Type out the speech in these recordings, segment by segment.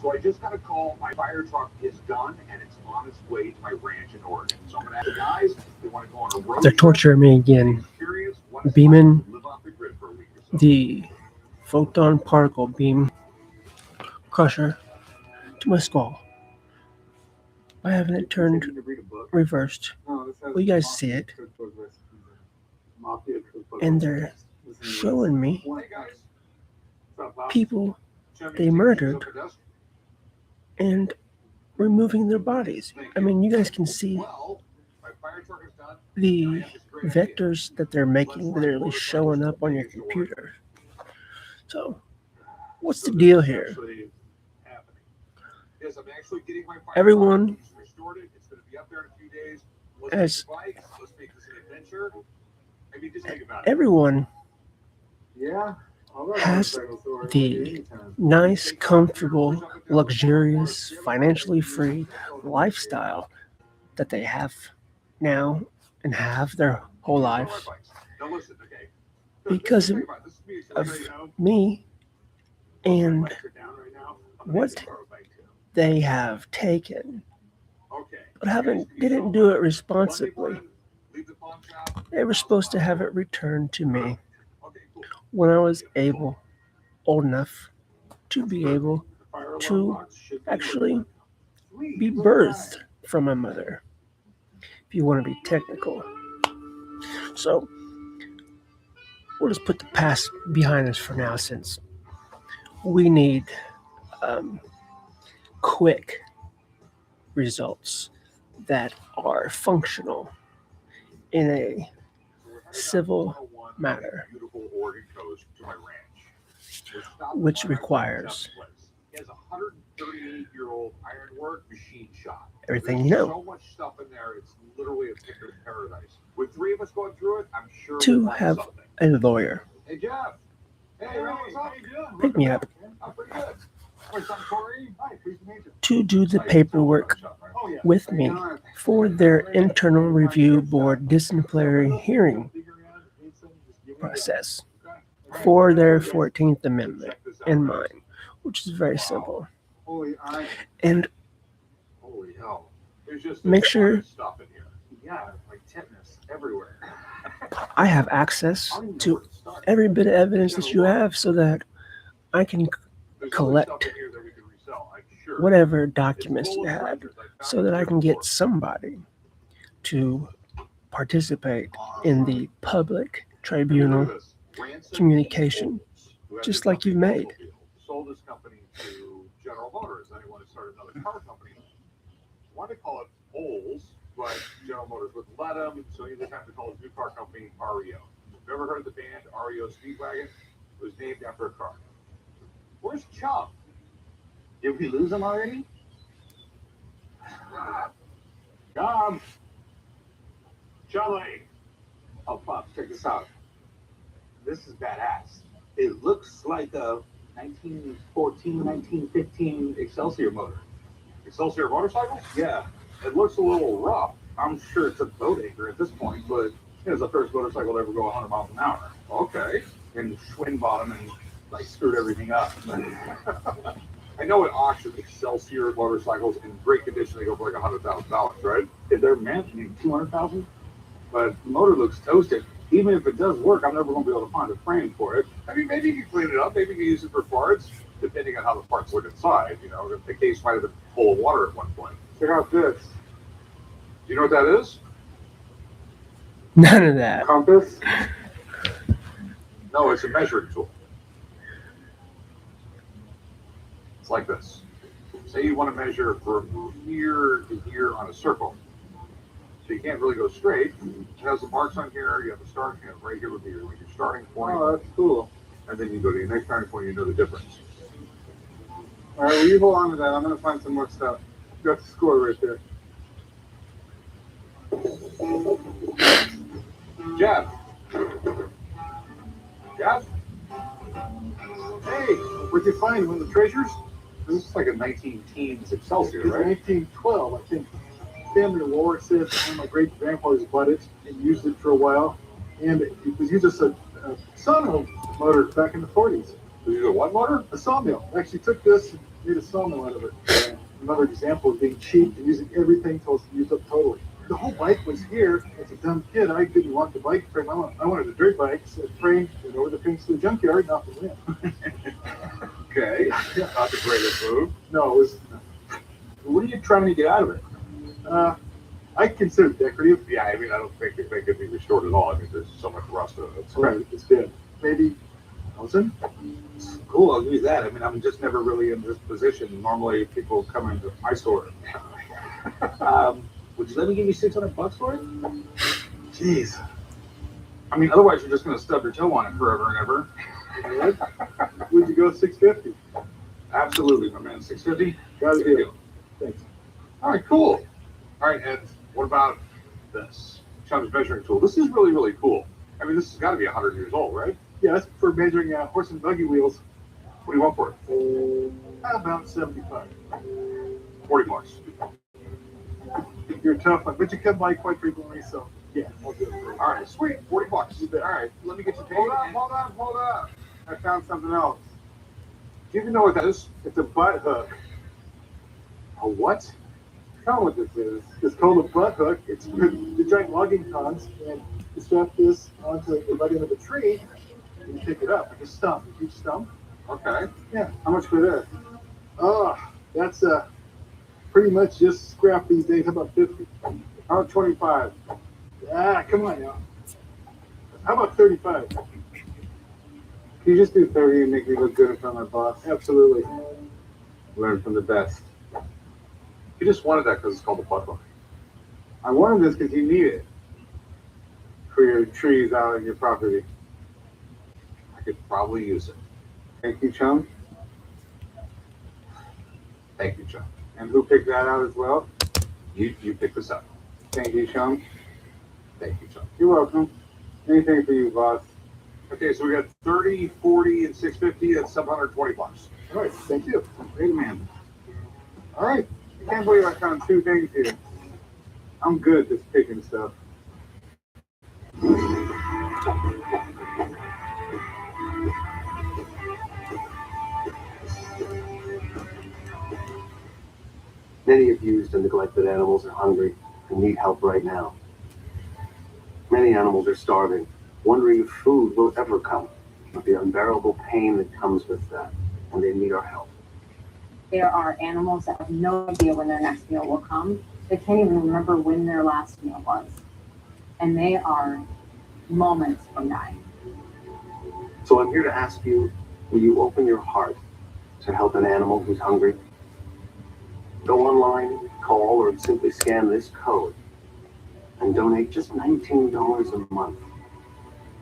So I just got a call. My fire truck is done, and it's on its way to my ranch in Oregon. So I'm going to ask the guys if they want to go on a road They're trip torturing me again. experience what it's Beaming like to live off the grid for a week or so. the photon particle beam crusher to my skull by having it turned reversed. Well, you guys see it. And they're showing me Hey, guys. people they murdered and removing their bodies. I mean, you guys can see Well, my fire truck is done. the vectors that they're making literally showing up on your computer. So, what's the deal here? Actually happening. Yes, I'm actually getting my fire Everyone truck. He's restored it. It's going to be up there in a few days. Let's As take bikes. Let's make this an adventure. I mean, just think about it. everyone Yeah. has the nice, comfortable, luxurious, financially free lifestyle that they have now and have their whole lives Now listen, okay? because Think about it. This is me, so of you know, me and bikes are down right now. I'm gonna what get a car bike too. they have taken, Okay. but didn't do it Monday responsibly. morning, leave the pawn shop. They were supposed to have it returned to me Okay, cool. when I was old enough to be able The fire alarm to box should be actually Sweet. be birthed from my mother, if you want to be technical. So we'll just put the past behind us for now, since we need quick results that are functional in a civil matter, beautiful Oregon coast to my ranch. We're stopping which by my requires place. He has a 138-year-old ironwork machine shop. everything There's you know. so much stuff in there, it's literally a picture of paradise. With three of us going through it, I'm sure To we'll find have something. a lawyer Hey, Jeff. Hey, man, what's up? How you doing? pick me up I'm pretty good. What's up, Corey? Hi, pleased to meet you. to do the paperwork Oh, yeah. with me for their internal review board disciplinary hearing process for their 14th Amendment and mine, which is very simple. Holy I. And Holy hell. There's just Make a sure- ton of stuff in here. Yeah, like tetanus everywhere. I have access I don't even know to where to start. every bit of evidence that you have so that I can There's collect other stuff in here that we can resell, I'm sure. whatever It's documents full you of had treasures I found so that I here can get before. somebody to participate in the public tribunal Look at this. Ransom communication, Olds, who has just a like you've company, made. Oldsmobile, sold his company to General Motors. Then he wanted to start another car company. Wanted to call it Olds, but General Motors wouldn't let him, so he decided to call his new car company REO. You ever heard of the band REO Speedwagon? It was named after a car. Where's Chum? Did we lose him already? Chum! Chummy! Oh, Pops, check this out. This is badass. It looks like a 1914, 1915 Excelsior motor. Excelsior motorcycle? Yeah. It looks a little rough. I'm sure it's a boat anchor at this point, but it's the first motorcycle to ever go 100 miles an hour. Okay. And Schwinn bottom and like screwed everything up. I know at auction Excelsior motorcycles in great condition they go for like $100,000, right? If they're mentioning 200,000, but the motor looks toasted. Even if it does work, I'm never going to be able to find a frame for it. I mean, maybe you can clean it up. Maybe you can use it for parts, depending on how the parts look inside. You know, the case might have been full of water at one point. Check out this. Do you know what that is? None of that. Compass. No, it's a measuring tool. It's like this. Say you want to measure from here to here on a circle. So you can't really go straight. It has the marks on here. You have the starting point right here would be your starting point. Oh, that's cool. And then you go to your next starting point, you know the difference. All right, well, you hold on to that. I'm going to find some more stuff. You got the score right there. Jeff. Jeff? Hey, what'd you find? One of the treasures? This is like a 19-teens Excelsior, It's right? 1912, I think. Family lore says one of my great grandfathers bought it and used it for a while. And it was used as a son of motor back in the 40s. This is a what motor? A sawmill. I actually took this and made a sawmill out of it. Another example of being cheap and using everything until it's used up totally. The whole bike was here. As a dumb kid, I didn't want the bike frame. I wanted a dirt bike, so I framed it over the things to the junkyard and off it went. Okay. Not the greatest move. No, it was. What are you trying to get out of it? I consider it decorative. Yeah, I mean, I don't think it could be restored at all. I mean, there's so much rust on it. It's dead. Maybe 1,000. Cool, I'll give you that. I mean, I'm just never really in this position. Normally, people come into my store. Would you let me give you $600 for it? Jeez. I mean, otherwise you're just going to stub your toe on it forever and ever. Would you go 650? Absolutely, my man. 650. Got a deal. Thanks. All right, cool. All right, and what about this Chum's measuring tool? This is really, really cool. I mean, this has got to be 100 years old, right? Yeah, that's for measuring horse and buggy wheels. What do you want for it? About 75. 40 bucks. You're a tough one, but you come by quite frequently, so yeah, I'll do it for you. All right, sweet. 40 bucks. All right, let me get you paid. Hold on. I found something else. Do you even know what that is? It's a butt hook. A what? I don't know what this is. It's called a butt hook. It's for the giant logging tongs, and you strap this onto the butt end of the tree, and you pick it up like a stump, a huge stump. Okay. Yeah. How much for this? Oh, that's pretty much just scrap these days. How about 50? How about 25? Ah, come on now. How about 35? Can you just do 30 and make me look good in front of my boss? Absolutely. Learn from the best. You just wanted that because it's called a butt hook. I wanted this because you need it for your trees out on your property. I could probably use it. Thank you, chum. Thank you, Chum. And who picked that out as well? You picked this up. Thank you, chum. Thank you, Chum. You're welcome. Anything for you, boss. Okay, so we got 30, 40, and 650. That's $720. All right, thank you. Great, man. All right. I can't believe I found 2 things here. I'm good at this picking stuff. Many abused and neglected animals are hungry and need help right now. Many animals are starving, wondering if food will ever come, with the unbearable pain that comes with that, and they need our help. There are animals that have no idea when their next meal will come. They can't even remember when their last meal was. And they are moments from dying. So I'm here to ask you, will you open your heart to help an animal who's hungry? Go online, call, or simply scan this code and donate just $19 a month.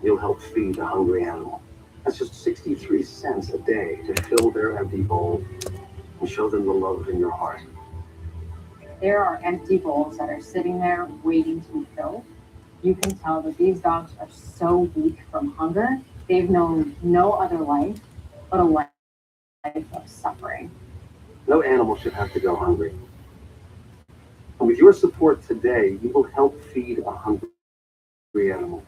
You'll help feed a hungry animal. That's just 63 cents a day to fill their empty bowl and show them the love in your heart. There are empty bowls that are sitting there waiting to be filled. You can tell that these dogs are so weak from hunger. They've known no other life but a life of suffering. No animal should have to go hungry. And with your support today, you will help feed a hungry animal.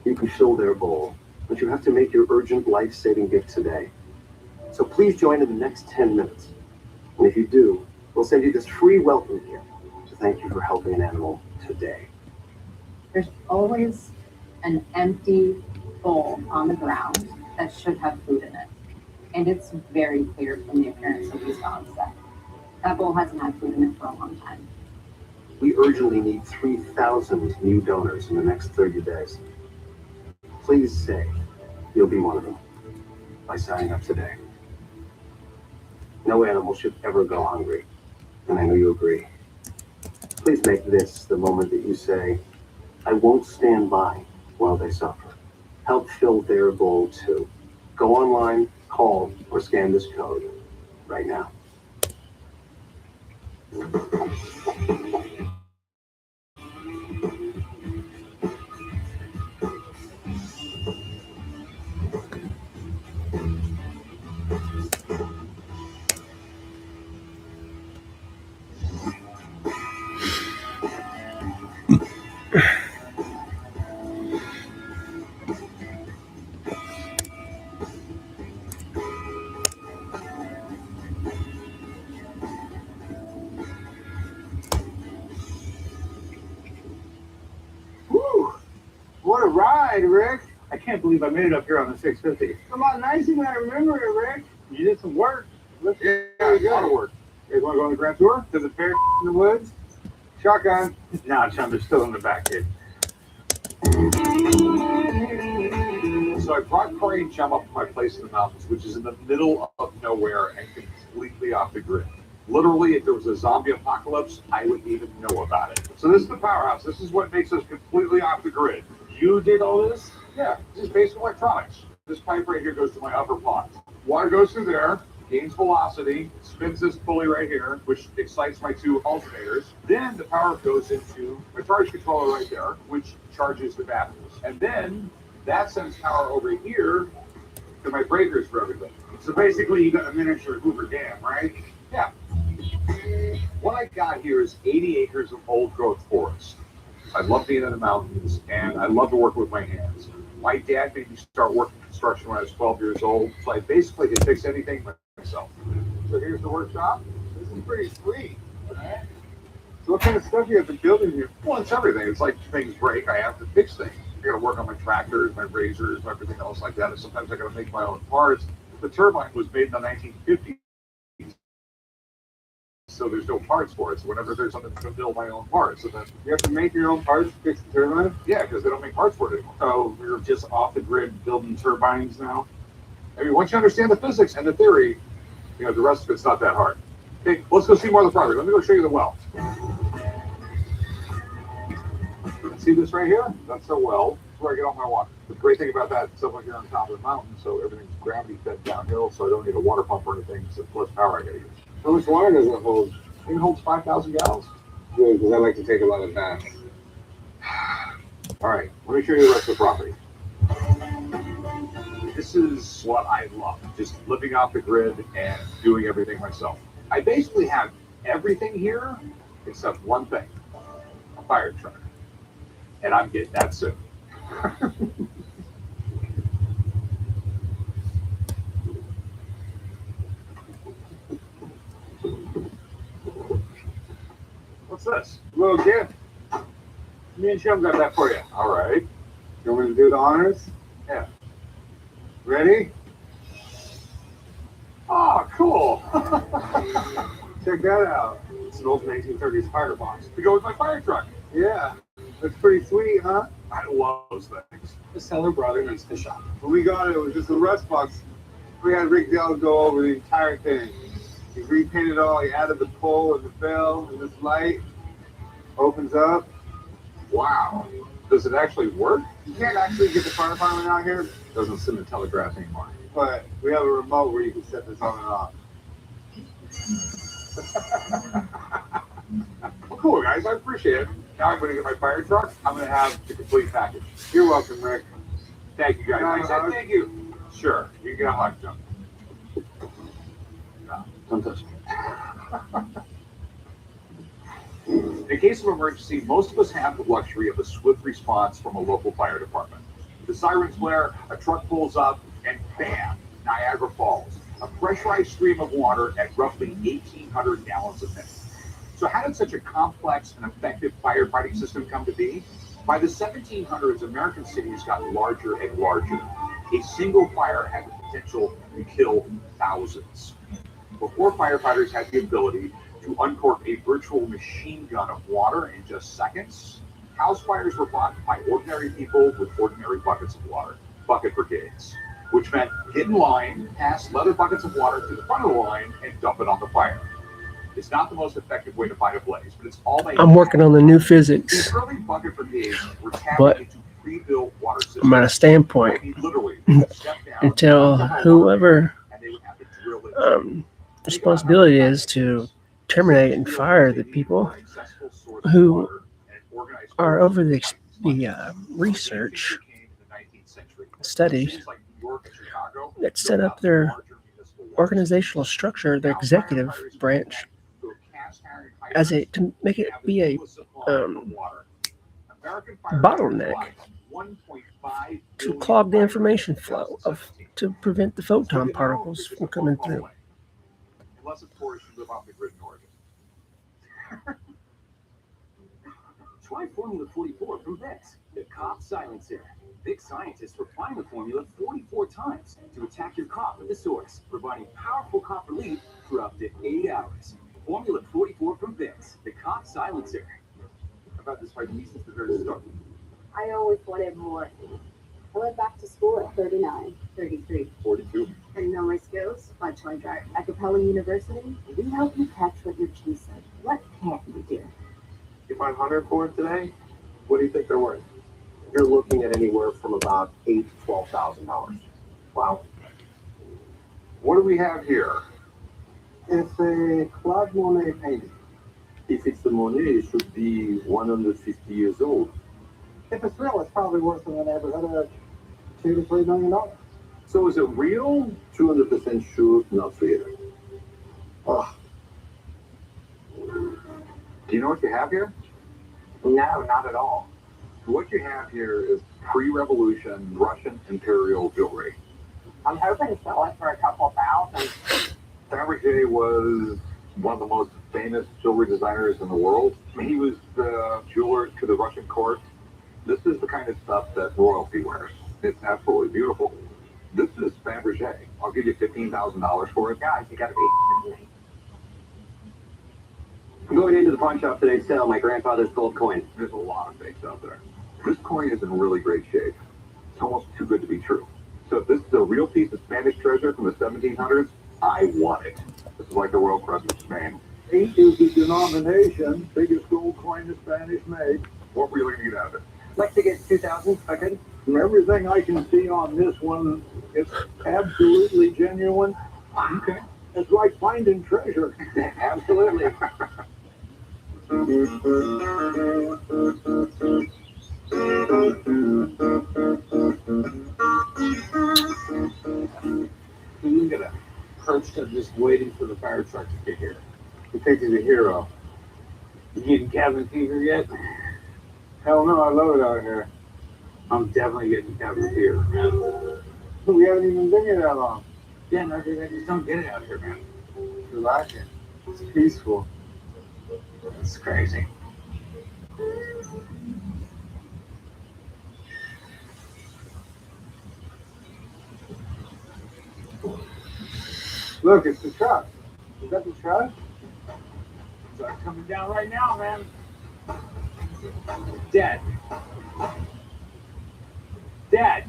You can fill their bowl, but you have to make your urgent life-saving gift today. So please join in the next 10 minutes. And if you do, we'll send you this free welcome gift to thank you for helping an animal today. There's always an empty bowl on the ground that should have food in it. And it's very clear from the appearance of these dogs that that bowl hasn't had food in it for a long time. We urgently need 3,000 new donors in the next 30 days. Please say you'll be one of them by signing up today. No animal should ever go hungry, and I know you agree. Please make this the moment that you say, I won't stand by while they suffer. Help fill their bowl too. Go online, call, or scan this code right now. ride, Rick. I can't believe I made it up here on the 650. Come on, nice and I remember it, Rick. You did some work. Let's Yeah, a lot of work. You guys want to go on the grand tour? To the fair in the woods? Shotgun. Now, Chum, they're still in the back, kid. So I brought Corey and Chum up to my place in the mountains, which is in the middle of nowhere and completely off the grid. Literally, if there was a zombie apocalypse, I wouldn't even know about it. So this is the powerhouse. This is what makes us completely off the grid. You did all this? Yeah, this is basic electronics. This pipe right here goes to my upper pond. Water goes through there, gains velocity, spins this pulley right here, which excites my two alternators. Then the power goes into my charge controller right there, which charges the batteries. And then that sends power over here to my breakers for everything. So basically, you got a miniature Hoover Dam, right? Yeah. What I got here is 80 acres of old growth forest. I love being in the mountains, and I love to work with my hands. My dad made me start working construction when I was 12 years old, so I basically can fix anything myself. So here's the workshop. This is pretty sweet. Right? So what kind of stuff you have to build in here? Well, it's everything. It's like things break, I have to fix things. I gotta work on my tractors, my razors, everything else like that. And sometimes I gotta make my own parts. The turbine was made in the 1950s, so there's no parts for it. So whenever there's something to build my own parts, so then You have to make your own parts to fix the turbine? yeah, because they don't make parts for it anymore. So we're just off the grid building turbines now? I mean, once you understand the physics and the theory, you know, the rest of it's not that hard. Okay, let's go see more of the property. Let me go show you the well. See this right here? That's the well. That's where I get all my water. The great thing about that, it's up here on top of the mountain, so everything's gravity fed downhill, so I don't need a water pump or anything. It's the less power I gotta use. How much water does it hold? It holds 5,000 gallons. Good, because I like to take a lot of baths. All right, let me show you the rest of the property. This is what I love, just living off the grid and doing everything myself. I basically have everything here except one thing, a fire truck. And I'm getting that soon. What's this? A little gift. Me and Chum got that for you. All right. You want me to do the honors? Yeah. Ready? Oh, cool. Check that out. It's an old 1930s firebox to go with my fire truck. Yeah. That's pretty sweet, huh? I love those things. The seller brother needs to shop. When we got it, it was just a rust box. We had Rick Dell go over the entire thing. He repainted all, he added the pole and the bell and this light. Opens up. Wow. Does it actually work? You can't actually get the fire department out here, Doesn't send a telegraph anymore. but we have a remote where you can set this on and off. Well, cool, guys. I appreciate it. Now I'm going to get my fire truck. I'm going to have the complete package. You're welcome, Rick. Thank you, guys. Can I I said hug? thank you. Sure. You can get a hug, Jump. Don't touch me. In case of emergency, most of us have the luxury of a swift response from a local fire department. The sirens blare, a truck pulls up, and bam, Niagara Falls. A pressurized stream of water at roughly 1,800 gallons a minute. So how did such a complex and effective firefighting system come to be? By the 1700s, American cities got larger and larger. A single fire had the potential to kill thousands. Before firefighters had the ability to uncork a virtual machine gun of water in just seconds, house fires were fought by ordinary people with ordinary buckets of water, bucket brigades, which meant get in line, pass leather buckets of water to the front of the line, and dump it on the fire. It's not the most effective way to fight a blaze, but it's all they I'm working on the new physics, These early bucket brigades were tapped but into pre-built water systems. I'm at a standpoint Literally, step down, until dump the water, whoever and they would have to drill it. responsibility is to terminate and fire the people who are over the research studies that set up their organizational structure, their executive branch, as a to make it be a bottleneck to clog the information flow to prevent the photon particles from coming through. Unless, of course, you live off the grid in Oregon. Try Formula 44 from Vicks, the cop silencer. Vicks scientists refine the formula 44 times to attack your cop at the source, providing powerful cop relief for up to 8 hours. Formula 44 from Vicks, the cop silencer. I've had this fight since the very start. I always wanted more. I went back to school at 39, 33. 42. And know my skills? Much like at Capella University, we help you catch what you're chasing. What can't you do? You find 100 for it today? What do you think they're worth? You're looking at anywhere from about $8,000 to $12,000. Wow. What do we have here? It's a Claude Monet painting. If it's the Monet, it should be 150 years old. If it's real, it's probably worth in the neighborhood of $2 to $3 million. So is it real? 200% sure, not real. Oh, Do you know what you have here? No, not at all. What you have here is pre-revolution Russian imperial jewelry. I'm hoping to sell it for a couple thousand. Fabergé was one of the most famous jewelry designers in the world. He was the jeweler to the Russian court. This is the kind of stuff that royalty wears. It's absolutely beautiful. This is Fabergé. I'll give you $15,000 for it. Guys, you gotta be. I'm going into the pawn shop today to sell my grandfather's gold coin. There's a lot of fakes out there. This coin is in really great shape. It's almost too good to be true. So if this is a real piece of Spanish treasure from the 1700s, I want it. This is like the Royal Crest of Spain. 8 is the denomination, biggest gold coin the Spanish made. What were you looking to get out of it? Like to get 2,000, if I could. From everything I can see on this one, it's absolutely genuine. Okay. It's like finding treasure. Absolutely. You got a perched up just waiting for the fire truck to get here. You think he's a hero. You getting cabin fever yet? Hell no, I love it out here. I'm definitely getting cabin fever, man. We haven't even been here that long. Yeah, no, dude, I just don't get it out here, man. Relaxing. It's peaceful. It's crazy. Look, it's the truck. Is that the truck? Truck coming down right now, man. Dad. Dad.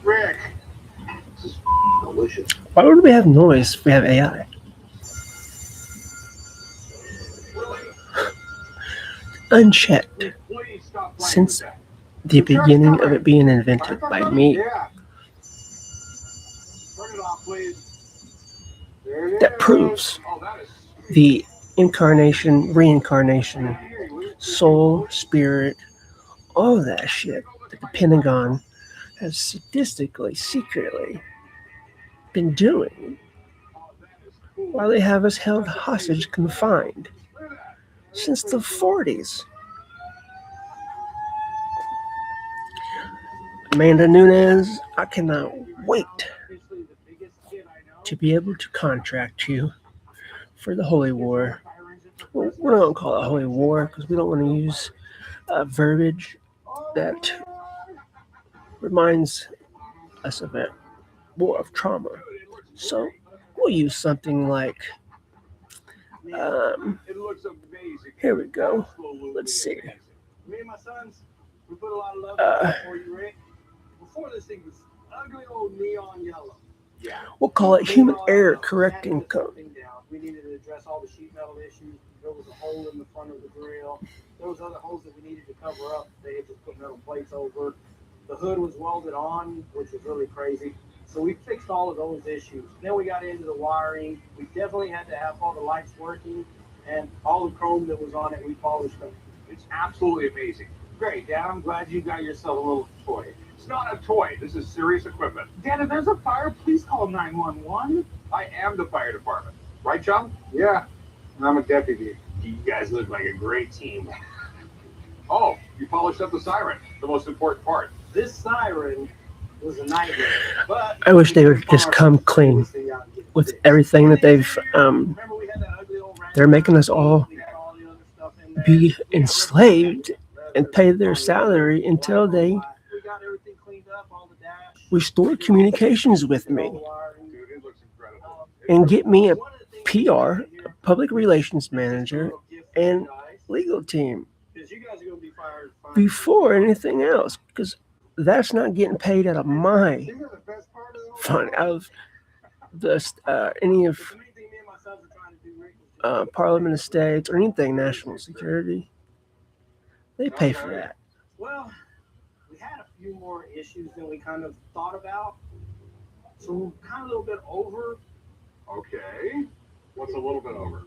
Rick. This is delicious. Why would we have noise if we have AI? Unchecked Please stop playing since with that. the beginning of it being invented by me. Yeah. Turn it off, please. There it That is. proves Oh, that is the incarnation, reincarnation, soul, spirit, all of that shit that the Pentagon has sadistically, secretly been doing while they have us held hostage, confined since the 40s. Amanda Nunes, I cannot wait to be able to contract you for the Holy War. Well, we're not going to call it a Holy War because we don't want to use verbiage that reminds us of a war of trauma. So we'll use something like, it looks amazing. here we go. Absolutely Let's see. amazing. Me and my sons, we put a lot of love for you, Rick. Before this thing was ugly old neon yellow. Yeah. We'll call it human error correcting code. We needed to address all the sheet metal issues. There was a hole in the front of the grill. There was other holes that we needed to cover up. They had just put metal plates over. The hood was welded on, which was really crazy. So we fixed all of those issues. Then we got into the wiring. We definitely had to have all the lights working, and all the chrome that was on it, we polished them. It's absolutely amazing. Great, Dad. I'm glad you got yourself a little toy. It's not a toy. This is serious equipment. Dad, if there's a fire, please call 911. I am the fire department. Right, John? Yeah. I'm a deputy. You guys look like a great team. Oh, you polished up the siren. The most important part. This siren was a nightmare, but I wish they would just come clean with everything that they've Remember we had that ugly old they're making us all we had all the other be enslaved and pay their salary until they restore communications with me and get me a PR, public relations manager, and legal team before anything else, because that's not getting paid out of my fund, out of the any of Parliament of States or anything national security. They pay for that. Well, we had a few more issues than we kind of thought about. So we're kind of a little bit over. Okay. What's a little bit over?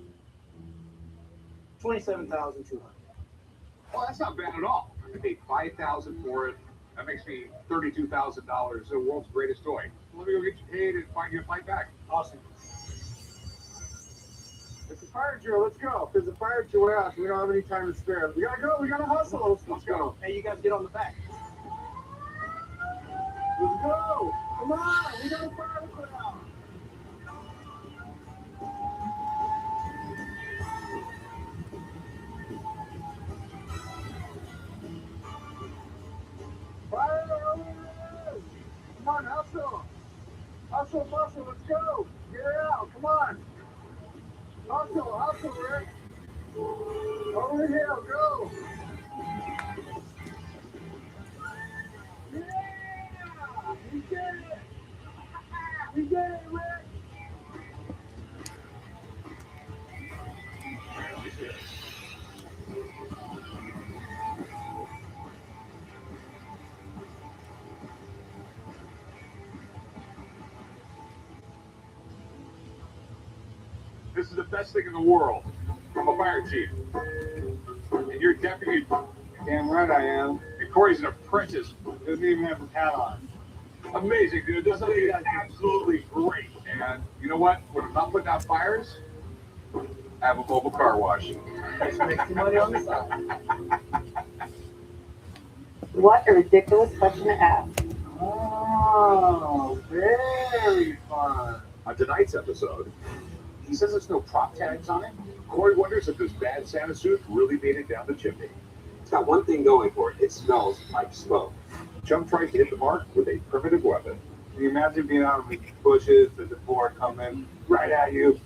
27,200. Well, that's not bad at all. I paid $5,000 for it. That makes me $32,000. The world's greatest toy. Let me go get you paid and find you a flight back. Awesome. It's a fire drill. Let's go. Because the fire drill went out. We don't have any time to spare. We gotta go. We gotta hustle. Let's go. Hey, you guys get on the back. Let's go. Come on. We got a fire to put out. Fire over there. Come on, hustle. Hustle, muscle. Let's go. Get it out. Come on. Hustle, Rick. Over the hill, go. Yeah, we did it. We did it, Rick. This is the best thing in the world from a fire chief. And you're deputy. Damn right I am. And Corey's an apprentice. Doesn't even have his hat on. Amazing, dude. This thing is absolutely great. And you know what? When I'm not putting out fires, I have a mobile car wash. Let's make some money on the side. What a ridiculous question to ask. Oh, very fun. On tonight's episode, he says there's no prop tags on it. Corey wonders if this bad Santa suit really made it down the chimney. It's got one thing going for it. It smells like smoke. Chum tries to hit the mark with a primitive weapon. Can you imagine being out in the bushes and the boar coming right at you?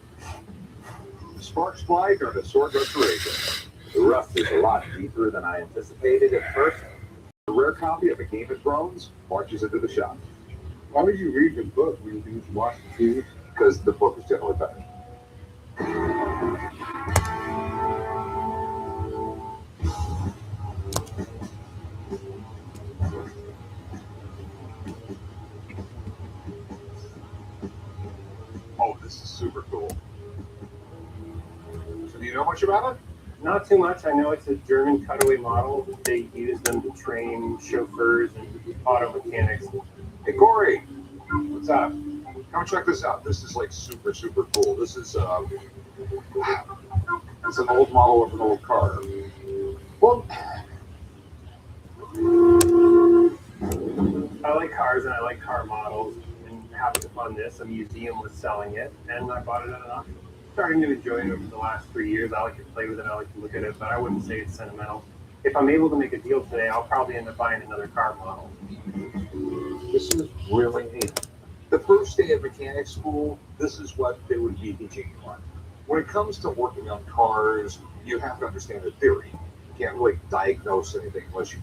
Sparks fly during a sword restoration. The rust is a lot deeper than I anticipated at first. A rare copy of A Game of Thrones marches into the shop. Why would you read the book when you can just watch the TV? Because the book is generally better. Oh, this is super cool. So do you know much about it? Not too much. I know it's a German cutaway model. They use them to train chauffeurs and auto mechanics. Hey, Corey, what's up? Come check this out. This is like super, super cool. This is it's an old model of an old car. Well, I like cars and I like car models, and happened to fund this. A museum was selling it, and I bought it at an auction. Starting to enjoy it over the last 3 years. I like to play with it. I like to look at it, but I wouldn't say it's sentimental. If I'm able to make a deal today, I'll probably end up buying another car model. this is really neat. The first day of mechanic school, this is what they would be teaching you on. When it comes to working on cars, you have to understand the theory. You can't really diagnose anything unless you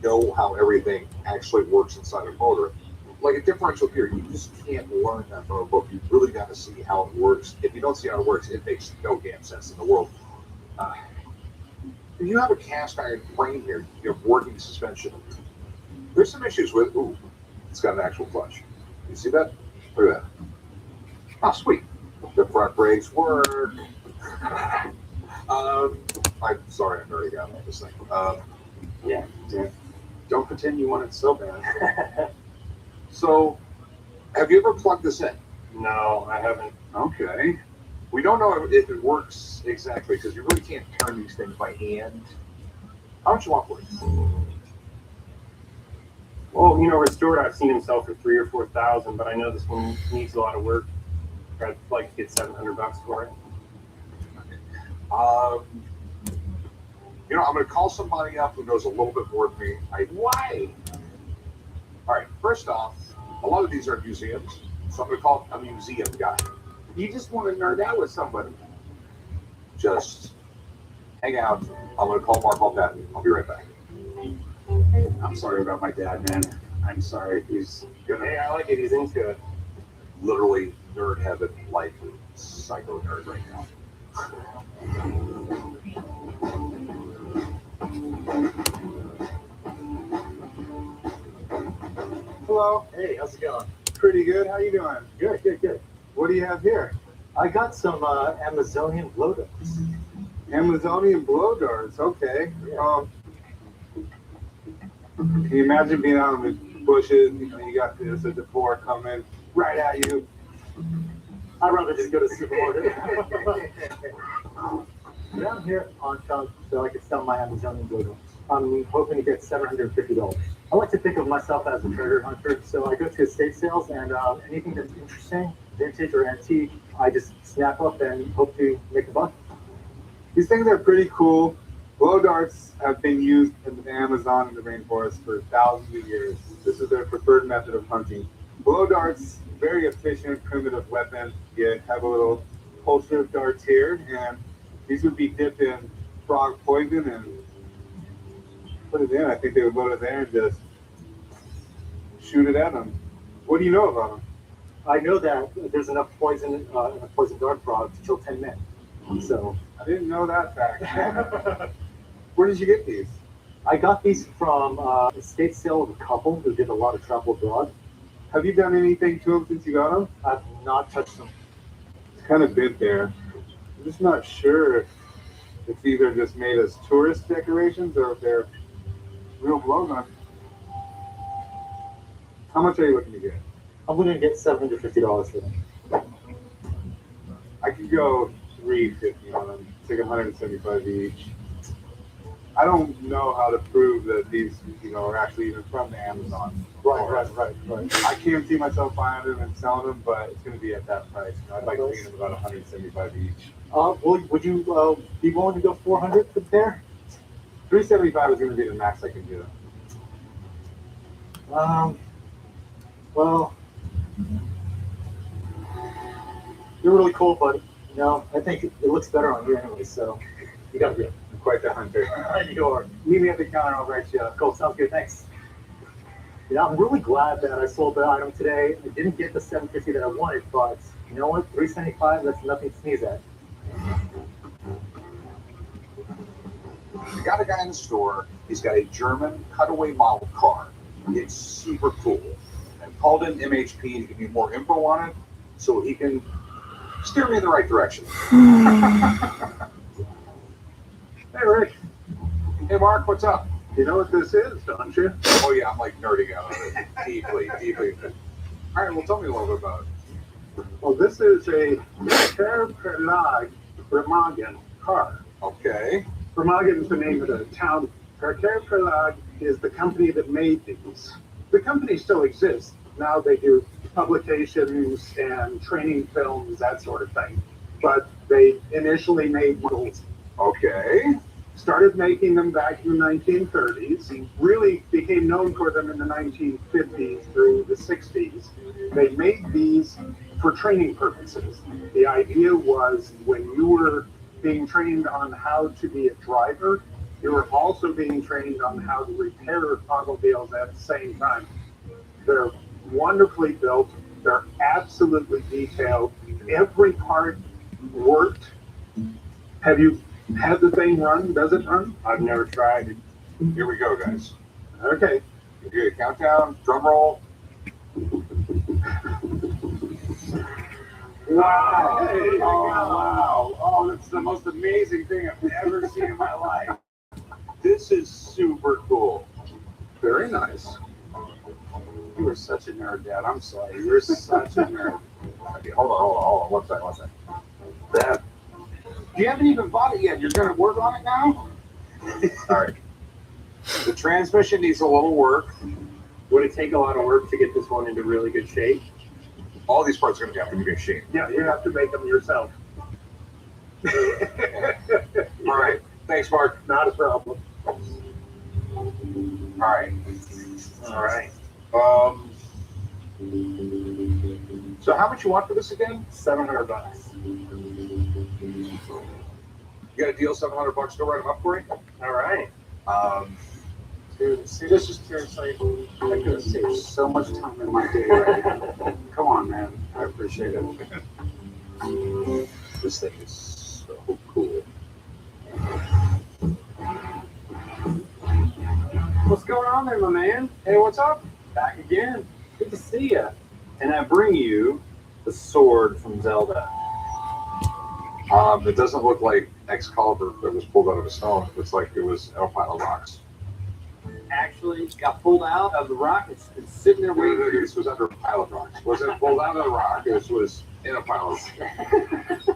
know how everything actually works inside a motor. Like a differential gear, you just can't learn that from a book. You really got to see how it works. If you don't see how it works, it makes no damn sense in the world. If you have a cast iron frame here, you have working suspension. There's some issues with, ooh, it's got an actual clutch. You see that? Look at that. Oh, sweet. The front brakes work. I'm sorry, I already got on this thing. Yeah. Don't pretend you want it so bad. So, have you ever plugged this in? No, I haven't. Okay. We don't know if it works exactly because you really can't turn these things by hand. How much you want for it? Well, restored, I've seen them sell for 3,000 or 4,000, but I know this one needs a lot of work. I'd like to get $700 for it. You know, I'm going to call somebody up who knows a little bit more than me. Why? All right, first off, a lot of these are museums, so I'm going to call a museum guy. You just want to nerd out with somebody. Just hang out. I'm going to call Mark on that. I'll be right back. I'm sorry about my dad, man. I'm sorry. He's gonna. Hey, I like it. He's into it. Literally nerd heaven, like psycho nerd right now. Hello. Hey, how's it going? Pretty good. How you doing? Good, good, good. What do you have here? I got some Amazonian blow darts. Amazonian blow darts. Okay. Yeah. Can you imagine being out in the bushes? You know, you got this at the boar coming right at you. I'd rather just go to the supermarket. But I'm here on chunk so I can sell my Amazonian blow darts. I'm hoping to get $750. I like to think of myself as a treasure hunter, so I go to estate sales and anything that's interesting, vintage or antique, I just snap up and hope to make a buck. These things are pretty cool. Blow darts have been used in the Amazon and the rainforest for thousands of years. This is their preferred method of hunting. Blow darts, very efficient, primitive weapon. You have a little holster of darts here, and these would be dipped in frog poison and put it in. I think they would load it there and just shoot it at them. What do you know about them? I know that there's enough poison in a poison dart frog to kill 10 men. So I didn't know that fact. Where did you get these? I got these from a estate sale of a couple who did a lot of travel abroad. Have you done anything to them since you got them? I've not touched them. It's kind of bent there. I'm just not sure if it's either just made as tourist decorations or if they're real blow guns. How much are you looking to get? I'm going to get $750 for them. I could go $350 on them. It's like $175 each. I don't know how to prove that these, are actually even from the Amazon. Right. I can't see myself buying them and selling them, but it's going to be at that price. I'd like to get them about $175 each. Would you be willing to go $400 for the pair? $375 is going to be the max I can do. Well, you're really cool, but I think it looks better on you anyway. So you got to do it. I'm quite the hunter. You are. Meet me at the counter. I'll write you up. Cool. Sounds good. Thanks. Yeah, I'm really glad that I sold the item today. I didn't get the $750 that I wanted, but you know what? $375. That's nothing to sneeze at. You got a guy in the store. He's got a German cutaway model car. It's super cool. I've called in MHP to give me more info on it so he can steer me in the right direction. Hey, Rick. Hey, Mark, what's up? You know what this is, don't you? Oh, yeah, I'm like nerding out on it. Deeply. All right, well, tell me a little bit about it. Well, this is a Verlag Remagen car. Okay. Remagen is the name of the town. Verlag is the company that made these. The company still exists. Now they do publications and training films, that sort of thing. But they initially made models. Okay. Started making them back in the 1930s. Really became known for them in the 1950s through the 60s. They made these for training purposes. The idea was when you were being trained on how to be a driver, you were also being trained on how to repair automobiles at the same time. They're wonderfully built. They're absolutely detailed. Every part worked. Have you had the thing run? Does it run? I've never tried it. Here we go, guys. Okay. You do a countdown, drum roll. Wow. Hey, oh, wow. Oh, that's the most amazing thing I've ever seen in my life. This is super cool. Very nice. You are such a nerd, Dad. I'm sorry. You're such a nerd. Okay, hold on. One second. That. You haven't even bought it yet. You're going to work on it now? All right. The transmission needs a little work. Would it take a lot of work to get this one into really good shape? All these parts are going to have to be machined. Yeah, you have to make them yourself. All right. Thanks, Mark. Not a problem. All right. All right. So how much you want for this again? $700. You got a deal? $700 to write them up for you? All right. Dude, see, this is seriously, I could have saved so much time in my day right now. Come on, man. I appreciate it. This thing is so cool. What's going on there, my man? Hey, what's up? Back again. Good to see you. And I bring you the sword from Zelda. It doesn't look like Excalibur that was pulled out of a stone. It looks like it was a pile of rocks. Actually, got pulled out of the rock. It's sitting there waiting. This was under a pile of rocks. It wasn't pulled out of the rock. This was in a pile of rocks.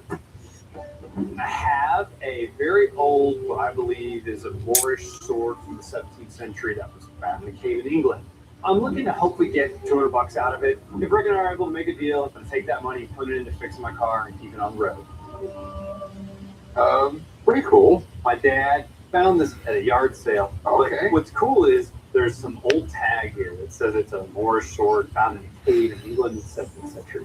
I have a very old, what I believe is a Moorish sword from the 17th century that was fabricated in England. I'm looking to hopefully get $200 out of it. If Rick and I are able to make a deal, I'm going to take that money, put it into fixing my car, and keep it on the road. Pretty cool. My dad found this at a yard sale. Okay. But what's cool is there's some old tag here that says it's a Moorish sword found in a cave in England in the 17th century.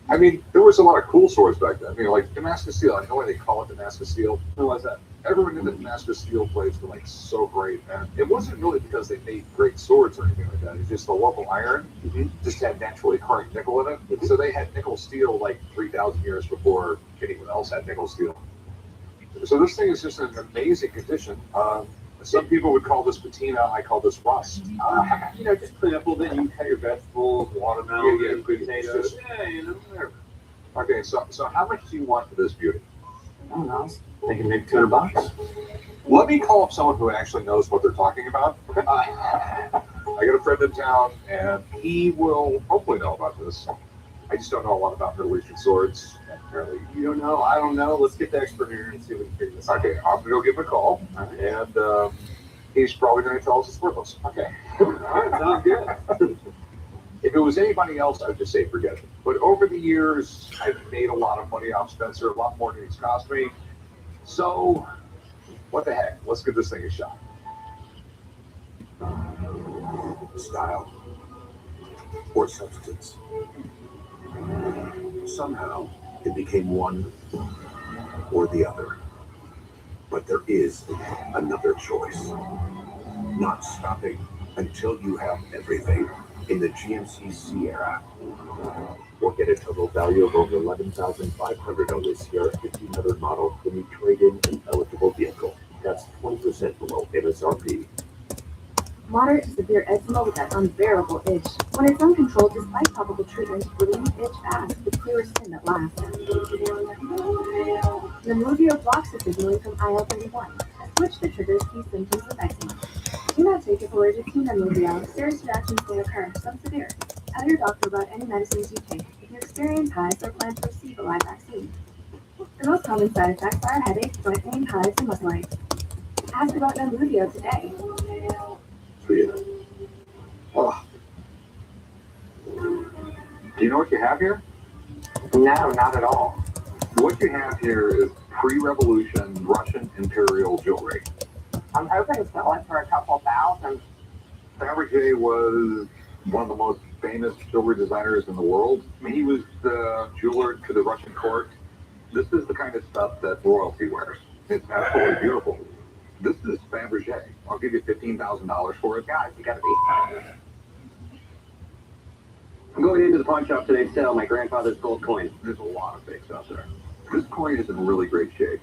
I mean, there was a lot of cool swords back then. I mean, like Damascus steel. I know why they call it Damascus steel. Who was that? Everyone knew that Damascus steel blades were like so great, and it wasn't really because they made great swords or anything like that. It's just the local iron just had naturally occurring nickel in it. So they had nickel steel like 3,000 years before anyone else had nickel steel. So this thing is just in amazing condition. Some people would call this patina. I call this rust. Just clean up a little bit. You can cut your vegetables, watermelon, potatoes. Whatever. Okay, so how much do you want for this beauty? I don't know. I was thinking maybe $200. Let me call up someone who actually knows what they're talking about. I got a friend in town, and he will hopefully know about this. I just don't know a lot about Middle Eastern swords. Apparently, You don't know? I don't know. Let's get the expert here and see if we can figure this out. okay, I'm gonna go give him a call, and he's probably gonna tell us it's worthless. Okay. All right, sounds good. If it was anybody else, I would just say forget it. But over the years, I've made a lot of money off Spencer, a lot more than it's cost me. So, what the heck? Let's give this thing a shot. Style or substance. Somehow it became one or the other. But there is another choice. Not stopping until you have everything in the GMC Sierra. Or get a total value of over $11,500 on this Sierra 1500 model when you trade in an eligible vehicle. That's 20% below MSRP. Moderate to severe eczema with that unbearable itch. When it's uncontrolled despite topical treatment, relieve itch fast with clearer skin that lasts. Nemluvio blocks the signaling from IL-31, which that triggers key symptoms of eczema. Do not take if allergic to Nemluvio. Serious reactions may occur, some severe. Tell your doctor about any medicines you take if you experience hives or plan to receive a live vaccine. The most common side effects are headache, joint pain, hives, and muscle aches. Ask about Nemluvio today. Oh. Do you know what you have here? No, not at all. What you have here is pre-revolution Russian imperial jewelry. I'm hoping to sell it for a couple thousand. Fabergé was one of the most famous jewelry designers in the world. I mean, he was the jeweler to the Russian court. This is the kind of stuff that royalty wears. It's absolutely beautiful. This is Fabergé. I'll give you $15,000 for it. Guys, you gotta be. I'm going into the pawn shop today to sell my grandfather's gold coin. There's a lot of fakes out there. This coin is in really great shape.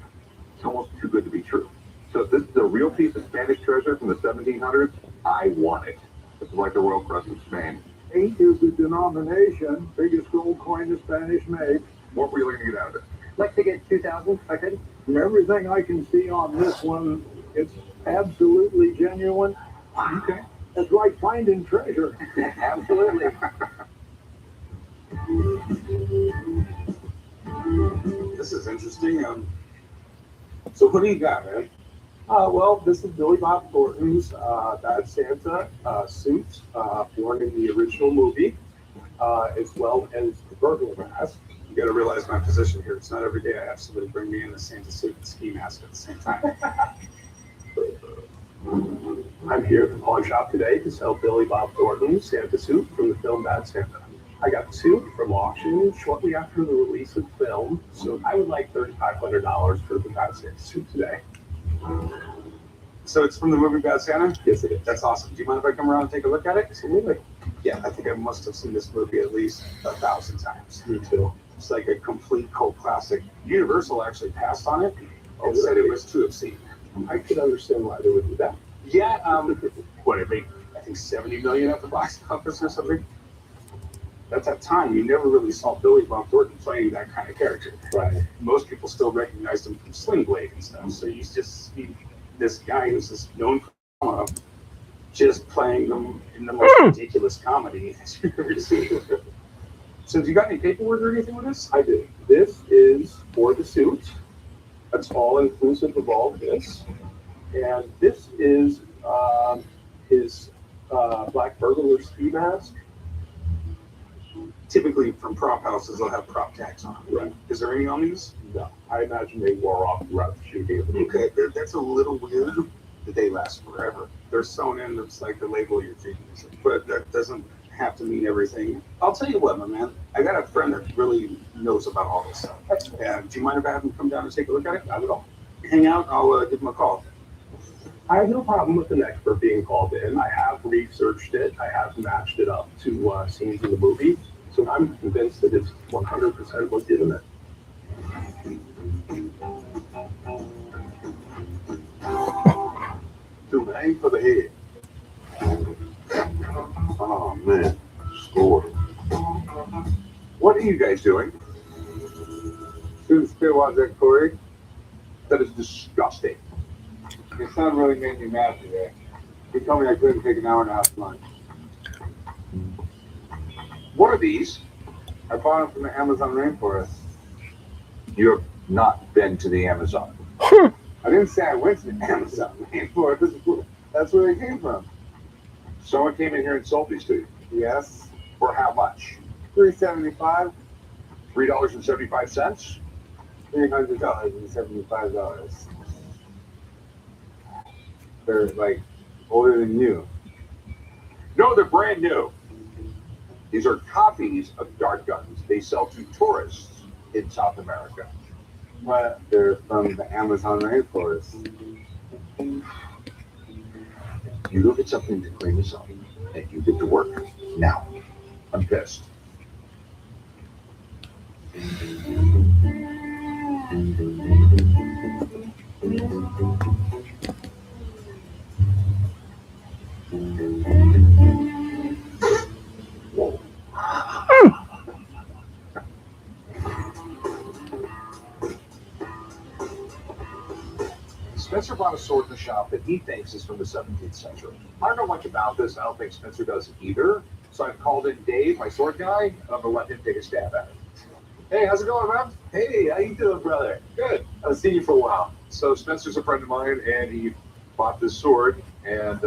It's almost too good to be true. So if this is a real piece of Spanish treasure from the 1700s, I want it. This is like the Royal Crest of Spain. 8 is the denomination, biggest gold coin the Spanish made. What were you looking to get out of it? I'd like to get 2,000 if I could. From everything I can see on this one, it's absolutely genuine. Okay. It's like finding treasure. Absolutely. This is interesting. So what do you got, man? Well, this is Billy Bob Thornton's Bad Santa suit, born in the original movie, as well as the burglar mask. You got to realize my position here. It's not every day I have somebody bring me in a Santa suit and ski mask at the same time. I'm here at the pawn shop today to sell Billy Bob Thornton's Santa suit from the film Bad Santa. I got the suit from auction shortly after the release of the film, so I would like $3,500 for the Bad Santa suit today. So it's from the movie Bad Santa? Yes, it is. That's awesome. Do you mind if I come around and take a look at it? Absolutely. Yeah, I think I must have seen this movie at least 1,000 times. Me too. It's like a complete cult classic. Universal actually passed on it and said it was too obscene. I could understand why they would do that. Yeah, what it made, I think 70 million at the box office or something. At that time, you never really saw Billy Bob Thornton playing that kind of character. Right. Most people still recognized him from Sling Blade and stuff. So you just see this guy who's just known for just playing them in the most ridiculous comedy you've ever seen. So, do you got any paperwork or anything with this? I do. This is for the suit. That's all inclusive of all this. And this is his black burglar ski mask. Typically, from prop houses, they'll have prop tags on them. Right. Is there any on these? No, I imagine they wore off throughout the shooting of the movie. Okay, that's a little weird. That they last forever. They're sewn in. It's like the label you're using, but that doesn't have to mean everything. I'll tell you what, my man. I got a friend that really knows about all this stuff. And do you mind if I have him come down and take a look at it? Not at all. Hang out. I'll give him a call. I have no problem with an expert being called in. I have researched it. I have matched it up to scenes in the movie. So I'm convinced that it's 100% legitimate. Dude, aim for the head. Oh, man. Score. What are you guys doing? Shooting spear watch that, Corey. That is disgusting. Your son really made me mad today. He told me I couldn't take an hour and a half lunch. What are these? I bought them from the Amazon rainforest. You have not been to the Amazon. I didn't say I went to the Amazon rainforest. That's where they came from. Someone came in here and sold these to you. Yes. For how much? $3.75. $3.75? $300.75. They're like older than you. No, they're brand new. These are copies of dart guns they sell to tourists in South America. But they're from the Amazon rainforest. You look at something to clean this up, and you get to work now. I'm pissed. Whoa. Spencer bought a sword in the shop that he thinks is from the 17th century. I don't know much about this. I don't think Spencer does either. So I've called in Dave, my sword guy, and I'm going to let him take a stab at it. Hey, how's it going, man? Hey, how you doing, brother? Good. I've seen you for a while. So Spencer's a friend of mine, and he bought this sword, and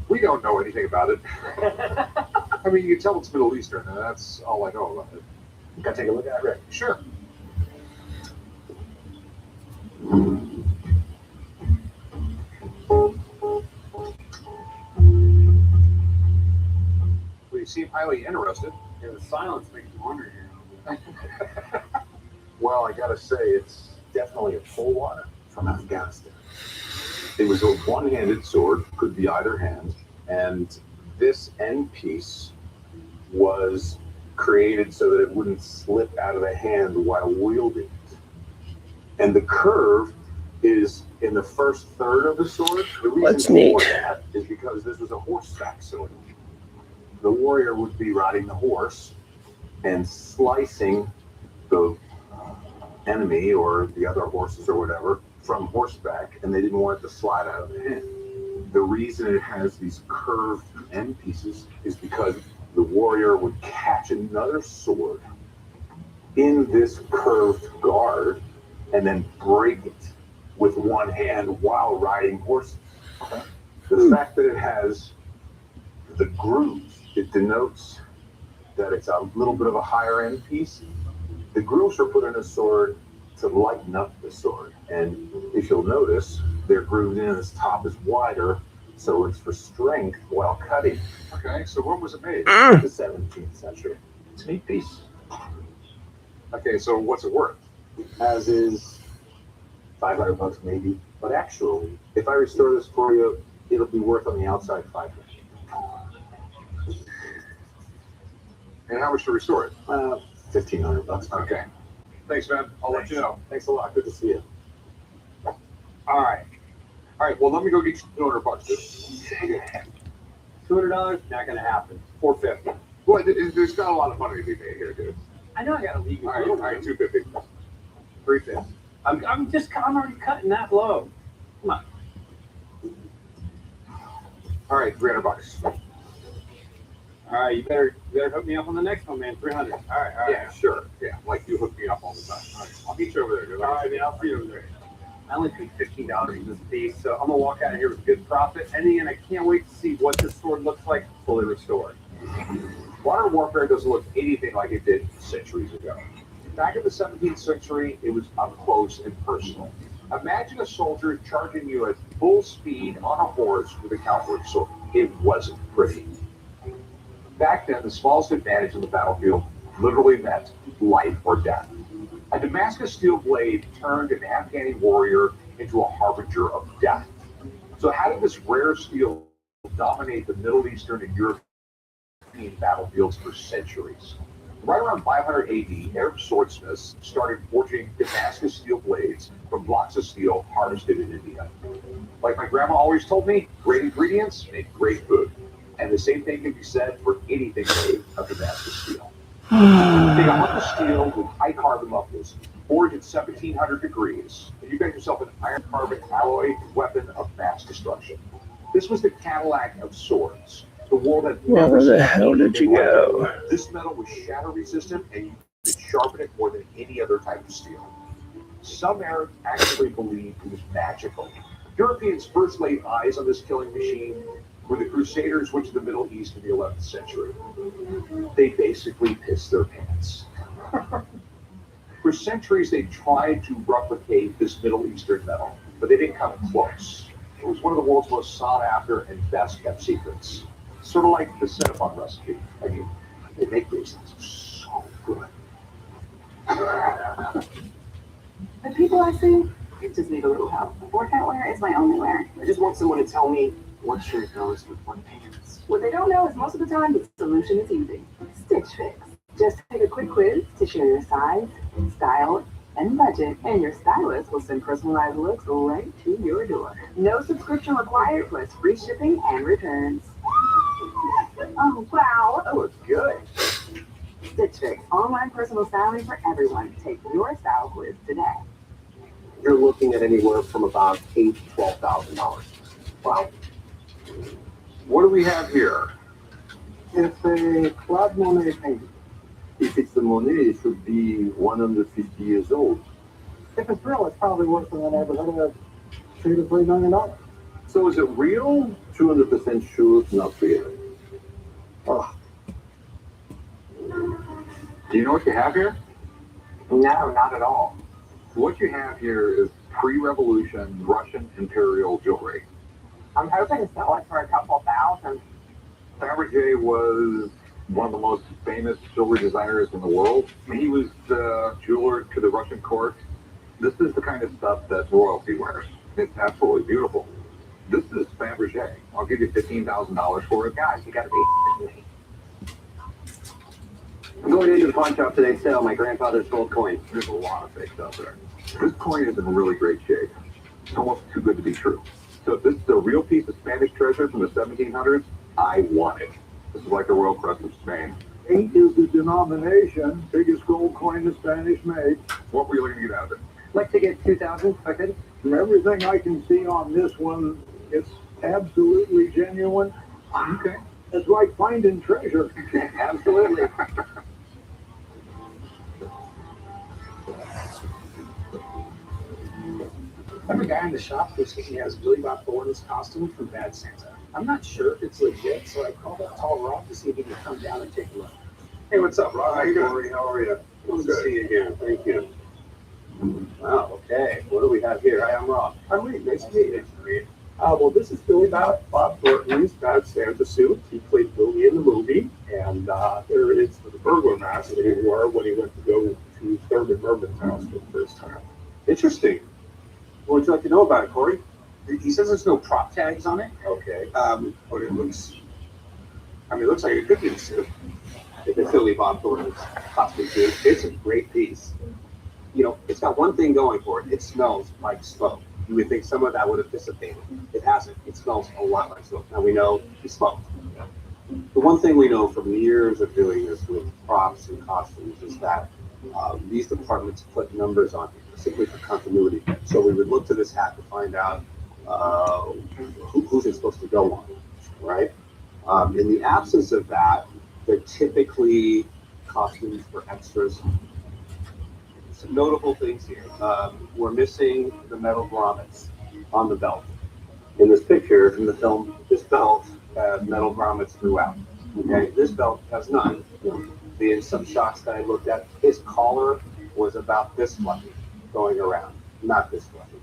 we don't know anything about it. I mean, you can tell it's Middle Eastern, and that's all I know about it. Can I take a look at it, Rick? Sure. Well, you seem highly interested. Yeah, the silence makes me wonder here. Well, I gotta say, it's definitely a full one from Afghanistan. It was a one-handed sword, could be either hand, and this end piece was created so that it wouldn't slip out of the hand while wielding it. And the curve is in the first third of the sword. The reason That's neat. for that is because this was a horseback sword. The warrior would be riding the horse and slicing the enemy or the other horses or whatever from horseback, and they didn't want it to slide out of the hand. The reason it has these curved end pieces is because the warrior would catch another sword in this curved guard and then break it with one hand while riding horses. The fact that it has the grooves, it denotes that it's a little bit of a higher end piece The grooves are put in a sword to lighten up the sword. And if you'll notice, they're grooved in as top is wider, so it's for strength while cutting. Okay, so when was it made? The 17th century. It's a neat piece. Okay, so what's it worth? As is $500 maybe. But actually, if I restore this for you, it'll be worth on the outside $500. And how much to restore it? $1,500. Okay. Thanks, man. I'll let you know. Thanks a lot. Good to see you. All right. All right. Well, let me go get you $200, dude. $200, not gonna happen. $450. Well, there's not a lot of money to be made here, dude. I know I got a legal. All right, $250. $350. I'm already cutting that low. Come on. All right, $300. All right, you better hook me up on the next one, man. $300. All right. Yeah, sure. Yeah, like you hook me up all the time. All right, I'll meet you over there, dude. All right, man. I'll see you over there. I only paid $15 for this piece, so I'm gonna walk out of here with a good profit. And then I can't wait to see what this sword looks like fully restored. Modern warfare doesn't look anything like it did centuries ago. Back in the 17th century, it was up close and personal. Imagine a soldier charging you at full speed on a horse with a cavalry sword. It wasn't pretty. Back then, the smallest advantage in the battlefield literally meant life or death. A Damascus steel blade turned an Afghani warrior into a harbinger of death. So how did this rare steel dominate the Middle Eastern and European battlefields for centuries? Right around 500 AD, Arab swordsmiths started forging Damascus steel blades from blocks of steel harvested in India. Like my grandma always told me, great ingredients make great food. And the same thing can be said for anything made of Damascus steel. Take a hunk of steel with high carbon levels, forged at 1700 degrees, and you got yourself an iron carbon alloy weapon of mass destruction. This was the Cadillac of swords. The world had Where the hell did you go? This metal was shatter resistant, and you could sharpen it more than any other type of steel. Some Arabs actually believed it was magical. Europeans first laid eyes on this killing machine when the Crusaders went to the Middle East in the 11th century. They basically pissed their pants. For centuries, they tried to replicate this Middle Eastern metal, but they didn't come close. It was one of the world's most sought after and best kept secrets. Sort of like the Cinnabon recipe. I mean, they make these things so good. The people I see, they just need a little help. Workout wear is my only wear. I just want someone to tell me what shirt goes with what pants. What they don't know is most of the time the solution is easy. Stitch Fix. Just take a quick quiz to share your size, style, and budget, and your stylist will send personalized looks right to your door. No subscription required, plus free shipping and returns. Oh, wow. That looks good. Stitch Fix. Online personal styling for everyone. Take your style quiz today. You're looking at anywhere from about $8,000 to $12,000. Wow. What do we have here? It's a Claude Monet painting. If it's the Monet, it should be 150 years old. If it's real, it's probably worth in the neighborhood of $2 to $3 million. So is it real? 200% sure it's not real. Oh, Do you know what you have here? No, not at all. What you have here is pre-revolution Russian imperial jewelry. I'm hoping to sell it for a couple thousand. Fabergé was one of the most famous jewelry designers in the world. He was the jeweler to the Russian court. This is the kind of stuff that royalty wears. It's absolutely beautiful. This is Fabergé. I'll give you $15,000 for it. Guys, you gotta be me. I'm going into the pawn shop today to sell my grandfather's gold coin. There's a lot of fake stuff there. This coin is in really great shape. It's almost too good to be true. So if this is a real piece of Spanish treasure from the 1700s, I want it. This is like the Royal Crest of Spain. 8 is the denomination, biggest gold coin the Spanish made. What were you looking to get out of it? Like to get 2,000 if I could. From everything I can see on this one, it's absolutely genuine. Okay. It's like finding treasure. Absolutely. I have a guy in the shop who's thinking he has Billy Bob Thornton's costume from Bad Santa. I'm not sure if it's legit, so I called up Tall Rock to see if he could come down and take a look. Hey, what's up, Rob? How you doing? How are you? Good to see you again. here. I am Rob. I'm Reed. Nice to meet you. Reed. Well, this is Billy Bob Thornton's bad Santa suit. He played Billy in the movie, and there is the burglar mask that he wore when he went to go to Thurman Merman's house for the first time. Interesting. What would you like to know about it, Corey? He says there's no prop tags on it. Okay. But it looks like it could be a suit. It's Billy Bob Thornton's costume suit. It's a great piece. You know, it's got one thing going for it. It smells like smoke. You would think some of that would have dissipated. It hasn't. It smells a lot like smoke. Now we know he smoked. The one thing we know from years of doing this with props and costumes is that these departments put numbers on it simply for continuity. So we would look to this hat to find out who's it supposed to go on, right? In the absence of that, they're typically costumes for extras. Some notable things here. We're missing the metal grommets on the belt. In this picture, in the film, this belt has metal grommets throughout. Okay, this belt has none. In some shots that I looked at, his collar was about this fluffy going around, not this fluffy.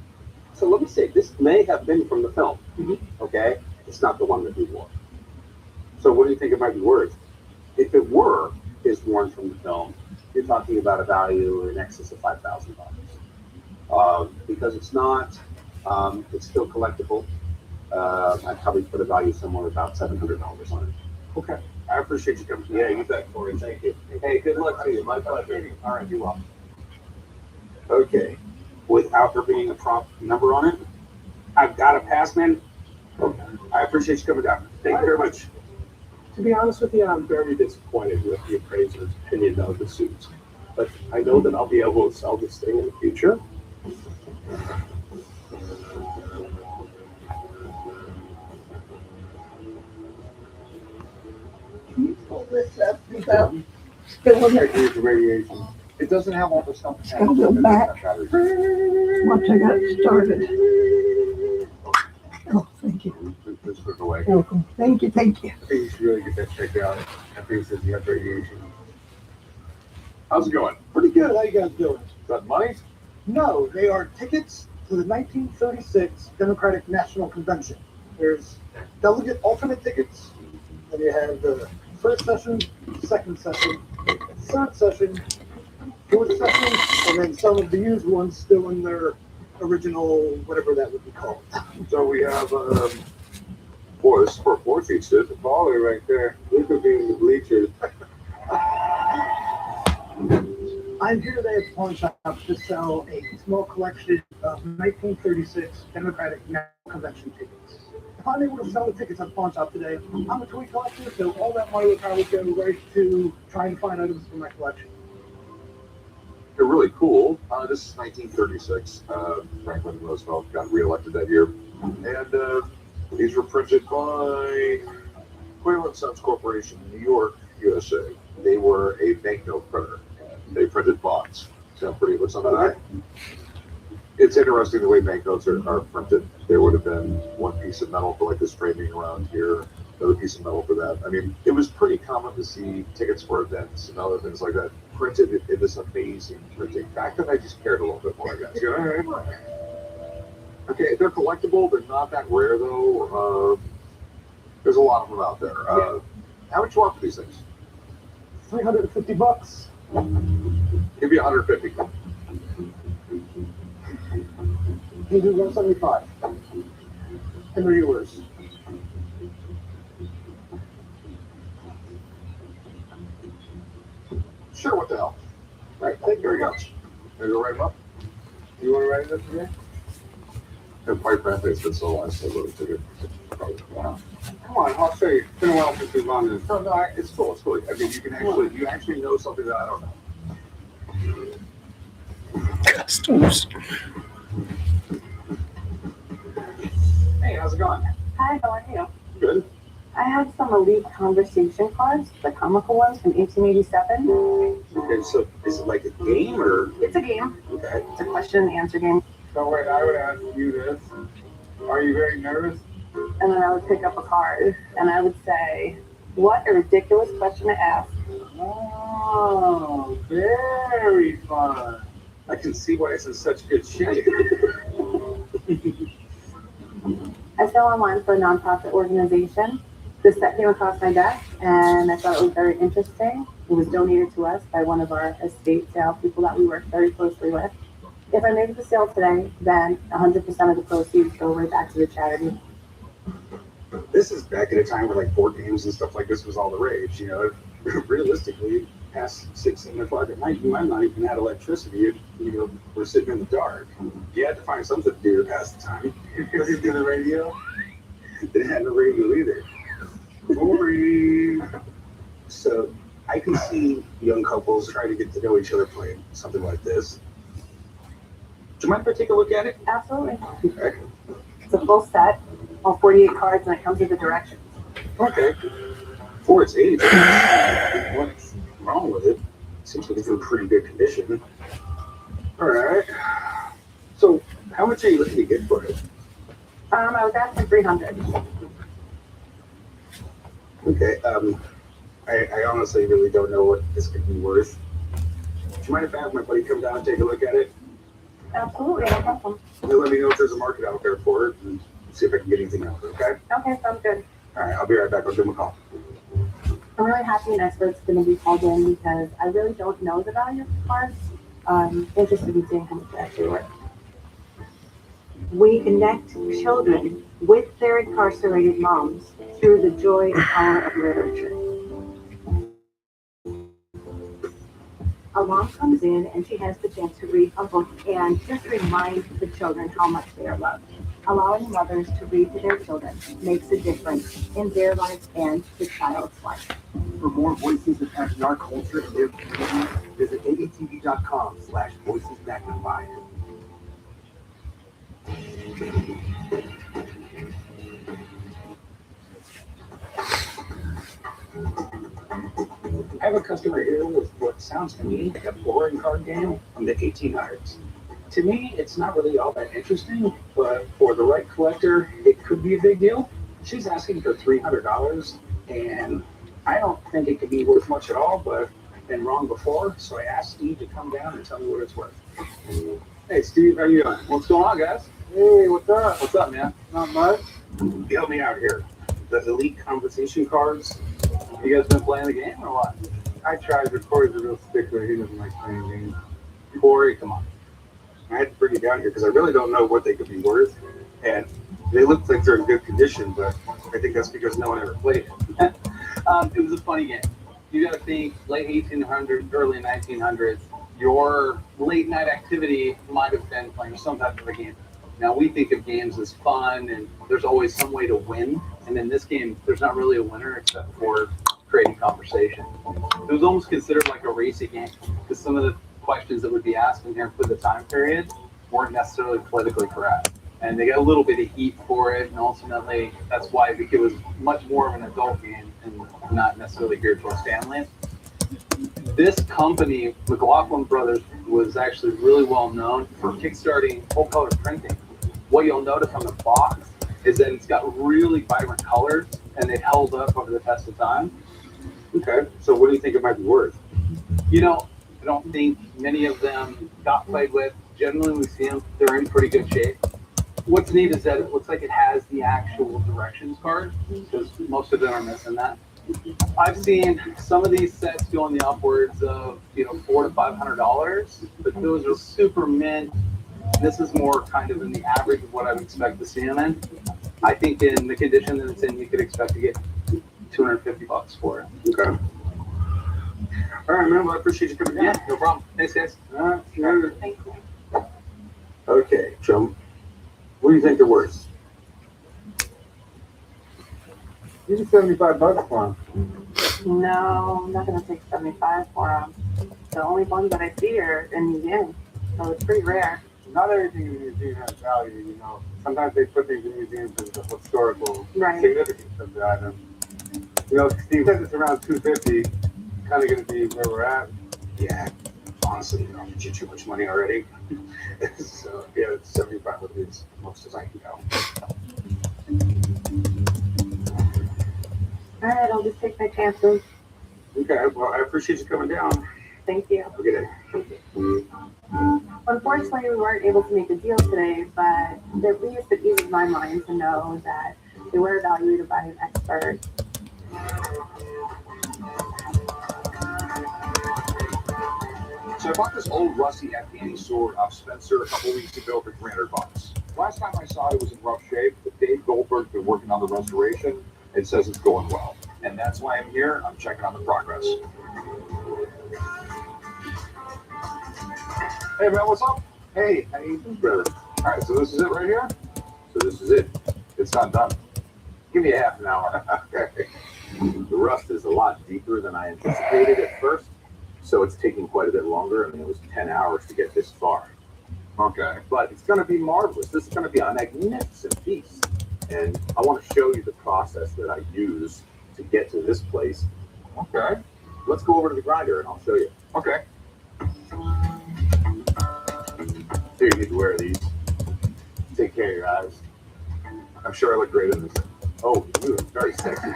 So let me say, this may have been from the film. Okay, it's not the one that he wore. So what do you think it might be worth? If it were his worn from the film, you're talking about a value in excess of $5,000. Because it's not, it's still collectible. I'd probably put a value somewhere about $700 on it. Okay, I appreciate you coming. Yeah, you bet, Corey. Thank you. Hey, good luck to you. My pleasure. All right, you're welcome. Okay, without there being a prop number on it, I've got a pass, man. Okay. I appreciate you coming down. Thank you very much. To be honest with you, I'm very disappointed with the appraiser's opinion of the suits. But I know that I'll be able to sell this thing in the future. Can you pull this up without spilling it? Here's the radiation. It doesn't have all the stuff. I'll go back once I got started. Oh, thank you. Let's put it away. Welcome. Thank you, thank you. I think you should really get that checked out. I think it says you have radiation. How's it going? Pretty good. How you guys doing? Is that money? No, they are tickets to the 1936 Democratic National Convention. There's delegate alternate tickets, and you have the first session, second session, third session, fourth session, and then some of the used ones still in their original, whatever that would be called. So we have, boy, this is for 4 seats. There's a baller right there. Look at being the bleachers. I'm here today at the pawn shop to sell a small collection of 1936 Democratic National Convention tickets. If I'm able to sell the tickets at the pawn shop today, I'm a toy collector, so all that money will probably go right to trying to find items for my collection. They're really cool. This is 1936. Franklin Roosevelt got reelected that year. And these were printed by Quayle & Sons Corporation in New York, USA. They were a banknote printer. They printed bonds. Sound pretty what's on that? It's interesting the way banknotes are printed. There would have been one piece of metal for like this framing around here, another piece of metal for that. I mean, it was pretty common to see tickets for events and other things like that printed in this amazing printing. Back then, I just cared a little bit more, I guess. You know? Okay, they're collectible. They're not that rare, though. There's a lot of them out there. How much you want for these things? $350. Give you 150. Can you do 175? And they're yours. Sure, what the hell? Right, thank you very much. Can I go write them up? You want to write this for me? And quite frankly, it's been so long since I wrote a ticket. Wow. Come on, I'll show you. It's been a while since we've gone this. No, it's cool, it's cool. I mean, you actually know something that I don't know. Customs. Hey, how's it going? Hi, how are you? Good. I have some elite conversation cards, the comical ones from 1887. Okay, so is it like a game or? It's a game. Okay. It's a question and answer game. So wait, I would ask you this. Are you very nervous? And then I would pick up a card and I would say, what a ridiculous question to ask. Oh, very fun. I can see why it's in such good shape. sale online for a nonprofit organization. This set came across my desk and I thought it was very interesting. It was donated to us by one of our estate sale people that we work very closely with. If I make the sale today, then 100% of the proceeds go right back to the charity. This is back at a time where like board games and stuff like this was all the rage. You know, realistically, past 6, 7 o'clock at night, you might not even have electricity. You know, we're sitting in the dark. You had to find something to do to pass the time. Listen to the radio. They didn't have no radio either. Boring. So I can see young couples trying to get to know each other playing something like this. Do you mind if I take a look at it? Absolutely. Okay. It's a full set, all 48 cards, and it comes with the directions. Okay. For its age, what's wrong with it? Seems like it's in pretty good condition. All right. So, how much are you looking to get for it? I was asking 300. Okay. I honestly really don't know what this could be worth. Do you mind if I have my buddy come down and take a look at it? Absolutely, no problem. He'll let me know if there's a market out there for it and see if I can get anything out of it, okay? Okay, sounds good. All right, I'll be right back. I'll give him a call. I'm really happy an expert's going to be called in because I really don't know the value of the cards. I'm interested in seeing how much they actually worth. We connect children with their incarcerated moms through the joy and power of literature. A mom comes in and she has the chance to read a book and just remind the children how much they are loved. Allowing mothers to read to their children makes a difference in their life and the child's life. For more voices of our culture and their community, visit aatv.com/voices magnified. I have a customer here with what sounds to me like a boring card game from the 1800s. To me, it's not really all that interesting, but for the right collector, it could be a big deal. She's asking for $300, and I don't think it could be worth much at all, but I've been wrong before, so I asked Steve to come down and tell me what it's worth. Hey, Steve, how you doing? What's going on, guys? Hey, what's up? What's up, man? Not much. Help me out here. The elite conversation cards. You guys been playing the game or what? I tried, but Corey's a real stickler. He doesn't like playing games. Corey, come on. I had to bring you down here because I really don't know what they could be worth. And they look like they're in good condition, but I think that's because no one ever played it. It was a funny game. You got to think late 1800s, early 1900s. Your late night activity might have been playing some type of a game. Now we think of games as fun, and there's always some way to win. And in this game, there's not really a winner except for creating conversation. It was almost considered like a racing game because some of the questions that would be asked in here for the time period weren't necessarily politically correct. And they got a little bit of heat for it, and ultimately that's why I think it was much more of an adult game and not necessarily geared towards families. This company, McLaughlin Brothers, was actually really well known for kickstarting full color printing. What you'll notice on the box is that it's got really vibrant colors and it held up over the test of time. Okay, so what do you think it might be worth? You know, I don't think many of them got played with. Generally, we see them, they're in pretty good shape. What's neat is that it looks like it has the actual directions card, because most of them are missing that. I've seen some of these sets go in the upwards of $400 to $500, but those are super mint. This is more kind of in the average of what I would expect to see them in. I think in the condition that it's in, you could expect to get $250 for it. Okay. All right, man. Well, I appreciate you coming down. Yeah, no problem. Thanks, guys. All right, sure. Thank you. Okay, Chum. What do you think they're worth? Give me $75 for them. No, I'm not going to take 75 for them. The only ones that I see are in museums, so it's pretty rare. Not everything in a museum has value, you know. Sometimes they put things in museums because of the historical Right. significance of the item. You know, Steve says it's around $250. Kind of going to be where we're at. Yeah, honestly, I'll get you too much money already. So, yeah, 75 would be as most as I can go. All right, I'll just take my chances. Okay, well, I appreciate you coming down. Thank you. Have a good day. Unfortunately, we weren't able to make a deal today, but at least it eases my mind to know that they were evaluated by an expert. So I bought this old rusty Afghani sword off Spencer a couple weeks ago for $300. Last time I saw it, it was in rough shape, but Dave Goldberg's been working on the restoration and says it's going well. And that's why I'm here. I'm checking on the progress. Hey, man, what's up? Hey, how you doing, brother? All right, so this is it right here? So this is it. It's not done. Give me a half an hour. Okay. The rust is a lot deeper than I anticipated at first, so it's taking quite a bit longer. I mean, it was 10 hours to get this far. Okay. But it's going to be marvelous. This is going to be a magnificent piece. And I want to show you the process that I use to get to this place. Okay. Let's go over to the grinder and I'll show you. Okay. Here, you need to wear these. Take care of your eyes. I'm sure I look great in this. Oh, you look very sexy.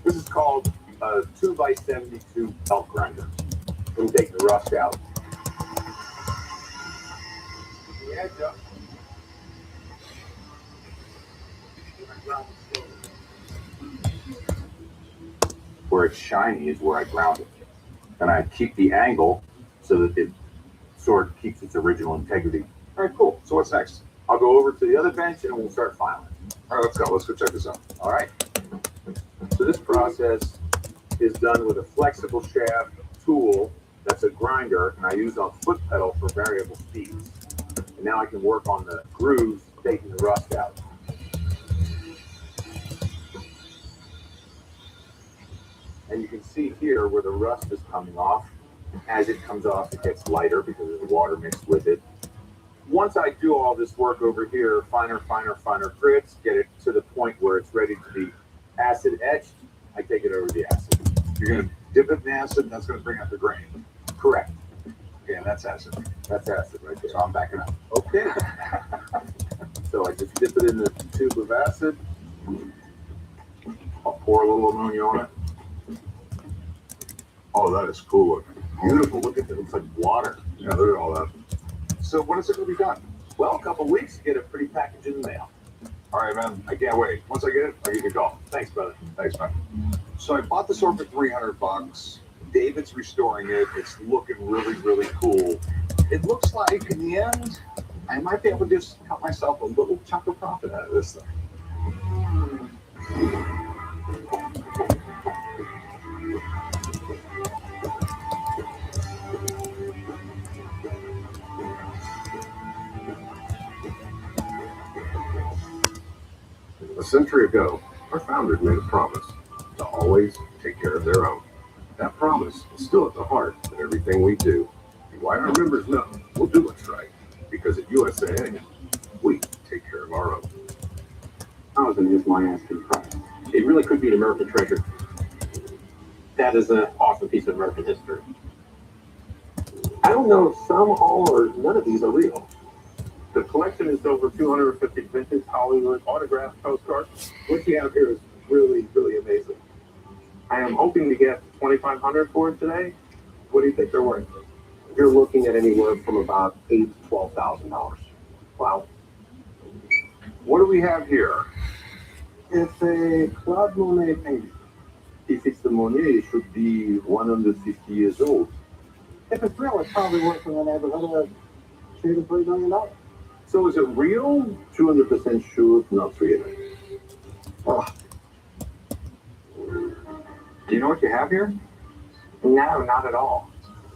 This is called a 2x72 belt grinder. It'll take the rust out. Yeah, Joe. Where it's shiny is where I ground it. And I keep the angle so that it sort of keeps its original integrity. All right, cool. So what's next? I'll go over to the other bench and we'll start filing. All right, let's go. Let's go check this out. All right. So this process is done with a flexible shaft tool that's a grinder, and I use a foot pedal for variable speeds. And now I can work on the grooves, taking the rust out. And you can see here where the rust is coming off. As it comes off, it gets lighter because there's water mixed with it. Once I do all this work over here, finer grits, get it to the point where it's ready to be acid etched, I take it over the acid. You're going to dip it in acid, and that's going to bring out the grain. Correct. Okay, and that's acid. That's acid right there. So I'm backing up. Okay. So I just dip it in the tube of acid. I'll pour a little ammonia on it. Oh, that is cool looking. Beautiful. Look at it. It looks like water. Yeah, look at all that. So when is it going to be done? Well, a couple of weeks to get a pretty package in the mail. All right, man. I can't wait. Once I get it, I'll give you a call. Thanks, brother. Thanks, man. So I bought the sword for $300. David's restoring it. It's looking really cool. It looks like in the end, I might be able to just cut myself a little chunk of profit out of this thing. A century ago, our founders made a promise to always take care of their own. That promise is still at the heart of everything we do, and why our members know we'll do what's right, because at USAA, we take care of our own. I was in this line asking price. It really could be an American treasure. That is an awesome piece of American history. I don't know if some, all, or none of these are real. The collection is over 250 vintage Hollywood autographed postcards. What you have here is really amazing. I am hoping to get $2,500 for it today. What do you think they're worth? You're looking at anywhere from about $8,000 to $12,000. Wow. What do we have here? It's a Claude Monet painting. If it's the Monet, it should be 150 years old. If it's real, it's probably worth in the neighborhood of $2 to $3 million. So is it real? 200% sure, not really. Oh. Do you know what you have here? No, not at all.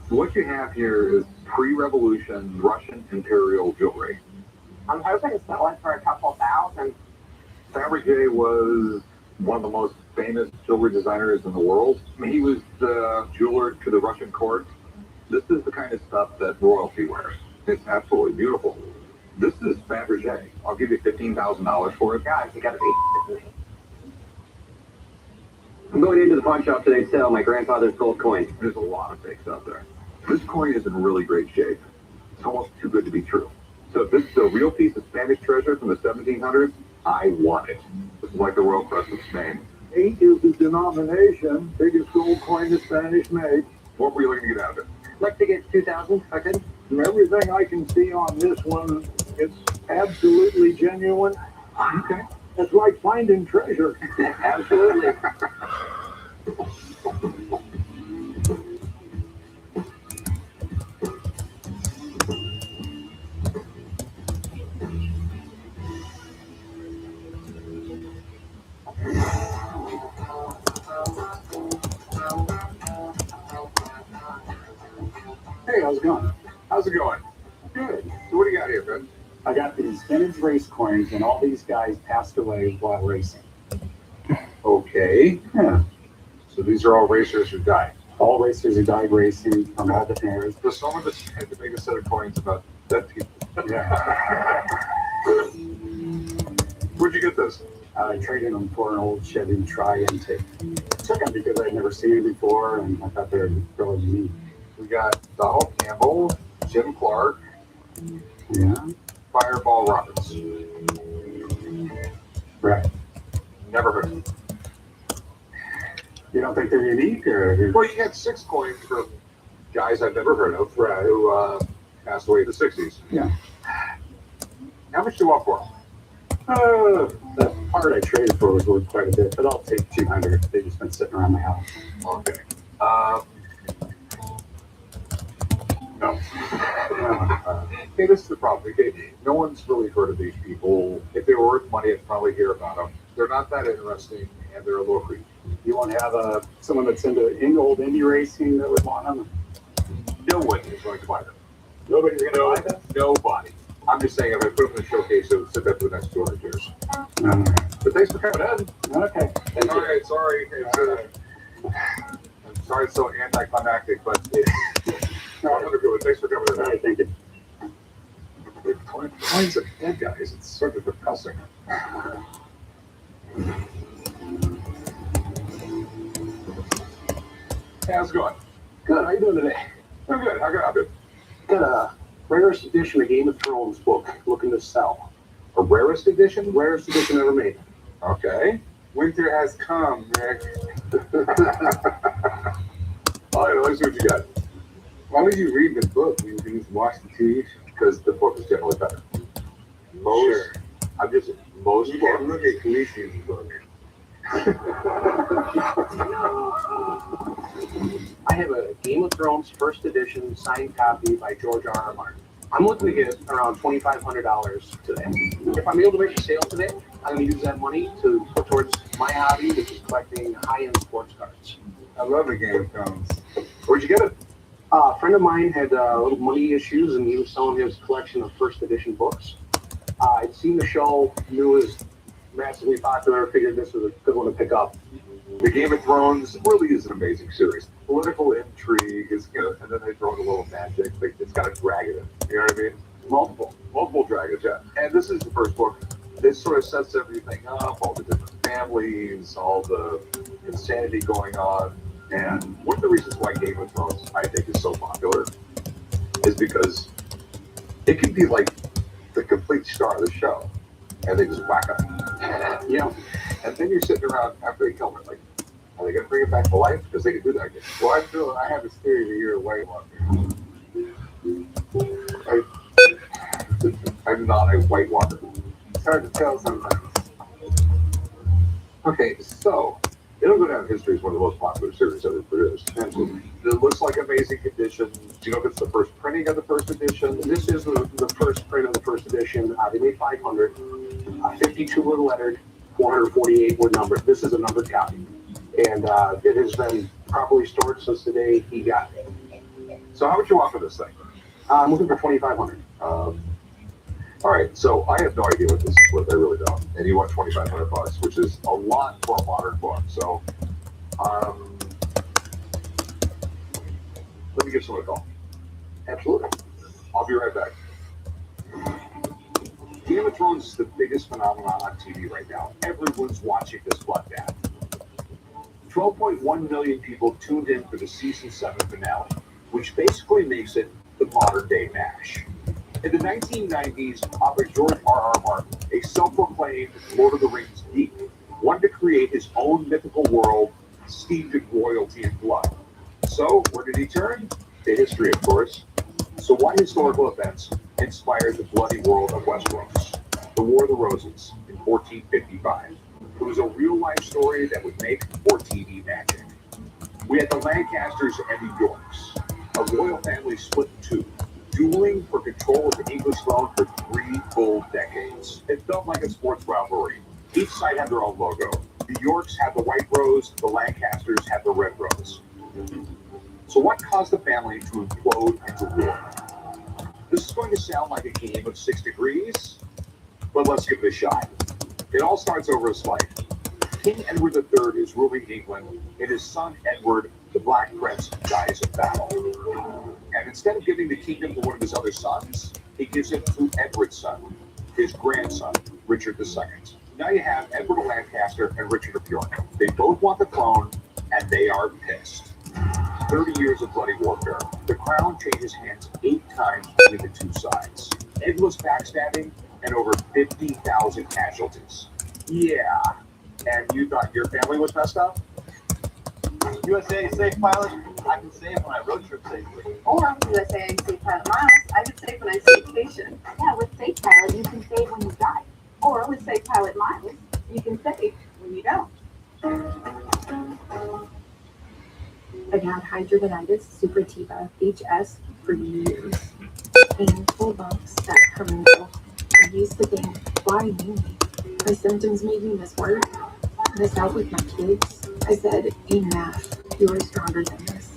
What you have here is pre-revolution Russian imperial jewelry. I'm hoping to sell it for a couple thousand. Fabergé was one of the most famous jewelry designers in the world. I mean, he was the jeweler to the Russian court. This is the kind of stuff that royalty wears. It's absolutely beautiful. This is Fabergé. I'll give you $15,000 for it. Guys, you gotta be kidding me. I'm going into the pawn shop today to sell my grandfather's gold coin. There's a lot of fakes out there. This coin is in really great shape. It's almost too good to be true. So if this is a real piece of Spanish treasure from the 1700s, I want it. This is like the Royal Crest of Spain. 8 is the denomination, biggest gold coin the Spanish made. What were you looking to get out of it? I'd like to get $2,000 if I could. From everything I can see on this one, it's absolutely genuine. Okay. It's like finding treasure. Absolutely. Hey, how's it going? How's it going? Good. So what do you got here, Ben? I got these vintage race coins, and all these guys passed away while racing. Okay. Yeah. So these are all racers who died. All racers who died racing from all the eras. So someone that's had to make a set of coins about dead people. Yeah. Where'd you get this? I traded them for an old Chevy Tri-Intake. Took them because I'd never seen them before, and I thought they were really neat. We got Donald Campbell, Jim Clark, Yeah. Fireball Roberts. Right. Never heard of them. You don't think they're unique, or? Well, you got 6 coins from guys I've never heard of, who passed away in the 60s. Yeah. How much do you want for them? The part I traded for was worth quite a bit, but I'll take 200. They've just been sitting around my house. Okay. No. Hey, this is the problem. Okay, no one's really heard of these people. If they were worth money, I'd probably hear about them. They're not that interesting, and they're a little creepy. You want to have someone that's into old indie racing that would want them? No one is going to buy them. Nobody's going to buy them? Nobody. I'm just saying, if I put them in the showcase, it would sit there for the next 200 years. But thanks for coming in. Okay. All right, sorry. I'm sorry it's so anticlimactic, but no, I'm going to do it. Thanks for coming in. All right, thank you. Coins of dead guys. It's sort of depressing. Hey, how's it going? Good. How you doing today? I'm good. How can I help you? Got a rarest edition of Game of Thrones book looking to sell. A rarest edition? Rarest edition ever made. Okay. Winter has come, Rick. All right, let's see what you got. Why would you read the book when you can just watch the TV? Because the book is generally better. Most You can't look at Khaleesi's book. I have a Game of Thrones first edition signed copy by George R.R. Martin. I'm looking to get around $2,500 today. If I'm able to make a sale today, I'm going to use that money to put towards my hobby, which is collecting high-end sports cards. I love the Game of Thrones. Where'd you get it? A friend of mine had little money issues, and he was selling his collection of first edition books. I'd seen the show, knew it was massively popular, figured this was a good one to pick up. The Game of Thrones really is an amazing series. Political intrigue is, and then they throw in a little magic. It's got a dragon in it. You know what I mean? Multiple dragons, yeah. And this is the first book. This sort of sets everything up, all the different families, all the insanity going on. And one of the reasons why Game of Thrones, I think, is so popular is because it can be like the complete star of the show. And they just whack up. And then you're sitting around after they kill them, like, are they going to bring it back to life? Because they can do that again. Well, I have this theory that you're a White Walker. I'm not a White Walker. It's hard to tell sometimes. Okay, so it'll go down in history as one of the most popular series ever produced. Absolutely. It looks like amazing condition. Do you know if it's the first printing of the first edition? This is the first print of the first edition. They made 500, 52 were lettered, 448 were numbered. This is a numbered copy. And it has been properly stored since the day he got it. So how much you want for this thing? I'm looking for $2,500. All right, so I have no idea what this is worth. I really don't. And you want $2,500, which is a lot for a modern book. So, let me give someone a call. Absolutely. I'll be right back. Game of Thrones is the biggest phenomenon on TV right now. Everyone's watching this bloodbath. 12.1 million people tuned in for the season 7 finale, which basically makes it the modern day MASH. In the 1990s, author George R.R. Martin, a self-proclaimed Lord of the Rings geek, wanted to create his own mythical world steeped in royalty and blood. So, where did he turn? To history, of course. So what historical events inspired the bloody world of Westeros? The War of the Roses in 1455. It was a real-life story that would make for TV magic. We had the Lancasters and the Yorks, a royal family split in two, dueling for control of the English throne for 3 full decades. It felt like a sports rivalry. Each side had their own logo. The Yorks had the white rose, the Lancasters had the red rose. So what caused the family to implode into war? This is going to sound like a game of 6 degrees, but let's give it a shot. It all starts over a slight. King Edward III is ruling England, and his son Edward, the Black Prince, dies in battle. And instead of giving the kingdom to one of his other sons, he gives it to Edward's son, his grandson, Richard II. Now you have Edward of Lancaster and Richard of York. They both want the throne, and they are pissed. 30 years of bloody warfare. The crown changes hands 8 times between the two sides. Endless backstabbing and over 50,000 casualties. Yeah. And you thought your family was messed up? USA Safe Pilot, I can save when I road trip safely. Or USA Safe Pilot Miles, I can save when I staycation. Yeah, with Safe Pilot, you can save when you drive. Or with Safe Pilot Miles, you can save when you don't. I've had hidradenitis suppurativa, HS, for years. Painful bumps that come and go. I used to think, why me? My symptoms made me miss work, miss out with my kids. I said, enough. You are stronger than this.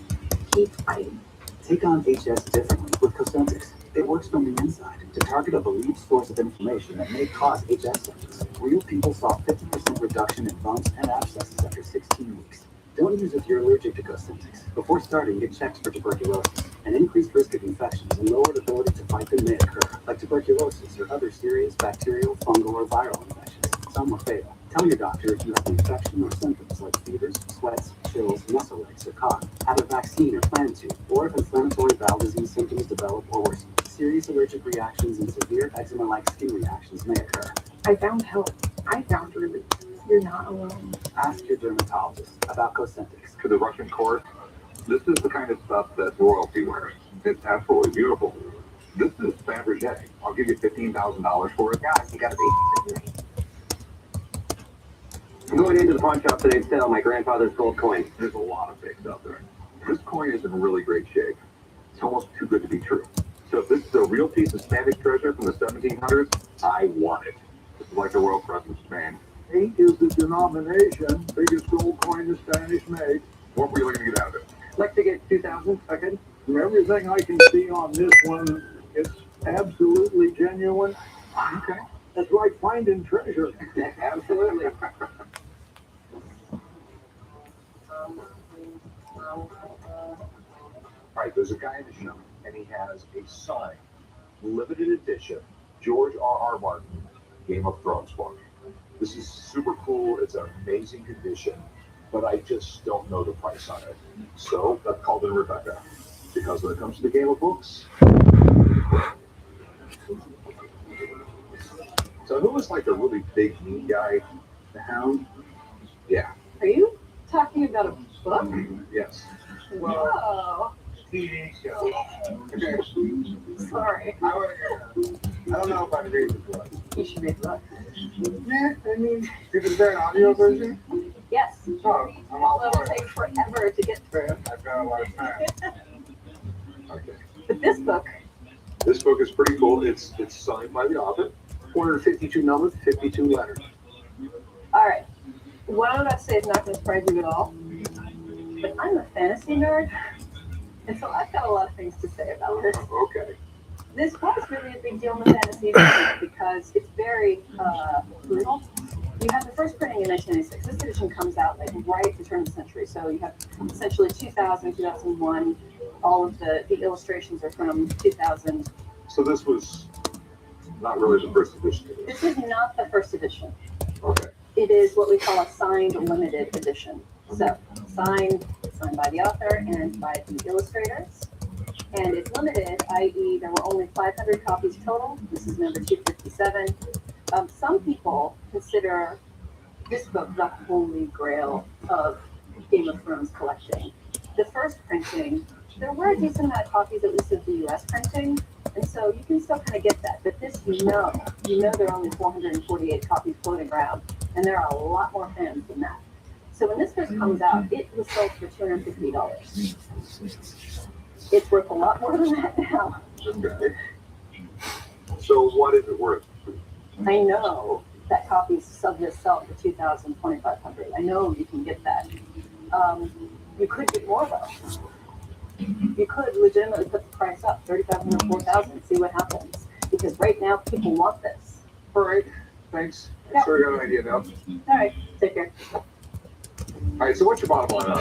Keep fighting. Take on HS differently with Cosentyx. It works from the inside to target a believed source of inflammation that may cause HS symptoms. Real people saw 50% reduction in bumps and abscesses after 16 weeks. Don't use if you're allergic to Cosentyx. Before starting, get checked for tuberculosis. An increased risk of infections and lowered ability to fight them may occur, like tuberculosis or other serious bacterial, fungal, or viral infections. Some are fatal. Tell your doctor if you have an infection or symptoms like fevers, sweats, chills, muscle aches, or cough. Have a vaccine or plan to, or if inflammatory bowel disease symptoms develop or worsen. Serious allergic reactions and severe eczema-like skin reactions may occur. I found help. I found relief. You're not alone. Ask your dermatologist about Cosentyx. To the Russian court, this is the kind of stuff that royalty wears. It's absolutely beautiful. This is Fabergé. I'll give you $15,000 for it. Guys, you gotta be. I'm going into the pawn shop today to sell my grandfather's gold coin. There's a lot of fakes out there. This coin is in really great shape. It's almost too good to be true. So if this is a real piece of Spanish treasure from the 1700s, I want it. This is like the Royal Crest of Spain. 8 is the denomination, biggest gold coin the Spanish made. What were you looking to get out of it? Like to get 2,000, I could. From everything I can see on this one, it's absolutely genuine. Okay. It's like finding treasure. Absolutely. All right, there's a guy in the show, and he has a signed, limited edition, George R.R. Martin, Game of Thrones book. This is super cool. It's an amazing condition, but I just don't know the price on it. So I've called in Rebecca, because when it comes to the game of books. So who was like a really big mean guy? The Hound? Yeah. Are you talking about a book? Yes. Whoa. TV show. Sorry. I don't know if I'd read the book. You should read the book. Yeah, I mean, is there an audio version? Yes. Oh, I'm all Although for it'll it. take forever to get through. I've got a lot of time. Okay. But this book, This book is pretty cool. It's signed by the author. 452 numbers, 52 letters. all right. What I'm about to say is not going to surprise you at all. But I'm a fantasy nerd. And so I've got a lot of things to say about this. Okay. This was really a big deal in the fantasy industry because it's very brutal. You have the first printing in 1996. This edition comes out like right at the turn of the century. So you have essentially 2000, 2001. All of the illustrations are from 2000. So this was not really the first edition. This is not the first edition. Okay. It is what we call a signed limited edition. So signed by the author and by the illustrators. And it's limited, i.e. there were only 500 copies total. This is number 257. Some people consider this book the holy grail of Game of Thrones collecting. The first printing There were a decent amount of copies, at least of the US printing, and so you can still kind of get that. But this, you know there are only 448 copies floating around, and there are a lot more fans than that. So when this first comes out, it was sold for $250. It's worth a lot more than that now. Okay. So what is it worth? I know that copies of this sell for $2,000, $2,500. I know you can get that. You could get more though. You could legitimately put the price up, $3,500, $4,000, see what happens. Because right now people want this. All right. Thanks. Yeah. I sort of got an idea now. All right, take care. All right. So what's your bottom line on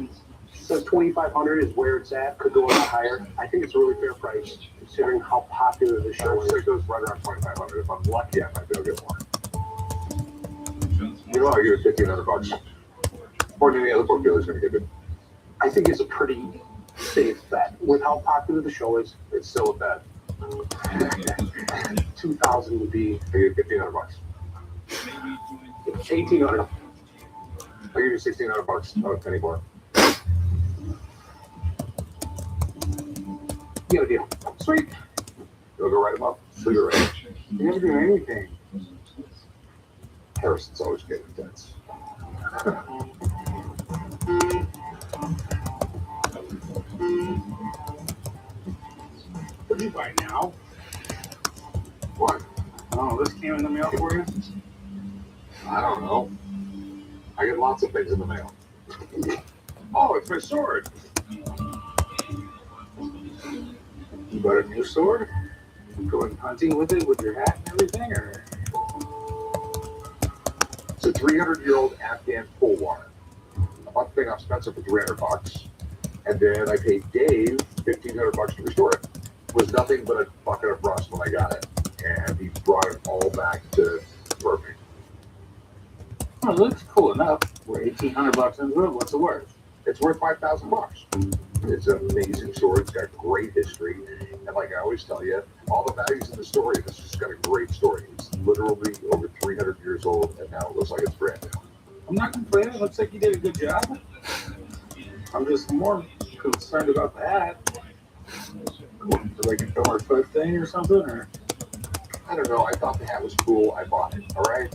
it? So 2,500 is where it's at. Could go a lot higher. I think it's a really fair price considering how popular the show is. It goes right around 2,500. If I'm lucky, I might be able to get more. You know, I'll give it $1,500. More than any other book dealer's going to give it. I think it's a pretty safe bet. With how popular the show is, it's still a bet. 2,000 would be. I give you $1,500. 1,800. I'll give you $1,600. Not a penny more. You got a deal. Sweet. You'll go write them up. Leave it right. You never do anything. Harrison's always getting intense. What did you buy now? What? Oh, this came in the mail for you? I don't know. I get lots of things in the mail. Oh, it's my sword. You bought a new sword? You going hunting with it with your hat and everything, or? It's a 300-year-old Afghan bulwark. I bought the thing off Spencer for $300, and then I paid Dave $1,500 to restore it. It was nothing but a bucket of rust when I got it, and he brought it all back to perfect. Oh, it looks cool enough. We're $1,800 into it. What's it worth? It's worth $5,000. It's an amazing sword. It's got great history, and like I always tell you, all the values in the story. It's just got a great story. It's literally over 300 years old, and now it looks like it's brand new. I'm not complaining. It looks like you did a good job. I'm just more concerned about the hat. Like a Elmer Fudd thing or something, or? I don't know. I thought the hat was cool. I bought it. All right.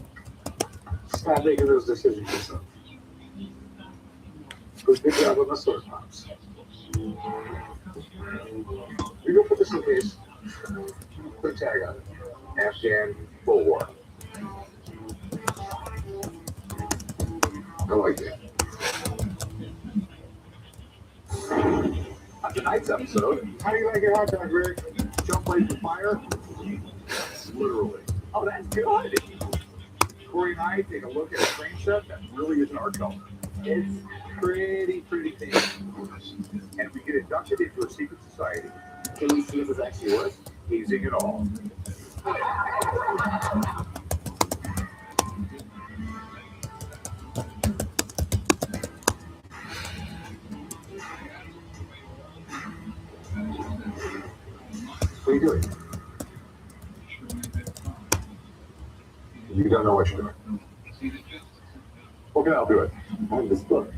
Stop making those decisions yourself. Good job on the sword, Pops. You go put this in the case. Put a tag on it. Afghan bulwark. I like it. On tonight's episode, How do you like your hot dog, Rick? Jump like the fire? Literally. oh, that's good. Corey and I take a look at a train set that really isn't our color. It's pretty fancy. And we get inducted into a secret society. Can we see if it's actually worth Hazing it all. What are you doing? You don't know what you're doing. What can I help you with? I have this book.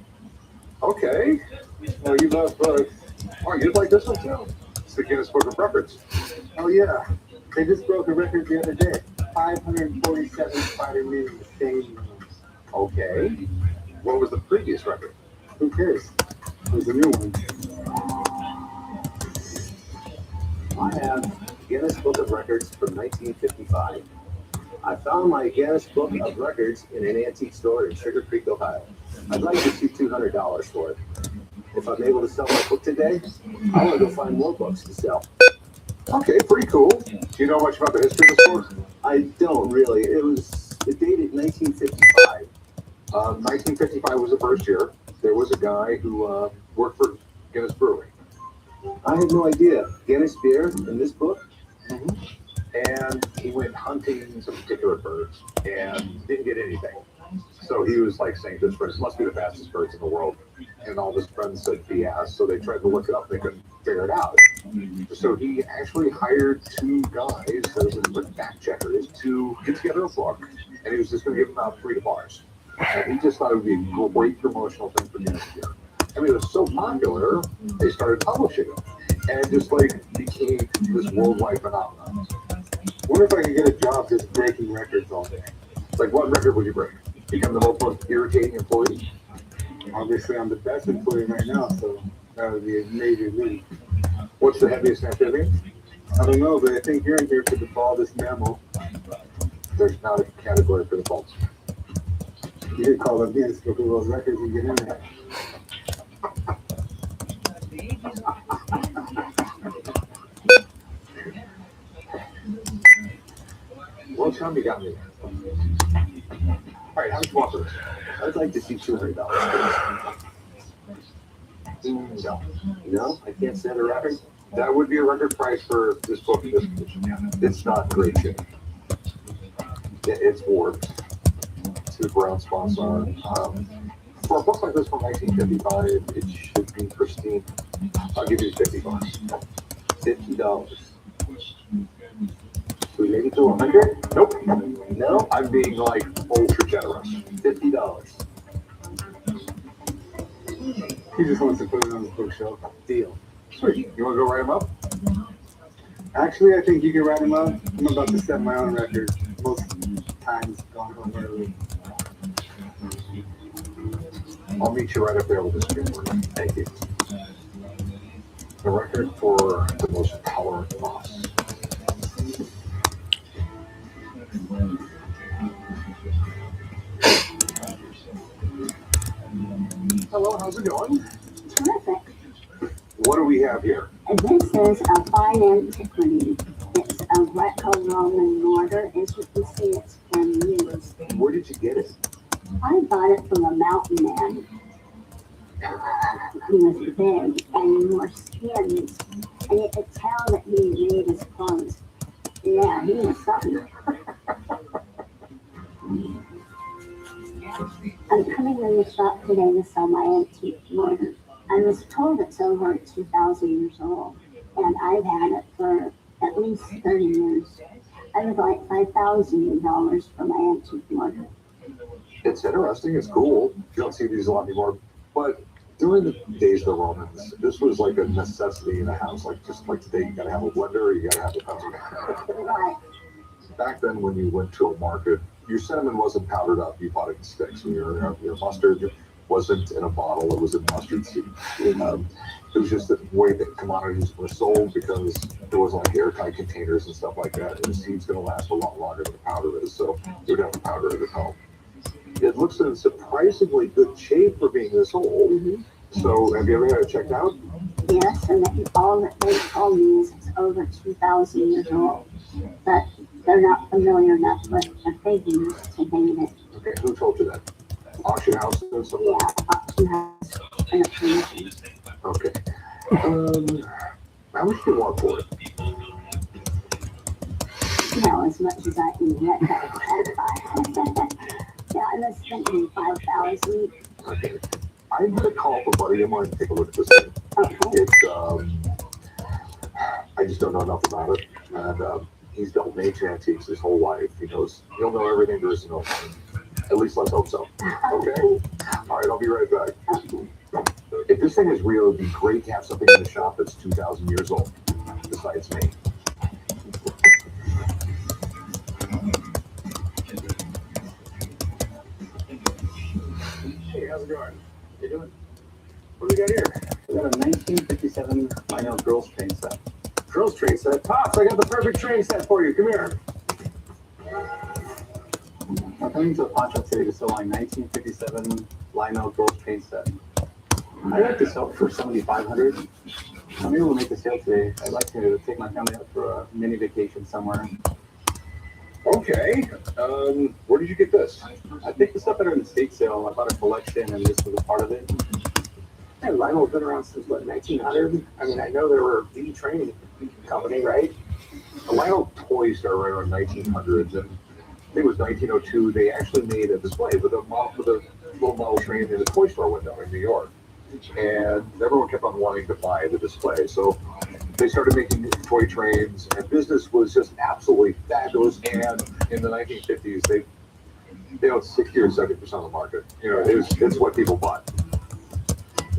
Okay. Oh, you love books. Oh, you'd like this one too? It's the Guinness Book of Records. Oh, yeah. They just broke a record the other day. 547 Spider-Man in the same room. Okay. What was the previous record? Who cares? There's a new one. I have Guinness Book of Records from 1955. I found my Guinness Book of Records in an antique store in Sugar Creek, Ohio. I'd like to see $200 for it. If I'm able to sell my book today, I want to go find more books to sell. Okay, pretty cool. Do you know much about the history of this book? I don't really. It dated 1955. 1955 was the first year. There was a guy who worked for Guinness Brewing. I had no idea. Guinness beer in this book? And he went hunting some particular birds and didn't get anything. So he was like saying to his friends, must be the fastest birds in the world. And all his friends said BS, so they tried to look it up. They couldn't figure it out. So he actually hired two guys, those are fact checkers, to get together a book. And he was just going to give them out free to bars. And he just thought it would be a great promotional thing for Guinness beer. I mean, it was so popular, they started publishing them. And just like became this worldwide phenomenon. Wonder if I could get a job just breaking records all day. Like, what record would you break? Become the most irritating employee? Obviously, I'm the best employee right now, so that would be a major leap. What's the heaviest amphibian? I don't know, but I think you're in here for the baldest mammal. There's not a category for the baldest. You could call up Guinness Book of World Records and get in there. Well, Tom, you got me. All right, how much more for this? I'd like to see $200. No. No, I can't set a record. That would be a record price for this book in this edition. It's not great shape. It's warped. To the brown spots are. For a book like this from 1955, it should be pristine. I'll give you $50. $50. We make it to 100? Nope. No? I'm being like ultra generous. $50. He just wants to put it on his bookshelf. Deal. Sweet. You want to go write them up? Actually, I think you can write them up. I'm about to set my own record. Most times gone home early. I'll meet you right up there with this paperwork. Thank you. The record for the most tolerant boss. Hello, how's it going? Terrific. What do we have here? This is a fine antiquity. It's a Greco-Roman mortar. As you can see, it's been used. Where did you get it? I bought it from a mountain man. He was big and wore skins, and you could tell that he made his clothes. Yeah, he was something. I'm coming in the shop today to sell my antique mortar. I was told it's over 2,000 years old, and I've had it for at least 30 years. I would like $5,000 for my antique mortar. It's interesting. It's cool. You don't see these a lot anymore. But during the days of the Romans, this was like a necessity in a house. Like just like today, you got to have a blender, or you got to have a powder. Right. Back then, when you went to a market, your cinnamon wasn't powdered up. You bought it in sticks. And your mustard wasn't in a bottle. It was in mustard seed. It was just the way that commodities were sold because there was like airtight containers and stuff like that. And the seed's going to last a lot longer than the powder is. So you would have the powder at home. It looks in surprisingly good shape for being this old. Mm-hmm. So have you ever had it checked out? Yes, and all that they told me is it's over 2,000 years old. But they're not familiar enough with the figures to date it. Okay, who told you that? Auction house or something? Yeah, auction house. Okay. How much do you want for it? Well, as much as I can get. Yeah, I was thinking 5,000. Okay. I'm gonna call up a buddy of mine and take a look at this thing. Okay. It's I just don't know enough about it, and he's dealt in ancient antiques his whole life. He'll know everything there is to know. At least let's hope so. Okay. All right, I'll be right back. If this thing is real, it'd be great to have something in the shop that's 2,000 years old. Besides me. Hey, how's it going? You doing? What do we got here? We got a 1957 Lionel girls train set. Girls train set. Pops, I got the perfect train set for you. Come here. I'm coming to the pawn shop today to sell my 1957 Lionel girls train set. I'd like to sell it for $7,500. I'm able to make the sale today. I'd like to take my family out for a mini vacation somewhere. Okay. Where did you get this? I picked this up at an estate sale. I bought a collection, and this was a part of it. Hey, Lionel's been around since what, 1900? I mean, I know they were the training company, right? The Lionel toys started around 1900s, and I think it was 1902. They actually made a display with a little model train in a toy store window in New York, and everyone kept on wanting to buy the display. So they started making toy trains, and business was just absolutely fabulous. And in the 1950s, they owned 60 or 70% of the market. It's what people bought.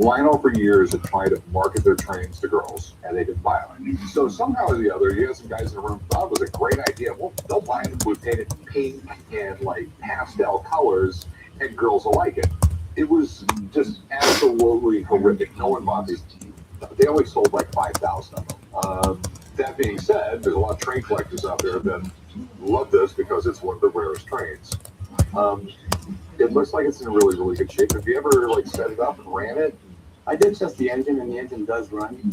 Lionel for years had tried to market their trains to girls, and they didn't buy them. So somehow or the other, you had some guys in the room thought it was a great idea. Well, they'll buy them. We painted pink and like pastel colors, and girls will like it. It was just absolutely horrific. No one bought these. They only sold like 5,000 of them. That being said, there's a lot of train collectors out there that love this because it's one of the rarest trains. It looks like it's in really, really good shape. Have you ever like set it up and ran it? I did test the engine, and the engine does run.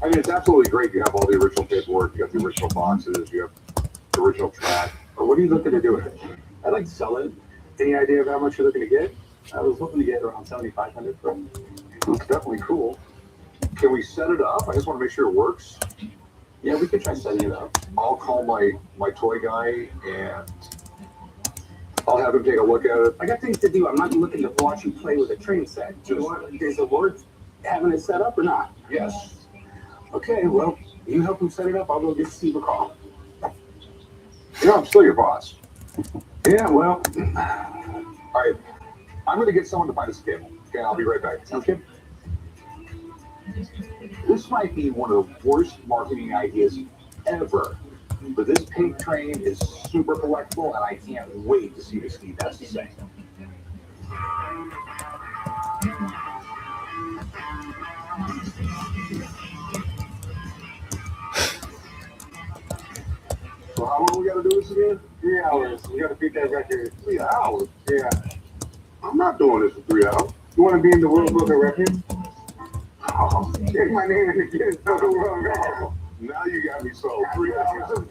I mean, it's absolutely great. You have all the original paperwork, you got the original boxes, you have the original track. But what are you looking to do with it? I'd like to sell it. Any idea of how much you're looking to get? I was hoping to get around $7,500 for it. It's definitely cool. Can we set it up? I just want to make sure it works. Yeah, we could try setting it up. I'll call my toy guy and I'll have him take a look at it. I got things to do. I'm not looking to watch you play with a train set. Is it worth having it set up or not? Yes. Okay, well, you help him set it up. I'll go get Steve a call. Yeah, I'm still your boss. Yeah, well. All right. I'm going to get someone to find us a cable. Okay, I'll be right back. Okay. This might be one of the worst marketing ideas ever. But this pink train is super collectible, and I can't wait to see what Steve has to say. So how long we got to do this again? 3 hours. We got to beat that record. 3 hours? Yeah. I'm not doing this for 3 hours. You want to be in the World Book of Records? Oh, Take my name in the Guinness Book of World Records. now you got me sold. 3 hours.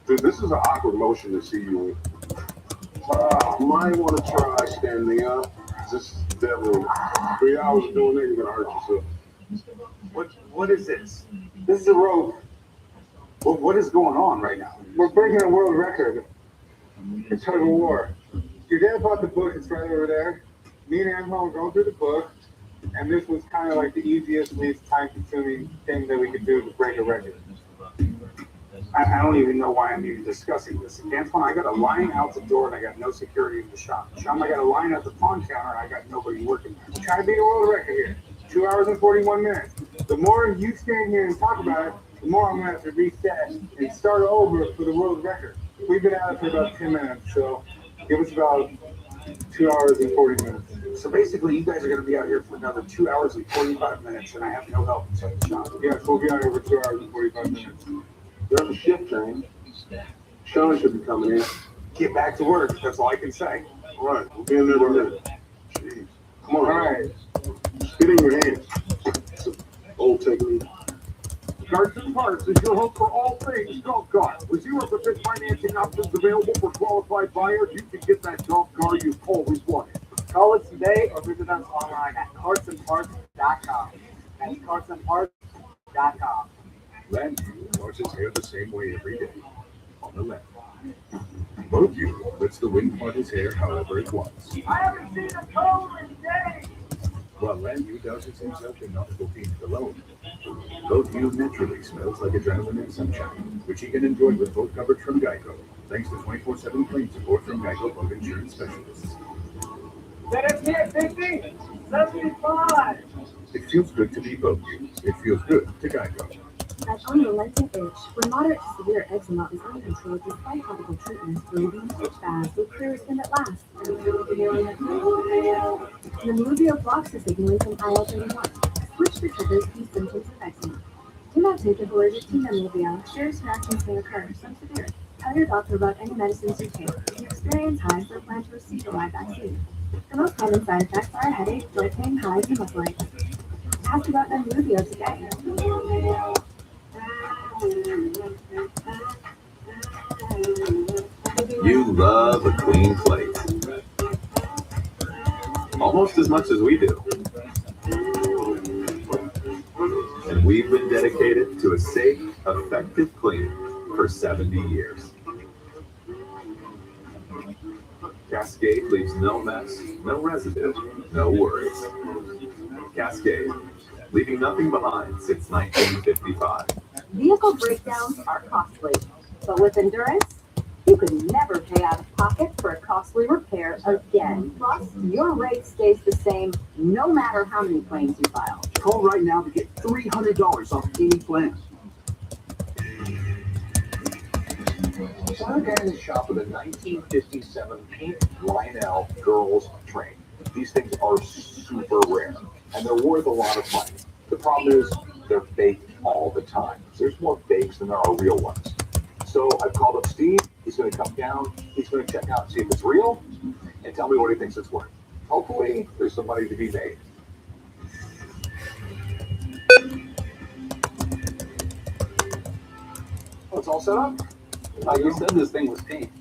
Dude, this is an awkward motion to see you. Might want to try standing up. This is definitely 3 hours of doing that, you're gonna hurt yourself. What is this? This is a rope. What is going on right now? We're breaking a world record. It's tug of war. Your dad bought the book. It's right over there. Me and Anton were going through the book, and this was kind of like the easiest, least time-consuming thing that we could do to break a record. I don't even know why I'm even discussing this. Antoine, I got a line out the door and I got no security in the shop. Sean, I got a line at the pawn counter and I got nobody working there. We're trying to beat a world record here. 2 hours and 41 minutes. The more you stand here and talk about it, the more I'm going to have to reset and start over for the world record. We've been at it for about 10 minutes, so give us about 2 hours and 40 minutes. So basically, you guys are going to be out here for another 2 hours and 45 minutes, and I have no help inside the shop. Yes, we'll be out here for 2 hours and 45 minutes. You're on the shift train. Sean should be coming in. Get back to work. That's all I can say. All right, we'll be in there in a minute. Jeez. Come on. All right. Get in your hands. It's an old technique. Carts and Parts is your home for all things golf car. With 0% financing options available for qualified buyers, you can get that golf car you've always wanted. Call us today or visit us online at cartsandparts.com. That's cartsandparts.com. Landview wants his hair the same way every day, on the left. Boatview lets the wind part his hair however it wants. I haven't seen a cold in days. While Landview douses himself in nautical themed cologne. Boatview naturally smells like adrenaline and sunshine, which he can enjoy with boat coverage from Geico, thanks to 24/7 claim support from Geico Boat Insurance Specialists. Let us hit 50, 75. It feels good to be Boatview. It feels good to Geico. An unrelenting itch when moderate to severe eczema is uncontrolled despite topical treatments, relieving itch baths with clear skin that lasts. Nemluvio blocks the signaling from IL-31, which triggers key symptoms of eczema. Do not take if allergic to Nemluvio. Serious reactions may occur, some severe. Tell your doctor about any medicines you take. If you experience hives or plan to receive a live vaccine. The most common side effects are headache, joint pain, hives, and muscle aches. Ask about Nemluvio today. You love a clean plate. Almost as much as we do. And we've been dedicated to a safe, effective clean for 70 years. Cascade leaves no mess, no residue, no worries. Cascade, leaving nothing behind since 1955. Vehicle breakdowns are costly, but with endurance, You could never pay out of pocket for a costly repair again. Plus, your rate stays the same no matter how many claims you file. Call right now to get $300 off any plan. So I'm a guy in the shop with a 1957 pink Lionel girls train. These things are super rare, and they're worth a lot of money. The problem is, they're fake all the time. There's more fakes than there are real ones. So I've called up Steve. He's going to come down. He's going to check out and see if it's real, and tell me what he thinks it's worth. Hopefully, there's some money to be made. Oh, it's all set up? You said this thing was pink.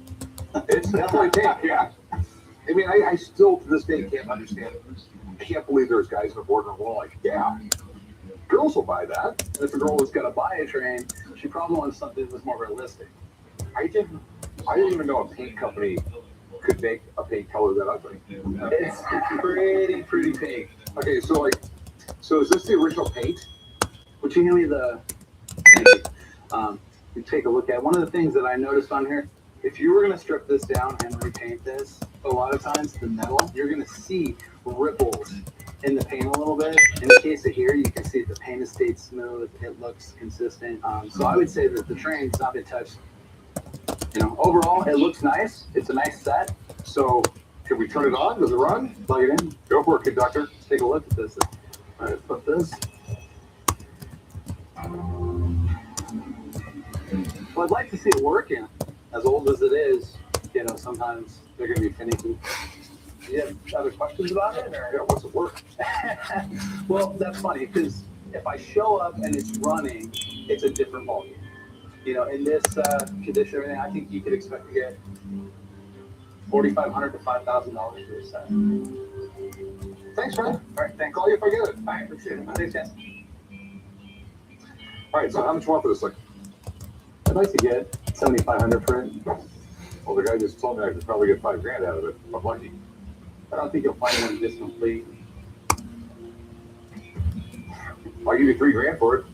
It's definitely pink, yeah. I mean, I still to this day can't understand it. I can't believe there's guys in the boardroom who are like, yeah, girls will buy that. And if a girl was going to buy a train, she probably wanted something that was more realistic. I didn't even know a paint company could make a paint color that ugly. It's pretty pink. Okay, so is this the original paint? Would you hand me the? You take a look at one of the things that I noticed on here. If you were going to strip this down and repaint this, a lot of times the metal, you're going to see ripples in the paint a little bit. In the case of here, you can see the paint has stayed smooth. It looks consistent. So I would say that the train's not been touched. You know, overall, it looks nice. It's a nice set. So can we turn it on? Does it run? Plug it in. Go for it, conductor. Take a look at this. All right, put this. Well, I'd like to see it working. As old as it is, you know, sometimes they're going to be finicky. Do you have other questions about it? Or? Yeah, what's it work? Well, that's funny because if I show up and it's running, it's a different volume. You know, in this condition, everything, I think you could expect to get $4,500 to $5,000 for this set. Thanks, Fred. All right, thanks. Call you if I get it. I appreciate it. Thanks, guys. All right, so how much you want for this thing? I'd like to get $7,500 for it. Well, the guy just told me I could probably get $5,000 out of it. I'm lucky. I don't think you'll find one this complete. I'll give you $3,000 for it.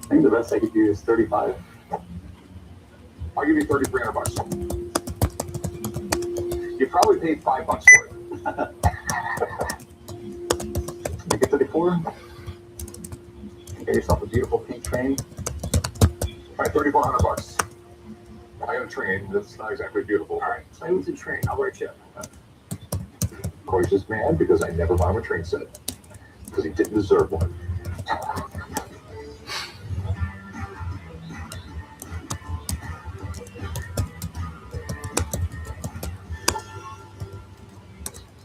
I think the best I could do is 35. I'll give you $3,300. You probably paid $5 for it. Make it 34. Get yourself a beautiful pink train. All right, $3,400. I got a train. That's not exactly beautiful. All right, so it's a train. I'll write you up. Corey's just mad because I never bought him a train set. Because he didn't deserve one.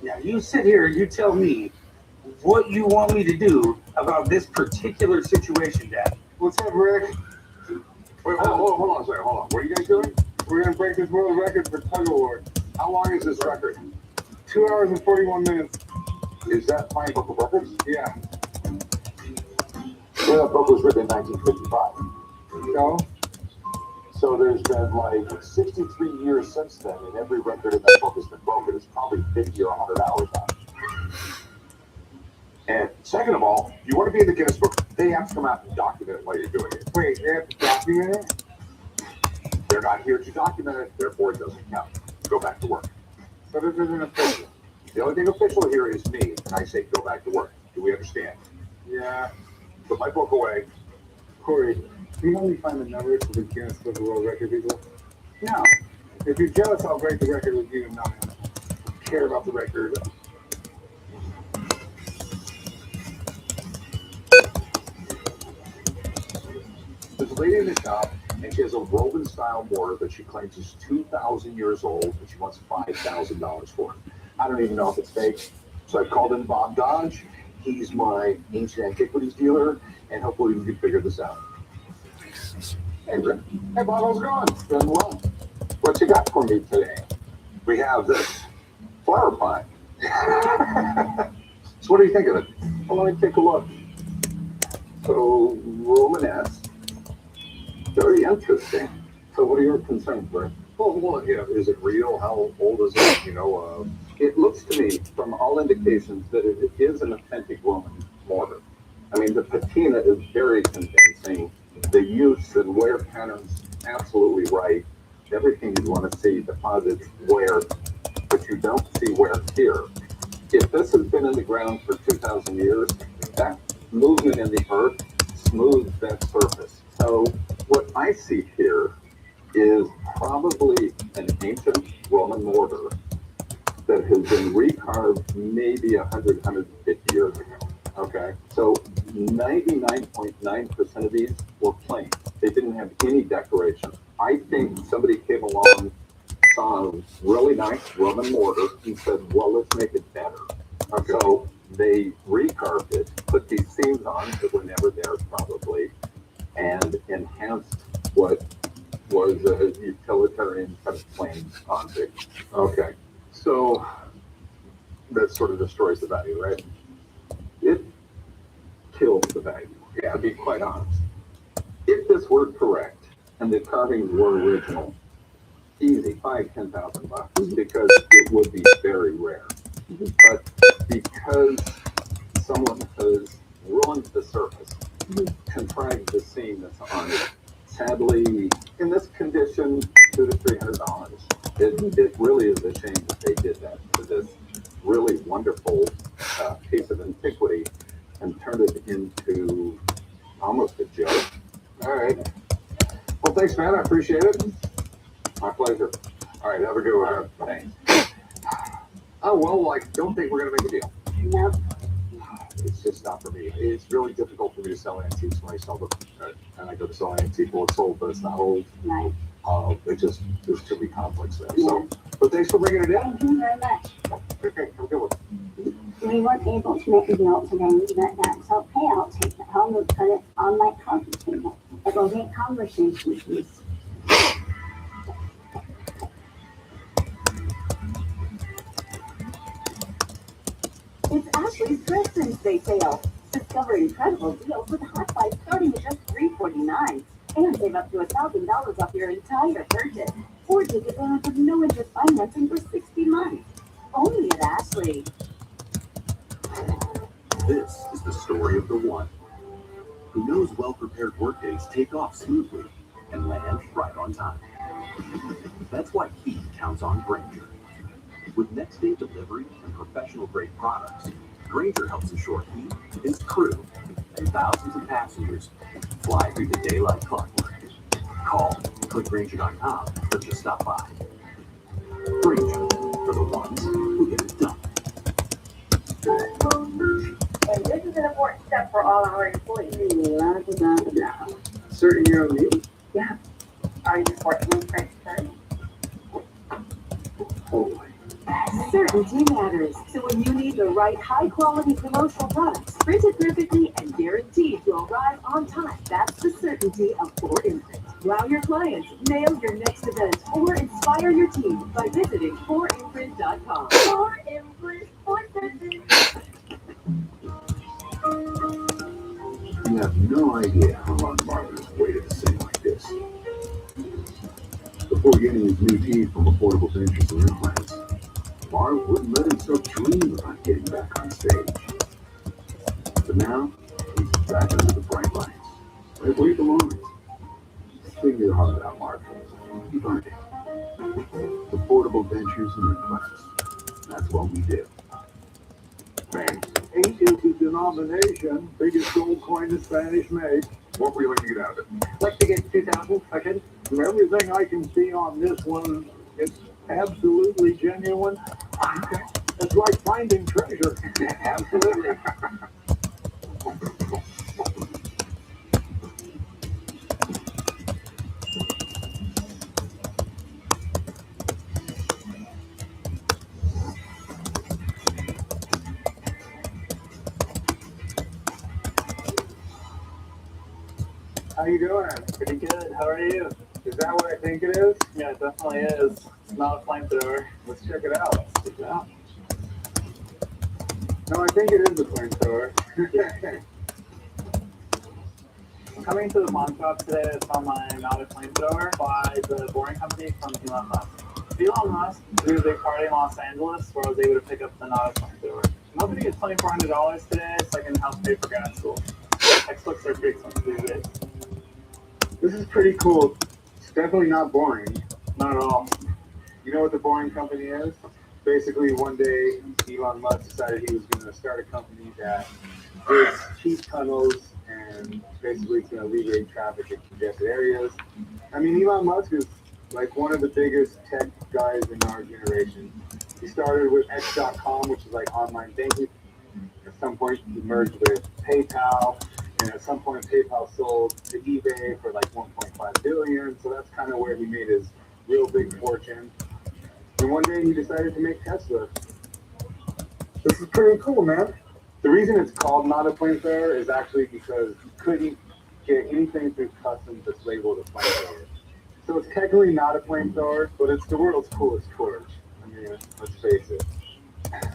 Now you sit here and you tell me what you want me to do about this particular situation, Dad. What's up, Rick? Wait, hold on a second. Hold on. What are you guys doing? We're gonna break this world record for tug of war. How long is this record? 2 hours and 41 minutes. Is that my book of records? Yeah. Well, that book was written in 1955. No? So there's been like 63 years since then, and every record in that book has been broken. It's probably 50 or 100 hours on it. And second of all, you want to be in the Guinness Book, they have to come out and document it while you're doing it. Wait, they have to document it? They're not here to document it, therefore it doesn't count. Go back to work. But it isn't official. The only thing official here is me, and I say go back to work. Do we understand? Yeah. Put my book away. Corey, can you help me find the numbers for the Guinness Book of World Record people? No. If you're jealous, I'll break the record with you and not Care about the record. There's a lady in the shop, and she has a Roman-style mortar that she claims is 2,000 years old, and she wants $5,000 for it. I don't even know if it's fake, so I called in Bob Dodge. He's my ancient antiquities dealer, and hopefully we can figure this out. Hey, Rick. Hey, Bob, how's it going? It's been well. What you got for me today? We have this flower pot. So what do you think of it? Well, let me take a look. So, Romanesque. Very interesting. So what are your concerns, Rick? Well, you know, is it real? How old is it? You know, It looks to me, from all indications, that it is an authentic Roman mortar. I mean, the patina is very convincing. The use and wear patterns absolutely right. Everything you'd want to see deposits where, but you don't see where here. If this has been in the ground for 2,000 years, that movement in the earth smooths that surface. So what I see here is probably an ancient Roman mortar that has been recarved maybe 100, 150 years ago. Okay, so 99.9% of these were plain. They didn't have any decoration. I think somebody came along, saw a really nice Roman mortar, and said, well, let's make it better. Okay. So they recarved it, put these seams on that were never there probably, and enhanced what was a utilitarian kind of plain object. Okay, so that sort of destroys the value, right? It kills the value, yeah, to be quite honest. If this were correct and the carvings were original, easy, $5,000-$10,000 because it would be very rare. But because someone has ruined the surface, contrived the seam that's on it, sadly, in this condition, $200 to $300. It really is a shame that they did that to this really wonderful piece of antiquity and turned it into almost a joke. All right. Well, thanks, man. I appreciate it. My pleasure. All right, have a good one. Thanks. Oh, well, I don't think we're going to make a deal. Nope. It's just not for me. It's really difficult for me to sell antiques when I sell them. And I go to sell an antique, well, it's sold, but it's not old. Right. There's too many conflicts there. So, but thanks for bringing it in. Thank you very much. Okay, have a good one. We weren't able to make a deal today, but that's okay. I'll take it home and put it on my coffee table. It will make conversation piece. It's Ashley's Christmas Day sale. Discover incredible deals with Hot Buy starting at just $3.49. And save up to $1,000 off your entire purchase. Or take advantage of no interest financing for 60 months. Only at Ashley. This is the story of the one who knows well-prepared workdays take off smoothly and land right on time. That's why he counts on Grainger. With next-day delivery and professional-grade products, Grainger helps ensure he, his crew, and thousands of passengers fly through the day like clockwork. Call, click Grainger.com, or just stop by. Grainger, for the ones who get it done. And this is an important step for all our employees. Certain you're on mute? Yeah. Are you supporting me, French firm? Oh, Certainty matters. So when you need the right high-quality promotional products, printed perfectly and guaranteed to arrive on time, that's the certainty of 4imprint. Wow your clients, nail your next event, or inspire your team by visiting 4imprint.com. 4imprint, 4imprint. You have no idea how long Marvin's waited to sing like this. Before getting his new teeth from affordable dentures and implants, Marv wouldn't let himself dream about getting back on stage. But now, he's back under the bright lights, right where he belongs. Sing your heart out, Marv. You've earned it. Affordable dentures and implants. That's what we do. Thanks. 8 is the denomination, biggest gold coin the Spanish made. What were you looking to get out of it? Like to get 2,000 seconds. From everything I can see on this one, it's absolutely genuine. Okay. It's like finding treasure. Absolutely. How you doing? Pretty good. How are you? Is that what I think it is? Yeah, it definitely is. It's not a flamethrower. Let's check it out. Check it out. No, I think it is a flamethrower. Coming to the pawn shop today, I saw my Not a Flamethrower by the Boring Company from Elon Musk. Elon Musk threw a big party in Los Angeles where I was able to pick up the Not a Flamethrower. I'm hoping to get $2,400 today so I can help pay for grad school. Textbooks are pretty expensive these days. This is pretty cool definitely not boring. Not at all. You know what the boring company is? Basically, one day Elon Musk decided he was going to start a company that builds cheap tunnels and basically it's going to alleviate traffic in congested areas. I mean, Elon Musk is like one of the biggest tech guys in our generation. He started with X.com, which is like online banking. At some point, he merged with PayPal, and at some point, PayPal sold to eBay for like 1.5 billion. So that's kind of where he made his real big fortune. And one day, he decided to make Tesla. This is pretty cool, man. The reason it's called not a flamethrower is actually because you couldn't get anything through customs that's labeled a flamethrower. So it's technically not a flamethrower, but it's the world's coolest torch. I mean, let's face it.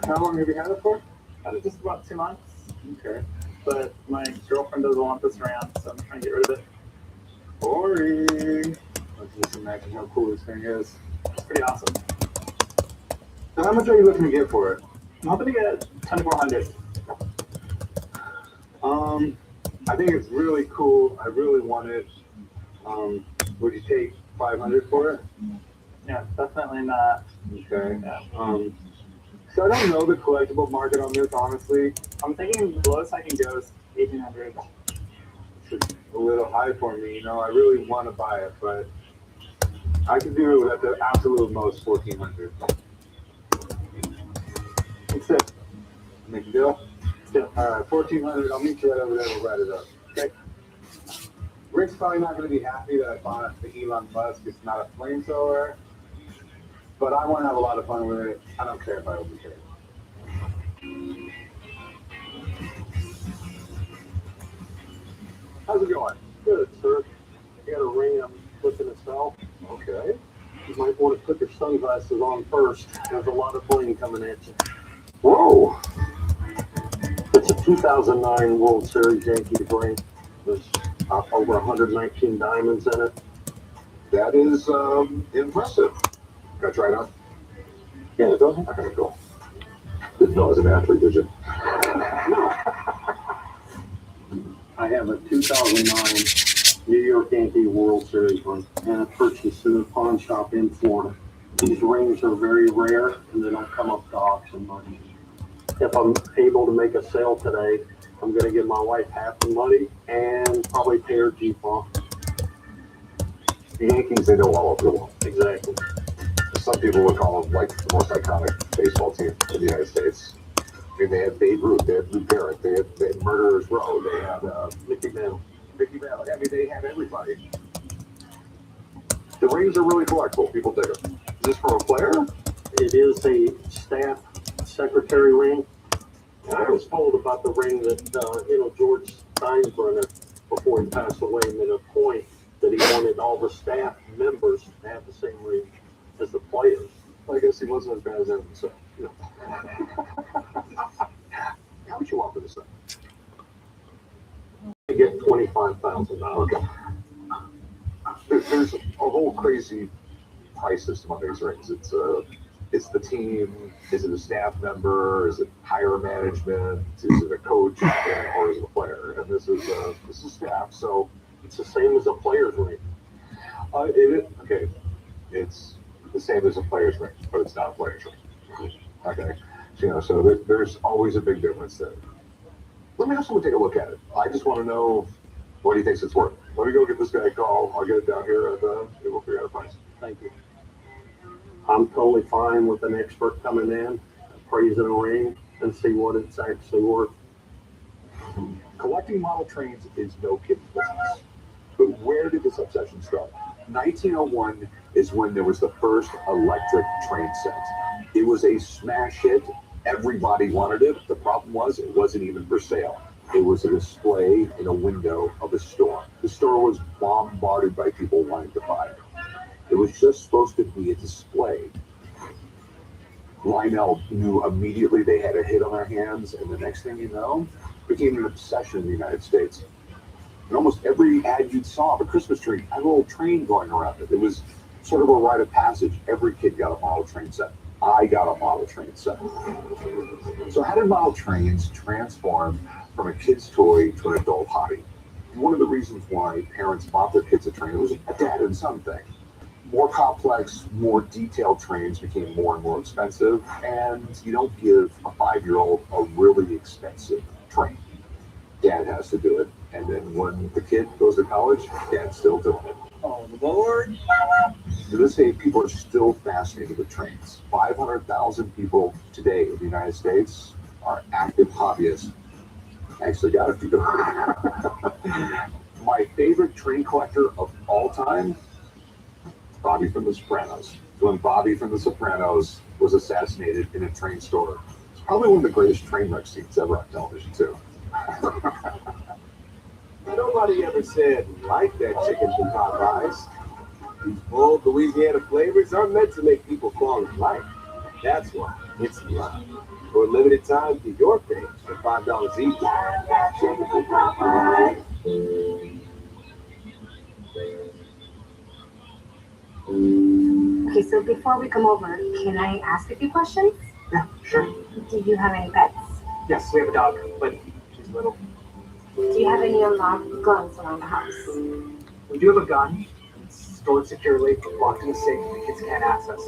How long have you had it for? Just about 2 months. Okay. But my girlfriend doesn't want this around, so I'm trying to get rid of it. Boring. Let's just imagine how cool this thing is. It's pretty awesome. So how much are you looking to get for it? I'm hoping to get 2,400. I think it's really cool. I really want it. Would you take 500 for it? Yeah, definitely not. Okay. So I don't know the collectible market on this, honestly. I'm thinking the lowest I can go is 1,800. It's a little high for me, you know. I really want to buy it, but I could do it at the absolute most 1,400. That's it. Make a deal? Yeah. All right, 1,400. I'll meet you right over there. We'll write it up. Okay. Rick's probably not going to be happy that I bought the Elon Musk. It's not a flamethrower, but I want to have a lot of fun with it. I don't care if I overpay it. How's it going? Good, sir. I got a ring I'm looking to sell. Okay. You might want to put your sunglasses on first. There's a lot of bling coming at you. Whoa. It's a 2009 World Series Yankee ring. There's over 119 diamonds in it. That is impressive. Can I try it on? Yeah, go ahead. Okay, cool. Didn't know I was an athlete, did you? I have a 2009 New York Yankee World Series ring, and I purchased in a pawn shop in Florida. These rings are very rare, and they don't come up to auction money. If I'm able to make a sale today, I'm going to give my wife half the money and probably pay her Jeep off. The Yankees, they know all of the world. Exactly. Some people would call them like the most iconic baseball team in the United States. I mean, they had Babe Ruth, they had Lou Gehrig, they had Murderers Row, they had Mickey Mantle. I mean, they had everybody. The rings are really collectible. People dig them. Is this from a player? It is a staff secretary ring. And I was told about the ring that, George Steinbrenner, before he passed away, made a point that he wanted all the staff members to have the same ring as the players. I guess he wasn't as bad as them, so, you know. How much you want for this thing? I get $25,000. Okay. There's a whole crazy price system on these rings. It's the team. Is it a staff member? Is it higher management? Is it a coach? Or is it a player? And this is staff. So it's the same as a player's ring. Okay. It's the same as a player's ring, but it's not a player's ring. Okay. So there's always a big difference there. Let me have someone take a look at it. I just want to know what he thinks it's worth. Let me go get this guy a call. I'll get it down here and we'll figure out a price. Thank you. I'm totally fine with an expert coming in, appraising a ring, and see what it's actually worth. Collecting model trains is no kid's business. But where did this obsession start? 1901 is when there was the first electric train set. It was a smash hit. Everybody wanted it. The problem was it wasn't even for sale. It was a display in a window of a store. The store was bombarded by people wanting to buy it. It was just supposed to be a display. Lionel knew immediately they had a hit on their hands, and the next thing you know, it became an obsession in the United States. And almost every ad you saw of a Christmas tree had a little train going around it. It was sort of a rite of passage. Every kid got a model train set. I got a model train set. So how did model trains transform from a kid's toy to an adult hobby? One of the reasons why parents bought their kids a train was a dad and son thing. More complex, more detailed trains became more and more expensive, and you don't give a 5-year-old a really expensive train. Dad has to do it, and then when the kid goes to college, dad's still doing it. Oh, Lord. To this day, people are still fascinated with trains. 500,000 people today in the United States are active hobbyists. I actually got a few. My favorite train collector of all time, Bobby from The Sopranos. When Bobby from The Sopranos was assassinated in a train store. It's probably one of the greatest train wreck scenes ever on television, too. Nobody ever said like that chicken from Popeyes. These bold Louisiana flavors are meant to make people fall in life. That's why it's live. For a limited time, to your page for $5 each. Chicken from Popeyes. Okay, so before we come over, can I ask a few questions? Yeah, sure. Do you have any pets? Yes, we have a dog, but she's little. Do you have any unlocked guns around the house? We do have a gun. It's stored securely, locked in a safe. The kids can't access.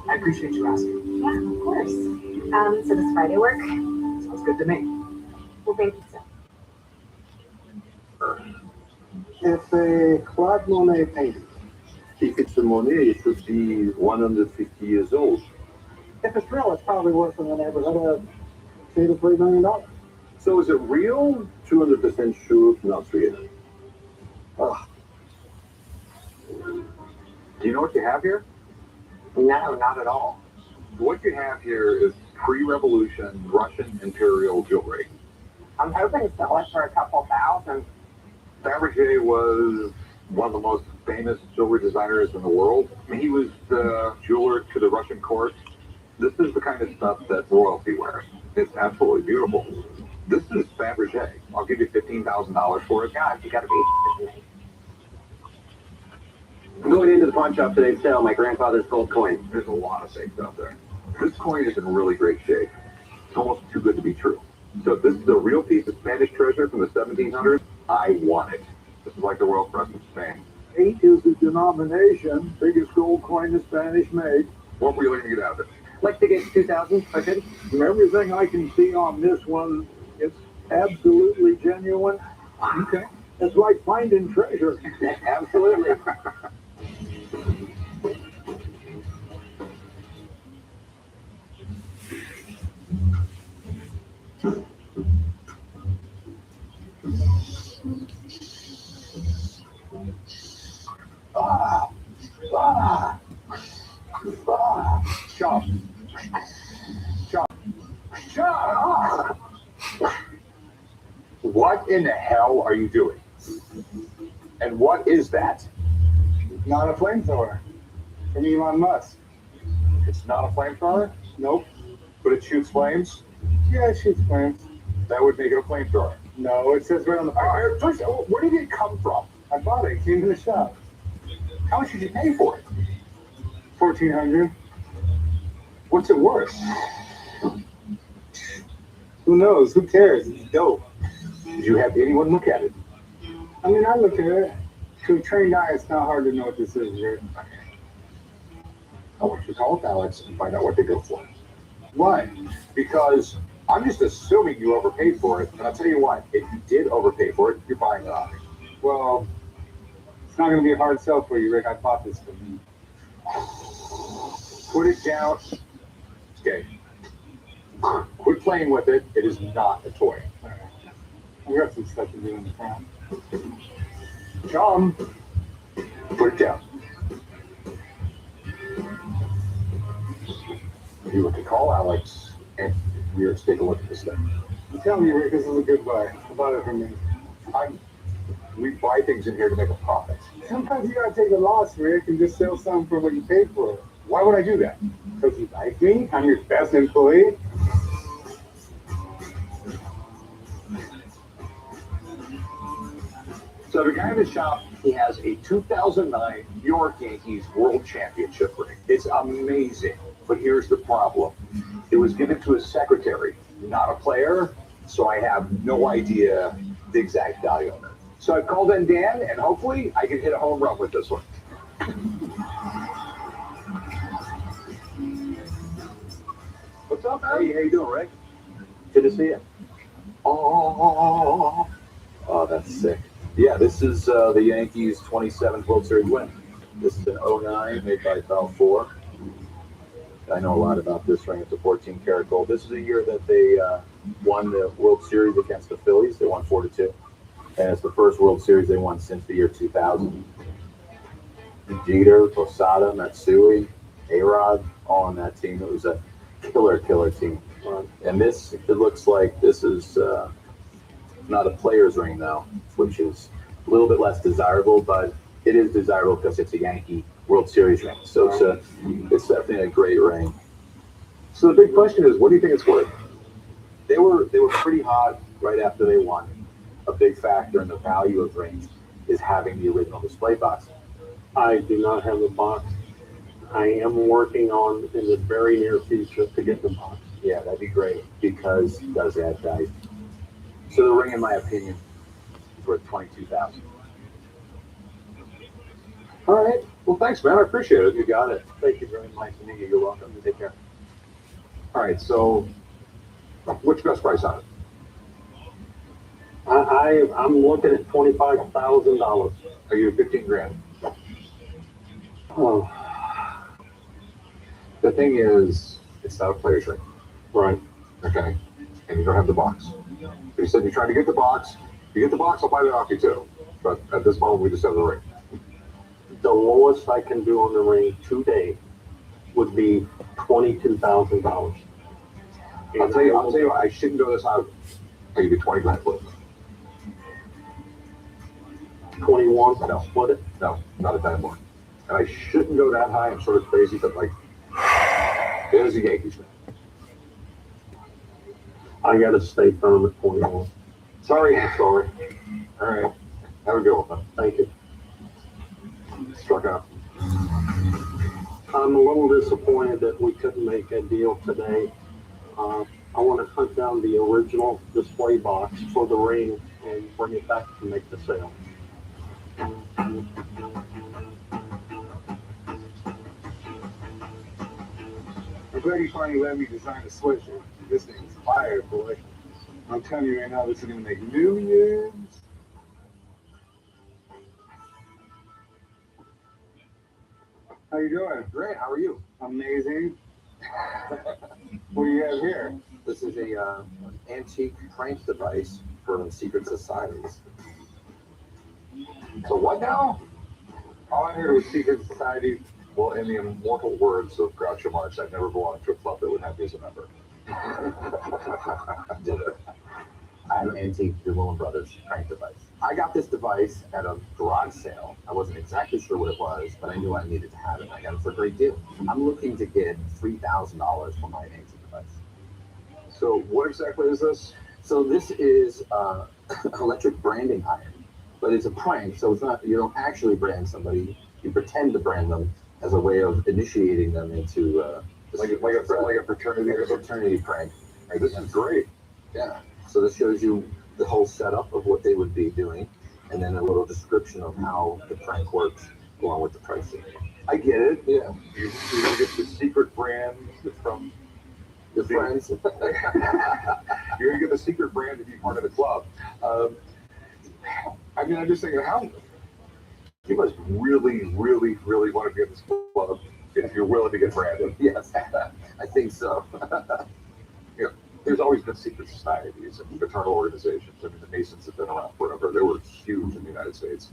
I appreciate you asking. Yeah, of course. So does Friday work? Sounds good to me. We'll bring pizza. If a Claude Monet painting, If it's a Monet, it should be 150 years old. if it's real, it's probably worth in the neighborhood of $2 to $3 million. So is it real? 200% sure not real. Ugh. Do you know what you have here? No, not at all. What you have here is pre-revolution Russian imperial jewelry. I'm hoping to sell it for a couple thousand. Fabergé was one of the most famous jewelry designers in the world. He was the jeweler to the Russian court. This is the kind of stuff that royalty wears. It's absolutely beautiful. This is Fabergé. I'll give you $15,000 for it. God, you gotta be. I'm going into the pawn shop today to sell my grandfather's gold coin. There's a lot of fakes out there. This coin is in really great shape. It's almost too good to be true. So if this is a real piece of Spanish treasure from the 1700s, I want it. This is like the Royal Crest of Spain. 8 is the denomination, biggest gold coin the Spanish made. What were you looking to get out of it? Like to get 2,000, I could. From everything I can see on this one, it's absolutely genuine. Okay. It's like finding treasure. Absolutely. Chop. Chop. Chop. What in the hell are you doing? And what is that? Not a flamethrower. From Elon Musk. It's not a flamethrower? Nope. But it shoots flames? Yeah, it shoots flames. That would make it a flamethrower. No, it says right on the First, where did it come from? I bought it. It came to the shop. How much did you pay for it? $1,400. What's it worth? Who knows? Who cares? It's dope. Did you have anyone look at it? I mean, I look at it. To a trained eye, it's not hard to know what this is, right? I want you to call up Alex and find out what they go for. Why? Because I'm just assuming you overpaid for it, and I'll tell you what, if you did overpay for it, you're buying it off. Well, it's not going to be a hard sell for you, Rick. I bought this for me. Put it down. Okay. Quit playing with it. It is not a toy. All right. We got some stuff to do in the front. John, put it down. You were to call Alex, and we are to take a look at this thing. I'm telling you, Rick, this is a good buy. I bought it for me. We buy things in here to make a profit. Sometimes you gotta take a loss, Rick, and just sell something for what you paid for it. Why would I do that? Because you like me? I'm your best employee. So the guy in the shop, he has a 2009 New York Yankees World Championship ring. It's amazing, but here's the problem. It was given to his secretary, not a player, so I have no idea the exact value of it. So I called in Dan, and hopefully I can hit a home run with this one. What's up, man? Hey, how you doing, Rick? Good to see you. Oh, That's sick. Yeah, this is the Yankees' 27th World Series win. This is an 09 made by Bell 4. I know a lot about this ring. It's a 14 karat gold. This is a year that they won the World Series against the Phillies. They won 4-2. And it's the first World Series they won since the year 2000. Jeter, Posada, Matsui, A-Rod, all on that team. It was a killer team. And this, it looks like this is not a player's ring now, which is a little bit less desirable, but it is desirable because it's a Yankee World Series ring. So it's definitely a great ring. so the big question is, what do you think it's worth? They were pretty hot right after they won. A big factor in the value of rings is having the original display box. I do not have the box. I am working on in the very near future to get the box. Yeah, that'd be great because it does add value. So the ring, in my opinion, is worth $22,000. All right. Well, thanks, man. I appreciate it. You got it. Thank you very much. You're welcome. Take care. All right. So, what's your best price on it? I'm looking at $25,000. Are you 15 grand? Oh, The thing is, it's not a player's ring. right. Okay. And you don't have the box. You said you're trying to get the box. If you get the box, I'll buy that off you too. But at this moment, we just have the ring. The lowest I can do on the ring today would be $22,000. I'll tell you, I shouldn't go this high. I'll give you 20 grand for it. 21. No. Split it. No, not a dime more. And I shouldn't go that high. I'm sort of crazy, but like, there's a Yankees man. I got to stay firm at 21. Sorry. All right. Have a good one, man. Thank you. Struck out. I'm a little disappointed that we couldn't make a deal today. I want to hunt down the original display box for the ring and bring it back to make the sale. I'm glad you finally let me design a sweatshirt. This thing's fire, boy. I'm telling you right now, this is gonna make millions. How you doing? Great. How are you? Amazing. What do you have here? This is a antique prank device for secret societies. So what now? All I heard was secret society. Well, in the immortal words of Groucho Marx, I've never belonged to a club that would have me as a member. I have an antique Llewellyn Brothers prank device. I got this device at a garage sale. I wasn't exactly sure what it was, but I knew I needed to have it. I got it for a great deal. I'm looking to get $3,000 for my antique device. So what exactly is this? So this is electric branding iron, but it's a prank. So it's not, you don't actually brand somebody. You pretend to brand them as a way of initiating them into like a fraternity prank. This is great. Yeah. So this shows you the whole setup of what they would be doing, and then a little description of how the prank works along with the pricing. I get it. Yeah. You get the secret brand from your friends. You're gonna get the secret brand to be part of the club. I mean, I'm just thinking, how you must really, really, really want to be in this club if you're willing to get branded. Yes, I think so. You know, there's always been secret societies and fraternal organizations. I mean, the Masons have been around forever. They were huge in the United States.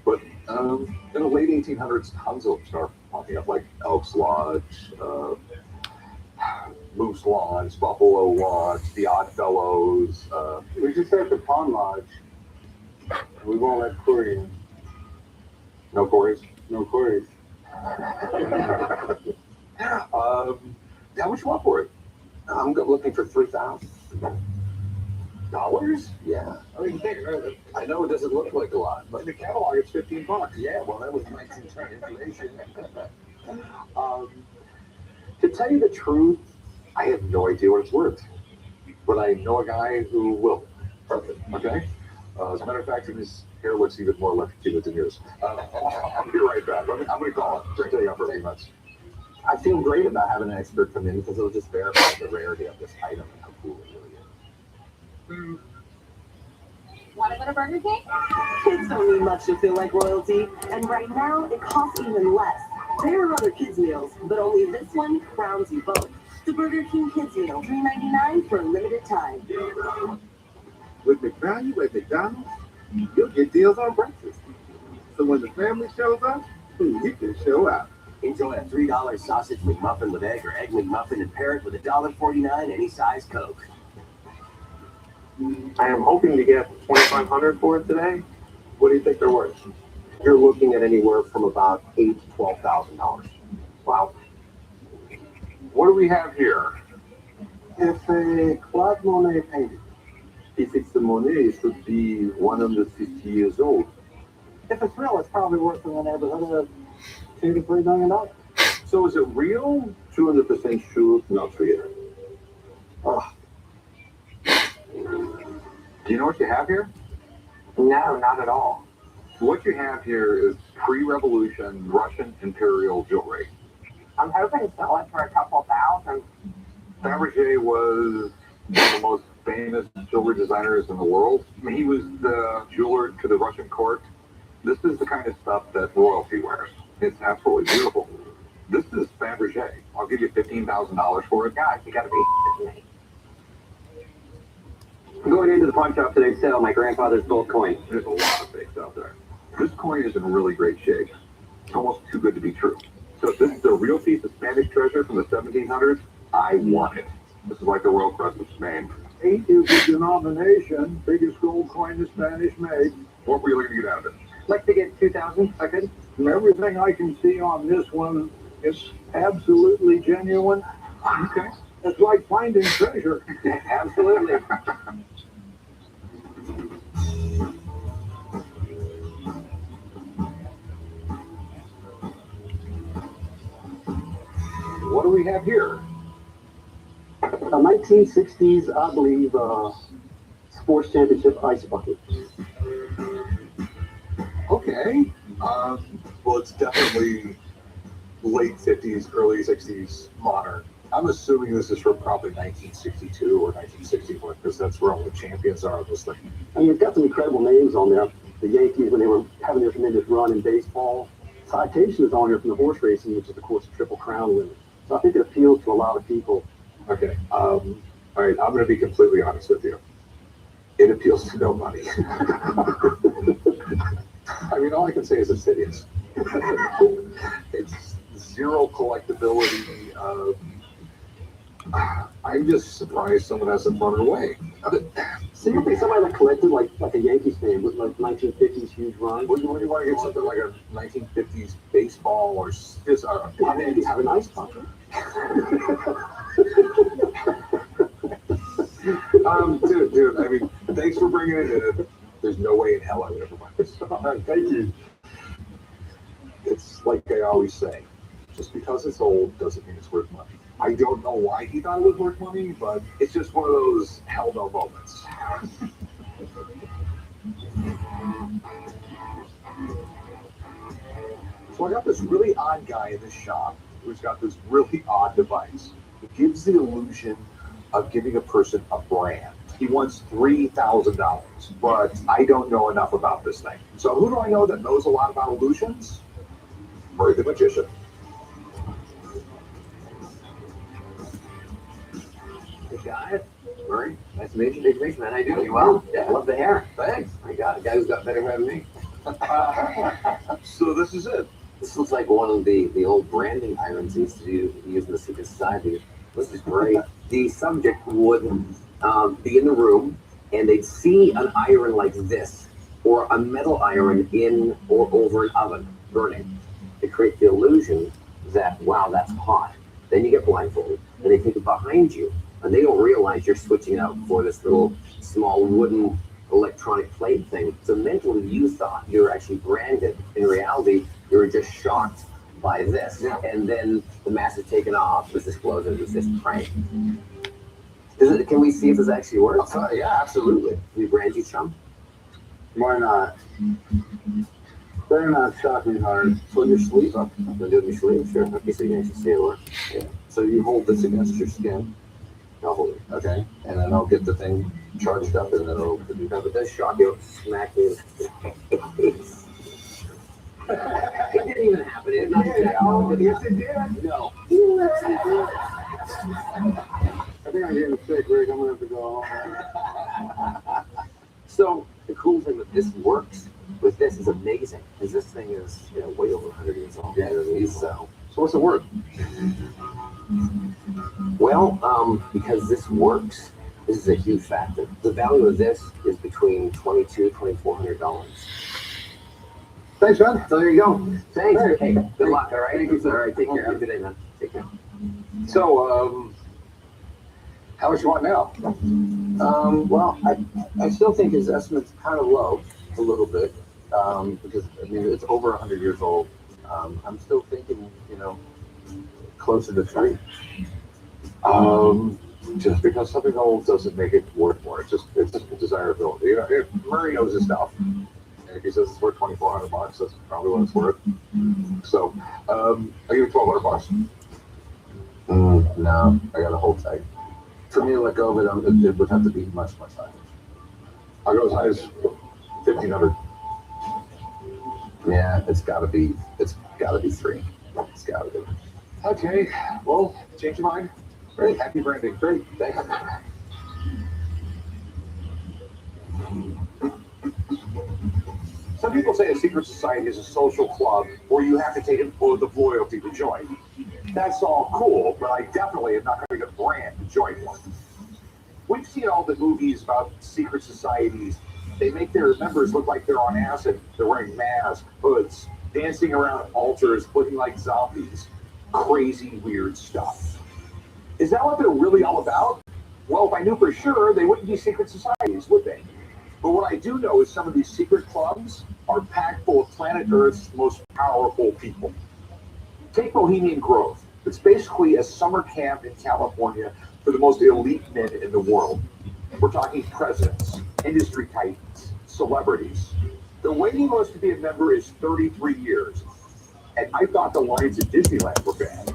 But in the late 1800s, tons of them start popping up, like Elks Lodge, Moose Lodge, Buffalo Lodge, the Odd Fellows. We just had the Pond Lodge. We won't let Corey in. No Corys? No Corys. How much you want for it? I'm looking for $3,000. Yeah. I mean, I know it doesn't look like a lot, but in the catalog it's $15. Yeah, well, that was 1910 inflation. To tell you the truth, I have no idea what it's worth. But I know a guy who will. Perfect. Okay? As a matter of fact, his hair looks even more electrocuted than yours. I'll be right back. I'm going to call it. Check you out for a few minutes. I feel great about having an expert come in because it'll just verify the rarity of this item and how cool it really is. Want to go to Burger King? Kids don't need much to feel like royalty, and right now it costs even less. There are other kids meals, but only this one crowns you both. The Burger King Kids Meal, $3.99 for a limited time. With McValue at McDonald's, you'll get deals on breakfast. So when the family shows up, you can show out. Enjoy a $3 sausage McMuffin with egg or egg McMuffin and pair it with $1.49 any size Coke. I am hoping to get $2,500 for it today. What do you think they're worth? You're looking at anywhere from about $8,000 to $12,000. Wow. What do we have here? It's a Claude Monet painting. If it's the Monet, it should be 150 years old. If it's real, it's probably worth in the neighborhood of $2 to $3 million. So is it real? 200% sure, not real. Oh. Do you know what you have here? No, not at all. What you have here is pre-revolution Russian imperial jewelry. I'm hoping to sell it for a couple thousand. Fabergé was one of the most famous jewelry designers in the world. I mean, he was the jeweler to the Russian court. This is the kind of stuff that royalty wears. It's absolutely beautiful. This is Fabergé. I'll give you $15,000 for it. God, you gotta be me. Going into the pawn shop today to sell my grandfather's gold coin. There's a lot of fakes out there. This coin is in really great shape. It's almost too good to be true. So if this is a real piece of Spanish treasure from the 1700s, I want it. This is like the Royal Crest of Spain. 8 is the denomination, biggest gold coin the Spanish made. What were you looking to get out of it? Like to get 2,000, I could. From everything I can see on this one, it's absolutely genuine. Okay. It's like finding treasure. Absolutely. What do we have here? A 1960s, I believe, sports championship ice bucket. Okay. Well, it's definitely late 50s, early 60s modern. I'm assuming this is from probably 1962 or 1961 because that's where all the champions are of this thing. And you've got some incredible names on there. The Yankees, when they were having their tremendous run in baseball. Citation is on here from the horse racing, which is, of course, a Triple Crown winner. So I think it appeals to a lot of people. Okay. All right. I'm going to be completely honest with you. It appeals to nobody. I mean, all I can say is it's hideous. It's zero collectability. I'm just surprised someone hasn't run it away. Seriously, somebody that collected like a Yankees fan with like 1950s huge run. What do you want to get something like a 1950s baseball or just I mean, you have an ice bucket. Dude, I mean, thanks for bringing it in. There's no way in hell I would ever buy this. All right, thank you. It's like I always say, just because it's old doesn't mean it's worth money. I don't know why he thought it was worth money, but it's just one of those hell no moments. So I got this really odd guy in this shop who's got this really odd device. It gives the illusion of giving a person a brand. He wants $3,000, but I don't know enough about this thing. So who do I know that knows a lot about illusions? Murray the Magician. Good guy. Murray, nice to meet you. Nice to meet you, man. How you doing? You well? Yeah, I love the hair. Thanks. My God, a guy who's got better hair than me. So this is it. This looks like one of the old branding irons used to use in the secret society. This is great. The subject would be in the room, and they'd see an iron like this, or a metal iron in or over an oven burning, to create the illusion that, wow, that's hot. Then you get blindfolded, and they take it behind you, and they don't realize you're switching out for this little small wooden electronic plate thing. So mentally, you thought you were actually branded. In reality, you were just shocked by this. Yeah. And then the mask is taken off, this discloses it's this prank. Can we see if this actually works? Yeah, absolutely. We brand you, chum? Why not? Better not shock me hard. Pull your sleeve up. I'm gonna do it in your sleeve, sure. Okay, so you can see it work. Yeah. So you hold this against your skin. I'll hold it. Okay. And then I'll get the thing charged up and then it'll if it does shock you, smack me in the face. It didn't even happen. It didn't happen. Yes, it did. No. I think I'm getting sick, Rick. I'm gonna have to go home. So the cool thing with this works with this is amazing because this thing is way over 100 years old. Yeah, so what's it worth? Well, because this works, this is a huge factor. The value of this is between $2,200–$2,400. Thanks, man. So there you go. Thanks. Hey, Good luck. All right. Thank you, sir. All right. Take care. Have a good day, man. Take care. So, how much you want now? Well, I still think his estimate's kind of low, a little bit, because I mean it's over 100 years old. I'm still thinking, closer to 3. Just because something old doesn't make it worth more. It's just desirability. If Murray knows his stuff, and if he says it's worth $2,400, that's probably what it's worth. So, I'll give you $1,200. No, I gotta hold tight. For me to let go of it, it would have to be much, much higher. I'll go as high as 1,500. Yeah, it's gotta be 3. It's gotta be. Okay, well, change your mind. Great, happy branding. Great, thanks. Some people say a secret society is a social club where you have to take an oath of loyalty to join. That's all cool, but I definitely am not going to get a brand to join one. We've seen all the movies about secret societies. They make their members look like they're on acid. They're wearing masks, hoods, dancing around altars, looking like zombies. Crazy, weird stuff. Is that what they're really all about? Well, if I knew for sure, they wouldn't be secret societies, would they? But what I do know is some of these secret clubs are packed full of planet Earth's most powerful people. Take Bohemian Grove. It's basically a summer camp in California for the most elite men in the world. We're talking presidents, industry titans, celebrities. The waiting list to be a member is 33 years. And I thought the lines at Disneyland were bad.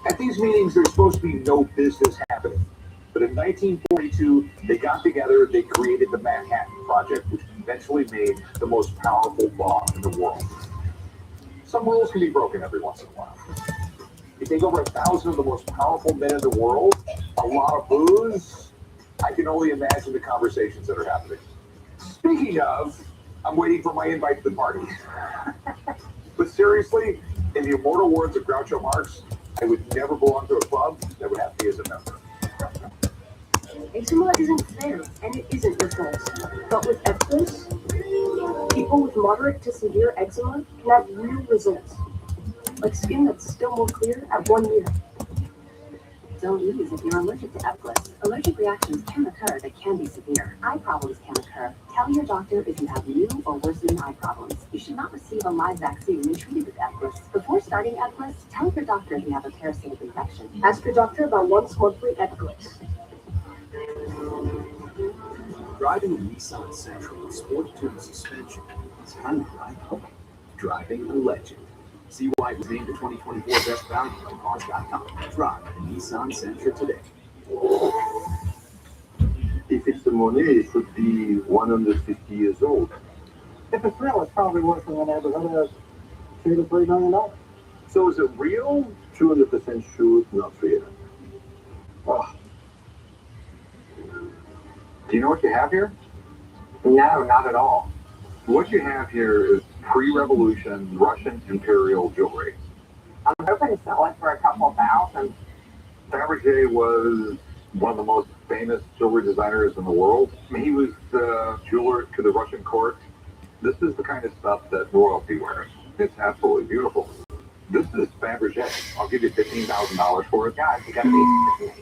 At these meetings, there's supposed to be no business happening. But in 1942, they got together, they created the Manhattan Project, which eventually made the most powerful bomb in the world. Some rules can be broken every once in a while. You take over 1,000 of the most powerful men in the world, a lot of booze. I can only imagine the conversations that are happening. Speaking of, I'm waiting for my invite to the party. But seriously, in the immortal words of Groucho Marx, I would never belong to a club that would have me as a member. Eczema isn't fair, and it isn't your fault. But with Epcos, people with moderate to severe eczema can have real results, like skin that's still more clear at 1 year. Don't use if you're allergic to Epcos. Allergic reactions can occur that can be severe. Eye problems can occur. Tell your doctor if you have new or worsening eye problems. You should not receive a live vaccine when treated with Epcos. Before starting Epcos, tell your doctor if you have a parasitic infection. Ask your doctor about once monthly Epcos. Driving a Nissan Sentra with sport tune suspension is kind of like driving a legend. See why it was named the 2024 Best Value on Cars.com. Drive a Nissan Sentra today. If it's the money, it should be 150 years old. If it's real, it's probably worth in the neighborhood of $2 to $3 million. So is it real? 200% sure, not real. Oh. Do you know what you have here? No, not at all. What you have here is pre-revolution Russian imperial jewelry. I'm hoping to sell it for a couple thousand. Fabergé was one of the most famous jewelry designers in the world. I mean, he was the jeweler to the Russian court. This is the kind of stuff that royalty wears. It's absolutely beautiful. This is Fabergé. I'll give you $15,000 for it. God, you gotta be.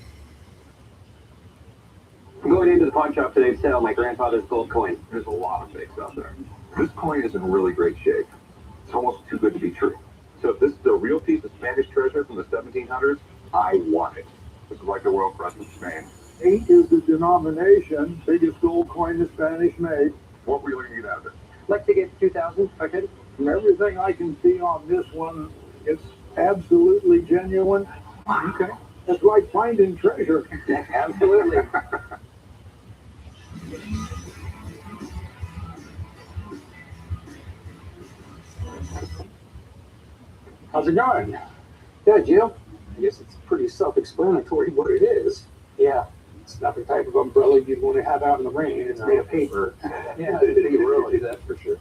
I'm going into the pawn shop today to sell my grandfather's gold coin. There's a lot of fakes out there. This coin is in really great shape. It's almost too good to be true. So if this is a real piece of Spanish treasure from the 1700s, I want it. This is like the Royal Crest of Spain. 8 is the denomination, biggest gold coin the Spanish made. What were you looking to get out of it? Like to get 2,000, if I could. From everything I can see on this one, it's absolutely genuine. Okay. It's like finding treasure. Absolutely. How's it going? Good, you? I guess it's pretty self-explanatory what it is. Yeah. It's not the type of umbrella you'd want to have out in the rain. It's made of paper. Yeah, really, that's for sure.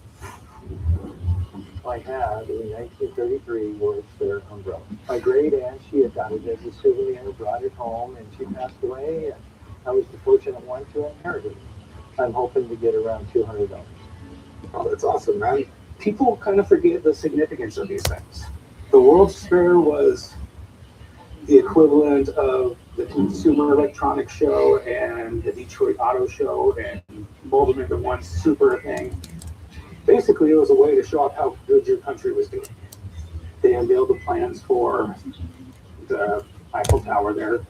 I had a 1933 World's Fair umbrella. My great aunt, she had got it as a souvenir, brought it home, and she passed away, and I was the fortunate one to inherit it. I'm hoping to get around $200. Oh, that's awesome, man. People kind of forget the significance of these things. The World's Fair was the equivalent of the Consumer Electronics Show and the Detroit Auto Show and mold them into one super thing. Basically, it was a way to show off how good your country was doing. They unveiled the plans for the Eiffel Tower there.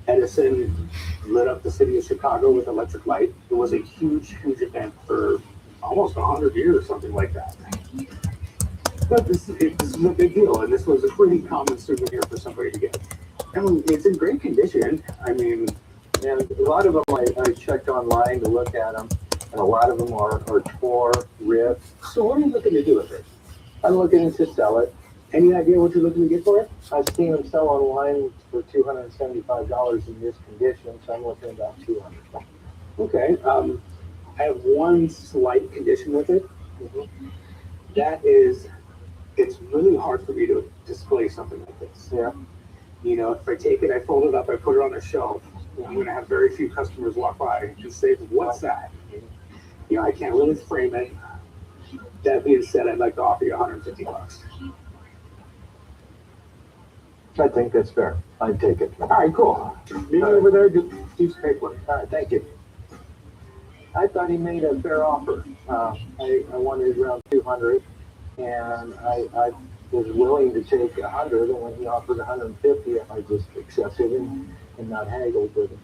Edison lit up the city of Chicago with electric light. It was a huge, huge event for almost 100 years, something like that. But this is a big deal, and this was a pretty common souvenir for somebody to get. And it's in great condition. I mean, And a lot of them, I checked online to look at them, and a lot of them are tore, ripped. so what are you looking to do with it? I'm looking to sell it. Any idea what you're looking to get for it? I've seen them sell online for $275 in this condition, so I'm looking at about $200. Okay. I have one slight condition with it. Mm-hmm. That is, it's really hard for me to display something like this. Yeah. You know, if I take it, I fold it up, I put it on a shelf, I'm going to have very few customers walk by and say, what's that? You know, I can't really frame it. That being said, I'd like to offer you $150. I think that's fair. I'd take it. All right, cool. Meet me over there, do some paperwork. All right, thank you. I thought he made a fair offer. I wanted around 200, and I was willing to take 100, and when he offered 150, I just accepted and not haggled with him.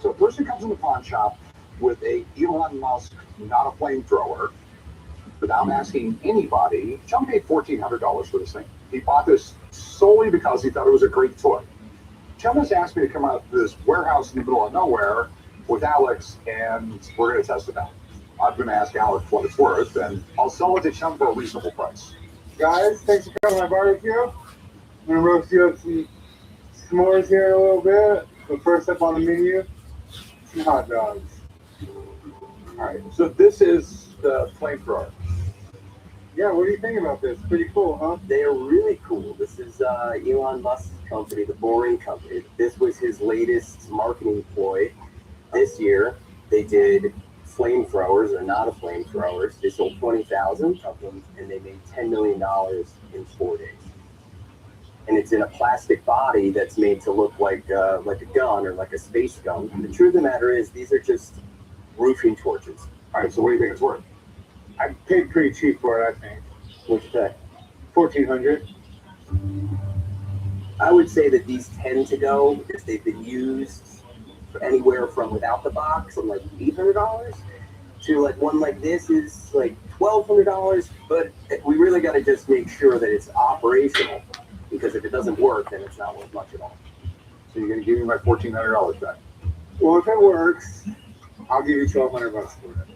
So a person comes in the pawn shop with a Elon Musk, not a flamethrower, but I'm asking anybody. John paid $1,400 for this thing. He bought this solely because he thought it was a great toy. John has asked me to come out to this warehouse in the middle of nowhere with Alex, and we're going to test it out. I'm going to ask Alex what it's worth, and I'll sell it to Chum for a reasonable price. Guys, thanks for coming to my barbecue. I'm gonna roast you up some s'mores here in a little bit. But first up on the menu, some hot dogs. All right, so this is the flamethrower. Yeah, what do you think about this? Pretty cool, huh? They are really cool. This is Elon Musk's company, the Boring Company. This was his latest marketing ploy. This year, they did flamethrowers or not a flamethrowers. They sold 20,000 of them, and they made $10 million in 4 days. And it's in a plastic body that's made to look like a gun or like a space gun. The truth of the matter is, these are just roofing torches. All right, so what do you think it's worth? I paid pretty cheap for it, I think. What'd you say? $1,400. I would say that these tend to go, because they've been used for anywhere from without the box, from like $800 to like one like this is like $1,200. But we really got to just make sure that it's operational, because if it doesn't work, then it's not worth much at all. So you're going to give me my $1,400 back? Well, if it works, I'll give you $1,200 for it.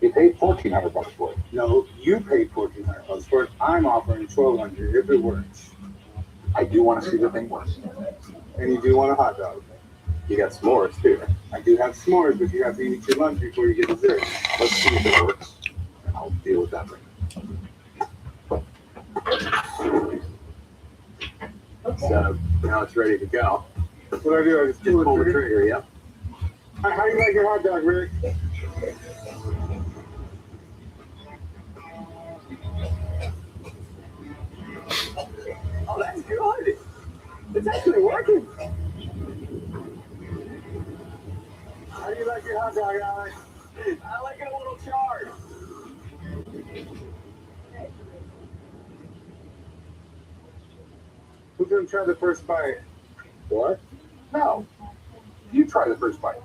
You paid $1,400 for it. No, you paid $1,400 for it. I'm offering $1,200 if it works. I do want to see the thing work. And you do want a hot dog. You got s'mores too. I do have s'mores, but you have to eat your lunch before you get dessert. Let's see if it works, and I'll deal with that later. So now it's ready to go. What do I do? I just pull the trigger, yeah. How do you like your hot dog, Rick? Oh, that's good. It's actually working. How do you like your hot dog, Alex? I like it a little charred. Who's gonna try the first bite? What? No. You try the first bite.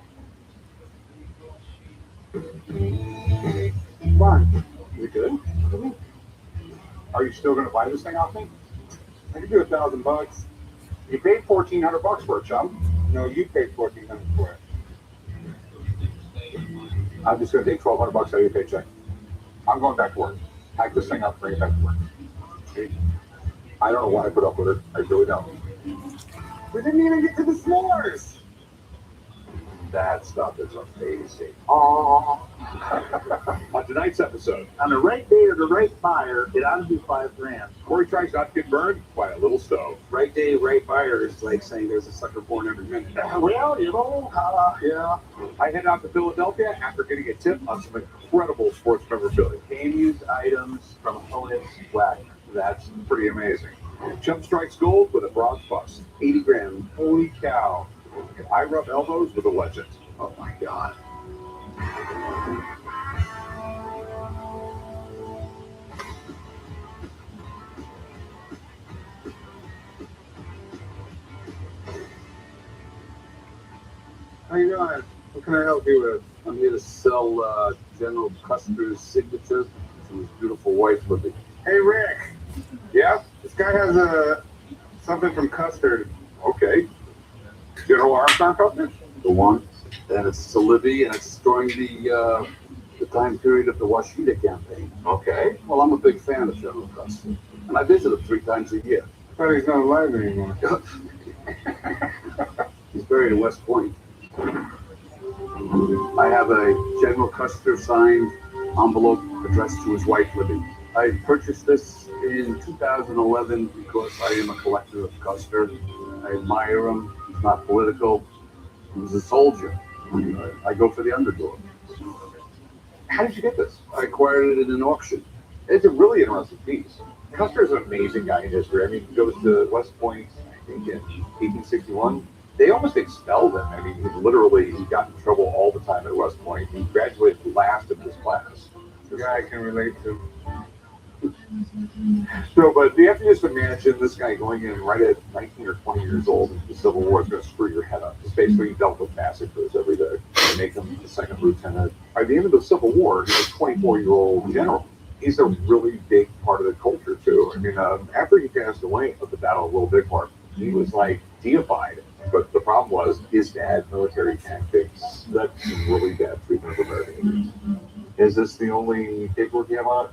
Fine. Is it good? Are you still going to buy this thing off me? I can do $1,000. You paid $1,400 for it, chum. No, you paid $1,400 for it. I'm just going to take $1,200 out of your paycheck. I'm going back to work. Pack this thing up and bring it back to work. I don't know why I put up with it. I really don't. We didn't even get to the s'mores. That stuff is amazing. Aww. On tonight's episode, On the right day or the right buyer, it ought to be $5,000. Corey tries not to get burned by a little stove. Right day, right buyer is like saying there's a sucker born every minute. Well, you know, Yeah. I head out to Philadelphia after getting a tip on some incredible sports memorabilia. game-used items from opponents' swag. That's pretty amazing. Chump strikes gold with a bronze bust. 80 grand. Holy cow. I rub elbows with a legend. Oh my God. How you doing? What can I help you with? I'm here to sell General Custer's signature to his beautiful wife, Libby. Hey, Rick. Yeah? This guy has something from Custard. Okay. General Armstrong Custer? The one. And it's to Libby, and it's during the time period of the Washita campaign. Okay. Well, I'm a big fan of General Custer, and I visit him 3 times a year. I thought he's not alive anymore. He's buried at West Point. I have a General Custer signed envelope addressed to his wife, Libby. I purchased this in 2011 because I am a collector of Custer. I admire him. He's not political. He was a soldier. I go for the underdog. How did you get this? I acquired it in an auction. It's a really interesting piece. Custer's an amazing guy in history. I mean, he goes to West Point, I think, in 1861. They almost expelled him. I mean, he got in trouble all the time at West Point. He graduated last in his class. The guy I can relate to. So, but you have to just imagine this guy going in right at 19 or 20 years old into the Civil War is going to screw your head up. It's basically he dealt with massacres every day. They make him the second lieutenant. By the end of the Civil War, he's a 24-year-old general. He's a really big part of the culture, too. I mean, after he passed away at the Battle of Little Bighorn, he was like deified. But the problem was his dad, military tactics, that's really bad treatment of Americans. Is this the only paperwork you have on it?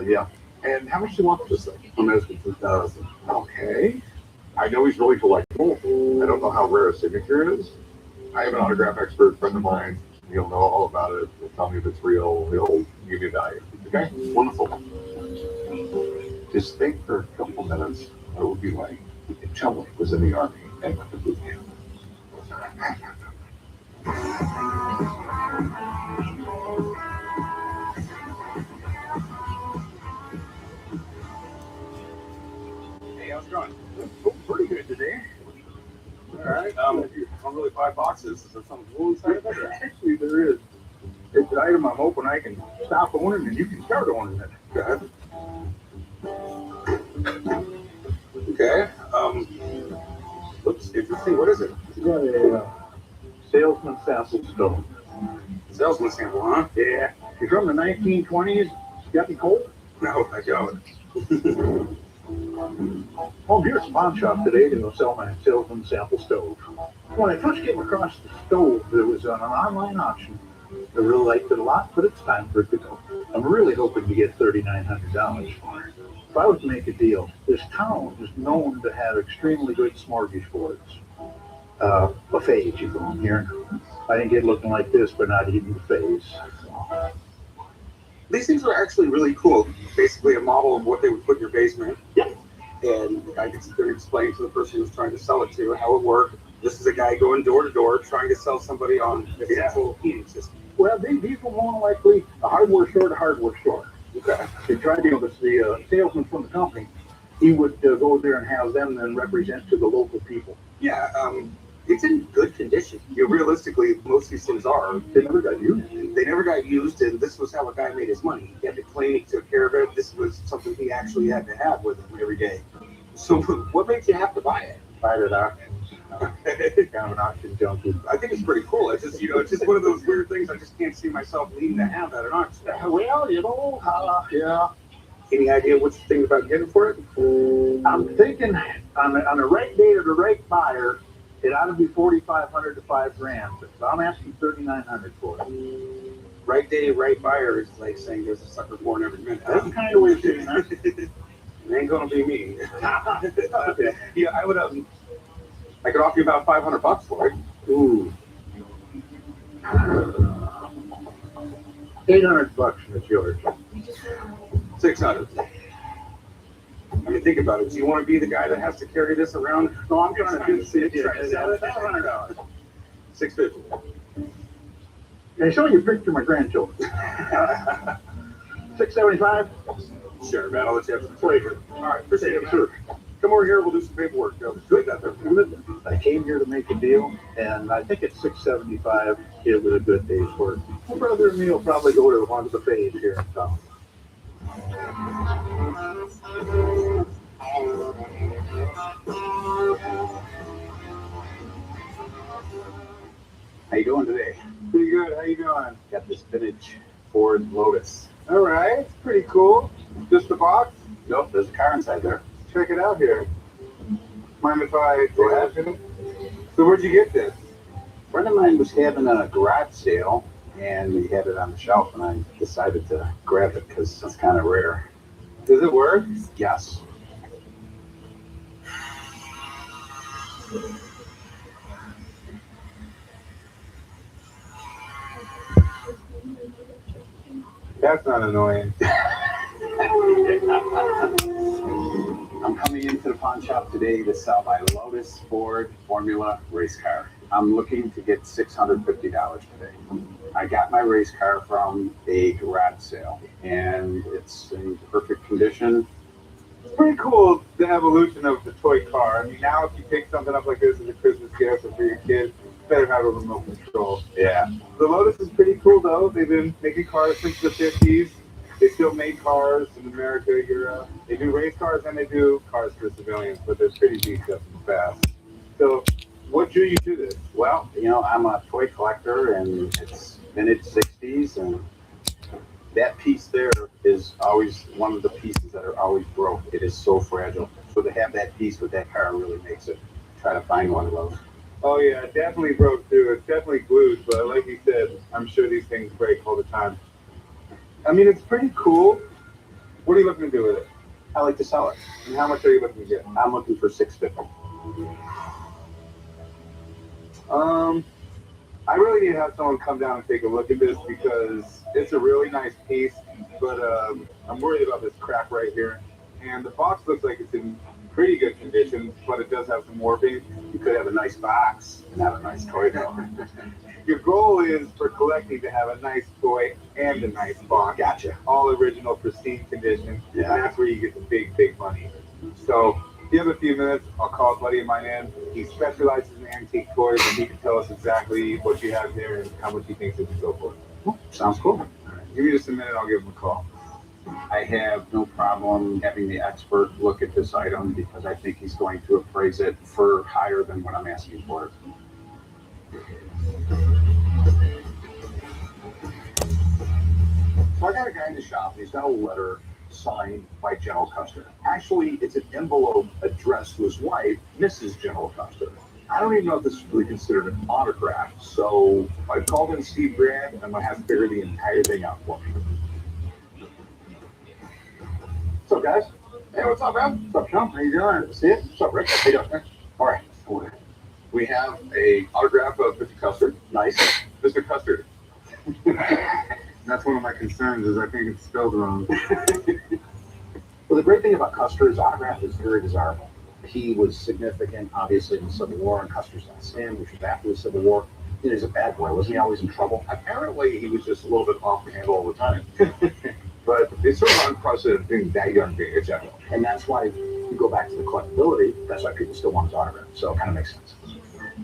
Yeah. And how much do you want for this thing? I'm asking $2,000. Okay. I know he's really collectible. I don't know how rare a signature is. I have an autograph expert friend of mine. He'll know all about it. He'll tell me if it's real. He'll give you value. Okay? Wonderful. Just think for a couple minutes what it would be like if Chumley was in the Army and went to boot camp. Hey, how's it going? Oh, pretty good today. All right. You don't really buy boxes. Is there something cool inside of it? Actually, there is. It's an item I'm hoping I can stop owning and you can start owning it. Okay. Okay. Looks interesting. What is it? It's got a salesman sample stove. Salesman sample, huh? Yeah. You're from the 1920s. Got any cold? No, I don't. Oh, here's a pawn shop today to go sell my salesman sample stove. When I first came across the stove, there was an online auction. I really liked it a lot, but it's time for it to go. I'm really hoping to get $3,900 for it. If I was to make a deal, this town is known to have extremely good smorgasbords. Buffets, you go in here. I didn't get looking like this, but not eating buffets. These things are actually really cool. Basically a model of what they would put in your basement. Yeah. And I could sit there and explain to the person who's trying to sell it to how it worked. This is a guy going door to door trying to sell somebody on the central heating system. Well, these were more likely a hardware store to hardware store. Okay. They tried to, the salesman from the company, he would go there and have them then represent to the local people. Yeah, it's in good condition. Realistically, most of these things are. They never got used. They never got used, and this was how a guy made his money. He had to clean, he took care of it. This was something he actually had to have with him every day. So what made you have to buy it? Buy it at auctions. Kind of an auction junkie. I think it's pretty cool. It's just, it's just one of those weird things. I just can't see myself needing to have at an auction. Well, yeah. Any idea what you think about getting for it? I'm thinking on the right day to the right buyer, it ought to be $4,500 to $5,000. But I'm asking $3,900 for it. Right day, right buyer is like saying there's a sucker born every minute. That's kind of what you're saying, huh? It ain't gonna be me. Yeah, I would I could offer you about $500 for it. Ooh. $800 and it's yours. 600. I mean, think about it. Do you want to be the guy that has to carry this around? No, I'm trying to do $500. $650. I'm showing you a picture of my grandchildren. $675. Sure, man. I'll let you have some flavor. All right, appreciate it, sure. Come over here. We'll do some paperwork. Good. I came here to make a deal, and I think at $675, it was a good day's work. My brother and me will probably go to one of the buffets here in town. How you doing today? Pretty good. How you doing? Got this vintage Ford Lotus. All right. It's pretty cool. Just a box? Nope, there's a car inside there. Check it out here. Mind if I go ahead? So where'd you get this? A friend of mine was having a garage sale, and he had it on the shelf, and I decided to grab it because it's kind of rare. Does it work? Yes. That's not annoying. I'm coming into the pawn shop today to sell my Lotus Ford Formula race car. I'm looking to get $650 today. I got my race car from a garage sale, and it's in perfect condition. It's pretty cool, the evolution of the toy car. I mean, now if you pick something up like this as a Christmas gift or for your kids, you better have a remote control. Yeah. The Lotus is pretty cool, though. They've been making cars since the 50s. They still make cars in America, Europe. They do race cars and they do cars for civilians, but they're pretty beefed up and fast. So, what drew you to this? Well, I'm a toy collector, and it's vintage 60s, and that piece there is always one of the pieces that are always broke. It is so fragile. So to have that piece with that car really makes it. Try to find one of those. Oh yeah, it definitely broke through. It's definitely glued, but like you said, I'm sure these things break all the time. I mean, it's pretty cool. What are you looking to do with it? I like to sell it. And how much are you looking to get? I'm looking for $650. I really need to have someone come down and take a look at this because it's a really nice piece, but I'm worried about this crack right here. And the box looks like it's in pretty good condition, but it does have some warping. You could have a nice box and have a nice toy though. Your goal is for collecting to have a nice toy and a nice box. Gotcha. All original, pristine condition. Yeah. And that's where you get the big, big money. So if you have a few minutes, I'll call a buddy of mine in. He specializes in antique toys, and he can tell us exactly what you have here and how much he thinks it would go for. Sounds cool. All right. Give me just a minute, I'll give him a call. I have no problem having the expert look at this item because I think he's going to appraise it for higher than what I'm asking for. So I got a guy in the shop, and he's got a letter signed by General Custer. Actually, it's an envelope addressed to his wife, Mrs. General Custer. I don't even know if this is really considered an autograph, so I called in Steve Grant, and I'm going to have to figure the entire thing out for me. What's up, guys? Hey, what's up, man? What's up, Sean? How you doing? See it? What's up, Rick? How you doing? All right. We have a autograph of Mr. Custard. Nice. Mr. Custard. That's one of my concerns is I think it's spelled wrong. Well, the great thing about Custer is autograph is very desirable. He was significant, obviously, in the Civil War, and Custer's Last Stand, which was after the Civil War. He was a bad boy. Wasn't he always in trouble? Apparently, he was just a little bit off the handle all the time. But it's sort of unprecedented being that young being a general. And that's why you go back to the collectability. That's why people still want his autograph. So it kind of makes sense.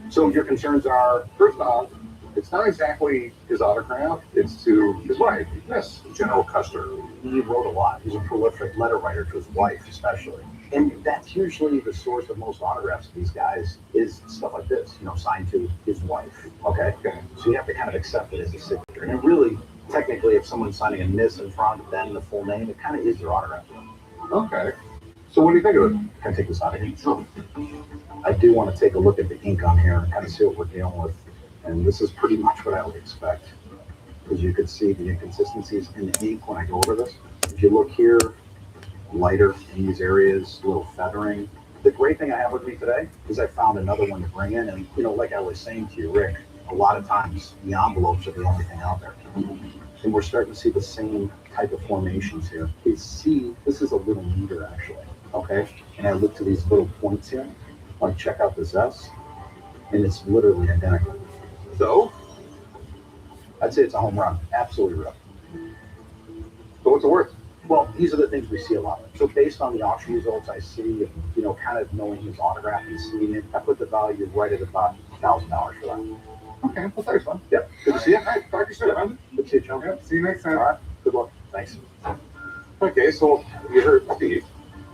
So your concerns are, first off, it's not exactly his autograph. It's to his wife, Miss General Custer. He wrote a lot. He's a prolific letter writer to his wife, especially. And that's usually the source of most autographs of these guys is stuff like this, signed to his wife. Okay? So you have to kind of accept it as a signature. And really, technically, if someone's signing a miss in front, then the full name, it kind of is their autograph. Okay. So what do you think of it? Can I take this out of here? Sure. I do want to take a look at the ink on here and kind of see what we're dealing with. And this is pretty much what I would expect. Because you could see the inconsistencies in the ink when I go over this. If you look here, lighter in these areas, a little feathering. The great thing I have with me today is I found another one to bring in. And, like I was saying to you, Rick, a lot of times the envelopes are the only thing out there. And we're starting to see the same type of formations here. You see, this is a little neater actually, okay? And I look to these little points here, like check out this S, and it's literally identical. So? I'd say it's a home run, absolutely real. So what's it worth? Well, these are the things we see a lot. So based on the auction results I see, kind of knowing his autograph and seeing it, I put the value right at about $1,000 for that. Okay, well, thanks, man. Yep, good to see you. All right, talk to you soon, man. Good to see you, John. Yep, see you next time. All right, good luck. Thanks. Okay, so you heard Steve.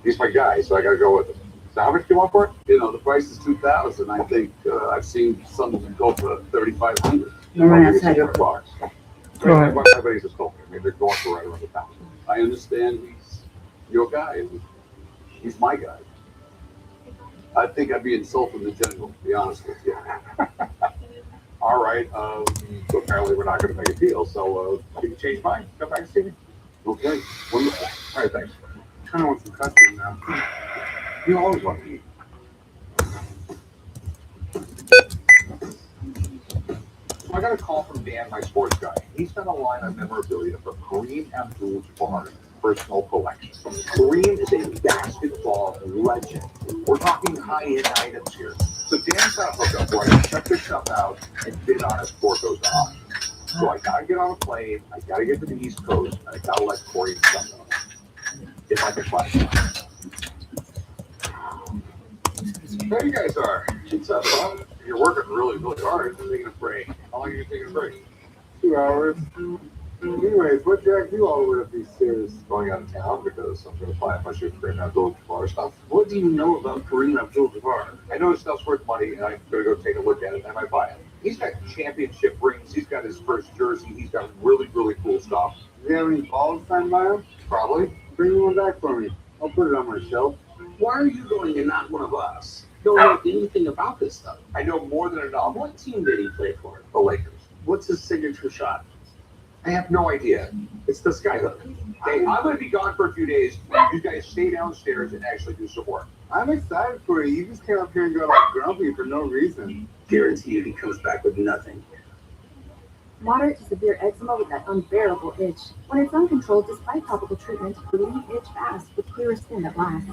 He's my guy, so I got to go with him. So how much do you want for it? The price is $2,000. I think I've seen some go for $3,500. $100. Right. Everybody's a sculptor. I mean, they're going for right around $1,000. I understand he's your guy. He's my guy. I think I'd be insulting the general, to be honest with you. All right. So apparently we're not going to make a deal. So you can change mine. Come back and see me. Okay. Wonderful. All right. Thanks. I kind of want some custard now. You always want to eat. So I got a call from Dan, my sports guy. He's got a line of memorabilia from Kareem Abdul-Jabbar's personal collection. Kareem is a basketball legend. We're talking high-end items here. So Dan's got a hookup where I can check this stuff out and bid on it before it goes to auction. So I gotta get on a plane, I gotta get to the East Coast, and I gotta let Corey stuff out. If I can find it. There you guys are. What's up, Bob? You're working really, really hard. You're taking a break. How long are you taking a break? 2 hours. Anyways, what dragged you all over to these stairs? Going out of town because I'm going to buy a bunch of Kareem Abdul-Jabbar stuff. What do you know about Kareem Abdul-Jabbar? I know his stuff's worth money, and I'm going to go take a look at it, and I might buy it. He's got championship rings. He's got his first jersey. He's got really, really cool stuff. Do you have any balls signed by him? Probably. Bring me one back for me. I'll put it on my shelf. Why are you going and not one of us? You don't know anything about this stuff. I know more than enough. What team did he play for? The Lakers. What's his signature shot? I have no idea. It's the skyhook. Hey, I'm going to be gone for a few days. You guys stay downstairs and actually do some work. I'm excited for you. You just came up here and got all grumpy for no reason. Guarantee you he comes back with nothing. Moderate to severe eczema with that unbearable itch. When it's uncontrolled despite topical treatment, relieve itch fast with clearer skin that lasts.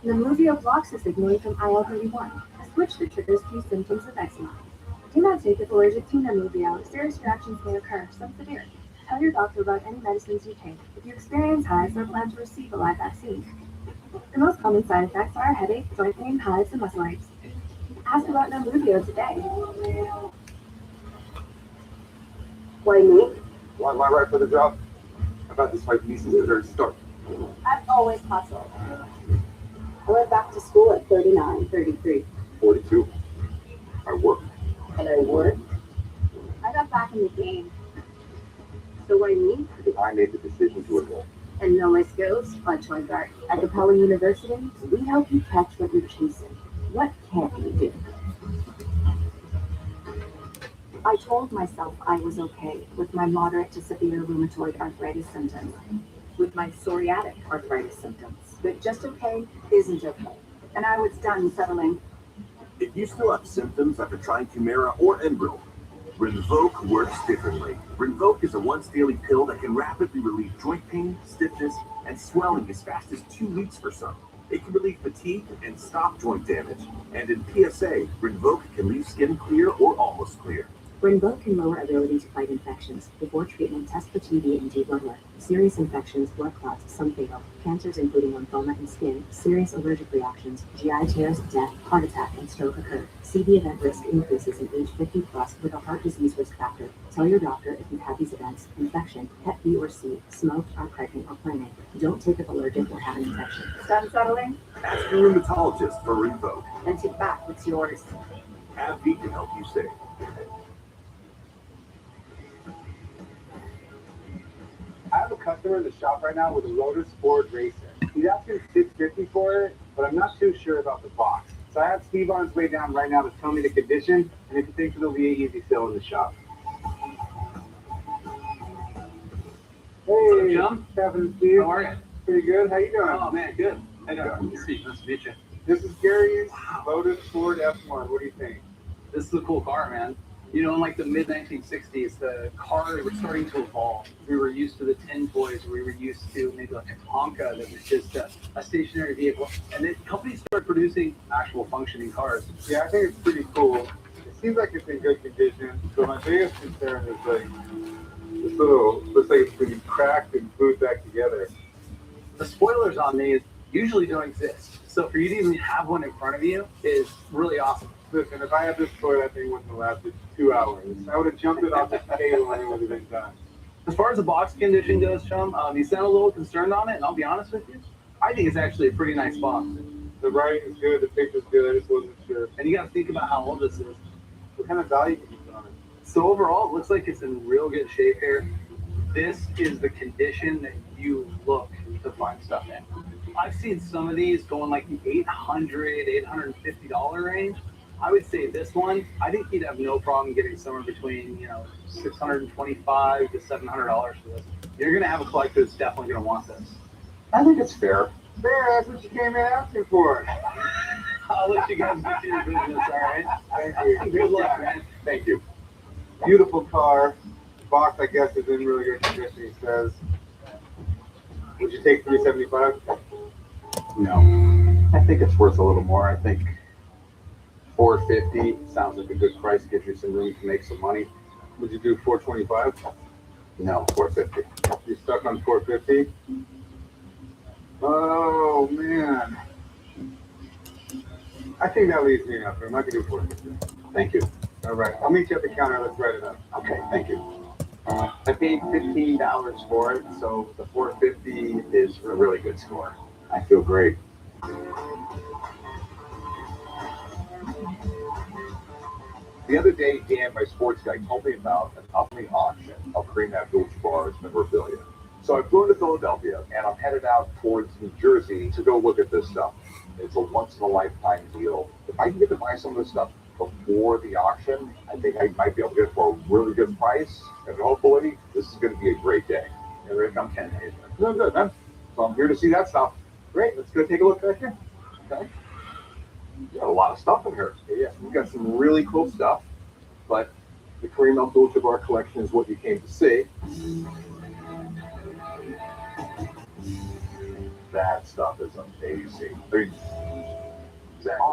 Nemluvio blocks the signaling from IL-31, a switch that triggers key symptoms of eczema. Do not take if allergic to Nemluvio. Serious reactions may occur, some severe. Tell your doctor about any medicines you take if you experience hives or plan to receive a live vaccine. The most common side effects are headache, joint pain, hives, and muscle aches. Ask about Nemluvio today. Why me? Why am I right for the job? I bet this might be some third start. I've always hustled. I went back to school at 39, 33. 42. I work. And I worked. I got back in the game. So why me? Because I made the decision to enroll. And no less goes by Troy Gart. At Capella University, we help you catch what you're chasing. What can't you do? I told myself I was okay with my moderate to severe rheumatoid arthritis symptoms, with my psoriatic arthritis symptoms. But just okay isn't okay. And I was done settling. If you still have symptoms after trying Humira or Enbrel, Rinvoq works differently. Rinvoq is a once daily pill that can rapidly relieve joint pain, stiffness, and swelling as fast as 2 weeks for some. It can relieve fatigue and stop joint damage. And in PSA, Rinvoq can leave skin clear or almost clear. When both can lower ability to fight infections. Before treatment, test for TB and do blood work. Serious infections, blood clots, some fatal. Cancers including lymphoma and skin, serious allergic reactions, GI tears, death, heart attack, and stroke occur. CV event risk increases in age 50 plus with a heart disease risk factor. Tell your doctor if you've had these events: infection, Hep B or C, smoked, are pregnant, or planning. Don't take if allergic or have an infection. Sun settling? Ask your rheumatologist for info. Then sit back, what's yours? AbbVie can help you save. I have a customer in the shop right now with a Lotus Ford Racer. He's asking $650 for it, but I'm not too sure about the box. So I have Steve on his way down right now to tell me the condition, and if he thinks it'll be an easy sell in the shop. Hey, John? Kevin, Steve. How are you? Pretty good. How you doing? Oh man, good. How you doing? Nice to meet you. This is Gary's Lotus Ford F1. What do you think? This is a cool car, man. You know, in like the mid 1960s, the car was starting to evolve. We were used to the tin toys. We were used to maybe like a Tonka that was just a stationary vehicle. And then companies started producing actual functioning cars. Yeah, I think it's pretty cool. It seems like it's in good condition. So my biggest concern is like this little, looks like it's been cracked and glued back together. The spoilers on these usually don't exist. So for you to even have one in front of you is really awesome. Listen, if I had this toy, that thing wouldn't have lasted 2 hours. I would have jumped it off the table and it would have been done. As far as the box condition goes, Chum, you sound a little concerned on it, and I'll be honest with you. I think it's actually a pretty nice box. The writing is good, the picture's good, I just wasn't sure. And you got to think about how old this is. What kind of value can you put on it? So overall, it looks like it's in real good shape here. This is the condition that you look to find stuff in. I've seen some of these going like the $800, $850 range. I would say this one, I think you'd have no problem getting somewhere between, $625 to $700 for this. You're going to have a collector that's definitely going to want this. I think it's fair. Fair, that's what you came in asking for. I'll let you guys get to your business, all right? Thank you. Good luck, man. Thank you. Beautiful car. The box, I guess, is in really good condition, he says. Would you take $375? No. I think it's worth a little more. I think $450 sounds like a good price, gives you some room to make some money. Would you do $425? No, $450. You stuck on $450? Oh, man. I think that leaves me enough room. I can do $450. Thank you. All right. I'll meet you at the counter. Let's write it up. Okay, thank you. I paid $15 for it, so the $450 is a really good score. I feel great. The other day, Dan, my sports guy, told me about an upcoming auction of Kareem Abdul-Jabbar's memorabilia. So I flew to Philadelphia, and I'm headed out towards New Jersey to go look at this stuff. It's a once-in-a-lifetime deal. If I can get to buy some of this stuff before the auction, I think I might be able to get it for a really good price, and hopefully, this is going to be a great day. And Rick, I'm Ken. Hey, Doing good, man. So I'm here to see that stuff. Great, let's go take a look back here. Okay. You got a lot of stuff in here. Yeah, we've got some really cool stuff, but the Kareem Abdul-Jabbar collection is what you came to see. That stuff is amazing. Exactly.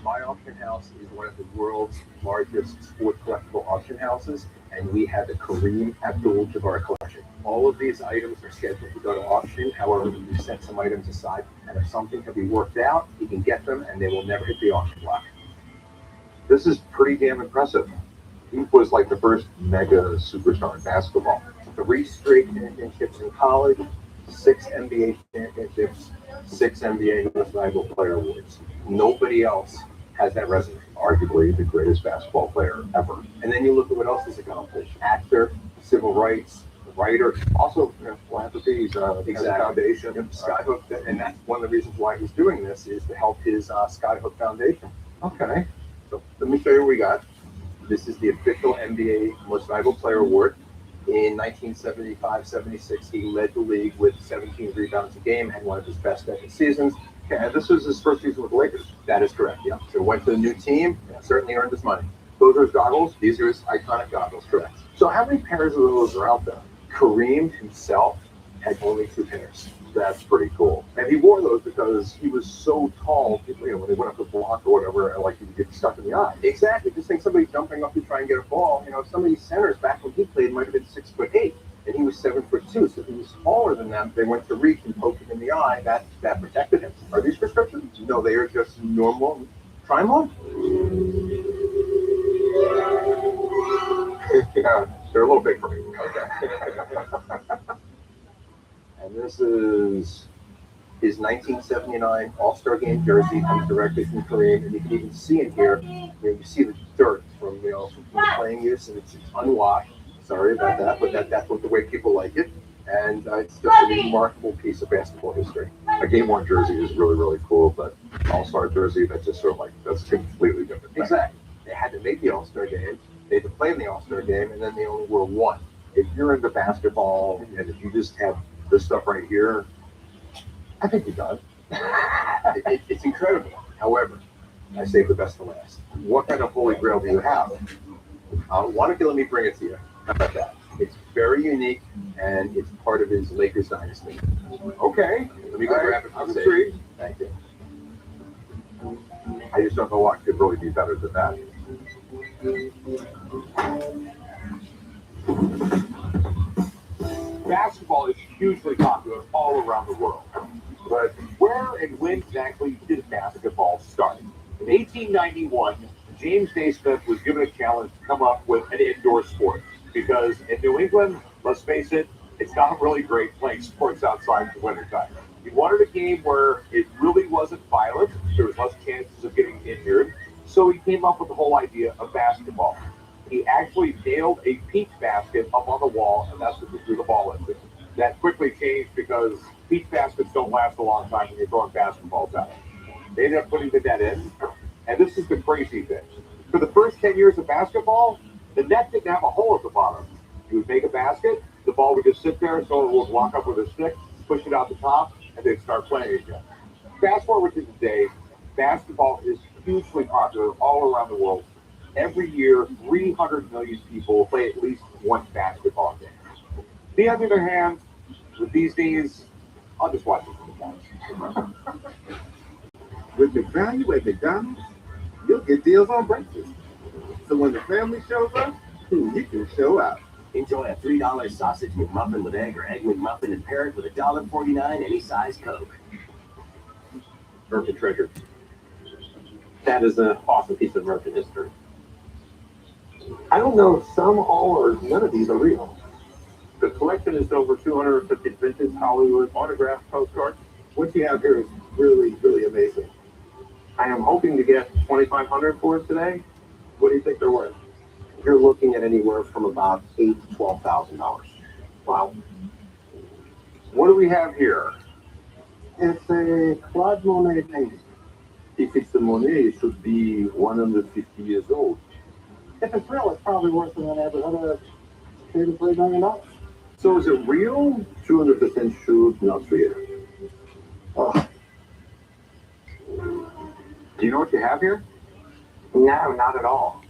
My auction house is one of the world's largest sport collectible auction houses, and we have the Kareem Abdul-Jabbar collection. All of these items are scheduled to go to auction. However, we set some items aside, and if something can be worked out, you can get them, and they will never hit the auction block. This is pretty damn impressive. He was like the first mega superstar in basketball. 3 straight championships in college, 6 NBA championships, 6 NBA Most Valuable Player awards. Nobody else has that resume. Arguably the greatest basketball player ever. And then you look at what else he's accomplished. Actor, civil rights, writer, also philanthropy. He's has a foundation, Skyhook, and that's one of the reasons why he's doing this is to help his Skyhook Foundation. Okay, so let me show you what we got. This is the official NBA Most Valuable Player Award. In 1975-76, he led the league with 17 rebounds a game, had one of his best ever seasons. Okay, and this was his first season with the Lakers. That is correct, yeah. So went to a new team, certainly earned his money. Those are his goggles. These are his iconic goggles, correct. So how many pairs of those are out there? Kareem himself had only 2 pairs. That's pretty cool. And he wore those because he was so tall, you know, when they went up the block or whatever, like he would get stuck in the eye. Exactly. Just think somebody jumping up to try and get a ball. You know, some of these centers back when he played might have been 6'8", and he was 7'2". So if he was taller than them, they went to reach and poke him in the eye. That protected him. Are these prescriptions? No, they are just normal. Try them on. Yeah, they're a little big for me. Okay. And this is his 1979 All-Star Game jersey. Comes directly from Kareem, and you can even see in here. You see the dirt from from playing use, and it's unwashed. Sorry about that, but that's what the way people like it, and it's just a remarkable piece of basketball history. A game worn jersey is really, really cool, but all-star jersey, that's just sort of like, that's completely different. Exactly. They had to make the All-Star Game. They had to play in the All-Star Game, and then they only wore one. If you're into basketball and if you just have this stuff right here, I think you're done. It's incredible. However, I saved the best for last. What kind of holy grail do you have? Why don't you let me bring it to you? How about that? It's very unique, and it's part of his Lakers dynasty. Okay. Let me go grab it. I'm intrigued. Thank you. I just don't know what could really be better than that. Basketball is hugely popular all around the world. But where and when exactly did basketball start? In 1891, James Naismith was given a challenge to come up with an indoor sport. Because in New England, let's face it, it's not really great playing sports outside in the wintertime. He wanted a game where it really wasn't violent, there was less chances of getting injured, so he came up with the whole idea of basketball. He actually nailed a peach basket up on the wall, and that's what he threw the ball into. That quickly changed because peach baskets don't last a long time when you're throwing basketballs out. They ended up putting the net in, and this is the crazy thing. For the first 10 years of basketball, the net didn't have a hole at the bottom. You would make a basket, the ball would just sit there, someone would walk up with a stick, push it out the top, and they'd start playing again. Fast forward to today, basketball is hugely popular all around the world. Every year, 300 million people play at least one basketball game. Me, on the other hand, with these days, I'll just watch it from the couch. With McValue at McDonald's, you'll get deals on breakfast. So when the family shows up, you can show out. Enjoy a $3 sausage McMuffin with egg or egg McMuffin and pair it with $1.49 any size Coke. American treasure. That is an awesome piece of American history. I don't know if some, all, or none of these are real. The collection is over 250 vintage Hollywood autographed postcards. What you have here is really, really amazing. I am hoping to get $2,500 for it today. What do you think they're worth? You're looking at anywhere from about $8,000 to $12,000. Wow. What do we have here? It's a Claude Monet painting. If it's the Monet, it should be 150 years old. If it's real, it's probably worth in the neighborhood of $2 to $3 million. So is it real? 200% sure, not real. Oh. Do you know what you have here? No, not at all.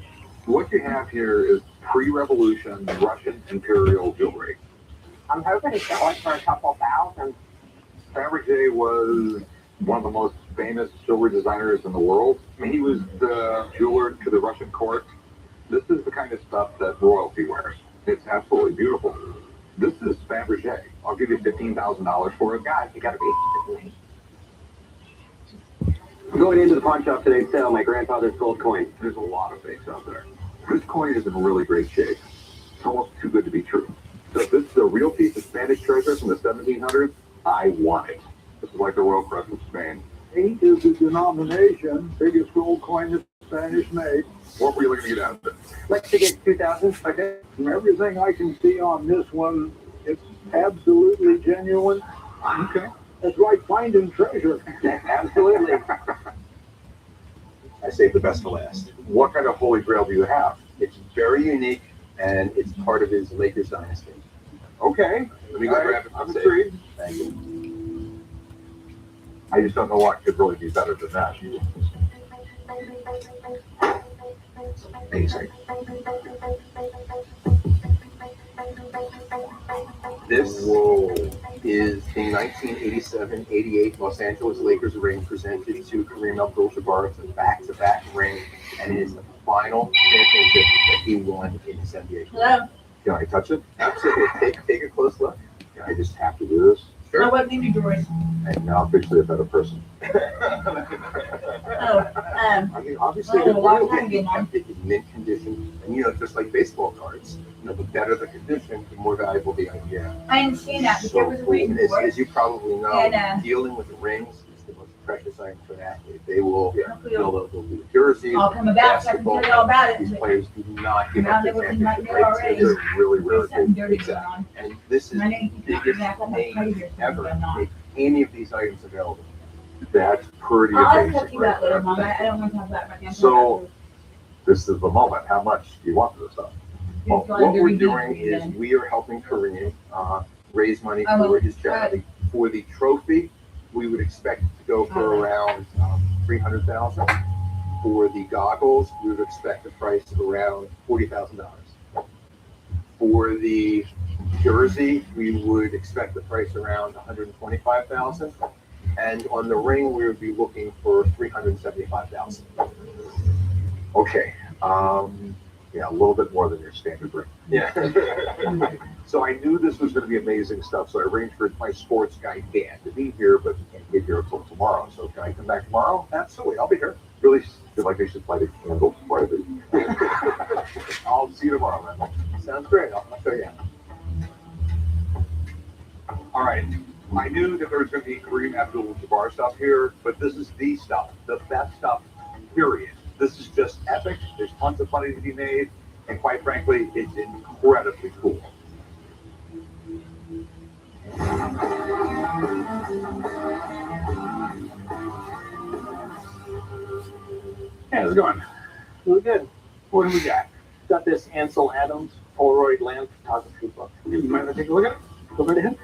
What you have here is pre-revolution Russian imperial jewelry. I'm hoping to sell it for a couple thousand. Fabergé was one of the most famous jewelry designers in the world. I mean, he was the jeweler to the Russian court. This is the kind of stuff that royalty wears. It's absolutely beautiful. This is Fabergé. I'll give you $15,000 for it. God, you gotta be me. Going into the pawn shop today to sell my grandfather's gold coin. There's a lot of fakes out there. This coin is in really great shape. It's almost too good to be true. So if this is a real piece of Spanish treasure from the 1700s, I want it. This is like the Royal Crest of Spain. 8 is the denomination, biggest gold coin that Spanish made. What were you looking to get out of it? Let's get 2,000. Okay. From everything I can see on this one, it's absolutely genuine. Okay. It's like finding treasure. Absolutely. I saved the best for last. What kind of holy grail do you have? It's very unique, and it's part of his Lakers dynasty. Okay. Let me go grab it. I'm intrigued. Thank you. I just don't know what could really be better than that. Amazing. This is the 1987-88 Los Angeles Lakers ring presented to Kareem Abdul-Jabbar. It's a back-to-back ring, and it is the final championship that he won in his NBA career. Hello? Can I touch it? Absolutely. Take a close look. I just have to do this. I wasn't in your drawers. And now officially a better person. I mean, obviously, Oh, the why oil can't I get kept it in mint condition, and just like baseball cards, the better the condition, the more valuable the idea. I understand that, but there was a reason As, for it. as you probably know, And, dealing with the rings is the most precious item for an athlete. They will, Hopefully they'll do the jerseys, I'll come about so I can tell you all about it. These players do not give Now up they their were in my championship mail rates. already. They're really rare. There's something dirty going on. And this is And I know you the can biggest figure out what my name pleasure is ever going on. make any of these items available. That's pretty I'll amazing. talk to you about it later, Mom. I don't want to talk about it right now. So, this is the moment. How much do you want for this stuff? Well, what we're doing is we are helping Kareem raise money for his charity. For the trophy, we would expect it to go for around $300,000. For the goggles, we would expect the price of around $40,000. For the jersey, we would expect the price around $125,000. And on the ring, we would be looking for $375,000. Okay. Yeah, a little bit more than your standard ring. Yeah. So I knew this was going to be amazing stuff. So I arranged for my sports guy Dan to be here, but he can't get here until tomorrow. So can I come back tomorrow? Absolutely, I'll be here. Really feel like I should light a candle before I leave. I'll see you tomorrow, man. Sounds great. I'll show you. All right. I knew that there was going to be Kareem Abdul-Jabbar stuff here, but this is the stuff, the best stuff, period. This is just epic. There's tons of money to be made, and quite frankly, it's incredibly cool. Hey, how's it going? Really good. What do we got? Got this Ansel Adams Polaroid land photography book. You mind if I take a look at it? Go right ahead.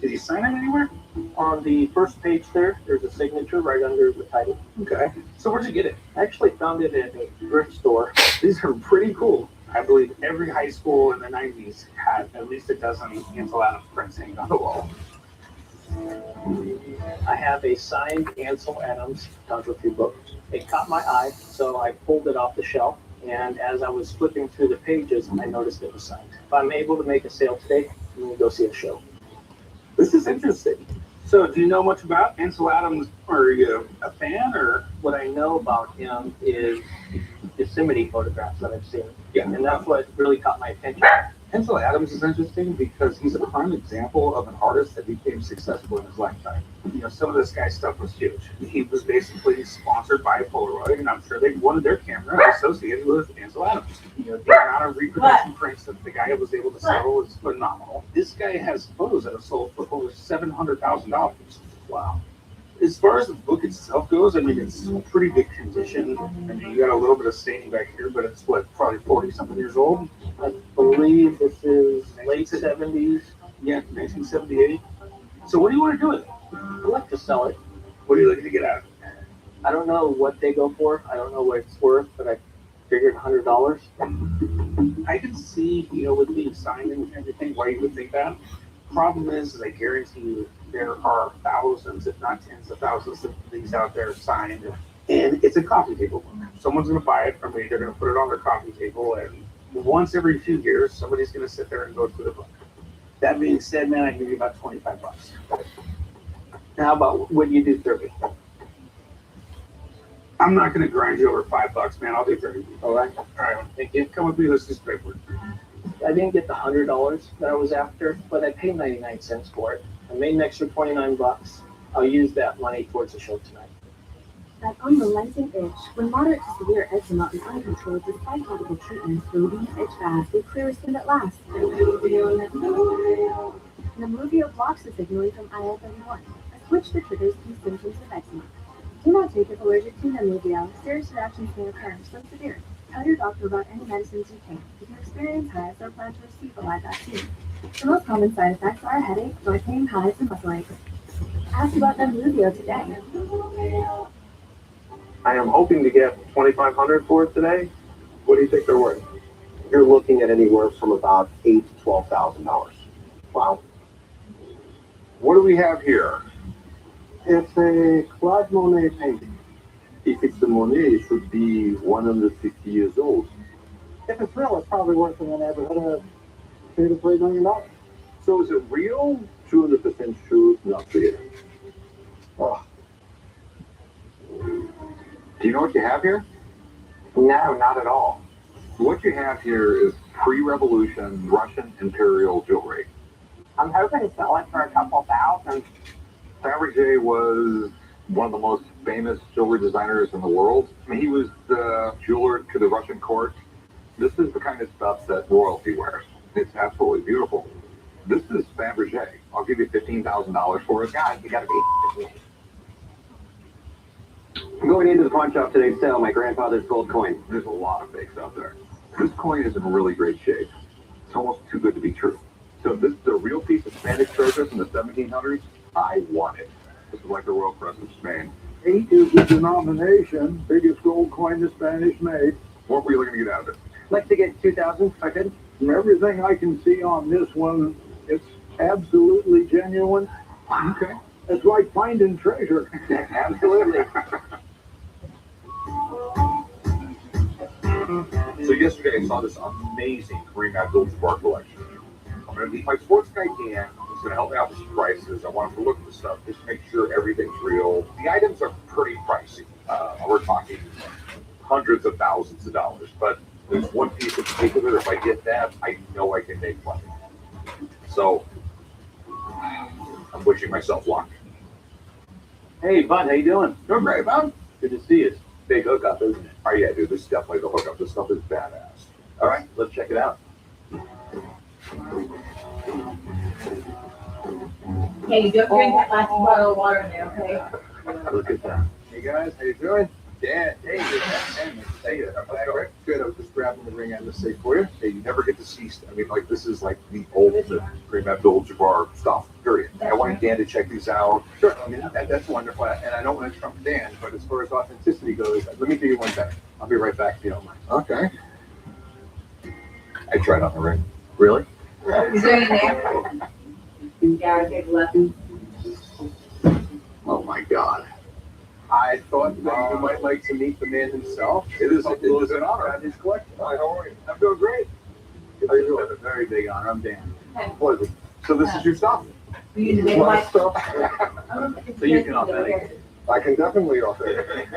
Did he sign it anywhere? On the first page there's a signature right under the title. Okay. So where'd you get it? I actually found it at a thrift store. These are pretty cool. I believe every high school in the 90s had at least a dozen Ansel Adams prints hanging on the wall. I have a signed Ansel Adams photography book. It caught my eye, so I pulled it off the shelf. And as I was flipping through the pages, I noticed it was signed. If I'm able to make a sale today, I'm going to go see a show. This is interesting. So do you know much about Ansel Adams? Are you a fan or? What I know about him is Yosemite photographs that I've seen. Yeah. And that's what really caught my attention. Ansel Adams is interesting because he's a prime example of an artist that became successful in his lifetime. Some of this guy's stuff was huge. He was basically sponsored by Polaroid, and I'm sure they wanted their camera associated with Ansel Adams. The amount of reproduction prints that the guy was able to sell was phenomenal. This guy has photos that have sold for over $700,000. Wow. As far as the book itself goes, I mean, it's in pretty good condition. I mean, you got a little bit of staining back here, but it's probably 40-something years old. I believe this is late 70s. Yeah, 1978. So what do you want to do with it? I'd like to sell it. What are you looking to get out of it? I don't know what they go for. I don't know what it's worth, but I figured $100. I can see, with being signed and everything, why you would think that. Problem is I guarantee you there are thousands, if not tens of thousands of these out there signed. And it's a coffee table book. Someone's going to buy it from me. They're going to put it on their coffee table. And once every few years, somebody's going to sit there and go through the book. That being said, man, I give you about $25. Now, how about what you do 30? I'm not going to grind you over $5, man. I'll do 30. All right. All right. Thank you. Come with me. Let's just pay for it. I didn't get the $100 that I was after, but I paid 99 cents for it. I made an extra 29 bucks. I'll use that money towards the show tonight. That unrelenting itch, when moderate to severe eczema is uncontrolled despite topical treatments, relieves itch fast with clear skin that lasts. Nemluvio blocks the signaling from IL-31, a switch that triggers key symptoms of eczema. Do not take if allergic to Nemluvio. Serious reactions may occur, some severe. Tell your doctor about any medicines you take. If you experience hives or plan to receive a live vaccine. The most common side effects are headache, joint pain, hives, and muscle aches. Ask about Nemluvio today. I am hoping to get $2,500 for it today. What do you think they're worth? You're looking at anywhere from about $8,000 to $12,000. Wow. What do we have here? It's a Claude Monet painting. If it's the Monet, it should be 150 years old. If it's real, it's probably worth in the neighborhood of $2 to $3 million. So is it real? 200% sure, not real. Oh. Do you know what you have here? No, not at all. What you have here is pre-revolution Russian imperial jewelry. I'm hoping to sell it for a couple thousand. Fabergé was one of the most famous jewelry designers in the world. I mean, he was the jeweler to the Russian court. This is the kind of stuff that royalty wears. It's absolutely beautiful. This is Fabergé. I'll give you $15,000 for it. God, you gotta be. I'm going into the pawn shop today to sell my grandfather's gold coin. There's a lot of fakes out there. This coin is in really great shape. It's almost too good to be true. So if this is a real piece of Spanish treasure from the 1700s, I want it. This is like the Royal Crest of Spain. 8 is the denomination, biggest gold coin the Spanish made. What were you looking to get out of it? I'd like to get 2,000 if I could. From everything I can see on this one, it's absolutely genuine. Okay. It's like finding treasure. Absolutely. So yesterday I saw this amazing Kareem Abdul-Jabbar collection. I'm going to meet my sports guy Dan. He's going to help me out with some prices. I want him to look at the stuff, just to make sure everything's real. The items are pretty pricey. We're talking hundreds of thousands of dollars. But there's one piece in particular, if I get that, I know I can make money. So I'm wishing myself luck. Hey, Bud, how you doing? Doing great, man. Good to see you. Big hookup, isn't it? Oh yeah, dude, this is definitely the hookup. This stuff is badass. All right, let's check it out. Hey, don't drink that last bottle of water in there, okay? Look at that. Hey guys, how you doing? Dan, hey, Dan, nice to see you. Good, I was just grabbing the ring on the safe for you. Hey, you never get to see. I mean, like this is like the ultimate Kareem Abdul-Jabbar stuff. Period. I want Dan to check these out. Sure, I mean, that's wonderful, and I don't want to trump Dan, but as far as authenticity goes, let me do you one thing. I'll be right back if you don't mind. Okay. I tried on the ring. Really? Is there any there? Yeah, take left. Oh my God. I thought that you might like to meet the man himself. It is an honor. At his collection. Hi, how are you? I'm doing great. How you doing? A very big honor. I'm Dan. Pleasure. So this is your stuff? You need to My stuff. So you can authenticate. I can definitely authenticate.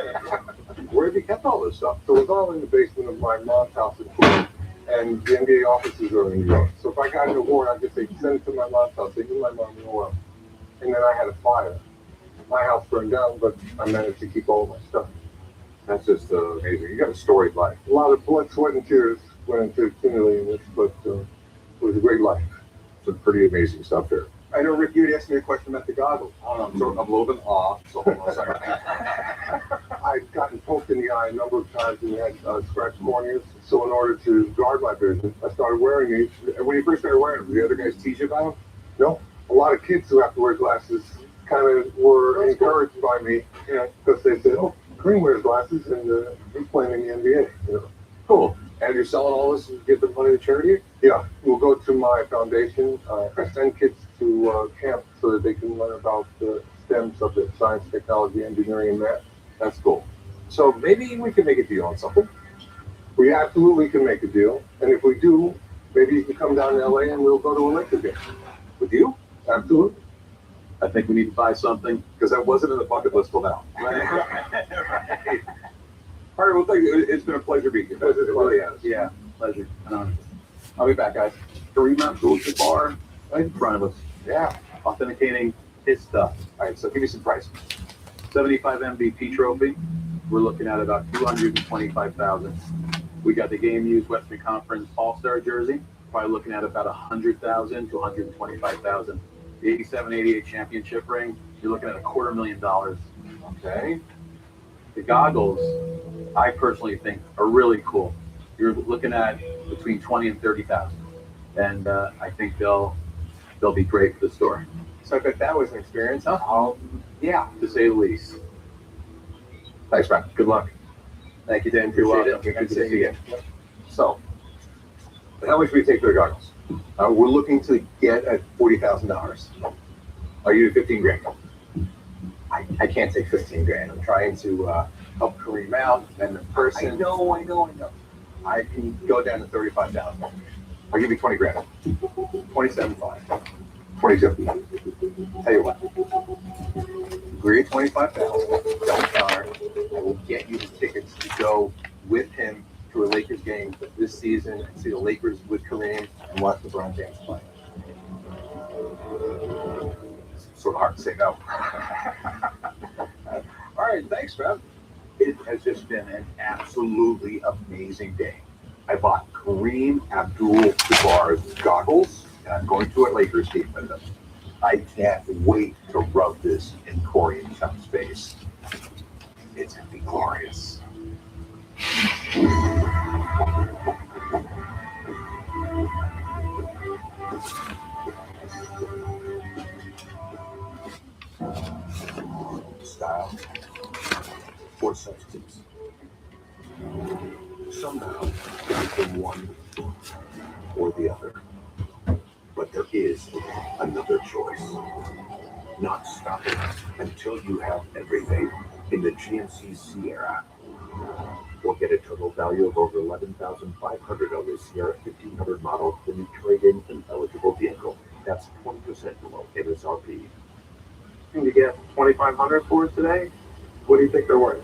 Where have you kept all this stuff? So it's all in the basement of my mom's house in Queens, and the NBA offices are in New York. So if I got an award, I'd just say, send it to my mom's house. They give my mom an award. And then I had a fire. My house burned down, but I managed to keep all my stuff. That's just amazing. You got a storied life. A lot of blood, sweat, and tears went into accumulating this, but it was a great life. Some pretty amazing stuff here. I know, Rick, you had asked me a question about the goggles. I'm a little bit off, so hold on a second. I've gotten poked in the eye a number of times and had scratched corneas. So in order to guard my vision, I started wearing these. And when you first started wearing them, the other guys teach you about them? No. A lot of kids who have to wear glasses kind of were encouraged by me, you know, because they said, oh, Kareem wears glasses and he's playing in the NBA. You know. Cool. And you're selling all this and give the money to charity? Yeah. We'll go to my foundation. I send kids to camp so that they can learn about the STEM subjects, science, technology, engineering, and math. That's cool. So maybe we can make a deal on something. We absolutely can make a deal. And if we do, maybe you can come down to LA and we'll go to a Lakers game. With you? Absolutely. I think we need to buy something. Because that wasn't in the bucket list till now. Right. All right, well, thank you. It's been a pleasure being here. It really has. Yeah, pleasure. I'll be back, guys. Kareem Abdul-Jabbar right in front of us. Yeah. Authenticating his stuff. All right, so give me some prices. 75 MVP trophy. We're looking at about $225,000. We got the game used Western Conference All-Star jersey. Probably looking at about $100,000 to $125,000. The 87-88 championship ring. You're looking at $250,000. Okay. The goggles, I personally think, are really cool. You're looking at between $20,000 and $30,000, and I think they'll be great for the store. So I bet that was an experience, huh? Yeah, to say the least. Thanks, man. Good luck. Thank you, Dan. You're Appreciate welcome. it. Good to see you. So, how much do we take for the goggles? We're looking to get at $40,000. I'll give you 15 grand. I can't take 15 grand. I'm trying to help Kareem out, and the person. I know. I can go down to 35,000. I'll give you 20 grand. 27.5. 22. Tell you what. Agree at 25,000. Don't counter. I will get you the tickets to go with him to a Lakers game this season and see the Lakers with Kareem and watch LeBron James play. It's sort of hard to say no. All right, thanks, man. It has just been an absolutely amazing day. I bought Kareem Abdul-Jabbar's goggles, and I'm going to a Lakers game with them. I can't wait to rub this in Corey and Chuck's face. It's going to be glorious. Style or substance. Somehow, it's the one or the other. But there is another choice. Not stopping until you have everything in the GMC Sierra. Or get a total value of over $11,500 on the Sierra 1500 model when you trade in an eligible vehicle. That's 20% below MSRP. And you get $2,500 for it today? What do you think they're worth?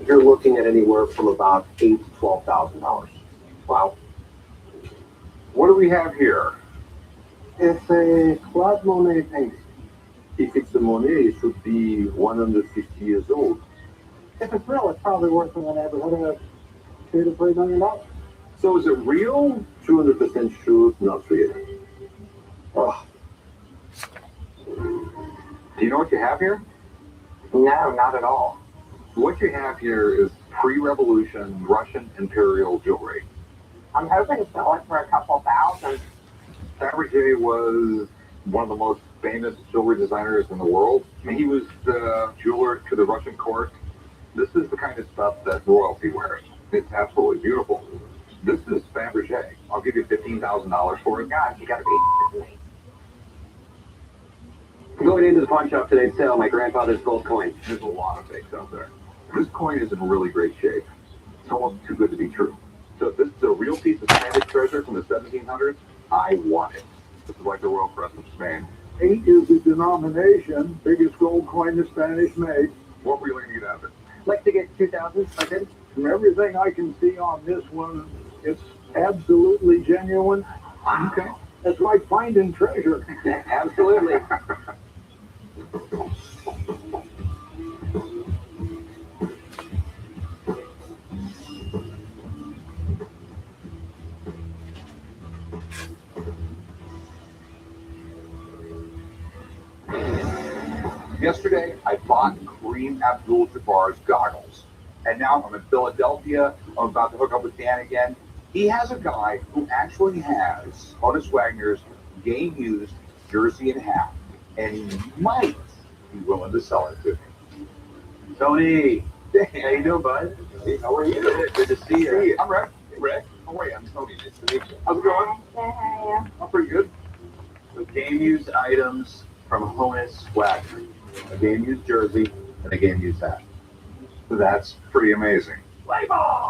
You're looking at anywhere from about $8,000 to $12,000. Wow. What do we have here? It's a Claude Monet painting. If it's a Monet, it should be 150 years old. If it's real, it's probably worth in the neighborhood of $2 to $3 million. So is it real? 200% sure, not real. Oh. Do you know what you have here? No, not at all. What you have here is pre-revolution Russian imperial jewelry. I'm hoping to sell it for a couple thousand. Fabergé was one of the most famous jewelry designers in the world. I mean, he was the jeweler to the Russian court. This is the kind of stuff that royalty wears. It's absolutely beautiful. This is Fabergé. I'll give you $15,000 for it. God, you gotta be me. Going into the pawn shop today to sell my grandfather's gold coin. There's a lot of fakes out there. This coin is in really great shape. It's almost too good to be true. So if this is a real piece of Spanish treasure from the 1700s, I want it. This is like the Royal Crest of Spain. 8 is the denomination, biggest gold coin the Spanish made. What were you going to get out of it? Like to get 2,000, I did. From everything I can see on this one, it's absolutely genuine. Okay. It's like finding treasure. Absolutely. Yesterday, I bought Kareem Abdul-Jabbar's goggles. And now I'm in Philadelphia. I'm about to hook up with Dan again. He has a guy who actually has Honus Wagner's game-used jersey and hat. And he might be willing to sell it to me. Tony, how you doing, bud? Hey, how are you? Good to see you. I'm Rick. Rick. How are you? I'm Tony. Nice to meet you. How's it going? I'm pretty good. So game-used items from Honus Wagner. A game-used jersey and a game-used hat. That's pretty amazing. Play ball!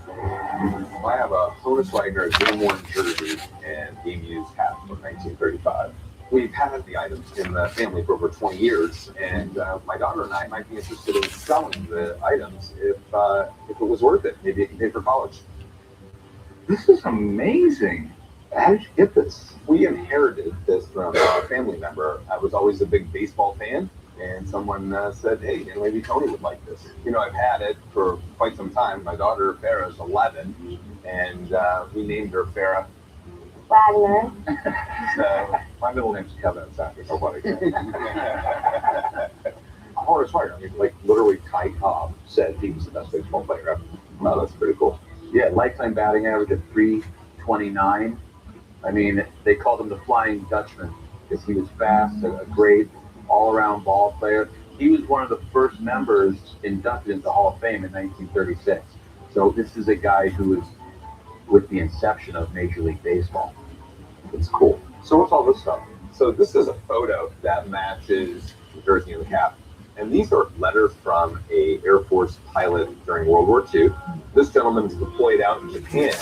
I have a Honus Wagner game-worn jersey and game-used hat from 1935. We've had the items in the family for over 20 years, and my daughter and I might be interested in selling the items if it was worth it. Maybe it can pay for college. This is amazing. How did you get this? We inherited this from a family member. I was always a big baseball fan, and someone said, hey, maybe Tony would like this. You know, I've had it for quite some time. My daughter, Farrah, is 11, and we named her Farrah Wagner. My middle name's Kevin. It's after nobody. Horace Wagner, I mean, like literally Ty Cobb said he was the best baseball player ever. Wow, that's pretty cool. Yeah, lifetime batting average of 329. I mean, they called him the Flying Dutchman because he was fast, a great all-around ball player. He was one of the first members inducted into the Hall of Fame in 1936. So this is a guy who was with the inception of Major League Baseball. It's cool. So what's all this stuff? It's So this is a photo that matches the jersey and the cap. And these are letters from a Air Force pilot during World War II. This gentleman's deployed out in Japan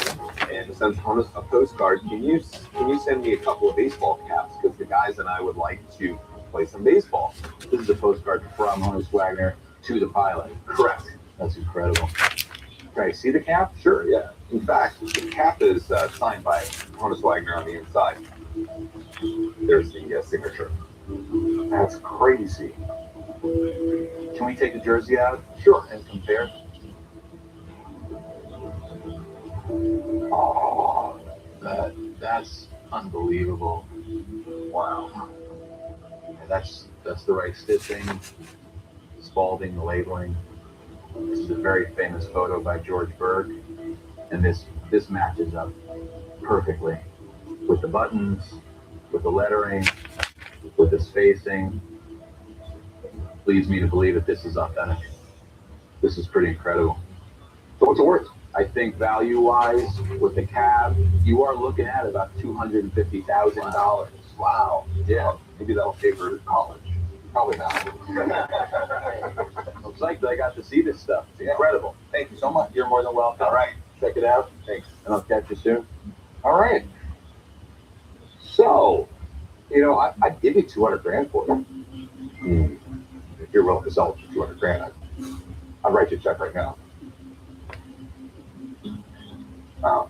and sends Honus a postcard. Can you send me a couple of baseball caps? Because the guys and I would like to play some baseball. This is a postcard from Honus Wagner to the pilot. Correct. That's incredible. Can I see the cap? Sure, yeah. In fact, the cap is signed by Honus Wagner on the inside. There's the signature. That's crazy. Can we take the jersey out? Sure. And compare? Oh, that's unbelievable. Wow. And that's the right stitching, Spalding, the labeling. This is a very famous photo by George Berg, and this matches up perfectly with the buttons, with the lettering, with the spacing. Leads me to believe that this is authentic. This is pretty incredible. So what's it worth? I think value-wise, with the cab, you are looking at about $250,000. Wow. Yeah. Maybe that'll pay for college. Probably not. I'm psyched that I got to see this stuff. It's incredible. Thank you so much. You're more than welcome. All right. Check it out. Thanks. And I'll catch you soon. All right. So, I'd give you 200 grand for it. If you're willing to sell it for 200 grand, I'll write you a check right now.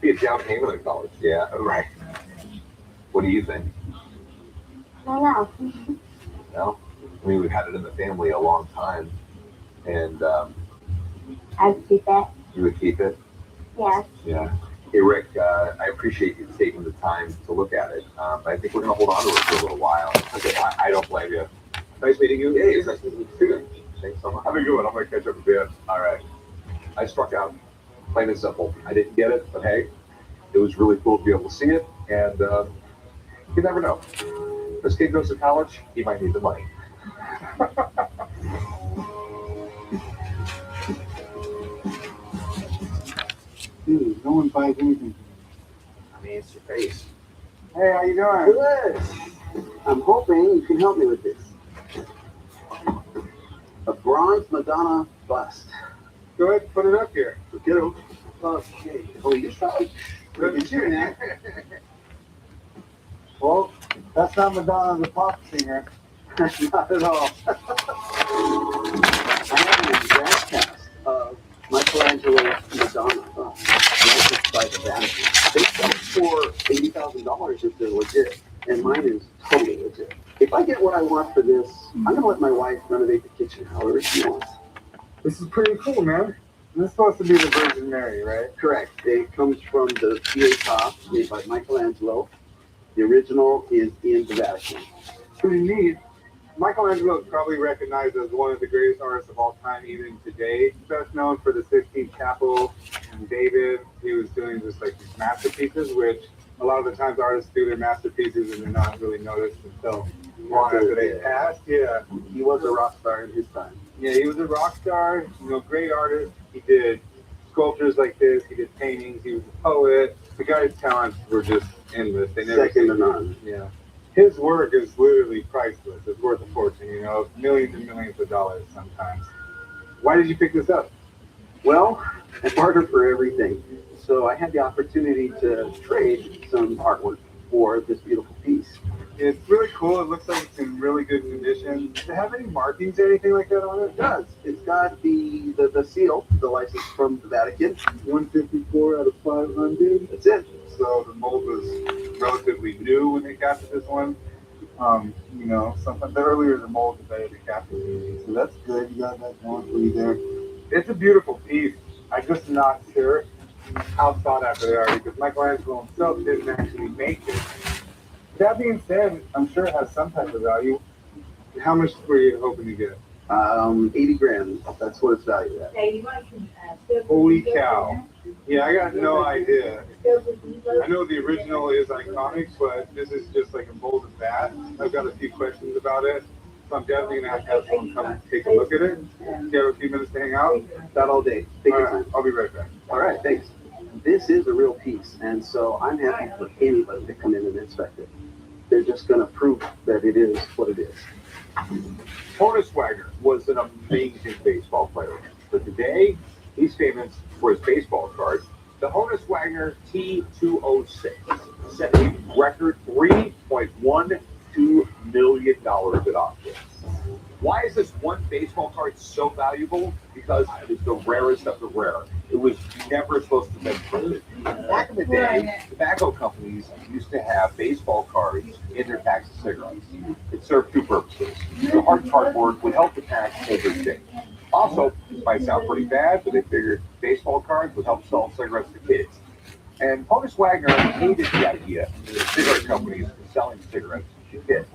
Be a down payment in college. Yeah, right. What do you think? I No? I mean, we've had it in the family a long time. And I'd keep it. you would keep it? Yeah. Yeah. Hey, Rick, I appreciate you taking the time to look at it. But I think we're going to hold on to it for a little while. Okay, I don't blame you. Nice meeting you. Hey, it's nice meeting you too. Thanks so much. Have a good one. I'm going to catch up with you. All right. I struck out. Plain and simple. I didn't get it, but hey, it was really cool to be able to see it. And you never know. If this kid goes to college, he might need the money. Dude, no one buys anything. I mean, it's your face. Hey, how you doing? Good. I'm hoping you can help me with this. A bronze Madonna bust. Go ahead, put it up here. Okay. Okay. Oh, you're sorry. Good to hear that. Well, that's not Madonna the pop singer. Not at all. I have an exact cast of Michelangelo's Madonna bust, licensed by the Vatican. They sell for $80,000 if they're legit, and mine is totally legit. If I get what I want for this, I'm going to let my wife renovate the kitchen however she wants. This is pretty cool, man. This is supposed to be the Virgin Mary, right? Correct. It comes from the Pietà made by Michelangelo. The original is in the Vatican. Pretty neat. Michelangelo is probably recognized as one of the greatest artists of all time, even today. Best known for the Sistine Chapel and David. He was doing just like these masterpieces, which a lot of the times artists do their masterpieces and they're not really noticed until after they passed. Yeah. He was a rock star in his time. Yeah, he was a rock star, great artist. He did sculptures like this. He did paintings. He was a poet. The guy's talents were just endless. They never Second to none. Yeah. His work is literally priceless. It's worth a fortune, millions and millions of dollars sometimes. Why did you pick this up? Well, I barter for everything. So I had the opportunity to trade some artwork for this beautiful piece. It's really cool. It looks like it's in really good condition. Does it have any markings or anything like that on it? It does. It's got the seal, the license from the Vatican. 154 out of 500. That's it. So the mold was relatively new when they captured this one. Sometimes the earlier the mold, the better the capture. So that's good. You got that going for you there. It's a beautiful piece. I'm just not sure how sought after they are because Michelangelo himself didn't actually make it. That being said, I'm sure it has some type of value. How much were you hoping to get? 80 grand. That's what it's valued at. Holy cow. Yeah, I got no idea. I know the original is iconic, but this is just like a mold of that. I've got a few questions about it. So I'm definitely going to have someone come and take a look at it. Do you have a few minutes to hang out? Not all day. Take your time. I'll be right back. All right, thanks. This is a real piece, and so I'm happy for anybody to come in and inspect it. They're just that's going to prove that it is what it is. Honus Wagner was an amazing baseball player, but today he's famous for his baseball card. The Honus Wagner T206 set a record $3.12 million at auction. Why is this one baseball card so valuable? Because it is the rarest of the rare. It was never supposed to have been printed. Back in the day, tobacco companies used to have baseball cards in their packs of cigarettes. It served two purposes. The hard cardboard would help the pack hold their shape. Also, this might sound pretty bad, but they figured baseball cards would help sell cigarettes to kids. And Honus Wagner hated the idea of the cigarette companies selling cigarettes to kids.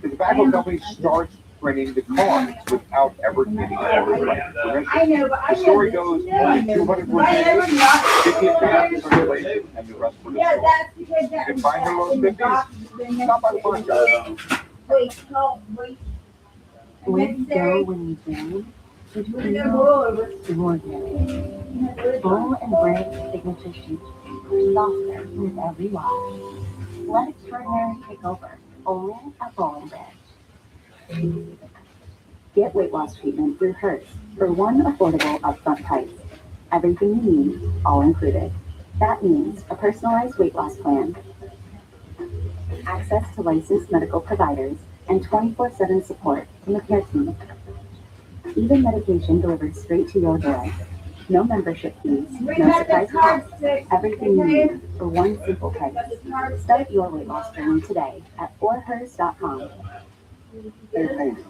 The tobacco company starts printing the cards without ever getting all the right permission. The story goes only 200 were made, 50 advanced circulation, and the rest were destroyed. You can find one of those 50s. Stop by the pawn shop. Let go when you down. Extraordinary. Full and brave signature sheets, softer with every wash. Let extraordinary take over. Only at Bowling Bridge. Get weight loss treatment through Hers for one affordable upfront price. Everything you need, all included. That means a personalized weight loss plan, access to licensed medical providers, and 24/7 support from the care team. Even medication delivered straight to your door. No membership fees, no surprise costs, everything you need for one simple price. Start your weight loss journey today at forhers.com. Hey, Paige,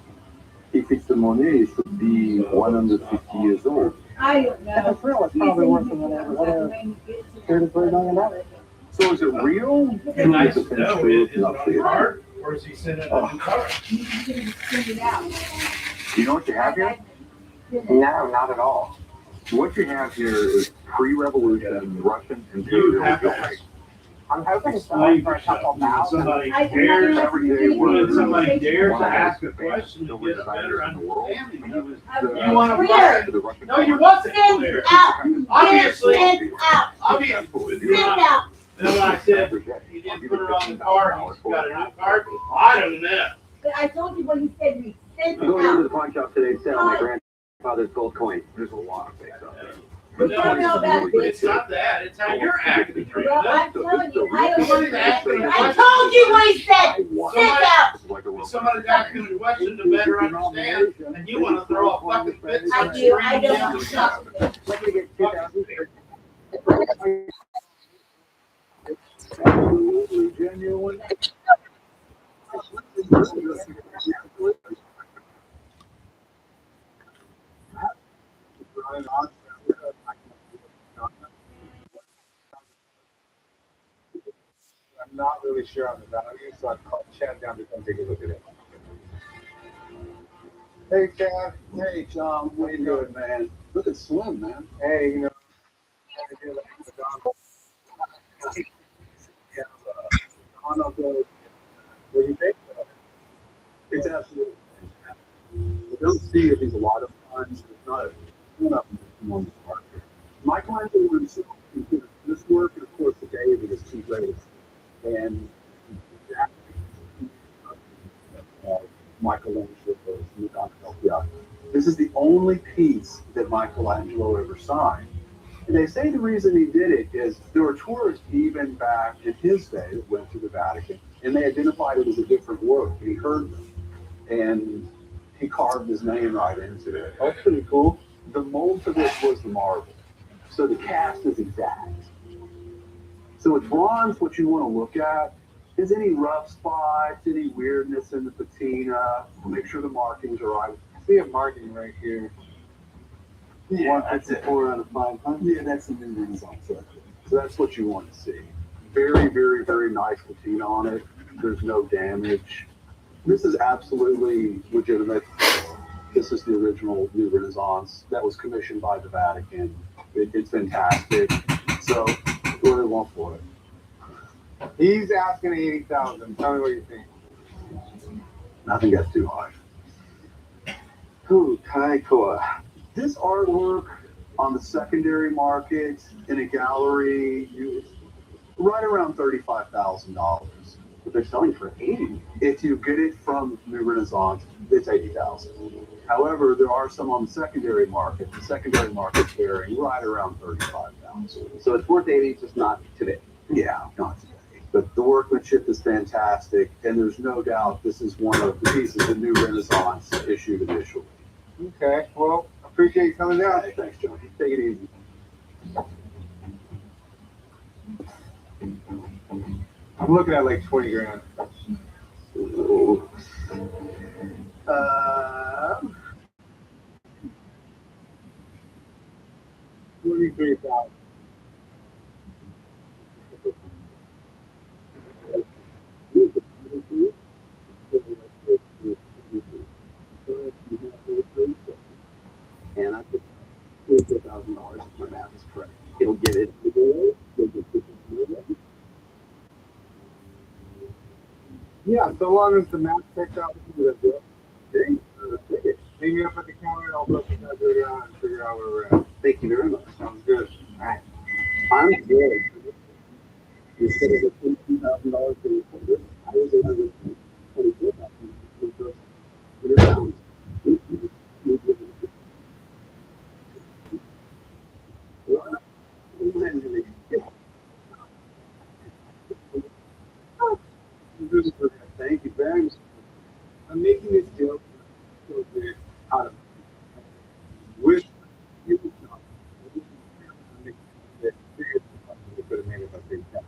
if it's the money, it should be 150 years old. I don't know. That's real. It's probably worth whatever, $33 million. So is it real? It'd be nice to know, is it on the card, or is he sending a new card? Do you know what you have here? No, not at all. What you have here is pre-revolution Russian imperial jewelry. I'm hoping to sell it for a couple thousand. Somebody dares, when somebody dares to ask a question to get a better understanding of it. You want to clear? No, you wasn't clear. Obviously, obviously. Then when I said, you didn't put it on the card, you got a new card? I don't know. But I told you what he said, we sent I'm going into the pawn shop today to sell my grandfather's gold coin. There's a lot of things out there. No, it's not that. It's how you're acting. Well, I'm telling you, I don't Somebody's asking a I question. told you what he said. Sit out. Somebody's asking a question to better understand, and you want to throw a fucking fit. I do. I don't. Let me get 2,000. Absolutely genuine. I'm not really sure on the value, so I've called Chad down to come take a look at it. Hey, Chad. Hey, John. What are you doing, man? Look at Slim, man. Hey, you know, what you think of it? It's absolutely fantastic. You don't see it a lot of times. It's not a on the market. Michelangelo himself considered this work, and of course, the David is two greatest. And Michelangelo's Madonna del Pietro. This is the only piece that Michelangelo ever signed. And they say the reason he did it is there were tourists even back in his day that went to the Vatican, and they identified it as a different work. And he heard them, and he carved his name right into it. That's pretty cool. The mold for this was the marble, so the cast is exact. So with bronze, what you want to look at is any rough spots, any weirdness in the patina. Make sure the markings are right. I see a marking right here. Yeah, that's it. 4 out of 500. Yeah, that's the new Renaissance. So that's what you want to see. Very, very, very nice patina on it. There's no damage. This is absolutely legitimate. This is the original New Renaissance that was commissioned by the Vatican. It's fantastic. So, what do they want for it? He's asking 80,000. Tell me what you think. I think that's too high. Ooh, Kaikoa. This artwork on the secondary market in a gallery, right around $35,000. but they're selling for 80. If you get it from New Renaissance, it's 80,000. However, there are some on the secondary market. The secondary market's varying right around 35,000. So it's worth 80, just not today. Yeah, not today. But the workmanship is fantastic, and there's no doubt this is one of the pieces the New Renaissance issued initially. Okay, well, appreciate you coming down. Hey, thanks, John. Take it easy. I'm looking at like 20 grand. Ooh. 23,000. And I put $2,000 if my math is correct. It'll get it. Yeah, so long as the math checks out, we can do that deal. Okay, meet me up at the counter and I'll look at that video and figure out where we're at. Thank you very much. Sounds good. All right. I'm good. Instead of the $22,000 for the quarter, I was able to get $24,000 for the pounds. Thank you very much. I'm making this joke out of wish you would know. I could have made it by big time.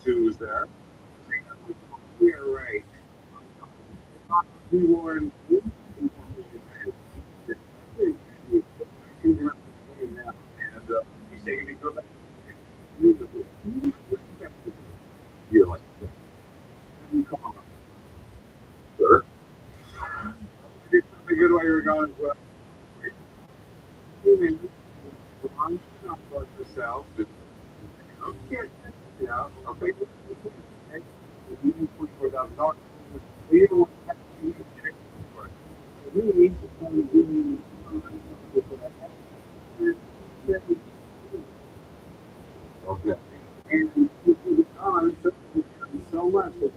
Sue was there. Yeah, right. We were in. And he's taking me to a You're like, sure. did something good while you were gone as well. I'm not about yourself. Okay. Yeah. Okay. You need $24,000. We don't want to have to check for it. So we need to come and give you Okay. and if you on so much that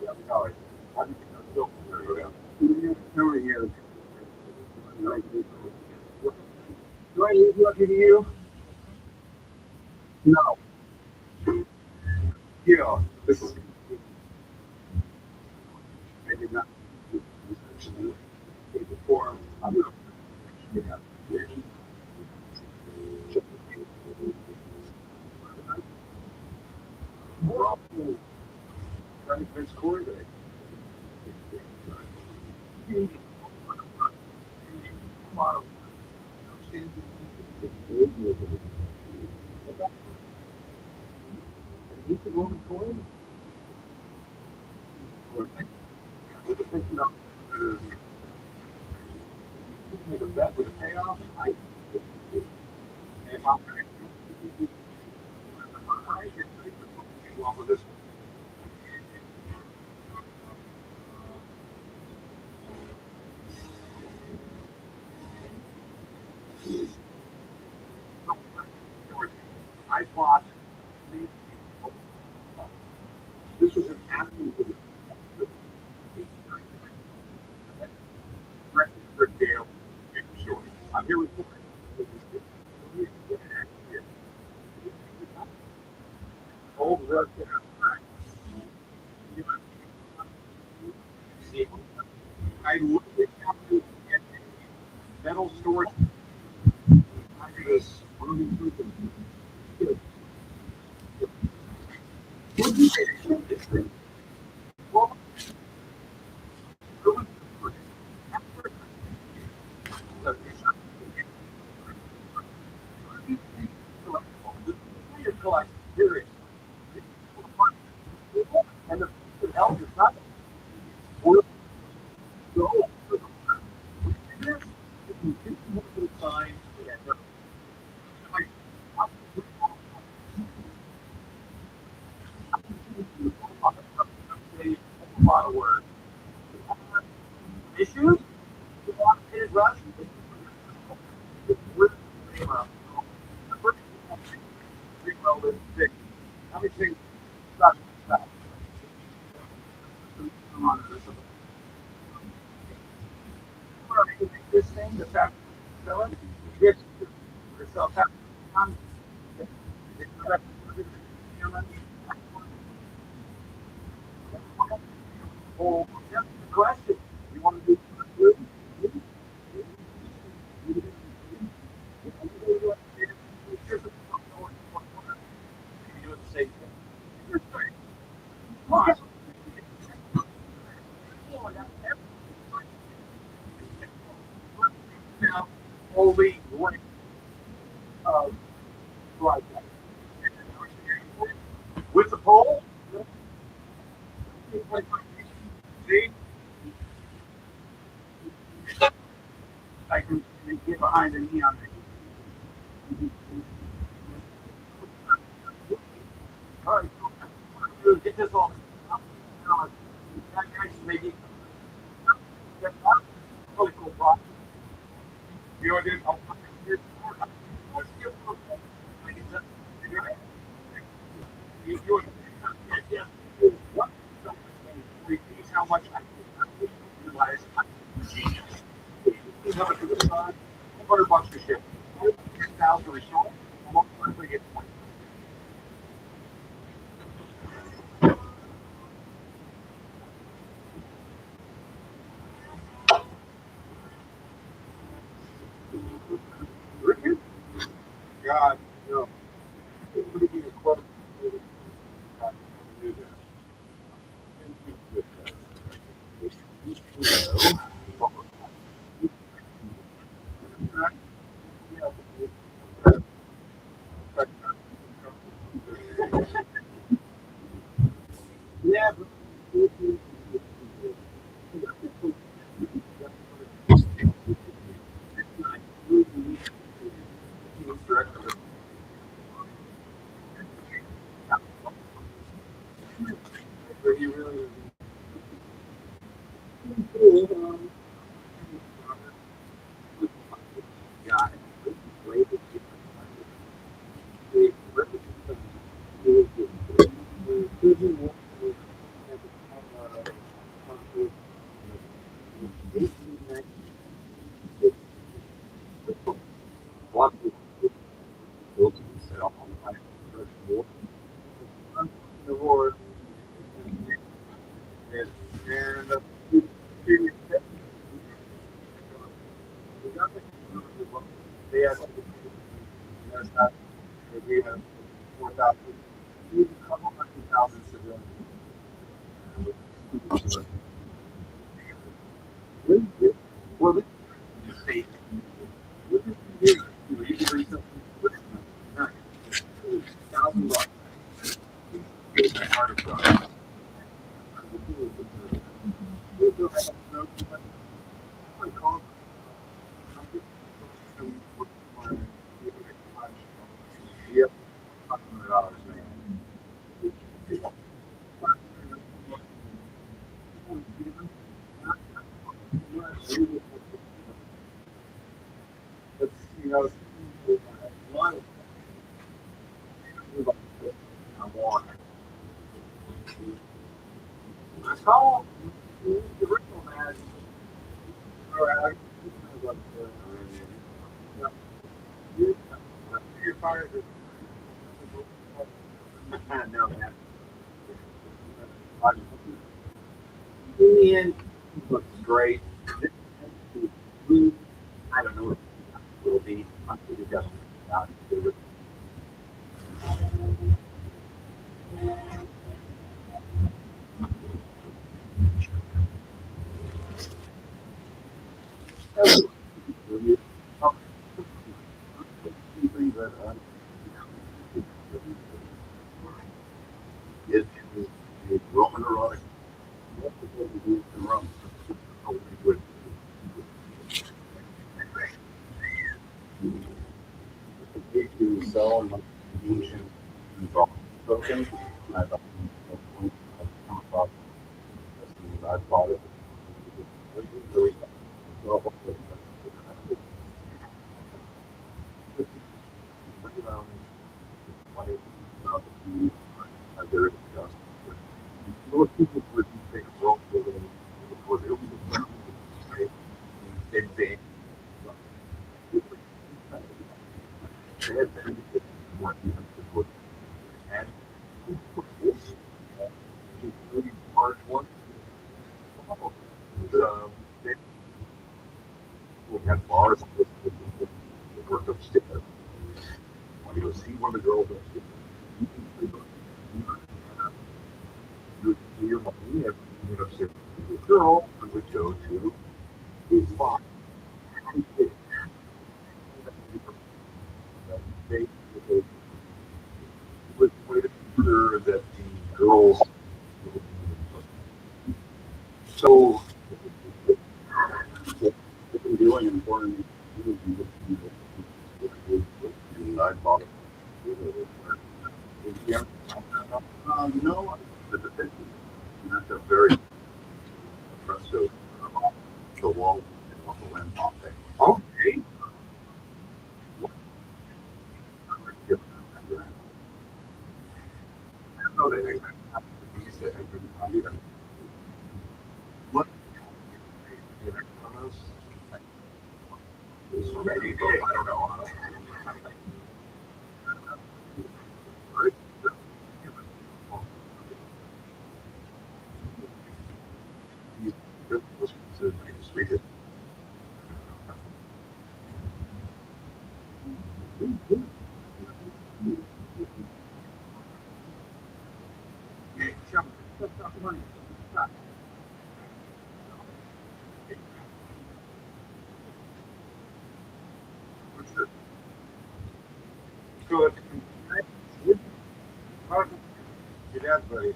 $1,000. I think that's still go down. Over here. Do I look lucky to you? No. Yeah, this is maybe not before. I'm not. Yeah. Right, there's core day. Make a bet with a payoff. And I'm well with this. I bought this was an absolute for Dale story. I'm here with old work. A lot of work. Issues? You want to hit rush? How many things? This thing, the fact selling, yes, yourself. Oh, that's the question. You want to do only one right with the pole. See, I can get behind the knee on it. All right, get this all. Maybe really cool problem. You know what, dude? How much I realize I'm genius. $100 to ship. 10,000 restored. I'm not going to get God, no. It would be a quote. Yeah, we have 4,000, a couple 100,000 civilians. Well, this is state. What is it? You can bring something. $1,000. It's a hard approach. Yep. $500, man. Let's, you know, one, I want. Let's call the original man. All right. You're fired. No, man. In the end, it looks great. I don't know what it will be. I'm pretty desperate about it. It's Roman erotic. Rum. To sell my ancient tokens. I thought I bought it. Most people would think wrong with it was it was advanced. And including large ones. They we had bars that worked upstairs. When you would see one of the girls upstairs, you would see your money and you would upstairs. The girl would go to the spot. They would ensure that the girls so what they've been doing in foreign and I bought it. Yeah. No, that's a very impressive the wall off the land. Okay. No, they didn't. What? Maybe, I don't know. Good. Your dad's buddy.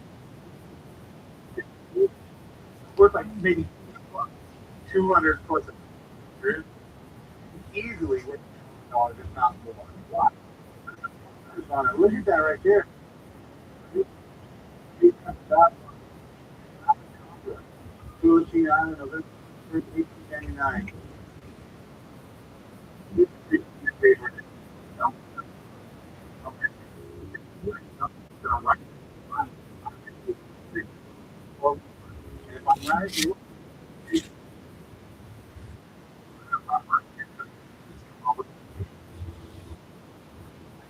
Worth like maybe 200 plus easily with dollars, if not more. Wow. Look at that right there. Philippine Island of 1899.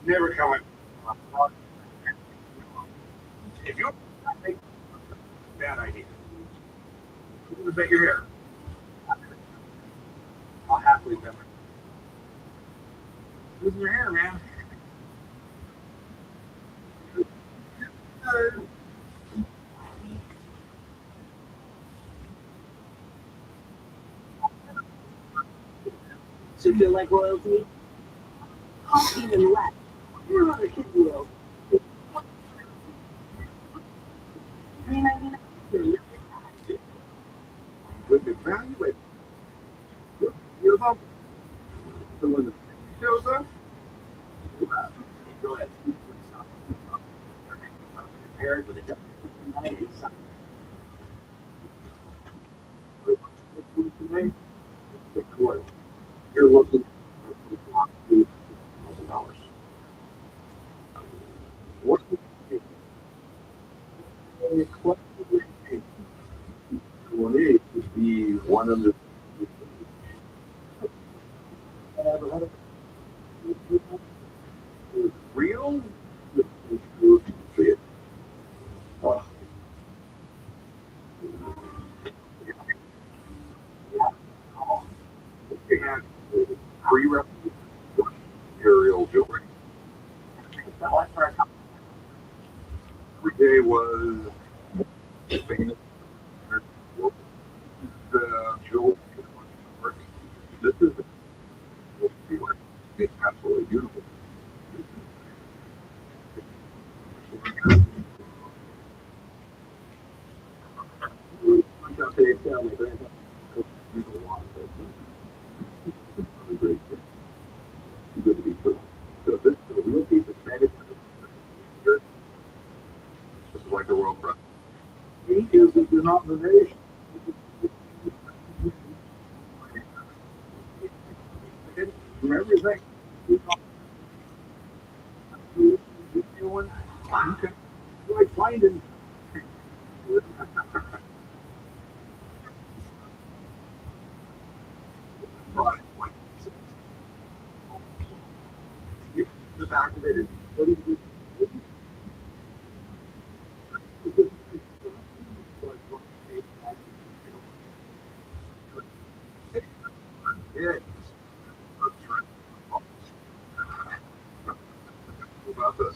Never coming. If you make a bad idea, you bet your hair. I'll happily bet. Losing your hair, man. So you feel like royalty? Cost even less. Your other kids will. $3.99. With the value, you're about so when the shows up, go ahead. Compared with a you're looking at $1,000. What would be one of the real pre-revolution imperial jewelry. Every day was famous. The jewelry. This is it's absolutely beautiful. Good to be true. So this is a real piece of magic. This is like the world press. He is the denomination Everything. You doing? Okay. Like finding. You just activated. What do you do? Yeah. About this.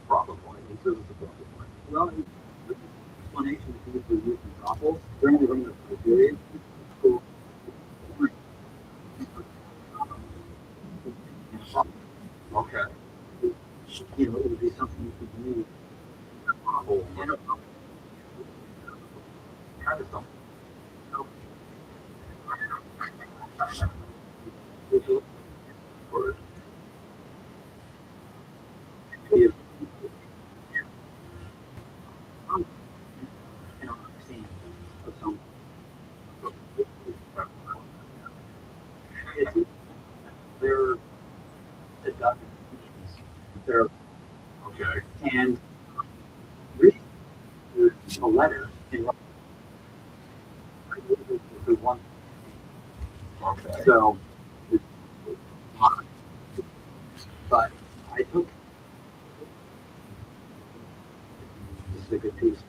Probably. Well, the explanation is usually used in novels during the period. So, okay. You know, it would be something you could use in a novel. You know, kind of something. Or if you know, scene of some. It's they're seductive. They're okay. And read a letter in the one. Okay. So, but I took this is a good piece.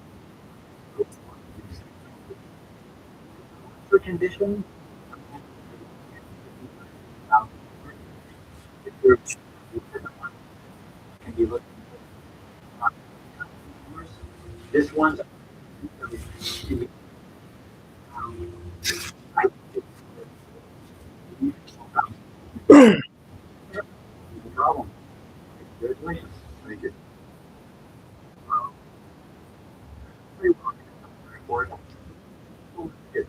For condition, can be looked. This one's no problem. Congratulations. Thank you. For it. Good.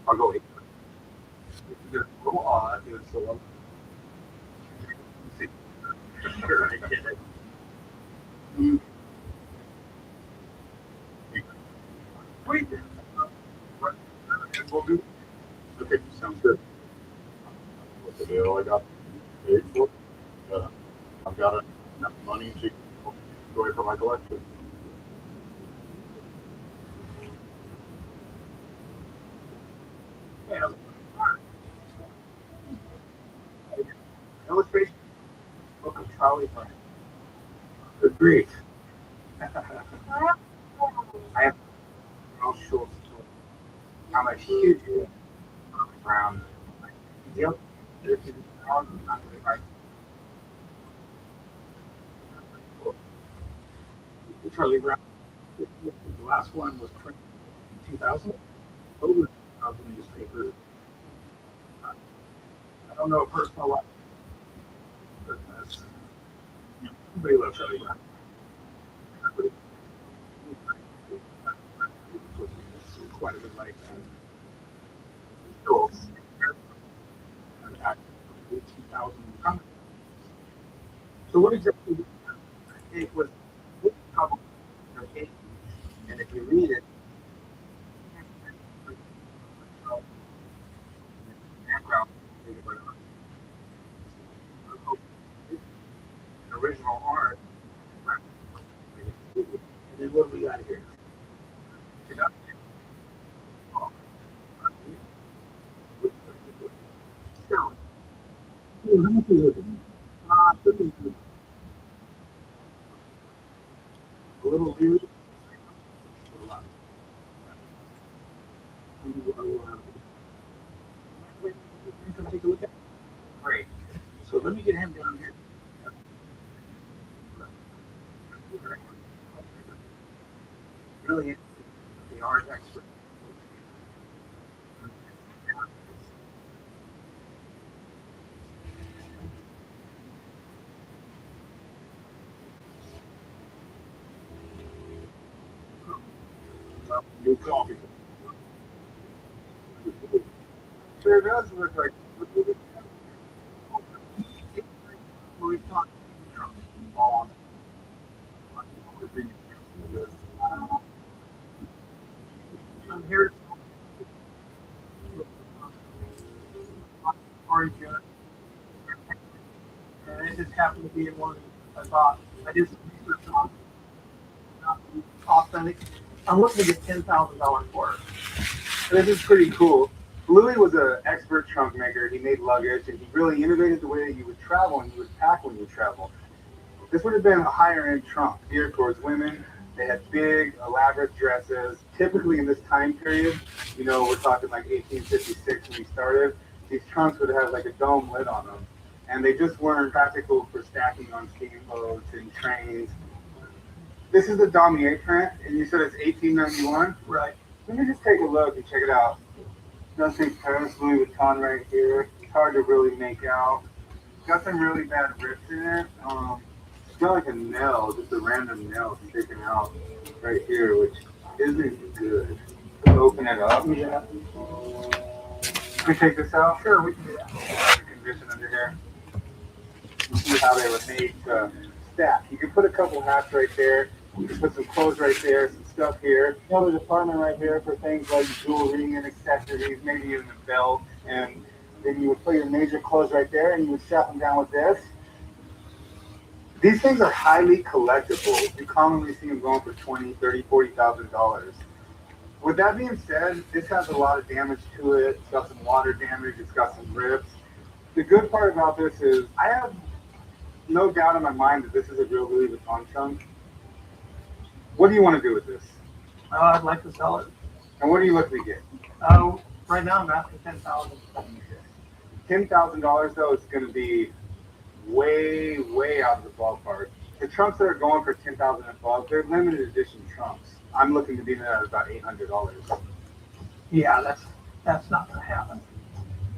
I'll go eat. You're a little odd. You're so sure I get it. Wait. We'll do. Okay, sounds good. What's the deal? I got paid for. I've got enough money to go for my collection. Yeah. Illustration book of Charlie Brown. Agreed. I have no short story. I'm a huge Brown. Yep. Charlie Brown. The last one was 2000. Over of the newspaper. I don't know a personal life. Goodness. Everybody loves Charlie Brown. Quite a bit like that. Cool. 18,000. So what exactly? It was published, okay? And if you read it, background, original art, and then what do we got here? Now, how much is it? A little weird. A lot. Come take a look at it. Great. So let me get him down here. Really, the art expert. New coffee. sure does look like Louis Vuitton trunk. All on it. I'm here orange unit, and it just happened to be in one I bought. I did some research on authentic. I'm looking to get $10,000 for it. This is pretty cool. Louis was an expert trunk maker. He made luggage, and he really innovated the way that you would travel and you would pack when you travel. This would have been a higher-end trunk geared towards women. They had big, elaborate dresses. Typically in this time period, you know, we're talking like 1856 when we started, these trunks would have like a dome lid on them. And they just weren't practical for stacking on steamboats and trains. This is the Damier print, and you said it's 1891? Right. Let me just take a look and check it out. Nothing Paris Louis Vuitton right here. It's hard to really make out. Got some really bad rips in it. It's got like a nail, just a random nail sticking out right here, which isn't good. Let's open it up. Yeah. Can we take this out? Sure, we can do that. The condition under here. See how they were made to stack. You can put a couple hats right there. You can put some clothes right there, some stuff here. Another department right here for things like jewelry and accessories, maybe even a belt. And then you would put your major clothes right there, and you would strap them down with this. These things are highly collectible. You commonly see them going for $20,000, $30,000, $40,000. With that being said, this has a lot of damage to it. It's got some water damage. It's got some rips. The good part about this is I have no doubt in my mind that this is a real Louis Vuitton trunk. What do you want to do with this? I'd like to sell it. And what are you looking to get? Right now I'm asking $10,000. $10,000 though is going to be way, way out of the ballpark. The trunks that are going for $10,000 and above, they're limited edition trunks. I'm looking to be there at about $800. Yeah, that's not going to happen.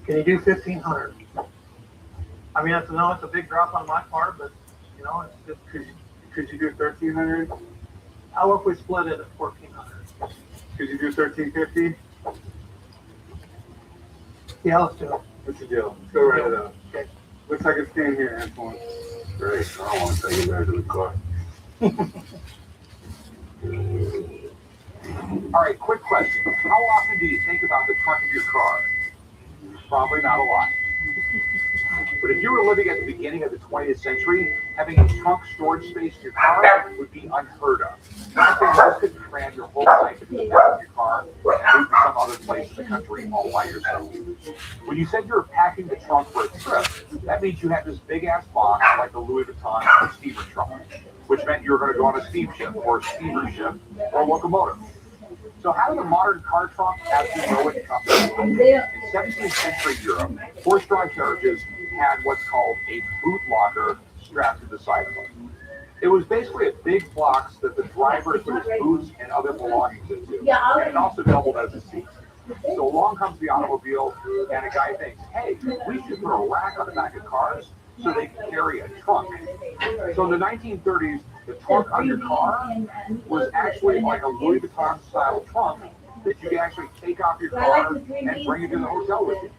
Can you do $1,500? I mean, it's a big drop on my part, but you know, it's just could you do $1,300? How if we split it at $1,400? Could you do $1,350? Yeah, let's do it. What's the deal? Let's go right it up. Okay. Looks like it's staying here, Antoine. Great. I don't want to take it back to the car. All right, quick question. How often do you think about the trunk of your car? Probably not a lot. But if you were living at the beginning of the 20th century, having a trunk storage space in your car would be unheard of. Nothing else could cram your whole life into the back of your car and move to some other place in the country all by yourself. When you said you were packing the trunk for a trip, that means you had this big-ass box like the Louis Vuitton steamer trunk, which meant you were going to go on a steamship or steamer ship or locomotive. So how did the modern car trunk as we know it come about? In 17th century Europe, horse-drawn carriages had what's called a boot locker strapped to the side of them. It was basically a big box that the driver put his boots and other belongings into, and it also doubled as a seat. So along comes the automobile, and a guy thinks, hey, we should put a rack on the back of cars so they can carry a trunk. So in the 1930s, the trunk on your car was actually like a Louis Vuitton style trunk that you could actually take off your car and bring it to the hotel with you.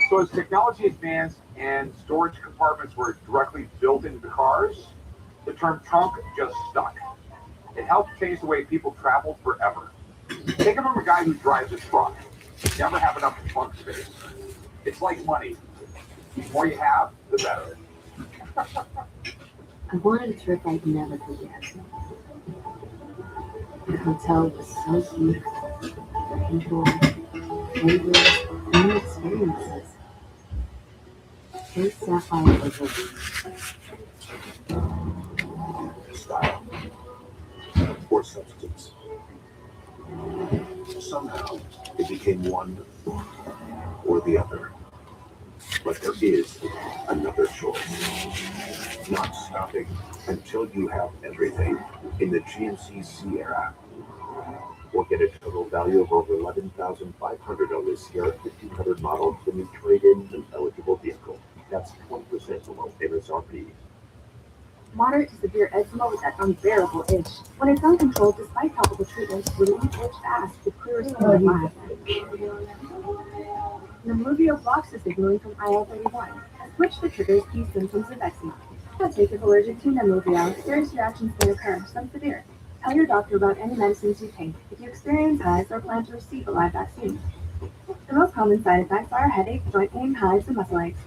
So as technology advanced and storage compartments were directly built into the cars, the term trunk just stuck. It helped change the way people traveled forever. Think of a guy who drives a truck. Never have enough trunk space. It's like money. The more you have, the better. I wanted a trip I'd never forget. The hotel was so beautiful. The control, flavors, and new experiences. This sapphire was Style or substance. Somehow it became one or the other. But there is another choice. Not stopping until you have everything in the GMC Sierra. Or get a total value of over $11,500 on this Sierra 1500 model when you trade in an eligible vehicle. That's 20% below MSRP. Moderate to severe eczema with that unbearable itch. When it's uncontrolled, despite topical treatment, relief itch fast with clearer skin than last. Nemluvio blocks the signaling from IL-31, which the triggers key symptoms of eczema. Do not take if allergic to Nemluvio. Serious reactions may occur, some severe. Tell your doctor about any medicines you take if you experience hives or plan to receive a live vaccine. The most common side effects are headache, joint pain, hives, and muscle aches.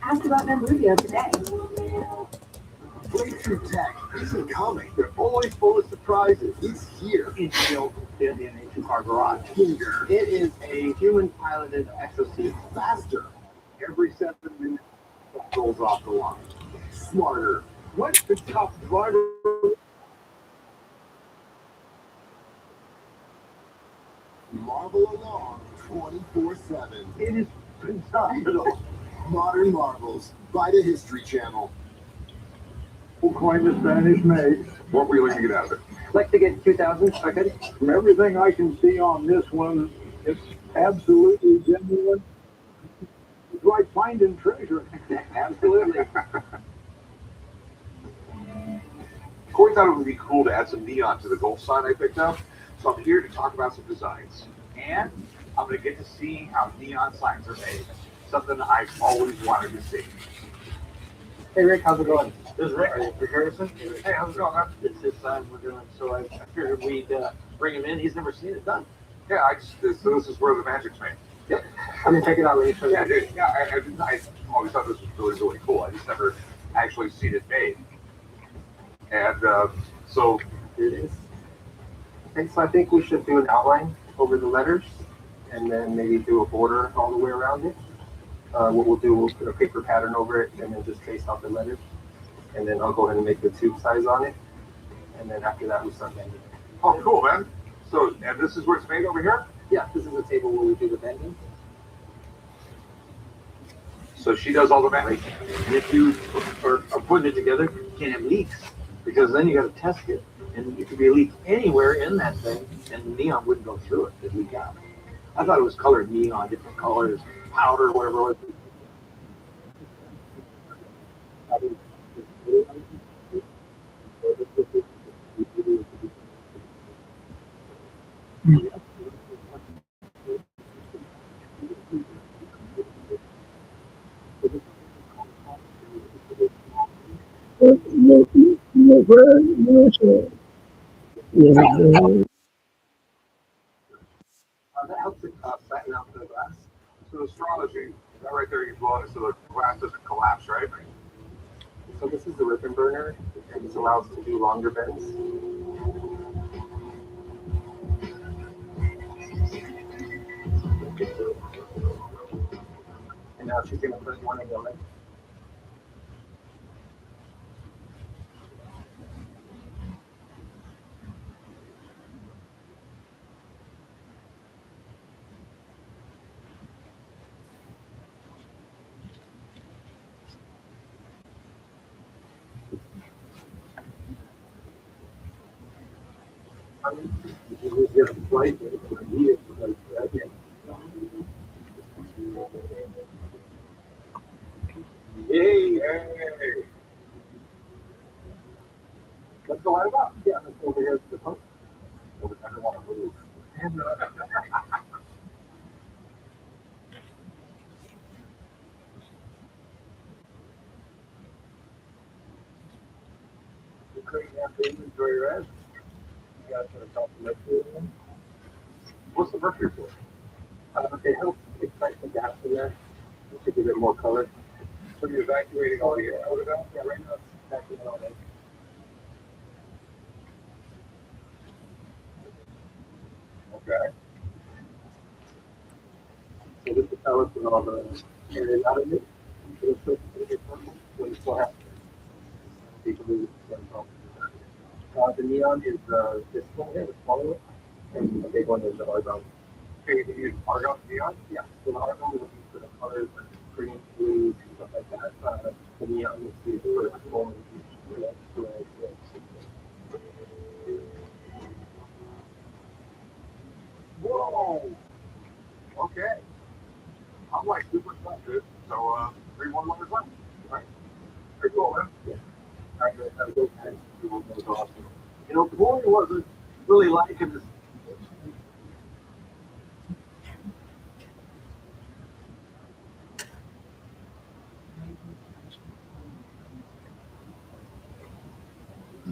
Ask about Nemluvio today. Breakthrough tech isn't coming. They're always full of surprises. It's here. It's built in the H2R garage. Bigger. It is a human-piloted exosuit. Faster. Every 7 minutes, it rolls off the line. Smarter. What's the top driver? Marvel along 24/7. It is phenomenal. Modern Marvels by the History Channel. We'll coin the Spanish maze. What were you looking to get out of it? Like to get 2,000 seconds. From everything I can see on this one, it's absolutely genuine. It's like finding treasure. Absolutely. Corey thought it would be cool to add some neon to the Gulf sign I picked up, so I'm here to talk about some designs. And I'm going to get to see how neon signs are made. Something I've always wanted to see. Hey Rick, how's it going? This is Rick. Rick Harrison. Hey, how's it going, man? It's his sign we're doing, so I figured we'd bring him in. He's never seen it done. Yeah, so this is where the magic's made. Yep. I'm gonna check it out. Let me show you. Yeah, dude. Yeah, I always thought this was really, really cool. I just never actually seen it made. And so here it is. Okay, so I think we should do an outline over the letters, and then maybe do a border all the way around it. What we'll do, we'll put a paper pattern over it, and then just trace out the letters. And then I'll go ahead and make the tube size on it. And then after that, we start bending. Oh, cool, man. So, and this is where it's made over here? Yeah, this is the table where we do the bending. So she does all the bending. If you are putting it together, you can't have leaks, because then you got to test it. And it could be a leak anywhere in that thing, and the neon wouldn't go through it. It'd leak out. I thought it was colored neon, different colors, powder, whatever it was. That helps it flatten out the glass. So astrology, that right there, you blow it so the glass doesn't collapse, right? So this is the ribbon burner, and this allows us to do longer bends. And now she's going to put one in the leg. Hey. Let's go light it up. Yeah, let's go over here to the post. I don't want to move. You couldn't have to inventory your ass. You got to talk to mercury in. What's the mercury for? It helps extract the gas in there to give it more color. So you're evacuating all the air out of it? Yeah, right now it's evacuating all that. Okay. So this is how it's with all the air out of it. It'll still be purple, but it still has people who the neon is this one here, the smaller one, and the big one is the argon. So you can use argon neon? Yeah, so the argon will be for the colors like green, blue, stuff like that. The neon is used for orange, red. Whoa. Okay. I'm like super excited. So 3, 1, 1 is left. Right. Pretty cool, man. Yeah. All right, guys, have a good time. That was awesome. You know, Corey wasn't really liking this.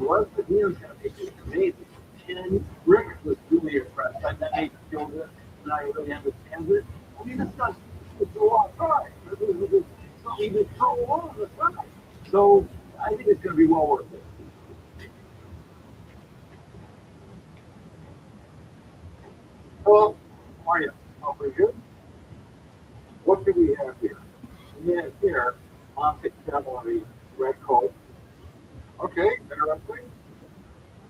was, but he was going to make it amazing. And Rick was really impressed. And that made me feel good. Now he really understands it. I mean, this guy's it's a long time. It's not even so long on the side. So I think it's going to be well worth it. Hello, how are you? Oh, pretty good. What do we have here? Yeah, here, Monte Cavalry Red Coat. Okay, interesting.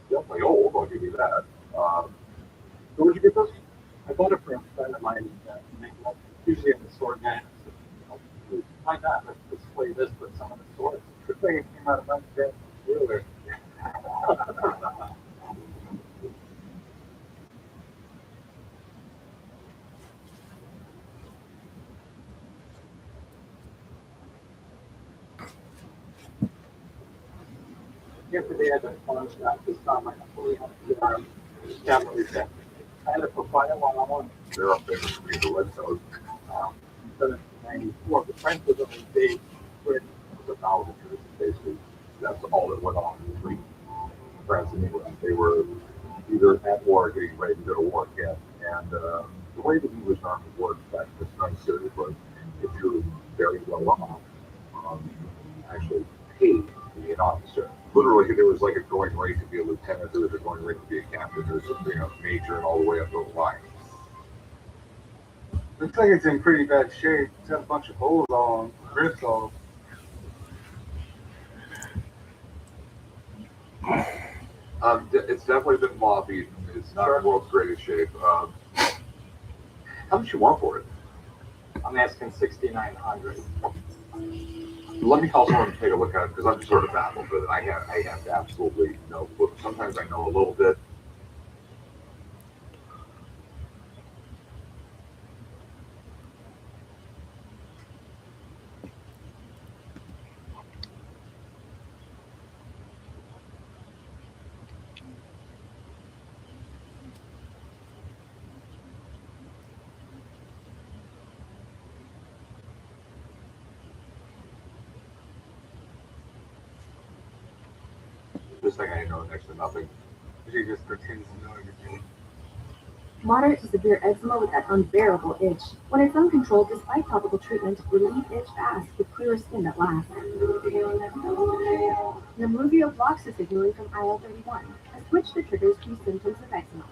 Definitely old, I'll give you that. Where'd you get this? I bought it from a friend of mine. Usually at the store now. Why not? Let's display this with some of the stores. Good thing it came out of my desk. Really? Yesterday I had a fun shop. This time I fully have cavalry set. I had it for quite a while. They're up there for me, the Red Coat. 1794. The French was only big with a thousand years, basically. That's all that went on between France and England. They were either at war or getting ready to go to war again. And the way the English army worked back in this time period was if you're very well off, you actually paid to be an officer. Literally, there was like a going rate to be a lieutenant, there was a going rate to be a captain, there was a major, and all the way up the line. Looks like it's in pretty bad shape. It's got a bunch of holes on, rips on. It's definitely been moth-eaten. It's not the world's greatest shape. How much you want for it? I'm asking 6,900. Let me call someone to take a look at it because I'm sort of baffled with it. I have absolutely no clue. Sometimes I know a little bit. This thing I know next to nothing. She just pretends to know everything. Moderate to severe eczema with that unbearable itch. When it's uncontrolled despite topical treatment, relieve itch fast with clearer skin that lasts. Nemluvio blocks the signaling from IL-31, a switch that triggers key symptoms of eczema.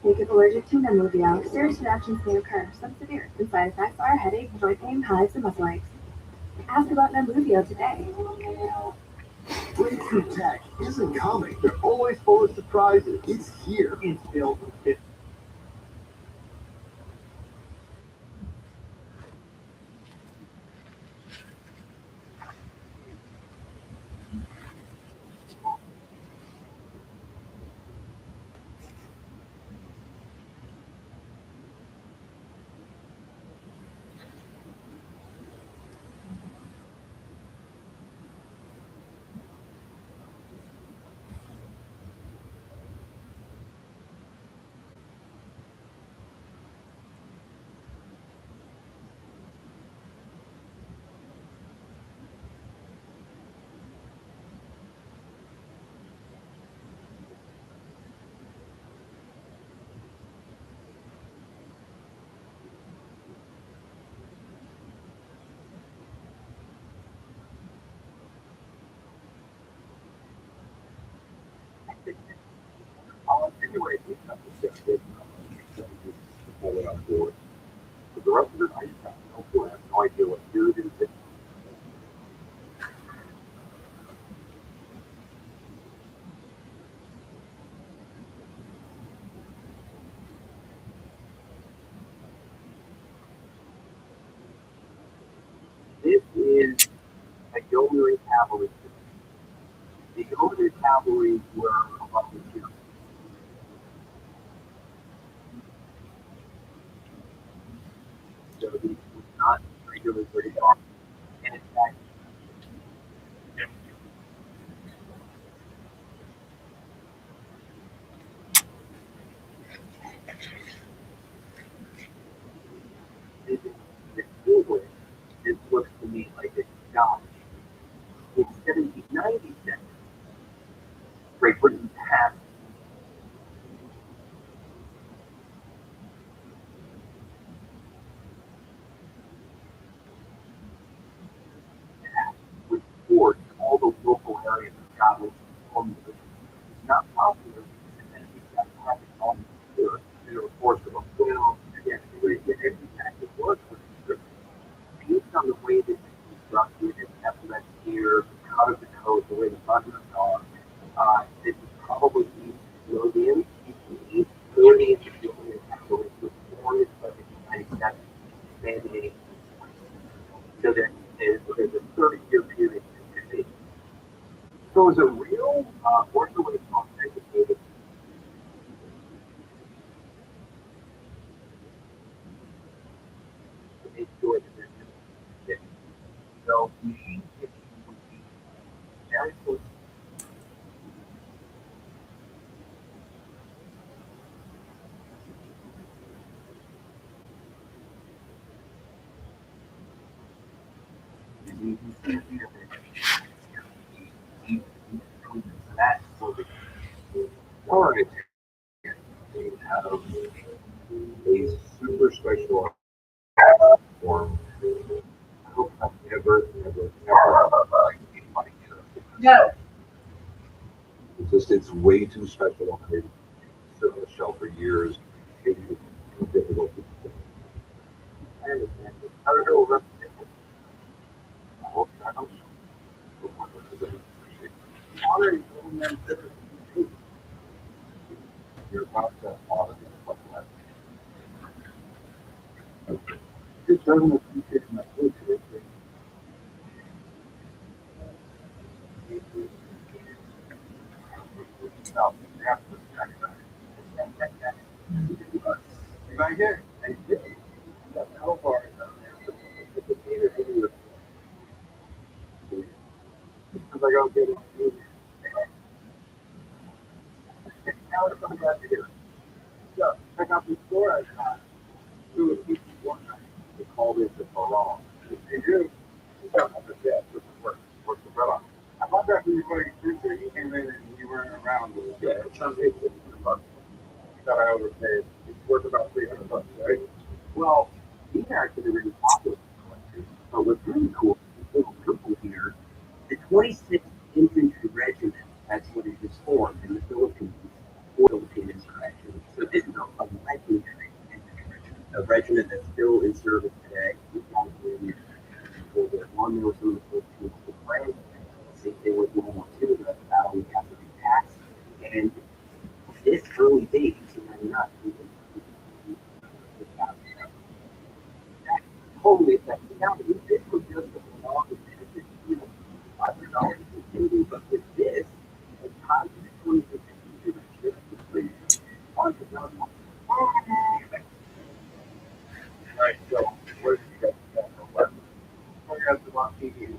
If allergic to Nemluvio, serious reactions may occur. Some severe, and side effects are headache, joint pain, hives, and muscle aches. Ask about Nemluvio today. Breakthrough tech isn't coming. They're always full of surprises. It's here. It's built with Anyway, we have to set it pull it on board. But the rest of it, I have no clue. I have no idea what year it is. this is a Yeomanry cavalry. The Yeomanry cavalry were above the tier. So these were not trained really pretty dark. And in fact, the English, it looks to me like it's Scottish. In 1797, Great Britain passed which forced all the local areas of Scotland to form the not popular and that happened all year. They were forced to look well again. Every tactic was based on the way that it's constructed and that here, the cut of the coat, the way the buttons are. This is probably Lothian, Lothian was formed in 1797, expanded in 1820. So that there's a 30-year period. So is it real or is it authenticated? To make sure that there's no. So machine kitchen would be very close. And you can see here that that's what we All right. We have a super special form. I hope I've never No. it's way too special. I mean, sit on the shelf for years. It's difficult. I understand. I don't know what You're about to audit it. It doesn't appreciate my food today. You like it? How far? Because I gotta get it. Now it's coming back here. Yeah, check out the store I got. Do it each one night. They call this the barong. They do. Yeah, yeah, what's the brother? I thought that when you were going you came in and you weren't around. Yeah, it's not $50. That I overpaid. It's worth about $300, right? Well, these are actually really popular collectors. But what's really cool, this little purple here, the 26th Infantry Regiment, that's what it was formed in the Philippines, for Philippine insurrection. So this is a legendary infantry regiment, a regiment that's still in service today. We've got World War One, there were some of the first troops to France. Same thing with World War II, the battle we have to be taxed. And this early date, 1899, totally effective. Now, if this was just a law of benefit, $500, but with this, a positive 26 Right, so where did you guys go? We're going to watch TV.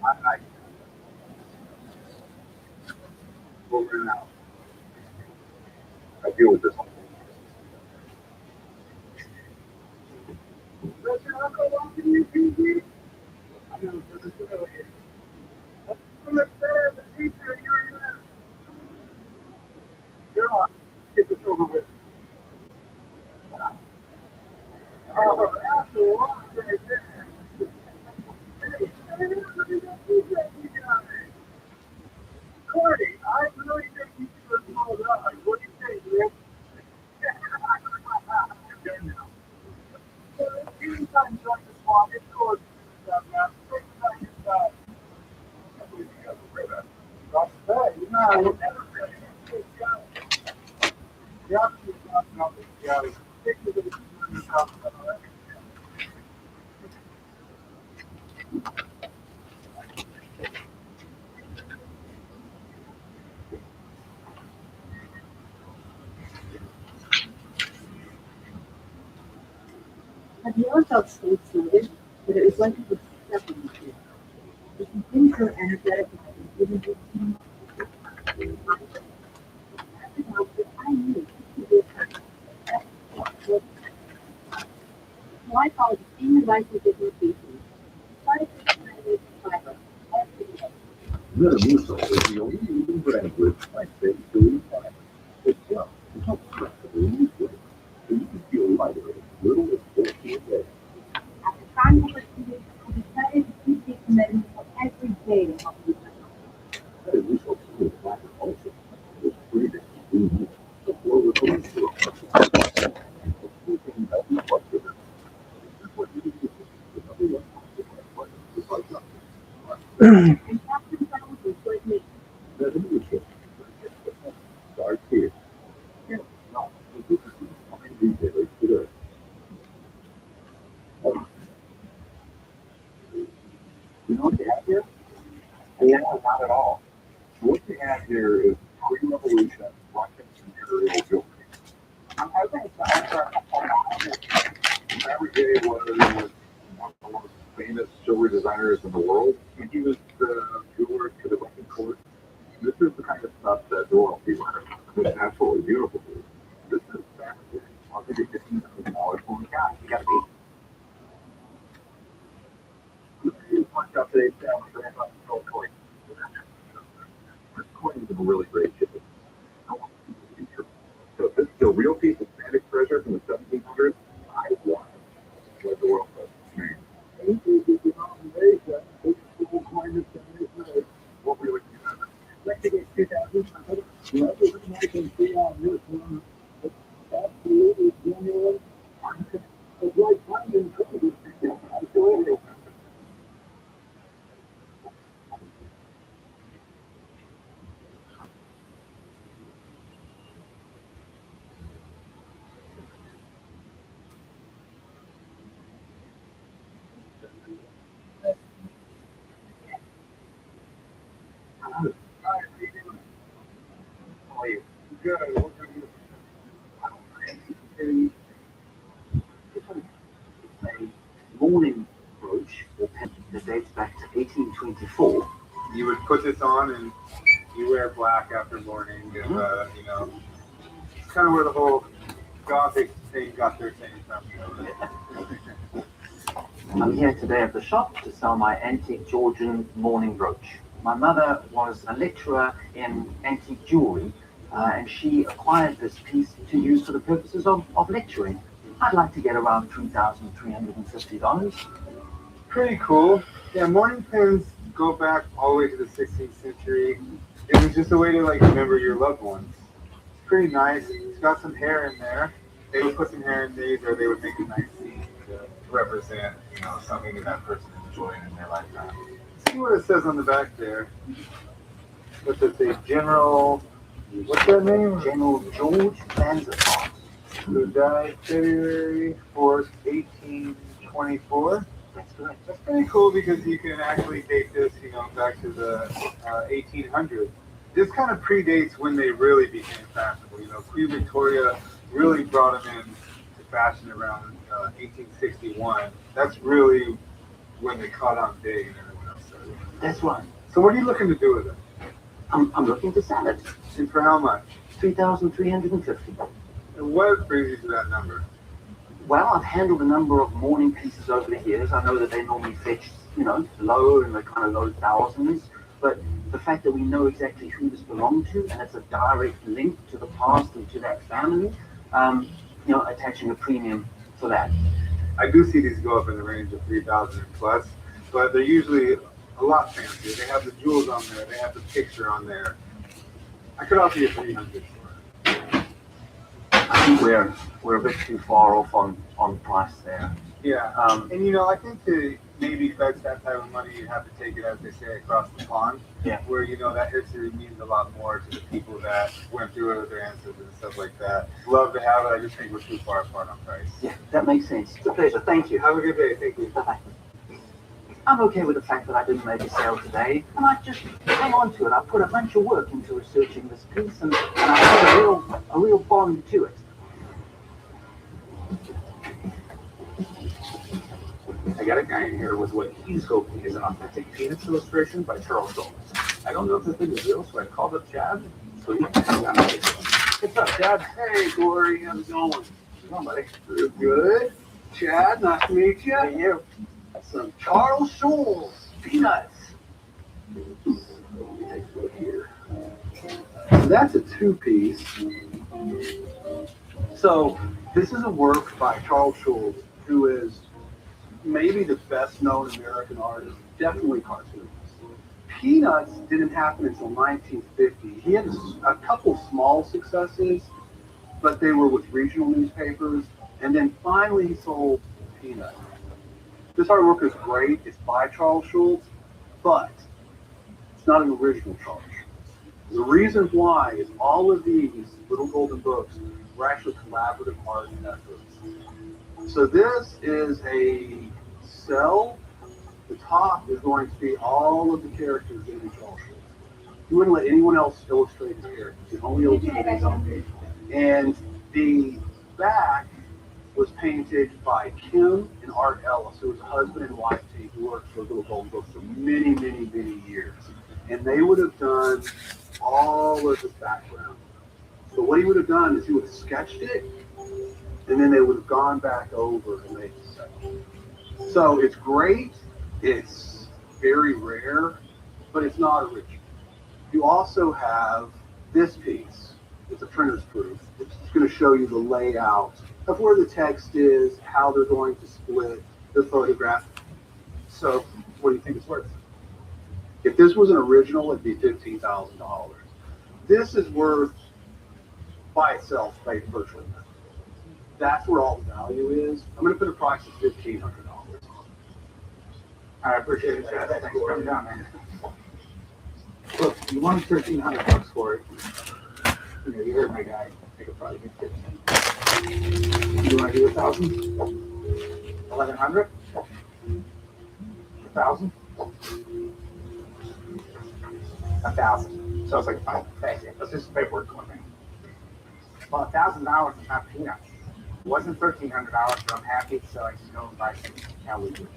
I over now. I deal with this. Does your uncle watch TV? I know, but it's really good. I'm going to say the teacher, you're on. Get this over with. Oh, after a long day there. Hey, Cordy, I really think you should have pulled up. What do you think, Rick? Good now. So, anytime you like to swap, it's Cordy. Take it on your side. I believe you guys will that. Hey, no, we'll never say it. The option is not nothing. Yeah, stick to the I've never felt so excited, but it was like it was stepping into it. It became so energetic that I was even just I knew it could be a person. So I followed the same advice I did with Casey. Started to make fiber every day. Metamucil is the only leading brand with plant-based food fiber. It's tough, it helps practically lose weight, so you can feel lighter as little as 14 a day. After trying to pursue it, I decided to keep taking Metamucil every day to help me. Metamucil is fiber also. It's free to do more. Before we're going to a healthy blood sugar. This is what you do. The number one is like nothing. And Captain Brown was like me. Metamucil. Start here. No, this is fine retailers today. You know what they have here? Yeah, not at all. What they have here is pre-revolution Russian imperial jewelry. I think Fabergé was one of the most famous jewelry designers in the world. He was the jeweler to the Russian court. This is the kind of stuff that the royalty wears. It's absolutely beautiful. This is Fabergé. I'll give you $15,000 for the guy. You gotta be. Punch out today's down. Coin. This coin is in really great shape. So this is a real piece of Spanish treasure from the 1700s. I want it. What the world does. What were you looking at? Let's get 2,000. Absolutely genuine. It's like finding treasure. Absolutely. Morning brooch or pen that dates back to 1824. You would put this on and you wear black after morning, and you know, it's kind of where the whole Gothic thing got their thing from. I'm here today at the shop to sell my antique Georgian morning brooch. My mother was a lecturer in antique jewelry, and she acquired this piece to use for the purposes of lecturing. I'd like to get around $3,350. Pretty cool. Yeah, morning pins go back all the way to the 16th century. It was just a way to like remember your loved ones. It's pretty nice. It's got some hair in there. They would put some hair in these, or they would make a nice scene to represent, you know, something that person enjoyed in their lifetime. See what it says on the back there. What's it say? General. What's that name? General George Vanderbilt. Who died February 4th, 1824. That's correct. That's pretty cool because you can actually date this, you know, back to the 1800s. This kind of predates when they really became fashionable. You know, Queen Victoria really brought them into fashion around 1861. That's really when they caught on big and everyone else started. That's right. So what are you looking to do with it? I'm looking to sell it. And for how much? $3,350. And what brings you to that number? Well, I've handled a number of mourning pieces over the years. I know that they normally fetch, you know, low in the kind of low thousands. But the fact that we know exactly who this belonged to, and it's a direct link to the past and to that family, you know, attaching a premium for that. I do see these go up in the range of 3,000 plus, but they're usually a lot fancier. They have the jewels on there. They have the picture on there. I could offer you 300 for it. I think we're a bit too far off on price there. Yeah, and you know, I think to maybe fetch that type of money, you have to take it, as they say, across the pond. Yeah. Where, you know, that history means a lot more to the people that went through it with their ancestors and stuff like that. Love to have it. I just think we're too far apart on price. Yeah, that makes sense. It's a pleasure. Thank you. Have a good day. Thank you. Bye-bye. I'm okay with the fact that I didn't make a sale today, and I just hang on to it. I put a bunch of work into researching this piece, and I put a real bond to it. I got a guy in here with what he's hoping is an authentic Peanuts illustration by Charles Schultz. I don't know if the thing is real, so I called up Chad. So he what's up, Chad? Hey, Corey, how's it going? How's it going, buddy? Good. Chad, nice to meet you. Hey, you. That's some Charles Schultz Peanuts. Take a look here. That's a two-piece. So this is a work by Charles Schultz, who is maybe the best known American artist, definitely cartoonist. Peanuts didn't happen until 1950. He had a couple small successes, but they were with regional newspapers, and then finally he sold Peanuts. This artwork is great. It's by Charles Schultz, but it's not an original Charles. The reason why is all of these little golden books were actually collaborative art efforts. So this is a cell. The top is going to be all of the characters in Charles Schultz. You wouldn't let anyone else illustrate the characters. You only illustrate his own page. And the back was painted by Kim and Art Ellis, who was a husband and wife team who worked for Little Golden Books for many, many, many years. And they would have done all of this background. So what he would have done is he would have sketched it, and then they would have gone back over and made the set. So it's great. It's very rare, but it's not original. You also have this piece. It's a printer's proof. It's going to show you the layout of where the text is, how they're going to split the photograph. So what do you think it's worth? If this was an original, it'd be $15,000. This is worth, by itself, like virtually nothing. That's where all the value is. I'm going to put a price of $1,500. I appreciate it, Chad. Thanks for coming down, man. Look, you wanted $1,300 for it. You heard my guy. I could probably get 15. You want to do 1,000? 1,100? 1,000? 1,000. So it's like, fine, thank you. Let's just paperwork for me. Well, $1,000 is not peanuts. It wasn't $1,300, but I'm happy, so I just go and buy some Cali goods.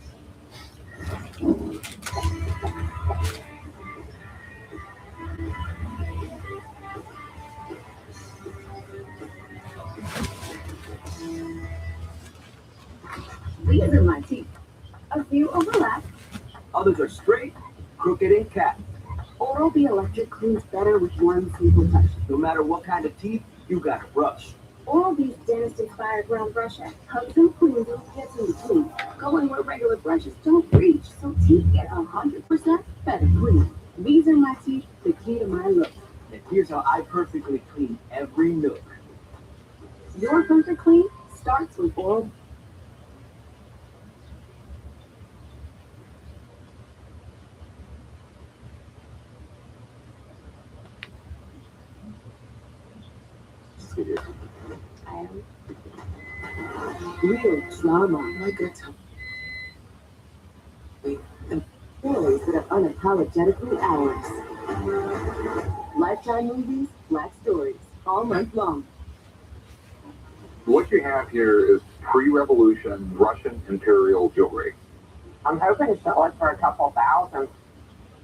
These are my teeth. A few overlap. Others are straight, crooked, and cat. Oral-B Electric cleans better with warm, simple touch. No matter what kind of teeth, you gotta brush. Oral-B's dentist-inspired ground brusher hugs and cleans and gets in between, going where regular brushes don't reach, so teeth get 100% better clean. These are my teeth, the key to my look. And here's how I perfectly clean every nook. Your perfect clean starts with Oral-B. I am real drama, like a and stories that are unapologetically ours. Lifetime movies, black stories, all month long. What you have here is pre-revolution Russian imperial jewelry. I'm hoping to sell it for a couple thousand.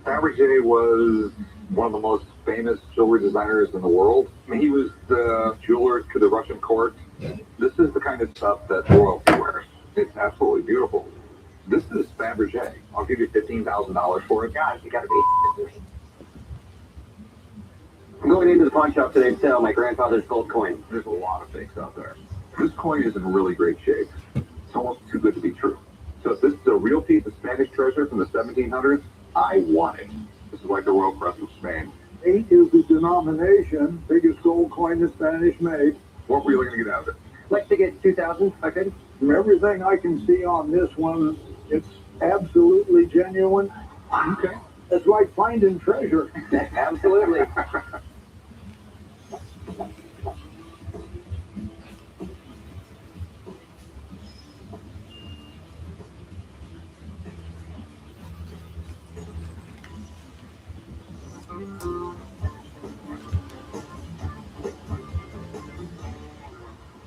Fabergé was one of the most famous jewelry designers in the world. I mean, he was the jeweler to the Russian court. This is the kind of stuff that royalty wears. It's absolutely beautiful. This is Fabergé. I'll give you $15,000 for it. Guys, you gotta be. I'm going into the pawn shop today to sell my grandfather's gold coin. There's a lot of fakes out there. This coin is in really great shape. It's almost too good to be true. So if this is a real piece of Spanish treasure from the 1700s, I want it. This is like the Royal Crest of Spain. 8 is the denomination, biggest gold coin the Spanish made. What were you looking to get out of it? Like to get 2,000, if I could. From everything I can see on this one, it's absolutely genuine. Okay. It's like finding treasure. Absolutely.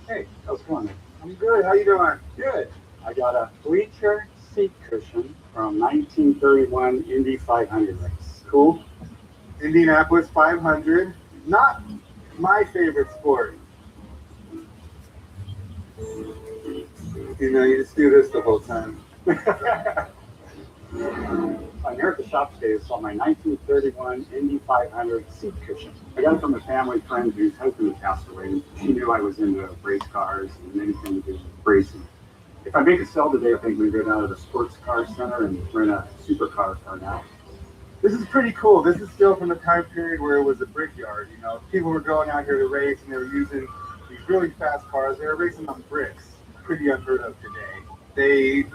Hey, how's it going? I'm good. How you doing? Good. I got a bleacher seat cushion from 1931 Indy 500 race. Cool. Indianapolis 500. Not my favorite sport. You know, you just do this the whole time. I'm here at the shop today. Saw my 1931 Indy 500 seat cushion. I got it from a family friend whose husband had passed away. She knew I was into race cars and anything to do with racing. If I make a sell today, I think we go down to the sports car center and rent a supercar car now. This is pretty cool. This is still from the time period where it was a brickyard. You know, people were going out here to race and they were using these really fast cars. They were racing on bricks. Pretty unheard of today. They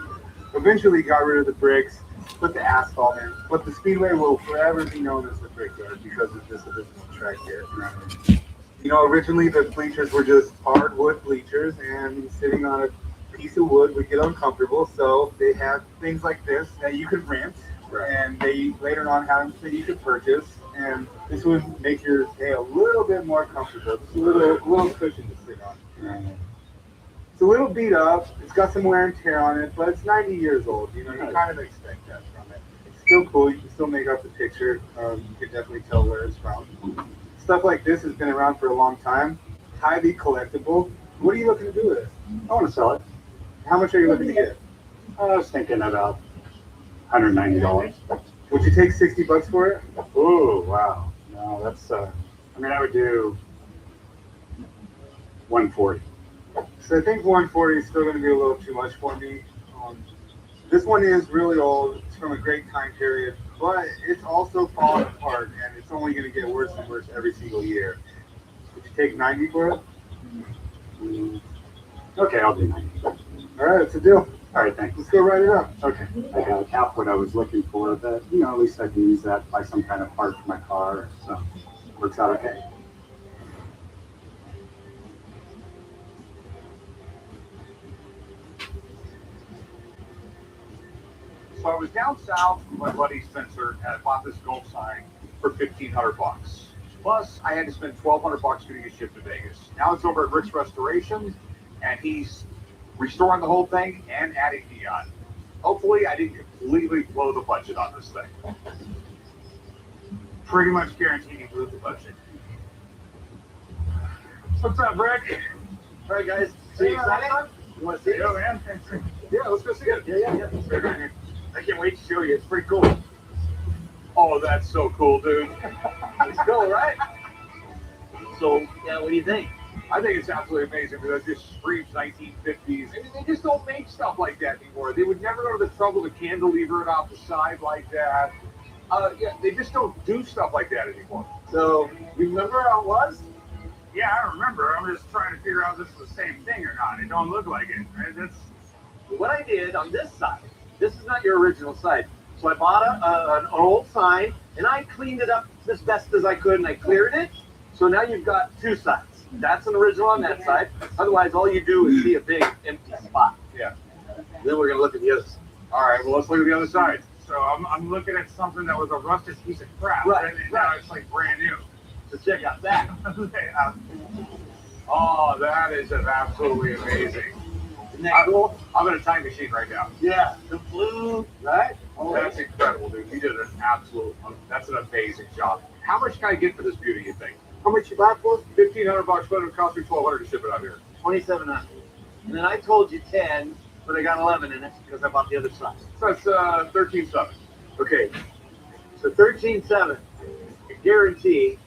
eventually got rid of the bricks, put the asphalt in, but the speedway will forever be known as the brickyard because of this track here. You know, originally the bleachers were just hardwood bleachers, and sitting on a piece of wood would get uncomfortable, so they had things like this that you could rent, and they later on had them that you could purchase, and this would make your day a little bit more comfortable. Just a little cushion to sit on. It's a little beat up. It's got some wear and tear on it, but it's 90 years old. You know, you kind of expect that from it. It's still cool. You can still make out the picture. You can definitely tell where it's from. Stuff like this has been around for a long time. Highly collectible. What are you looking to do with it? I want to sell it. How much are you looking to get? I was thinking about $190. Would you take $60 for it? Oh, wow. No, that's, I mean, I would do 140. So I think 140 is still going to be a little too much for me. This one is really old. It's from a great time period, but it's also falling apart, and it's only going to get worse and worse every single year. Would you take 90 for it? Okay, I'll do 90. All right, it's a deal. All right, thanks. Let's go write it up. Okay. I got half what I was looking for, but, you know, at least I can use that, buy some kind of part for my car, so it works out okay. So I was down south with my buddy Spencer, and I bought this gold sign for $1,500. Plus, I had to spend $1,200 getting it shipped to Vegas. Now it's over at Rick's Restoration, and he's restoring the whole thing and adding neon. Hopefully, I didn't completely blow the budget on this thing. Pretty much guaranteed he blew the budget. What's up, Rick? All right, guys. See you excited? You want to see it? Yeah, man. Yeah, let's go see it. Yeah. I can't wait to show you. It's pretty cool. Oh, that's so cool, dude. It's cool, right? So, yeah, what do you think? I think it's absolutely amazing because it just screams 1950s. I mean, they just don't make stuff like that anymore. They would never go to the trouble to cantilever it off the side like that. Yeah, they just don't do stuff like that anymore. So, remember how it was? Yeah, I remember. I'm just trying to figure out if this is the same thing or not. It don't look like it. Right? That's what I did on this side. This is not your original side. So I bought an old sign, and I cleaned it up as best as I could, and I cleared it. So now you've got two sides. That's an original on that side. Otherwise, all you do is see a big empty spot. Yeah. Then we're going to look at the other side. All right, well, let's look at the other side. So I'm looking at something that was a rusted piece of crap, right, and now it's like brand new. So check out that. Oh, that is absolutely amazing. Isn't that cool? I'm in a time machine right now. Yeah, the blue, right? Oh, that's incredible, dude. You did that's an amazing job. How much can I get for this beauty, you think? How much you bought for? $1,500, but it cost me $1,200 to ship it out here. $2,700. And then I told you 10, but I got 11 in it because I bought the other side. So that's $13,700. Okay, so $13,700. I guarantee.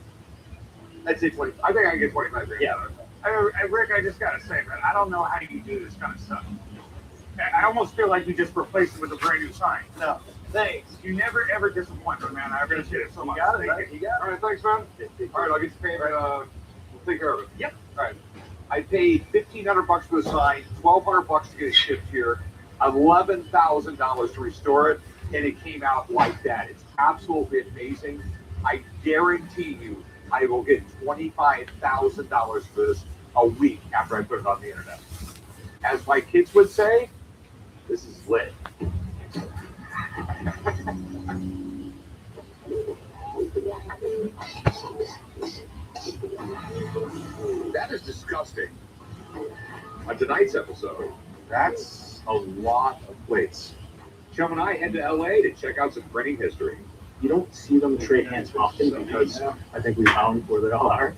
I'd say 25. I think I can get 25. Yeah. Rick, I just gotta say, man, I don't know how you do this kind of stuff. I almost feel like you just replaced it with a brand new sign. No, thanks. You never ever disappoint me, man. I appreciate it so much. You got it, Thank you got it. All right, thanks, man. All right, I'll get you paid. We'll take care of it. Yep. All right. I paid $1,500 for the sign, $1,200 to get it shipped here, $11,000 to restore it, and it came out like that. It's absolutely amazing. I guarantee you, I will get $25,000 for this a week after I put it on the internet. As my kids would say, this is lit. That is disgusting. On tonight's episode, that's a lot of plates. Chum and I head to LA to check out some printing history. You don't see them trade hands often because I think we found where they all are.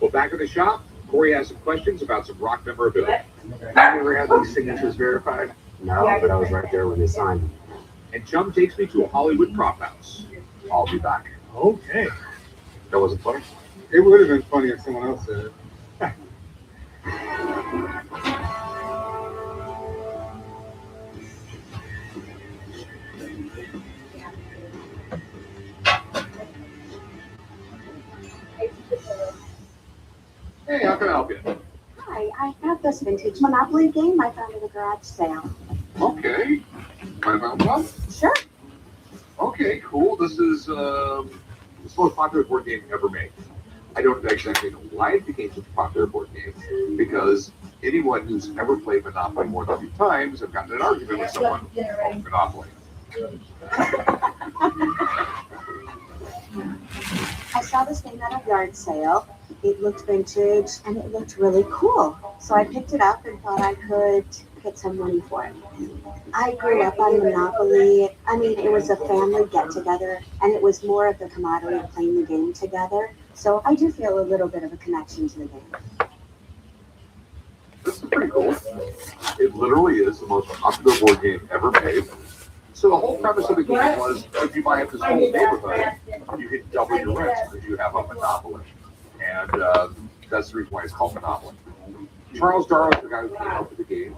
Well, back at the shop, Corey has some questions about some rock memorabilia. You ever had those signatures verified? No, but I was right there when they signed them. And Chum takes me to a Hollywood prop house. I'll be back. Okay. That wasn't funny? It would have been funny if someone else said it. Hey, how can I help you? Hi, I have this vintage Monopoly game I found at a garage sale. Okay. Mind about what? Sure. Okay, cool. This is the most popular board game ever made. I don't exactly know why it became such a popular board game, because anyone who's ever played Monopoly more than a few times have gotten in an argument with someone on Monopoly. I saw this game at a yard sale. It looked vintage and it looked really cool. So I picked it up and thought I could get some money for it. I grew up on Monopoly. I mean, it was a family get-together, and it was more of the camaraderie of playing the game together. So I do feel a little bit of a connection to the game. This is pretty cool. It literally is the most popular board game ever made. So the whole premise of the game was, if you buy up this whole neighborhood, you can double your rent because you have a monopoly. And that's the reason why it's called Monopoly. Charles Darwin is the guy who came up with the game,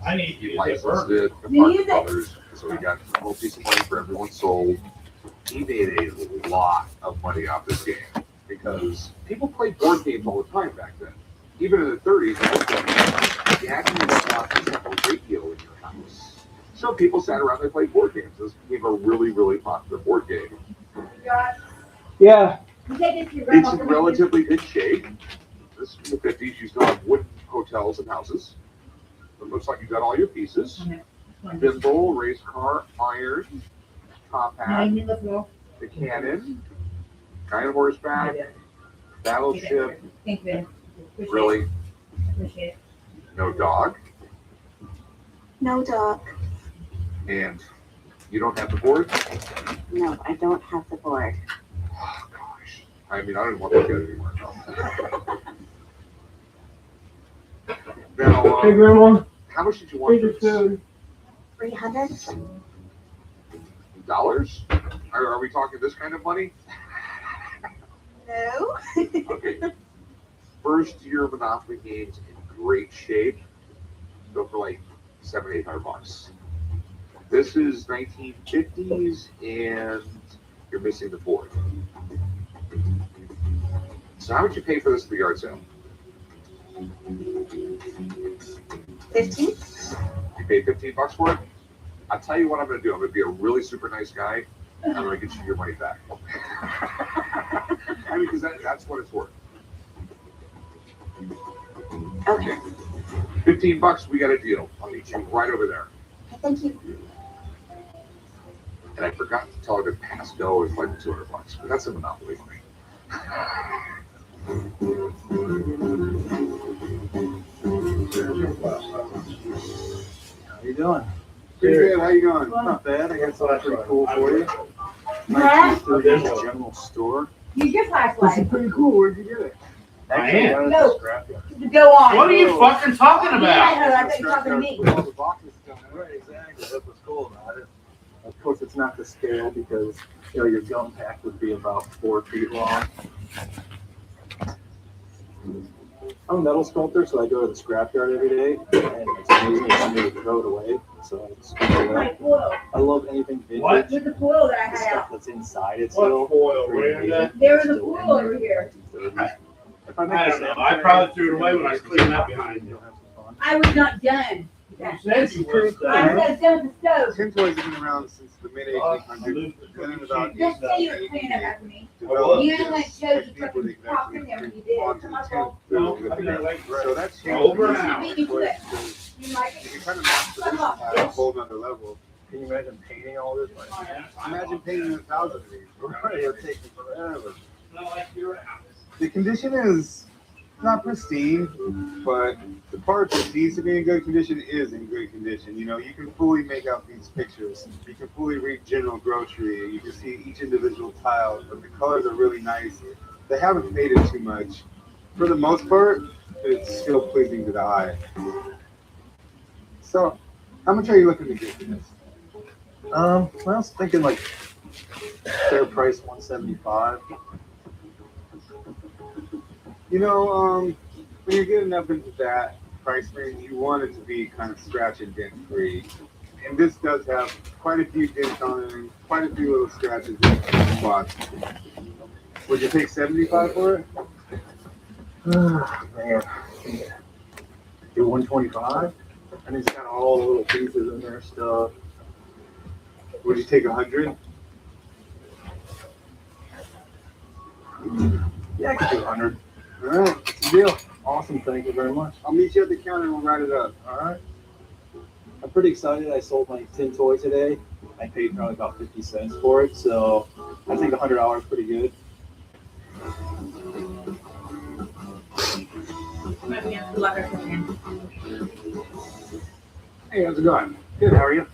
and he licensed it to Parker Brothers, so he got a little piece of money for everyone sold. He made a lot of money off this game because people played board games all the time back then. Even in the 30s, you had to have a radio in your house. So people sat around and played board games. This became a really, really popular board game. Yeah. It's in relatively good shape. This is the 50s. You still have wooden hotels and houses. It looks like you got all your pieces. Thimble, race car, iron, top hat, the cannon, guy on horseback, battleship. Really? No dog? No dog. And you don't have the board? No, I don't have the board. Oh, gosh. I mean, I don't want to look at it anymore. Now, Hey, Grandma. how much did you want for this? $300? Dollars? Are we talking this kind of money? No. Okay. First year Monopoly games in great shape. Go for like $700-800. This is 1950s, and you're missing the board. So how much you pay for this at the yard sale? 15? You paid $15 for it? I'll tell you what I'm going to do. I'm going to be a really super nice guy. I'm going to get you your money back. I mean, because that's what it's worth. Okay. $15, we got a deal. I'll meet you right over there. Thank you. And I forgot to tell her that pass go is like $200, but that's a Monopoly money. How you doing? Pretty good. How you going? Not bad. I got something pretty cool for you. Huh? 1930s general store. Use your This flashlight. is pretty cool. Where'd you get it? Actually, am. I No. was scrapyard. Go on. What are you fucking talking Yeah, about? I know. I thought you were talking to me. All the boxes still in it. Right, exactly. That's what's cool about it. Of course, it's not to scale because your gum pack would be about 4 feet long. I'm a metal sculptor, so I go to the scrapyard every day, and it's amazing if somebody to throw it away. So I just sculpt it My up. foil. I love anything vintage. What? With the foil that I The had stuff out. that's inside it What still. foil, Pretty Miranda? amazing. There was a Still foil in there. over here. If I make I the don't know. same I thing, probably threw it away when I cleaned up behind you. you'll have some fun. I was not done. You said you were. I was done with the stove. Tin toys have been around since the mid 1800s. And in about Just say you were cleaning up after me. developed You went and showed you technique where they fucking pop in actually there when you print did. onto Come the on, tin girl. to put it together. So that's Over huge. now. Beat me to it. You like You it? can kind of mass produce Come on, at a whole nother level. Can you imagine painting all this? Imagine painting 1,000 of these. Right, it'll take me forever. The condition is not pristine, but the part that needs to be in good condition is in good condition. You know, you can fully make out these pictures. You can fully read general grocery. You can see each individual tile, but the colors are really nice. They haven't faded too much. For the most part, it's still pleasing to the eye. So, how much are you looking to get for this? I was thinking like fair price 175. You know, when you're getting up into that price range, you want it to be kind of scratch and dent free. And this does have quite a few dents on it and quite a few little scratches and spots. Would you take 75 for it? Man. Do 125? And it's got all the little pieces in there stuff. Would you take 100? Yeah, I could do 100. All right, it's a deal. Awesome, thank you very much. I'll meet you at the counter and we'll write it up. All right. I'm pretty excited. I sold my tin toy today. I paid probably about 50 cents for it, so I think $100 is pretty good. Hey, how's it going? Good, how are you?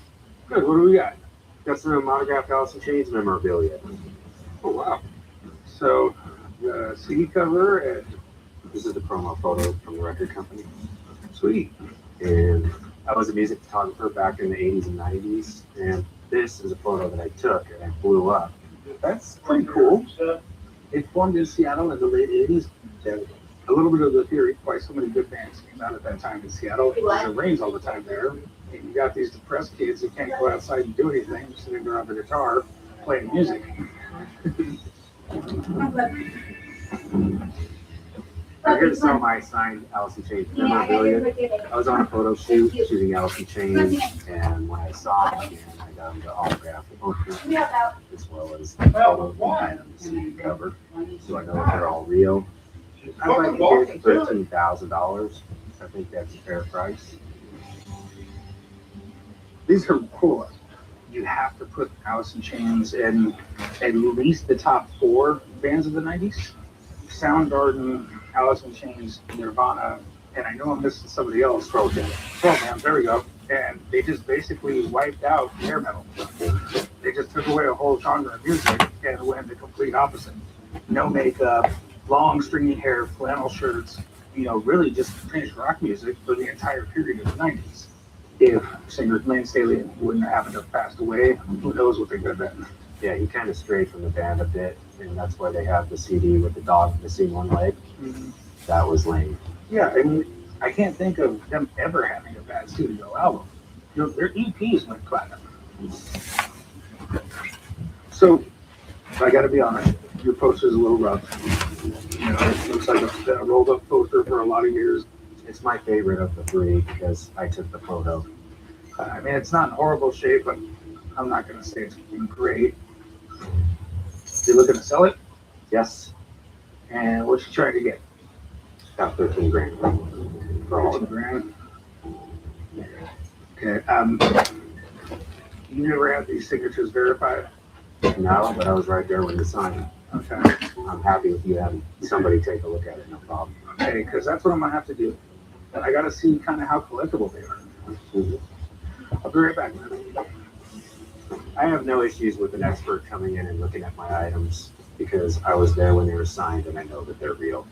Good, what do we got? Got some autographed Alice in Chains memorabilia. Oh, wow. So, the CD cover, and This is the promo photo from the record company. sweet. And I was a music photographer back in the 80s and 90s, and this is a photo that I took and I blew up. That's pretty cool. It formed in Seattle in the late 80s. And a little bit of the theory why so many good bands came out at that time in Seattle. It rains all the time there. And you got these depressed kids who can't go outside and do anything, just sitting there on the guitar playing music. I'm here to sell my signed Alice in Chains memorabilia. I was on a photo shoot shooting Alice in Chains, and when I saw it, and I got them to autograph the poster as well as the photo items and the cover, so I know that they're all real. I'd like to get $13,000. I think that's a fair price. These are cool. You have to put Alice in Chains in at least the top 4 bands of the 90s. Soundgarden, Alice in Chains, Nirvana, and I know I'm missing somebody else. Oh man, there we go. And they just basically wiped out hair metal. They just took away a whole genre of music and went the complete opposite. No makeup, long stringy hair, flannel shirts, you know, really just finished rock music for the entire period of the 90s. If singer Lane Staley wouldn't have happened to have passed away, who knows what they could have been. Yeah, he kind of strayed from the band a bit, and that's why they have the CD with the dog missing one leg. Mm-hmm. That was lame. Yeah, I mean, I can't think of them ever having a bad studio album. You know, their EPs went platinum. So, I gotta be honest, your poster's a little rough. You know, it looks like a rolled up poster for a lot of years. It's my favorite of the 3 because I took the photo. I mean, it's not in horrible shape, but I'm not gonna say it's great. You're looking to sell it? Yes. And what's you trying to get? About 13 grand. For all of it. Grand. Okay. You never had these signatures verified? No, but I was right there when you signed it. Okay. I'm happy with you having somebody take a look at it, no problem. Okay, because that's what I'm gonna have to do. And I gotta see kind of how collectible they are. Mm-hmm. I'll be right back, man. I have no issues with an expert coming in and looking at my items because I was there when they were signed and I know that they're real.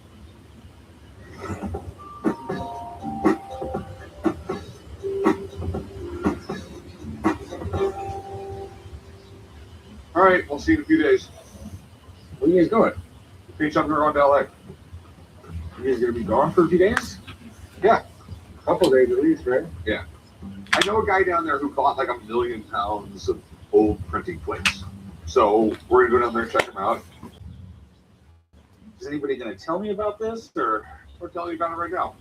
All right, we'll see you in a few days. Where are you guys going? Beach up around LA. You guys gonna be gone for a few days? Yeah, a couple days at least, right? Yeah. I know a guy down there who bought like 1 million pounds of old printing plates. So we're gonna go down there and check them out. Is anybody gonna tell me about this, or We're telling you about it right now.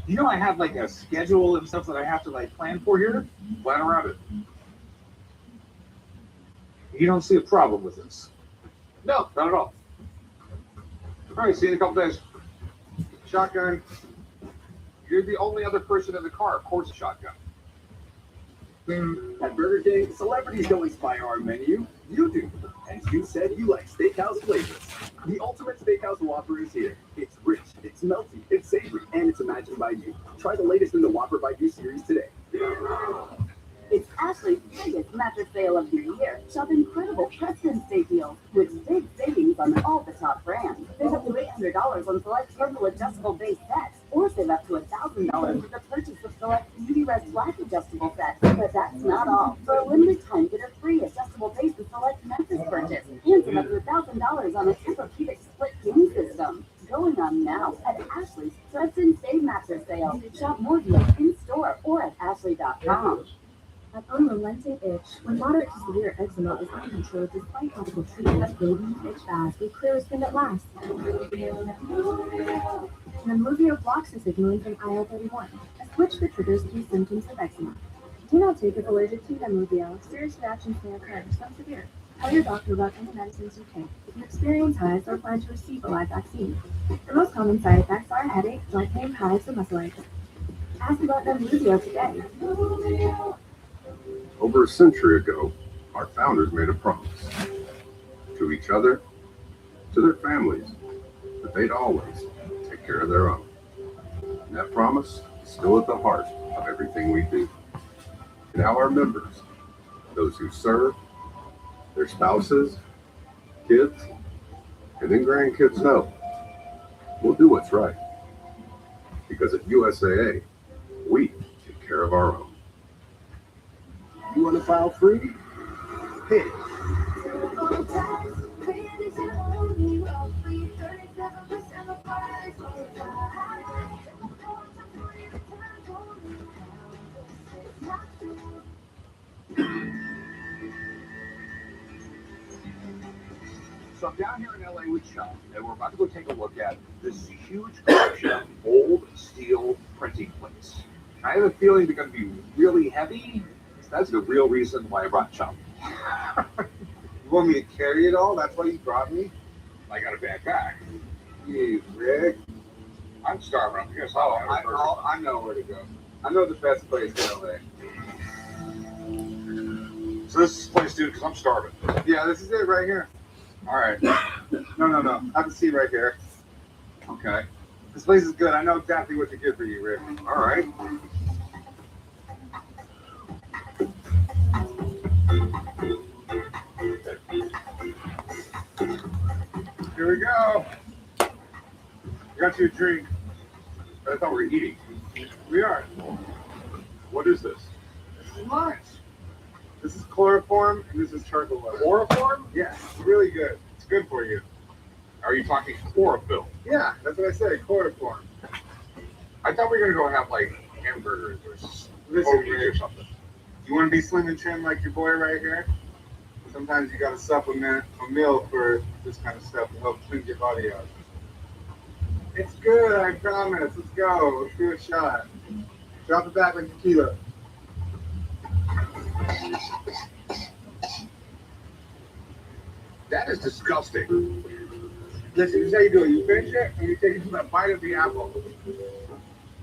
you know I have like a schedule and stuff that I have to like plan for here? Plan around it. You don't see a problem with this? No, not at all. All right, see you in a couple days. Shotgun. You're the only other person in the car. Of course, a shotgun. At Burger King, celebrities don't inspire our menu. You do. And you said you like steakhouse flavors. The ultimate steakhouse Whopper is here. It's rich, it's of the year. Shop incredible President's Day deals with big savings on all the top brands. Save up to $800 on select total adjustable base sets, or save up to $1,000 with the purchase of select Beauty Rest Black adjustable sets. But that's not all. For a limited time, get a free adjustable base and select mattress purchase, and save up to $1,000 on a Tempur-Pedic split king system. Going on now at Ashley's President's Day mattress sale. Shop more deals in store or at ashley.com. An unrelenting itch. When moderate to severe eczema is uncontrolled despite topical treatment, babies itch fast. Be clear of skin that lasts. Nemluvio blocks the signaling from IL-31. A switch that triggers key symptoms of eczema. Do not take if allergic to Nemluvio. Serious reactions may occur, some severe. Tell your doctor about any medicines you take if you experience hives or plan to receive a live vaccine. The most common side effects are headache, joint pain, hives, and muscle aches. Ask about Nemluvio today. Over a century ago, our founders made a promise to each other, to their families, that they'd always take care of their own. And that promise is still at the heart of everything we do. And how our members, those who serve, their spouses, kids, and then grandkids know we'll do what's right. Because at USAA, we take care of our own. You want to file free? Hey. So I'm down here in LA with Chuck, and we're about to go take a look at this huge collection of old steel printing plates. I have a feeling they're going to be really heavy. That's the real reason why I brought Chuck. You want me to carry it all? That's why you brought me? I got a backpack. Hey, Rick. I'm starving. I'm just I know where to go. I know the best place in LA. So this is the place, dude, because I'm starving. Yeah, this is it right here. All right. No. Have a seat right here. Okay. This place is good. I know exactly what to get for you, Rick. All right. Here we go. I got you a drink. I thought we were eating. We are. What is this? This is lunch. This is chloroform and this is charcoal water. Chloroform? Yeah, it's really good. It's good for you. Are you talking chlorophyll? Yeah, that's what I said, chloroform. I thought we were going to go have like hamburgers or Listen, or something. You want to be slim and trim like your boy right here? Sometimes you got to supplement a meal for this kind of stuff to help clean your body out. It's good, I promise. Let's go. Let's do a shot. Drop it back like tequila. That is disgusting. Listen, this is how you do it. You finish it and you take a bite of the apple.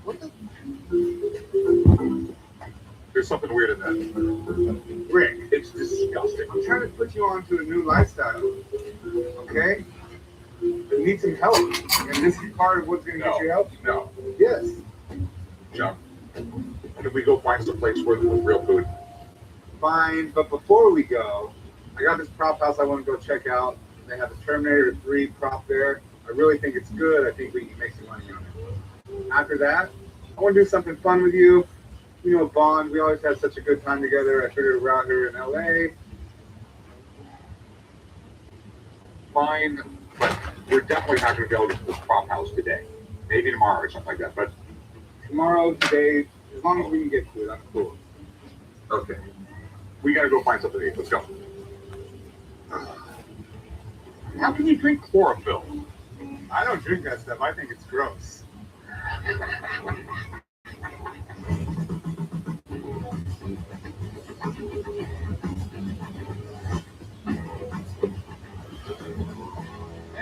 What the? There's something weird in that. Rick, it's disgusting. I'm trying to put you onto a new lifestyle. Okay? You need some help. And this is part of what's going to get you help. No. Yes. Chuck, can we go find some place with real food? Fine, but before we go, I got this prop house I want to go check out. They have the Terminator 3 prop there. I really think it's good. I think we can make some money on it. After that, I want to do something fun with you. You know, Bond, we always had such a good time together. I figured we're out here in LA. Fine, but we're definitely not going to be able to get to this prop house today. Maybe tomorrow or something like that. But tomorrow, today, as long as we can get to it, I'm cool. Okay. We got to go find something to eat. Let's go. How can you drink chlorophyll? I don't drink that stuff. I think it's gross. Hey,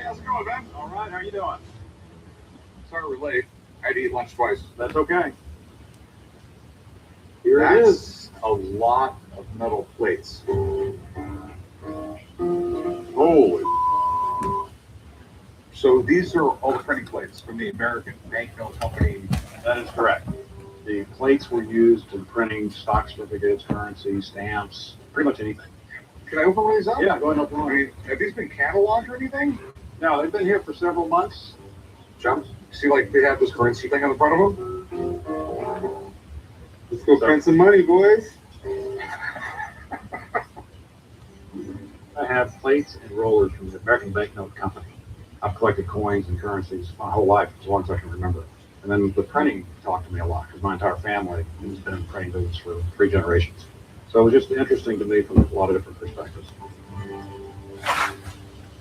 how's it going, Ben? All right, how you doing? Sorry we're late. I had to eat lunch twice. That's okay. Here it is. A lot of metal plates. Holy. So these are all the printing plates from the American Banknote Company. That is correct. The plates were used in printing stock certificates, currency, stamps, pretty much anything. Can I open one of these up? Yeah, go ahead and open I one. mean, have these been cataloged or anything? No, they've been here for several months. Jump. See, like they have this currency thing on the front of them. Let's go spend some money, boys. I have plates and rollers from the American Banknote Company. I've collected coins and currencies my whole life, as long as I can remember. And then the printing talked to me a lot, because my entire family has been in the printing business for 3 generations. So it was just interesting to me from a lot of different perspectives.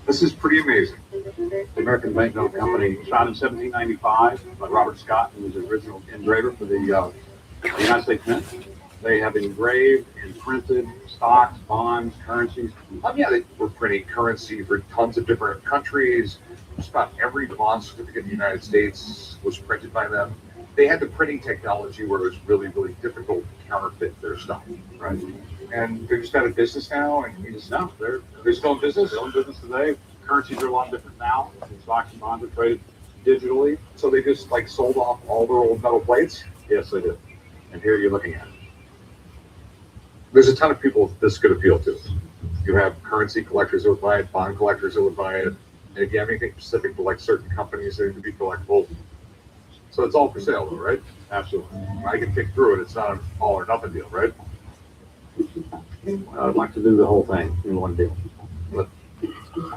This is pretty amazing. The American Banknote Company was founded in 1795 by Robert Scott, who was the original engraver for the United States Mint. They have engraved and printed stocks, bonds, currencies. Yeah, they were printing currency for tons of different countries. Just about every bond certificate in the United States was printed by them. They had the printing technology where it was really, really difficult to counterfeit their stuff, right? And they're just out of business now, and you just No, they're still in business. still in business today. Currencies are a lot different now. Stocks and bonds are traded digitally. So they just like sold off all their old metal plates. Yes, they did. And here you're looking at it. There's a ton of people this could appeal to. You have currency collectors that would buy it, bond collectors that would buy it. And if you have anything specific to like certain companies, they would be collectible. So it's all for sale, though, right? Absolutely. I can pick through it. It's not an all or nothing deal, right? I'd like to do the whole thing in one deal. But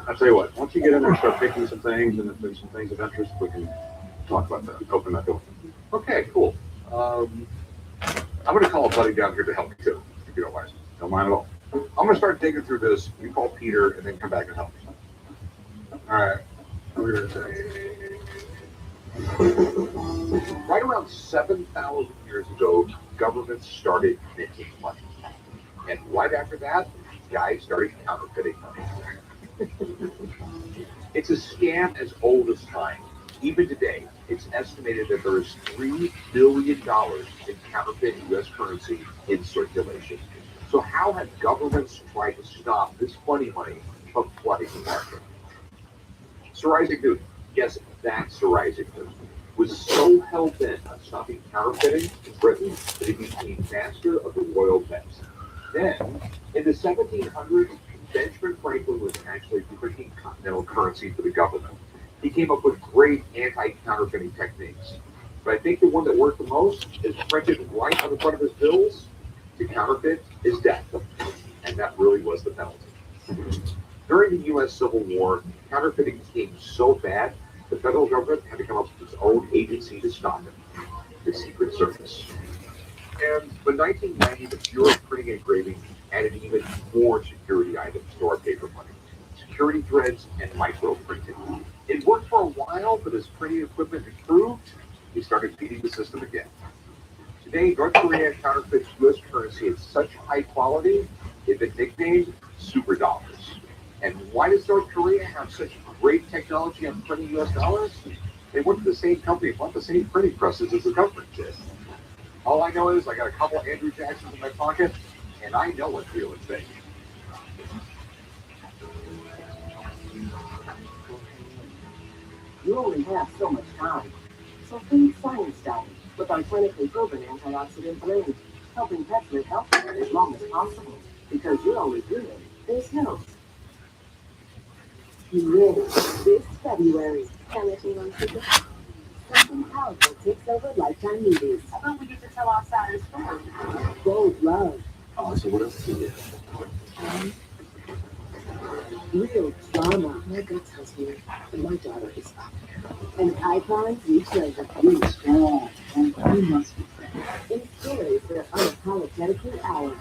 I'll tell you what, once you get in there and start picking some things, and if there's some things of interest, we can talk about that, open that door. Okay, cool. I'm going to call a buddy down here to help me too, if you don't mind. Don't mind at all. I'm going to start digging through this. You call Peter and then come back and help me. All right. Right around 7,000 years ago, governments started making money. And right after that, guys started counterfeiting money. It's a scam as old as time. Even today, it's estimated that there is $3 billion in counterfeit U.S. currency in circulation. So how have governments tried to stop this funny money from flooding the market? Sir Isaac Newton, yes, that's Sir Isaac Newton, was so hell-bent on stopping counterfeiting in Britain that he became master of the royal mint. Then, in the 1700s, Benjamin Franklin was actually printing continental currency for the government. He came up with great anti-counterfeiting techniques. But I think the one that worked the most is printed right on the front of his bills to counterfeit is death. And that really was the penalty. During the U.S. Civil War, counterfeiting became so bad, the federal government had to come up with its own agency to stop it, the Secret Service. And in 1990, the Bureau of Printing and Engraving added even more security items to our paper money. Security threads and micro printing. It worked for a while, but as printing equipment improved, we started beating the system again. Today, North Korea counterfeits U.S. currency at such high quality, they've been nicknamed super dollars. And why does North Korea have such great technology on printing U.S. dollars? They work for the same company, bought the same printing presses as the government did. All I know is I got a couple of Andrew Jacksons in my pocket, and I know what real is fake. You only have so much time. So feed Science Diet with our clinically proven antioxidant blend, helping pets live healthier as long as possible. Because you're only human, there's Hills. Ready this February. Anything on ticket? Something powerful takes over Lifetime movies. How about we get to tell our side of the story? Bold love. Oh, so what else do you Real drama. My gut tells me that my daughter is up there. And icons we treasure. Really strong. And we must be friends. In stories that are unapologetically ours.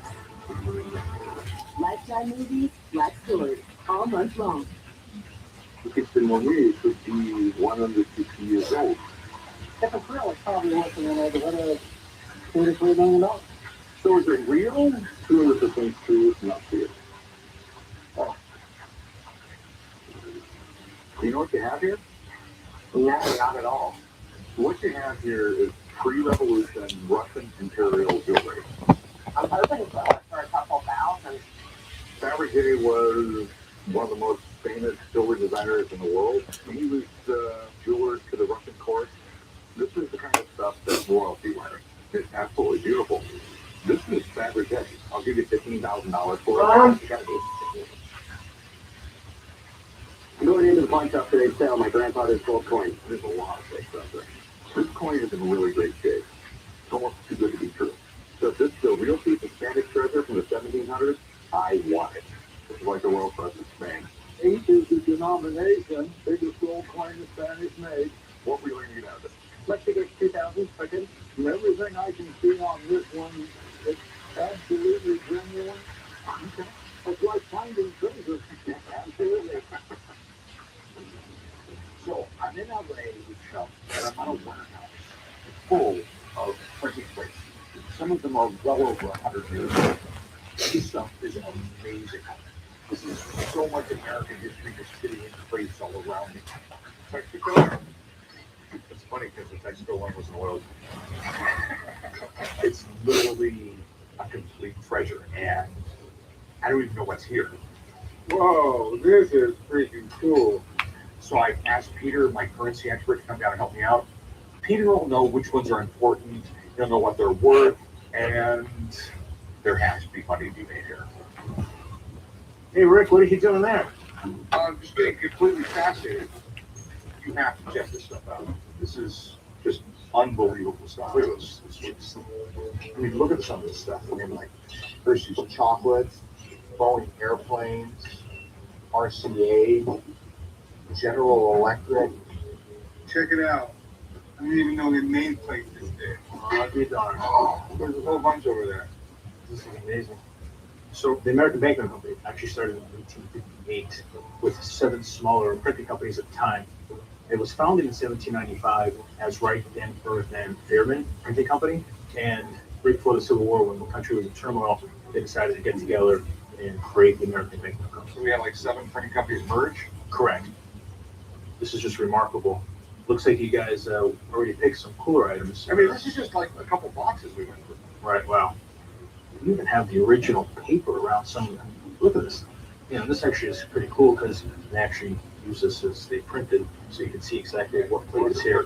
Lifetime movies, Black Stories, all month long. If the money should be 150 years old. If it's real, it's probably worth about $43 million. So is it real? 200% true, it's not real. Oh. You know what you have here? No, not at all. What you have here is pre-revolution Russian imperial jewelry. I'm hoping for a couple thousand. Fabergé was one of the most famous jewelry designers in the world. He was jeweler to the Russian court. This is the kind of stuff that royalty wears. It's absolutely beautiful. This is Fabergé. I'll give you $15,000 for it. You gotta be I'm going into the pawn shop today to sell my grandfather's gold coin. There's a lot of fake stuff there. This coin is in really great shape. It's almost too good to be true. So if this is a real piece of Spanish treasure from the 1700s, I want it. It's like the world first in Spain. 8 is the denomination, biggest gold coin the Spanish made. What were you going to get out of it? Let's figure 2,000, okay? From everything I can see on this one, it's absolutely genuine. Okay. It's like finding treasure. Absolutely. So I'm in LA with Chuck, and I'm on a warehouse full of printing plates. Some of them are well over 100 years old. This stuff is amazing. This is so much American history just sitting in plates all around me. Mexico? It's funny because the Mexico one was an oil. It's literally a complete treasure, and I don't even know what's here. Whoa, this is freaking cool. So I asked Peter, my currency expert, to come down and help me out. Peter will know which ones are important, he'll know what they're worth, and there has to be money to be made here. Hey, Rick, what are you doing there? I'm just getting completely fascinated. You have to check this stuff out. This is just unbelievable stuff. Look at this. I mean, look at some of this stuff. I mean, like Hershey's chocolates, Boeing airplanes, RCA, General Electric. Check it out. I didn't even know the nameplate this big. Be darned. Oh, there's a whole bunch over there. This is amazing. So the American Banknote Company actually started in 1858 with 7 smaller printing companies at the time. It was founded in 1795 as Wright, Danforth, and Fairman Printing Company. And right before the Civil War, when the country was in turmoil, they decided to get together and create the American Banknote Company. So we had like 7 printing companies merge? Correct. This is just remarkable. Looks like you guys already picked some cooler items. I mean, this is just like a couple boxes we went through. Right, wow. You even have the original paper around some of them. Look at this. You know, this actually is pretty cool because they actually use this as they printed, so you can see exactly what plate is here.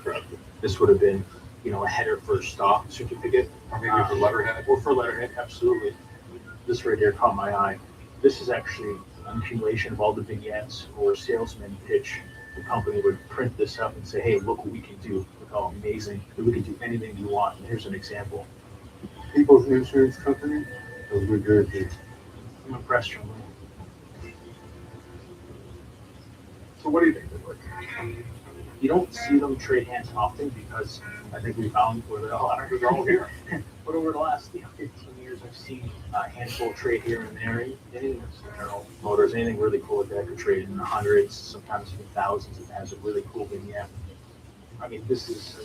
This would have been, you know, a header for a stock certificate. Or maybe for letterhead. Or for letterhead, absolutely. This right here caught my eye. This is actually an accumulation of all the vignettes or salesman pitch. The company would print this up and say, hey, look what we can do. Look how amazing. We can do anything you want. And here's an example. People's Insurance Company. Those were good. I'm impressed, John. So what do you think? You don't see them trade hands often because I think we found where they all are. They're all here. But over the last 15 years, I've seen a handful of trade here and there. Anything that's General Motors, anything really cool like that could trade in the hundreds, sometimes even thousands. It has a really cool vignette. I mean, this is,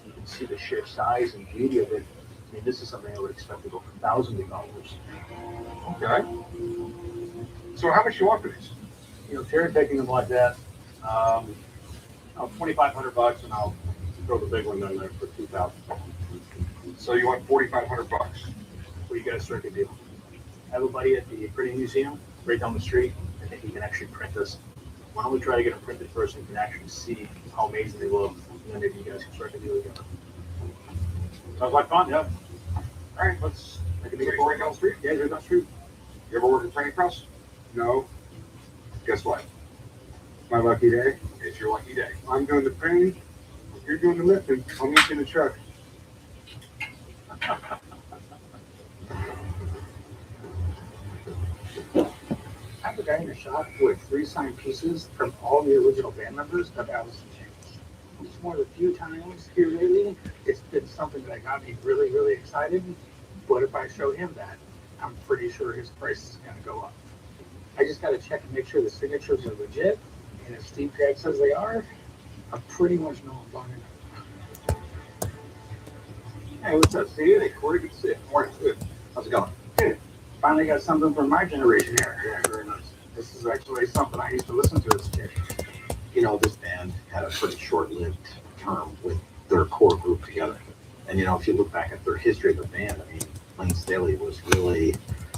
you can see the sheer size and beauty of it. I mean, this is something I would expect to go for thousands of dollars. Okay. So how much you want for these? You know, cherry picking them like that, $2,500, and I'll throw the big one in there for $2,000. So you want $4,500? What do you guys strike a deal? I have a buddy at the printing museum right down the street. I think he can actually print this. Why don't we try to get them printed first and you can actually see how amazing they look, and then maybe you guys can strike a deal together. Sounds like fun, yeah. All right, let's make a meeting right down the street. Yeah, right down the street. You ever work at printing press? No, Guess what? my lucky day. It's your lucky day. I'm doing the printing. You're doing the lifting. I'll meet you in the truck. I have a guy in the shop with 3 signed pieces from all the original band members of Alice in Chains. It's one of the few times here lately it's been something that got me really, really excited. But if I show him that, I'm pretty sure his price is going to go up. I just got to check and make sure the signatures are legit. And if Steve Craig says they are, I pretty much know I'm buying it. Hey, what's up, Steve? Hey, Corey, good to see you. Morning, good. How's it going? Good. Finally got something from my generation here. Yeah, very nice. This is actually something I used to listen to as a kid. You know, this band had a pretty short-lived term with their core group together. And, you know, if you look back at their history of the band, I mean, Lane Staley was really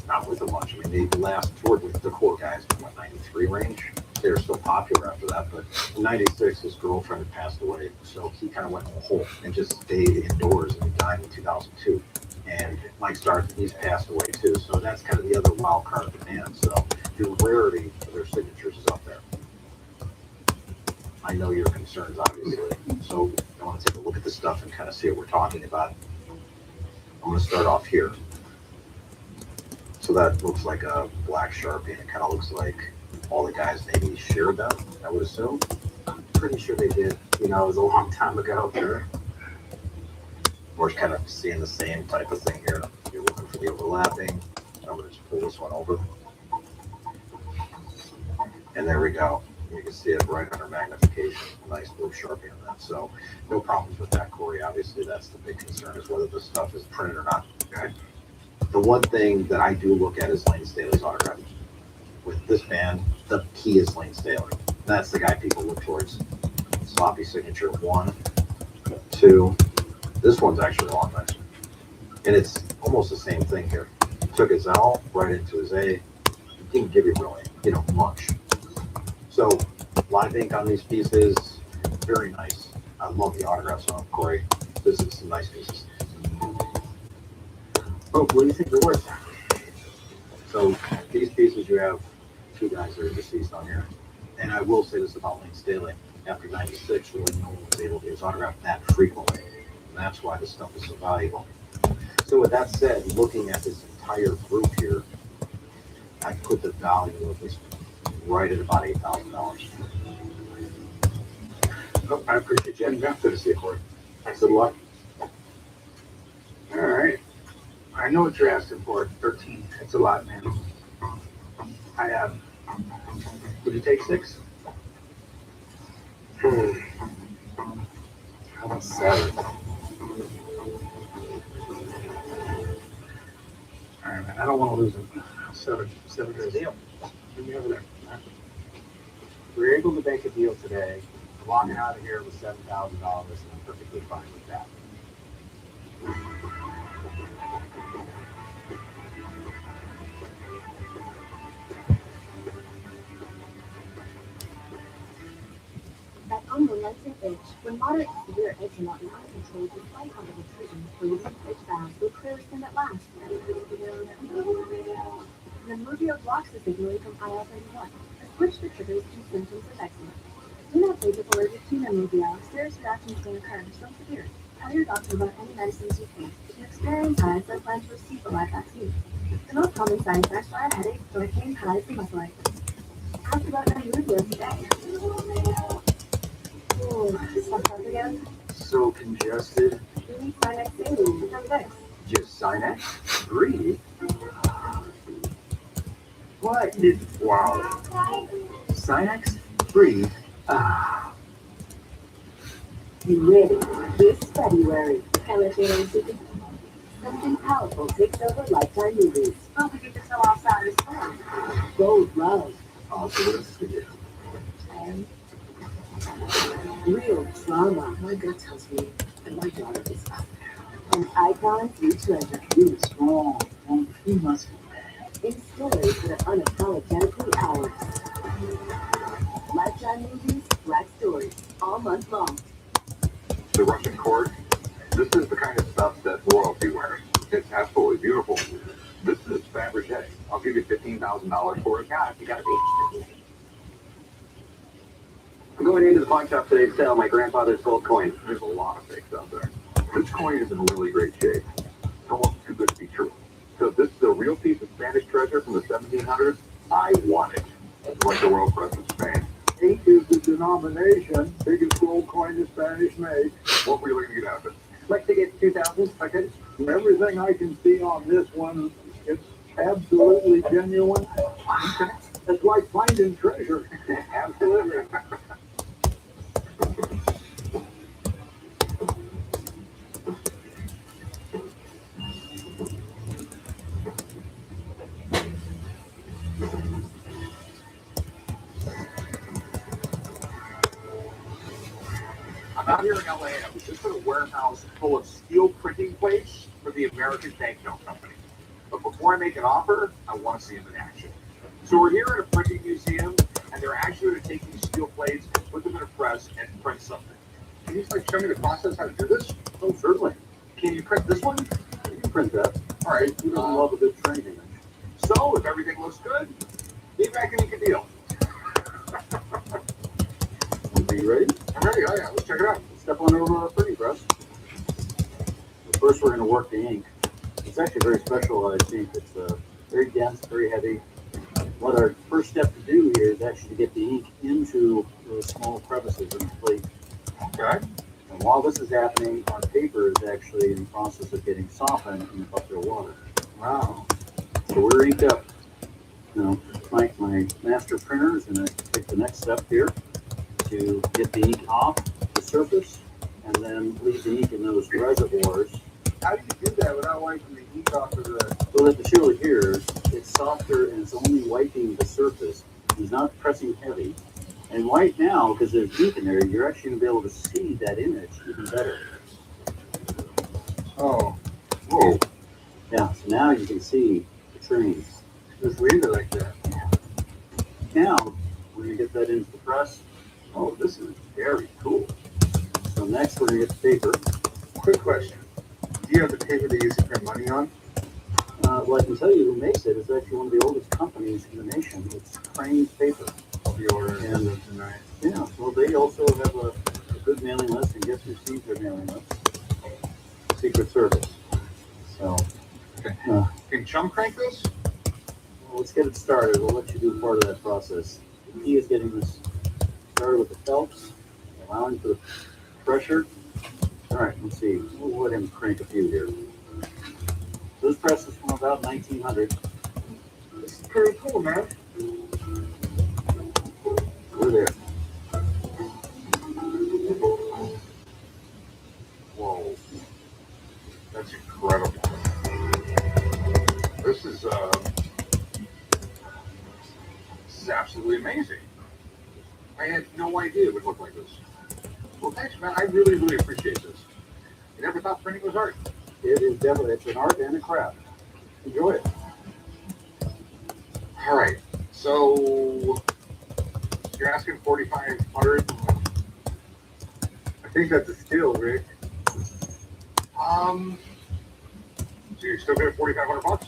not with them much. I mean, they last toured with the core guys in, 93 range. They were still popular after that, but in 96, his girlfriend had passed away. So he kind of went home and just stayed indoors, and he died in 2002. And Mike Stark, he's passed away too. So that's kind of the other wild card of the band. So the rarity of their signatures is up there. I know your concerns, obviously. So I want to take a look at this stuff and kind of see what we're talking about. I'm going to start off here. So that looks like a black Sharpie, and it kind of looks like all the guys maybe shared them, I would assume. I'm pretty sure they did. You know, it was a long time ago. Sure. We're kind of seeing the same type of thing here. You're looking for the overlapping. I'm going to just pull this one over. And there we go. You can see it right under magnification. Nice little Sharpie on that. So no problems with that, Corey. Obviously, that's the big concern, is whether this stuff is printed or not. Okay. The one thing that I do look at is Lane Staley's autograph. With this band, the key is Lane Staley. That's the guy people look towards. Sloppy signature 1, 2. This one's actually a lot nicer. And it's almost the same thing here. Took his L right into his A. Didn't give you really, much. So live ink on these pieces, very nice. I love the autographs on them, Corey. This is some nice pieces. Oh, what do you think they're worth? So these pieces, you have 2 guys that are deceased on here. And I will say this about Lane Staley. After 96, really no one was able to get his autograph that frequently. And that's why this stuff is so valuable. So with that said, looking at this entire group here, I put the value of this right at about $8,000. Oh, I appreciate you. Yeah, good to see you, Corey. Thanks. Good luck. All right. I know what you're asking for. 13. It's a lot, man. I have. Would you take 6? How about 7? All right, man. I don't want to lose it. 7 is a deal. Give me over there. We were able to make a deal today. I'm walking out of here with $7,000, and I'm perfectly fine with that. At unrelenting itch, when moderate to severe eczema is uncontrolled despite topical treatment, relief itch baths will clear skin at last. Nemuvio blocks the signaling from IL-31, a switch that triggers key symptoms of eczema. Do not take if allergic to Nemuvio. Serious reactions may occur, some severe. Tell your doctor about any medicines you take. If you experience hives, then plan to receive a live vaccine. The most common side effects are headache, joint pain, hives, and muscle aches. Ask about Nemuvio today. Oh, sometimes again. So congested. You need Sinex daily. How's this? Just Sinex? Breathe. What? Wow. Sinex? Breathe. Ah. You ready? This February. Penetrating something powerful takes over Lifetime movies. Oh, we get to sell outside the store. Gold Love. And Real drama. My gut tells me that my daughter is up there. An icon, you treasure. You strong. And you must be bad. In stories that are unapologetically ours. Lifetime movies, Black Stories, all month long. The Russian court, this is the kind of stuff that royalty wears. It's absolutely beautiful. This is Fabergé. I'll give you $15,000 for it. God, you gotta be. I'm going into the pawn shop today to sell my grandfather's gold coin. There's a lot of fakes out there. This coin is in really great shape. It's almost too good to be true. So if this is a real piece of Spanish treasure from the 1700s, I want it. It's like the world press of Spain. 8 is the denomination. Biggest gold coin the Spanish make. What were you looking to get out of it? I'd like to get 2,000 if I could. From everything I can see on this one, it's absolutely genuine. It's like finding treasure. Absolutely. I'm out here in LA. I was just in a warehouse full of steel printing plates for the American Banknote Company. But before I make an offer, I want to see them in action. So we're here at a printing museum, and they're actually going to take these steel plates, put them in a press, and print something. Can you show me the process how to do this? Oh, certainly. Can you print this one? You can print that. All right. You don't love a good training. So if everything looks good, maybe I can make a deal. Be ready. Okay, oh yeah, let's check it out. Step on over to our printing press. First, we're going to work the ink. It's actually very specialized ink. It's very dense, very heavy. What our first step to do here is actually to get the ink into those small crevices in the plate. Okay. And while this is happening, our paper is actually in the process of getting softened in the butter water. Wow. So we're inked up. Now, my master printer is going to take the next step here to get the ink off the surface and then leave the ink in those reservoirs. How do you do that without wiping the ink off of the... So that the show here, it's softer and it's only wiping the surface. He's not pressing heavy. And right now, because there's ink in there, you're actually going to be able to see that image even better. Oh. Whoa. Yeah, so now you can see the trains. Just leave it like that. Yeah. Now, we're going to get that into the press. Oh, this is very cool. So next, we're going to get the paper. Quick question. Do you have the paper they use to print money on? Well, I can tell you who makes it. It's actually one of the oldest companies in the nation. It's Crane's Paper. I'll be ordering them tonight. Yeah, well, they also have a good mailing list, and guess who sees their mailing list? Secret Service. So, Can Chum crank this? well, let's get it started. We'll let you do part of that process. The key is getting this started with the Phelps, allowing for the pressure. All right, let's see. We'll let him crank a few here. This press is from about 1900. This is pretty cool, man. We're there. Whoa. That's incredible. This is absolutely amazing. I had no idea it would look like this. Well, thanks, man. I really, really appreciate this. I never thought printing was art. It is definitely, it's an art and a craft. Enjoy it. All right. So you're asking 4,500. I think that's a steal, Rick. So you're still good at 4,500 bucks?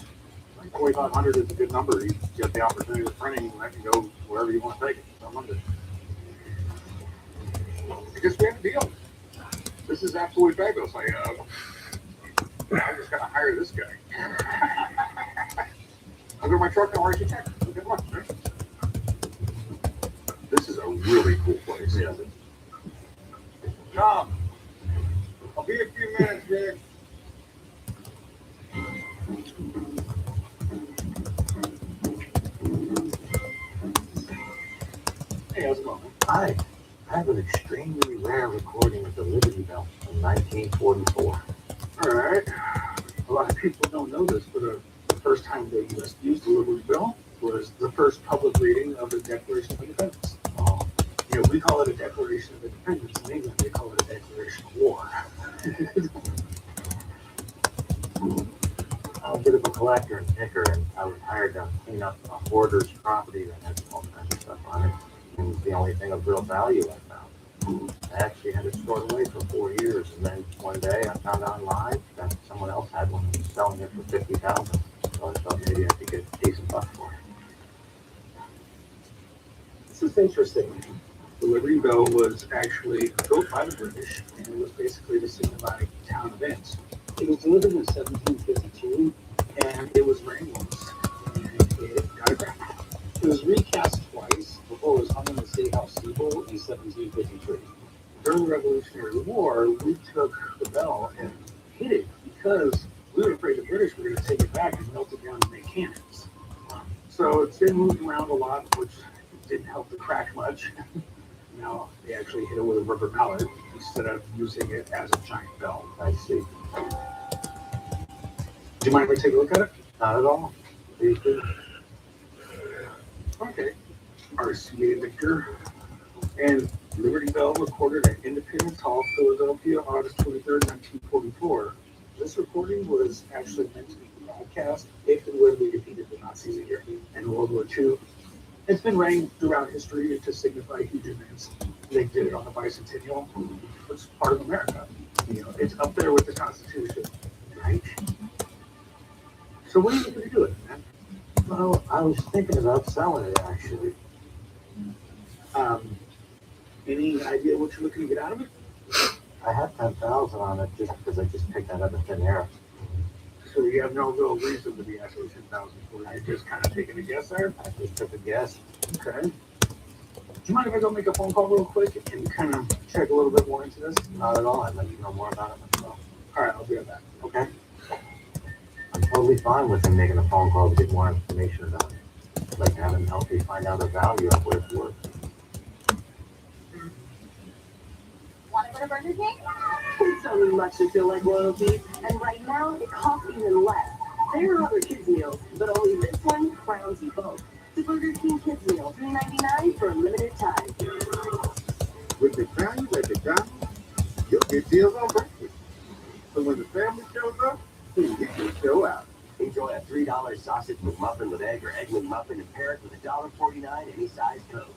4,500 is a good number. You get the opportunity of printing, and that can go wherever you want to take it. So I'm under. I guess we have a deal. This is absolutely fabulous. I just gotta hire this guy. I'll go to my truck and I'll write you a check. Good luck, man. This is a really cool place. Yeah. Tom, I'll be a few minutes, Rick. Hey, how's it going? Hi. I have an extremely rare recording of the Liberty Bell from 1944. All right. A lot of people don't know this, but the first time they used the Liberty Bell was the first public reading of the Declaration of Independence. You know, we call it a Declaration of Independence. In England, they call it a Declaration of War. I'm a bit of a collector and picker, and I was hired to clean up a hoarder's property that had all kinds of stuff on it. And it was the only thing of real value I found. I actually had it stored away for 4 years, and then one day I found online that someone else had one and was selling it for $50,000. So I thought maybe I could get a decent buck for it. This is interesting. The Liberty Bell was actually built by the British, and it was basically to signify town events. It was delivered in 1752, and it was rang once, and it got a crack. It was recast twice before it was hung in the State House steeple in 1753. During the Revolutionary War, we took the bell and hid it because we were afraid the British were going to take it back and melt it down and make cannons. So it's been moved around a lot, which didn't help the crack much. Now they actually hit it with a rubber mallet instead of using it as a giant bell. I see. Do you mind if I take a look at it? Not at all. Please do. Okay. RCA Victor. And Liberty Bell recorded at Independence Hall, Philadelphia, August 23rd, 1944. This recording was actually meant to be broadcast if and when we defeated the Nazis again in World War II. It's been rang throughout history to signify huge events. They did it on the bicentennial. It's part of America. You know, it's up there with the Constitution, right? So what are you going to do with it, man? Well, I was thinking about selling it, actually. Any idea what you're looking to get out of it? I have 10,000 on it just because I just picked that out of thin air. So you have no real reason to be asking 10,000 for it. You're just kind of taking a guess there? I just took a guess. Okay. Do you mind if I go make a phone call real quick and kind of check a little bit more into this? Not at all. I'd like to know more about it myself. All right, I'll be right back. Okay. I'm totally fine with him making a phone call to get more information about it. I'd like to have him help me find out the value of what it's worth. Want to go to Burger King? It's only much to feel like royalty, and right now it costs even less. There are other kids meals, but only this one crowns you both. The Burger King Kids Meal, $3.99 for a limited time. With the family at the time, you'll get deals on breakfast. So when the family shows up, you can show out. Enjoy a $3 sausage McMuffin with egg or egg McMuffin and pair it with $1.49 any size Coke.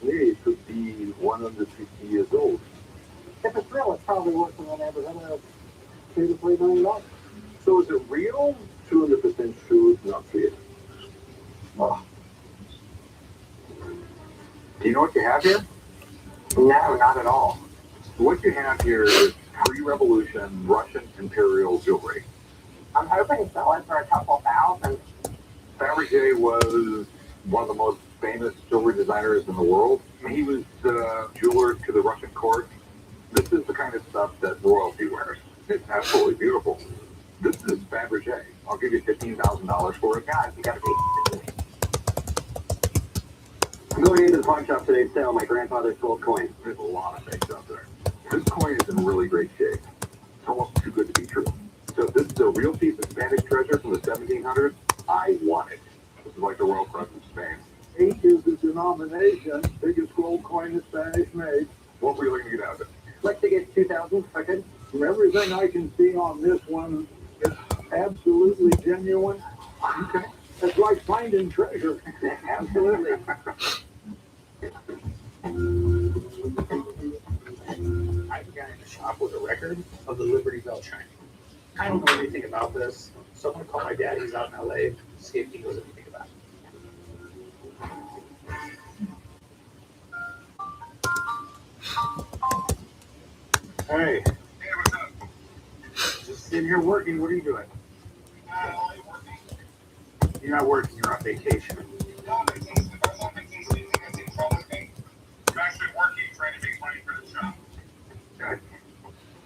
Hey, it could be 150 years old. If it's real, it's probably worth in the neighborhood of $2 to $3 million. So is it real? 200% sure, not real. Oh. Do you know what you have here? No, not at all. What you have here is pre-revolution Russian imperial jewelry. I'm hoping to sell it for a couple thousand. Fabergé was one of the most famous jewelry designers in the world. He was the jeweler to the Russian court. This is the kind of stuff that royalty wears. It's absolutely beautiful. This is Fabergé. I'll give you $15,000 for it. God, you gotta be. I'm going into the pawn shop today to sell my grandfather's gold coin. There's a lot of fakes out there. This coin is in really great shape. It's almost too good to be true. So if this is a real piece of Spanish treasure from the 1700s, I want it. This is like the Royal Crest of Spain. 8 is the denomination, biggest gold coin the Spanish made. What were you looking to get out of it? I'd like to get 2,000 if I could. From everything I can see on this one, it's absolutely genuine. Okay. It's like finding treasure. Absolutely. I got in the shop with a record of the Liberty Bell chiming. I don't know anything about this, so I'm going to call my dad. He's out in LA, see if he knows anything about it. Hey. Hey, what's up? Just sitting here working. What are you doing? You're not working. You're on vacation. I'm actually working, trying to make money for the shop. Okay.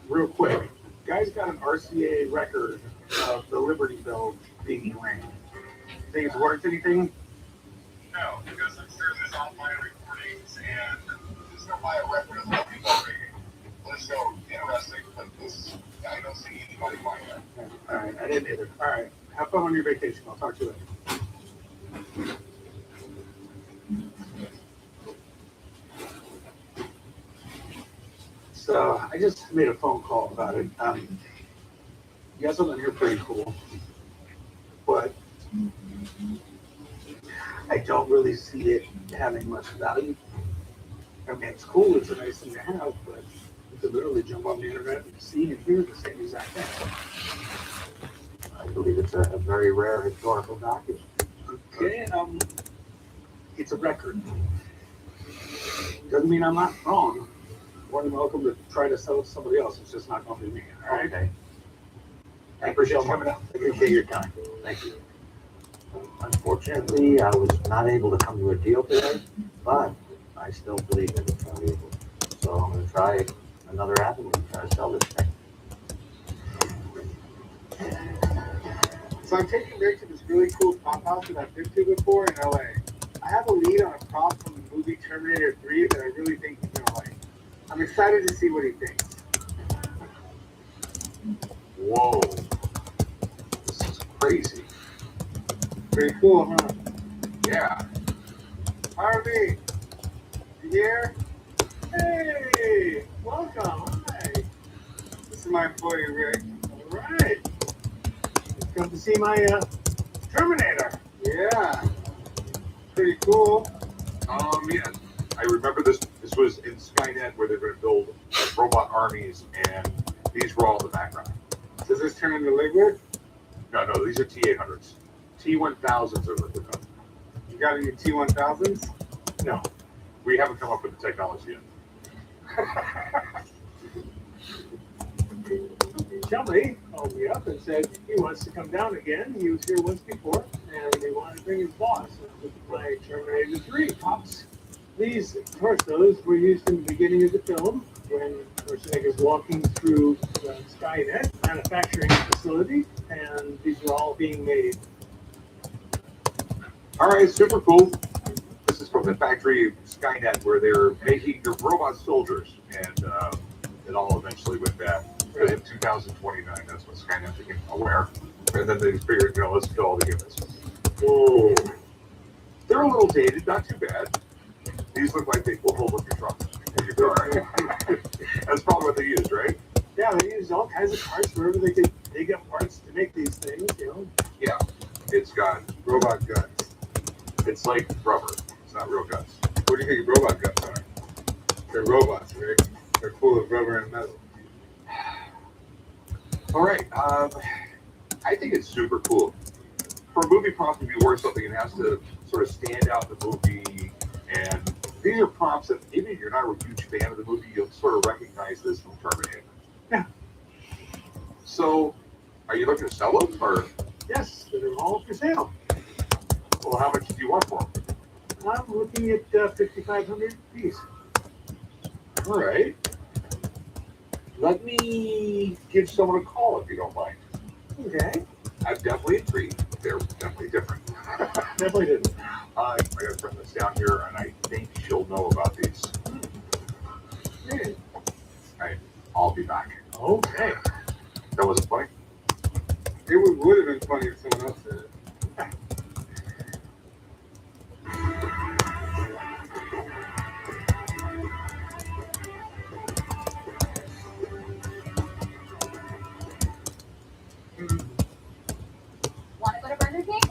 Real quick, guy's got an RCA record of the Liberty Bell being ran. Think it's worth anything? No, because I'm sure there's online recordings and there's no buy a record of what people are making. Let's go, interesting, but this, I don't see anybody buying that. All right, I didn't either. All right, have fun on your vacation. I'll talk to you later. So I just made a phone call about it. You got something here pretty cool, but I don't really see it having much value. I mean, it's cool, it's a nice thing to have, but you could literally jump on the internet and see and hear the same exact thing. I believe it's a very rare historical document. Okay, it's a record. Doesn't mean I'm not wrong. More than welcome to try to sell it to somebody else. It's just not going to be me. All right. Okay. Thank you so much. I appreciate your time. Thank you. Unfortunately, I was not able to come to a deal today, but I still believe that it's valuable. So I'm going to try another avenue and try to sell this thing. So I'm taking Rick to this really cool prop house that I've been to before in LA. I have a lead on a prop from the movie Terminator 3 that I really think he's going to like. I'm excited to see what he thinks. Whoa. This is crazy. Pretty cool, huh? Yeah. Harvey, you here? Hey, welcome. Hi. This is my employee, Rick. All right. Come to see my Terminator. Yeah. Pretty cool. Yes. I remember this. This was in Skynet where they're going to build robot armies, and these were all in the background. Does this turn into liquid? No, these are T800s. T1000s are liquid. You got any T1000s? No, we haven't come up with the technology yet. Shelby called me up and said he wants to come down again. He was here once before, and they wanted to bring his boss to play Terminator 3 Pops. These torsos were used in the beginning of the film when Schwarzenegger's walking through the Skynet manufacturing facility, and these are all being made. All right, super cool. This is from the factory of Skynet where they're making your robot soldiers, and it all eventually went bad. In 2029, that's what Skynet became aware, and then they figured, let's kill all the humans. Whoa. They're a little dated, not too bad. These look like they will hold up your truck in your car. That's probably what they used, right? Yeah, they used all kinds of parts wherever they could dig up parts to make these things, Yeah, it's got Robot guts. It's like rubber. It's not real guts. What do you think robot guts are? They're robots, right? They're full of rubber and metal. All right. I think it's super cool. For a movie prop to be worth something, it has to sort of stand out in the movie. And these are props that even if you're not a huge fan of the movie, you'll sort of recognize this from Terminator. Yeah. So, are you looking to sell them, or? Yes, they're all for sale. Well, how much do you want for them? I'm looking at $5,500 a piece. All right. Let me give someone a call if you don't mind. Okay. I'm definitely intrigued. They're definitely different. Definitely didn't. I gotta bring this down here, and I think she'll know about these. Hey. All right, I'll be back. Okay. That wasn't funny? It would have been funny if someone else said it. Want to go to Burger King?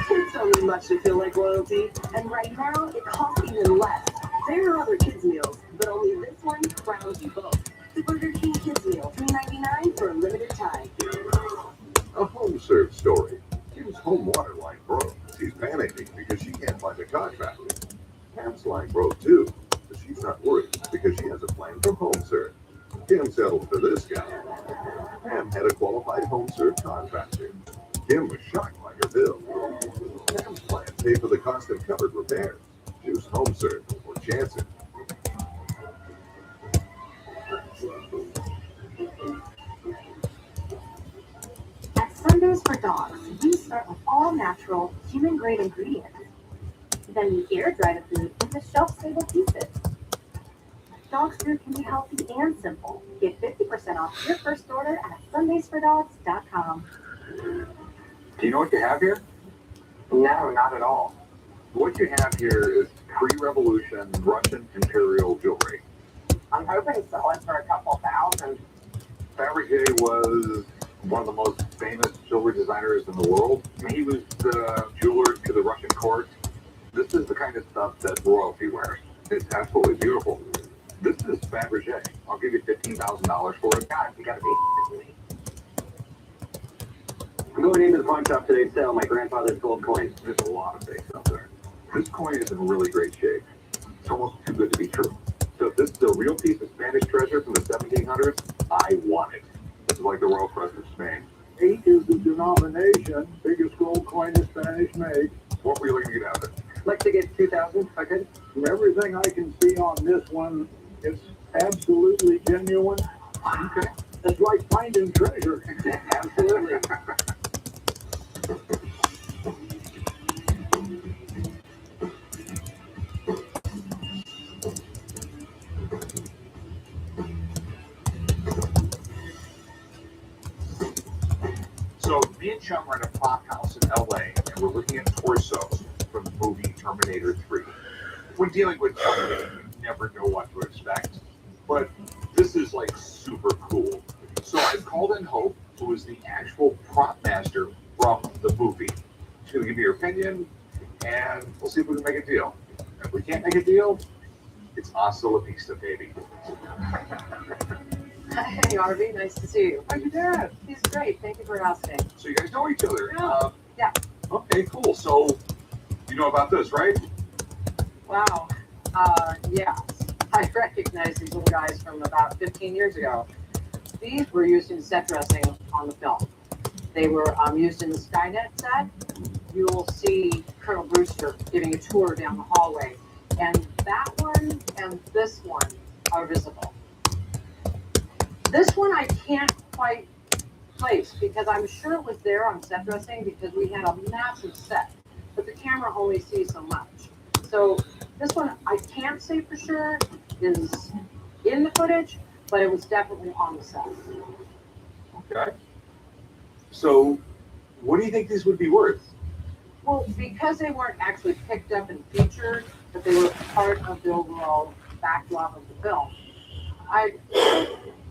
Kids don't need much to feel like royalty, and right now it costs even less. There are other kids' meals, but only this one crowns you both. The Burger King Kids Meal, $3.99 for a limited time. A home serve story. Kim's home water line broke. She's panicking because she can't find a contractor. Pam's line broke too, but she's not worried because she has a plan from home serve. Kim settled for this guy. Pam had a qualified home serve contractor. Kim was shocked by her bill. Pam's plan paid for the cost of covered repairs. Choose home serve or chance it. At Sundays for Dogs, we start with all natural, human-grade ingredients. Then we air-dry the food into shelf-stable pieces. Dog's food can be healthy and simple. Get 50% off your first order at sundaysfordogs.com. Do you know what you have here? No, not at all. What you have here is pre-revolution Russian imperial jewelry. I'm hoping to sell it for a couple thousand. Fabergé was one of the most famous jewelry designers in the world. He was the jeweler to the Russian court. This is the kind of stuff that royalty wears. It's absolutely beautiful. This is Fabergé. I'll give you $15,000 for it. God, you gotta be me. I'm going into the pawn shop today to sell my grandfather's gold coin. There's a lot of fakes out there. This coin is in really great shape. It's almost too good to be true. So if this is a real piece of Spanish treasure from the 1700s, I want it. This is like the Royal Crest of Spain. 8 is the denomination. Biggest gold coin the Spanish made. What were you looking to get out of it? Like to get 2,000 if I could. From everything I can see on this one, it's absolutely genuine. Okay. It's like finding treasure. Absolutely. So me and Chum are at a prop house in LA, and we're looking at torsos from the movie Terminator 3. When dealing with Terminator, you never know what to expect, but this is like super cool. So I've called in Hope, who is the actual prop master from the movie. She's gonna give me her opinion, and we'll see if we can make a deal. If we can't make a deal, It's hasta la vista, baby. Hey, Harvey, nice to see you. How's your dad? He's great. Thank you for asking. So you guys know each other? Yeah. Okay, cool. So you know about this, right? Wow. Yes. I recognize these little guys from about 15 years ago. These were used in set dressing on the film. They were used in the Skynet set. You'll see Colonel Brewster giving a tour down the hallway. And that one and this one are visible. This one I can't quite place because I'm sure it was there on set dressing because we had a massive set, but the camera only sees so much. So this one I can't say for sure is in the footage, but it was definitely on the set. Okay. So what do you think these would be worth? Well, because they weren't actually picked up and featured, but they were part of the overall backdrop of the film,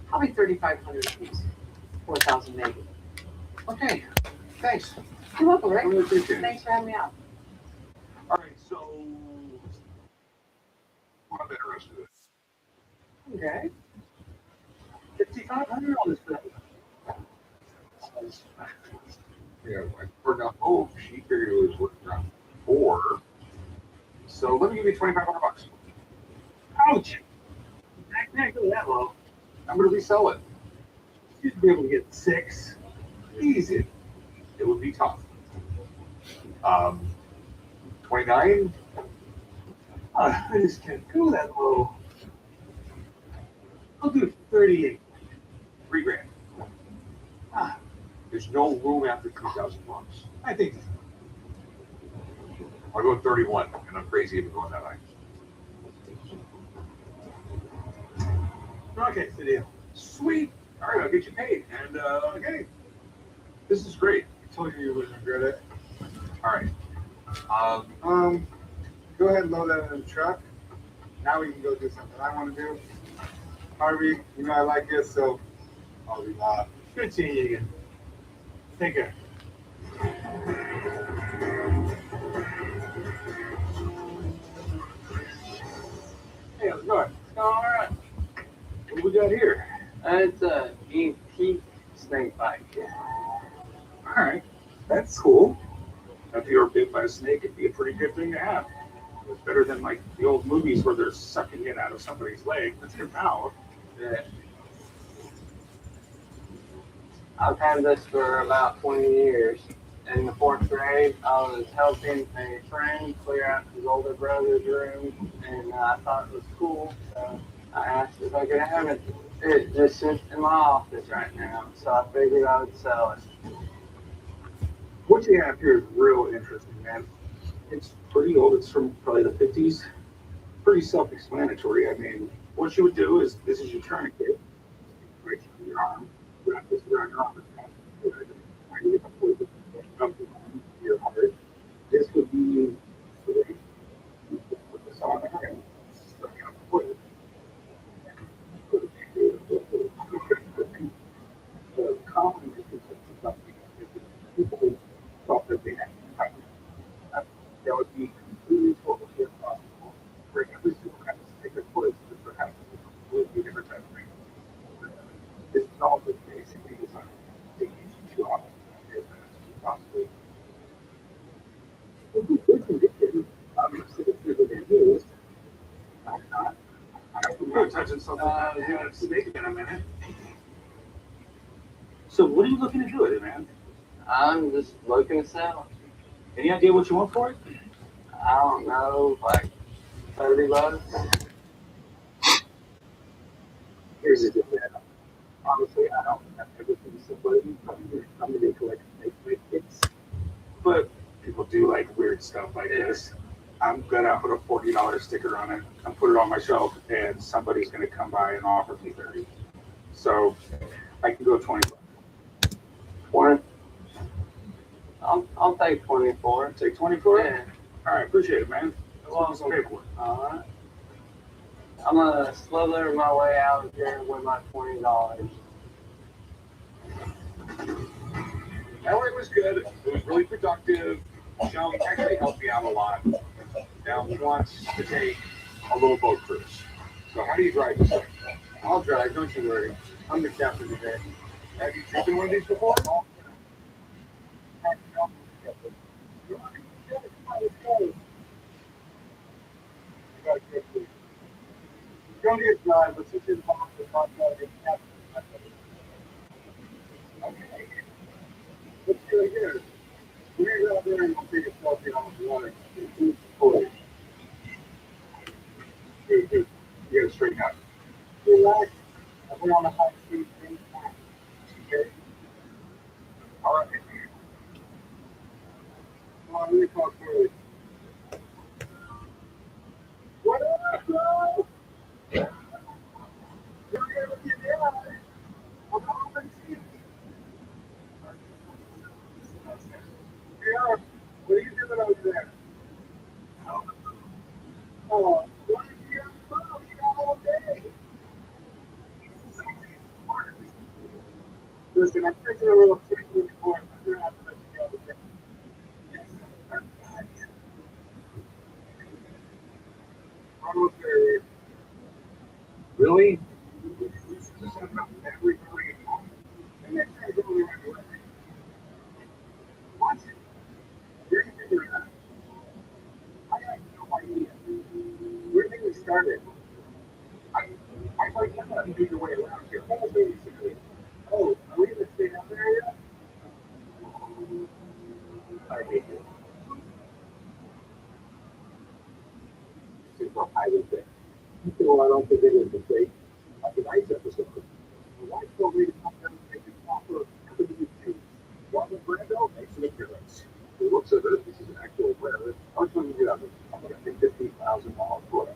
probably 3,500 a piece, 4,000 maybe. Okay, thanks. You're welcome, Rick. I really appreciate it. Thanks for having me out. All right, so I'm interested in it. Okay. 5,500 on this film. Yeah, for now, oh, she figured it was worth around 4. So let me give you $2,500. Ouch! I can't go that low. I'm going to resell it. You'd be able to get 6. Easy. It would be tough. 29. I just can't go that low. I'll do 38. $3,000. There's no room after 2,000 bucks. I think. I'll go 31, and I'm crazy if going that high. Okay, it's the deal. Sweet. All right, I'll get you paid. And okay, this is great. I told you wouldn't regret it. All right. Go ahead and load that in the truck. Now we can go do something I want to do. Harvey, you know I like you, so I'll be loud. Good seeing you again. Take care. Hey, how's it going? All right. What do we got here? It's a antique snake bite. All right, that's cool. If you were bit by a snake, it'd be a pretty good thing to have. It's better than like the old movies where they're sucking it out of somebody's leg with their mouth. Yeah. I've had this for about 20 years. In the 4th grade, I was helping a friend clear out his older brother's room, and I thought it was cool, so I asked if I could have it. It just sits in my office right now, so I figured I would sell it. What you have here is real interesting, man. It's pretty old. It's from probably the 50s. Pretty self-explanatory. I mean, what you would do is, this is your tourniquet. Right through your arm. Wrap this around your arm. Your heart. This would be the way you put this on there and stuck it up the foot. The common misconception about people thought that they had that would be completely totally impossible for every single kind of stick or foot that perhaps a completely different type of thing. This is all just basically designed to get you to off as fast as you possibly. If you good condition, obviously it's bigger than used. I'm not. We're touching something. We're gonna snake in a minute. So what are you looking to do with it, man? I'm just looking to sell it. Any idea what you want for it? I don't know, like 30 bucks. Here's the deal, man. Honestly, I don't have everything somebody coming to collect snake kits. But people do like weird stuff like this. I'm gonna put a $40 sticker on it and put it on my shelf, and somebody's gonna come by and offer me 30. So I can go 20 bucks. 20? I'll take 24. Take 24? Yeah. All right, appreciate it, man. Well, Some paperwork. All right. I'm gonna slither my way out of here with my $20. That work was good. It was really productive. Sean actually helped me out a lot. Now he wants to take a little boat cruise. So how do you drive this thing? I'll drive, don't you worry. I'm the captain today. Have you driven one of these before? You don't need to drive, but since you're the boss, the boss gotta get captain. Okay. Let's do it here. We're out there and we'll take a selfie on the water. Cool. Dude, you gotta straighten out. Relax. We're on the high speed thing. Okay. All right. Come on, really talk forward. What up, bro? You're here with your dad. I'm hoping to see you. Yeah. What are you doing over there? Oh, what are you doing? You got all day. Listen, I'm taking a little trick with the course. I'm going to have to let you go today. Almost there. Really? And next time, go the right way. What? Where did you figure it out? I have no idea. Where did we start it? I thought you had to do your way around here. What was basically? Oh, are we going to stay down there yet? I hate you. Super highly thick. Well, I don't think it is the fake. Like a nice episode. Why still read about them making proper FWC? Marlon Brando makes an appearance. The looks of it, this is an actual brand. How much money you get out of it? I'm going to pay $15,000 for it.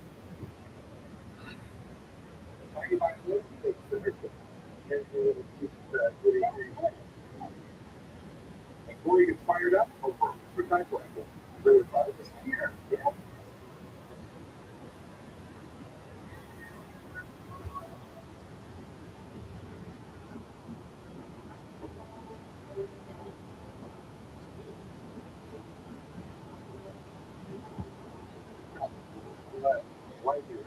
Talking about this, it's the before you get fired up over for type rifle. Really thought it was here. Yeah. Why do you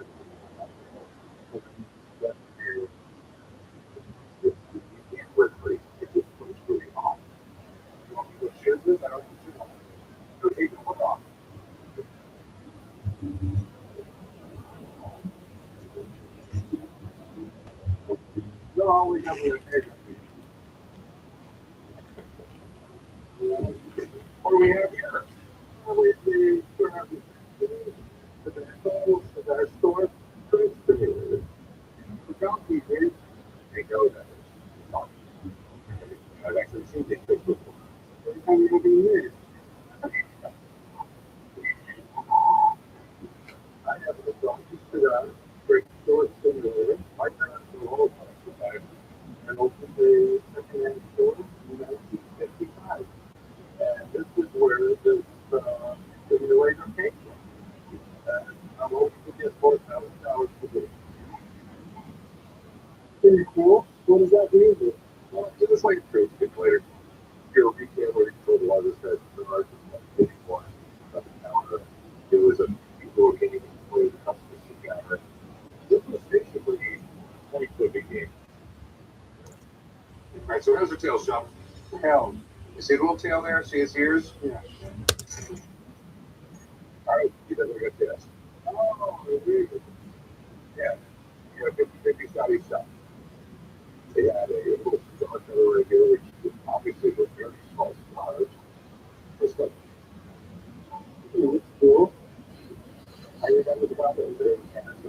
can't work pretty. It just was really hot. You want me to share this? I don't need to. So take the hood off. They'll always have their opinion. What do we have here? We still have the assholes, the historic truth simulator. The donkey is, they know that. I've actually seen these things before. Every time you look in the mirror. I have a donkey cigar, great store simulator. My parents were all about and opened a second-hand store in 1955. And this is where this simulator came from. And I'm hoping to get $4,000 for this. Pretty cool. What does that mean? Well, it was like a trade simulator. You're a retailer, you told a lot of this guy's cigars and stuff. It was a people who came in and played the customer cigar. This was basically quite a big game. All right, so how's the tail, Sean? Hell. You see the little tail there? See its ears? Yeah. All right, you better look at this. Oh, really? Yeah. You know, 50-50 Saudi stuff. They had a little cigar cutter right here, which is obviously was very small cigars. This stuff. It's cool. I remember the guy that was there in Canada.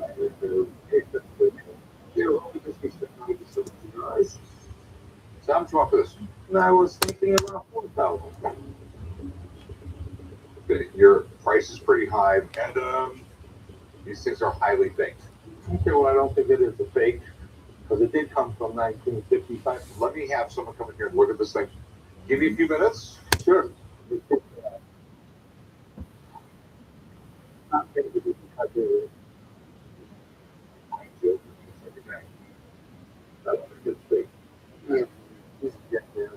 They're only just be sitting some cigars. So I'm talking this. And I was thinking about 4,000. Your price is pretty high, and these things are highly baked. Okay, well, I don't think it is a fake, because it did come from 1955. Let me have someone come in here and look at this thing. Give me a few minutes. Sure. Not going to be because of That's a good thing. yeah. Just get there.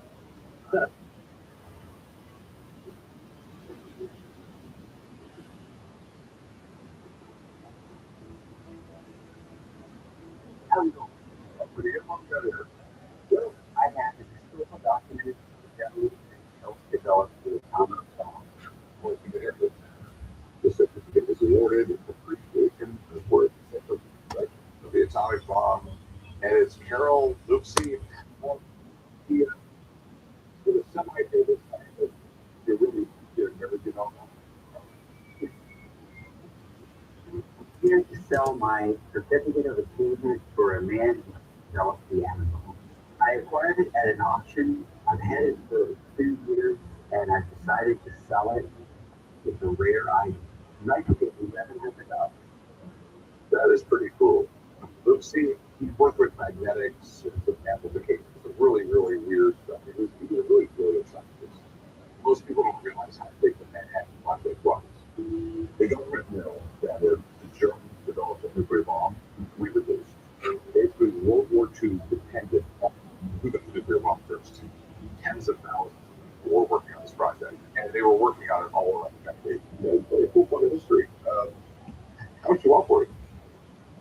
How we going? Pretty good one, got here. Well, I have an historical document that we helped develop the common song. Well, you can hear it. The certificate is awarded in appreciation of work right, of the atomic bomb, and it's Carol Lucy. The semi-famous scientist, they really did everything on that. I'm here to sell my certificate of achievement for a man who developed the animal. I acquired it at an auction. I've had it for 2 years, and I've decided to sell it. It's a rare item. And I took it $1,100. That is pretty cool. Lucy, he worked with magnetics and some amplification. Some really, really weird stuff. He was a really brilliant scientist. Most people don't realize how big the Manhattan Project was. The government knew that if the Germans developed a nuclear bomb, we would lose. Basically, World War II depended on who got the nuclear bomb first. Tens of thousands were working on this project, and they were working on it all around the country. It's a cool part of history. How much you want for it?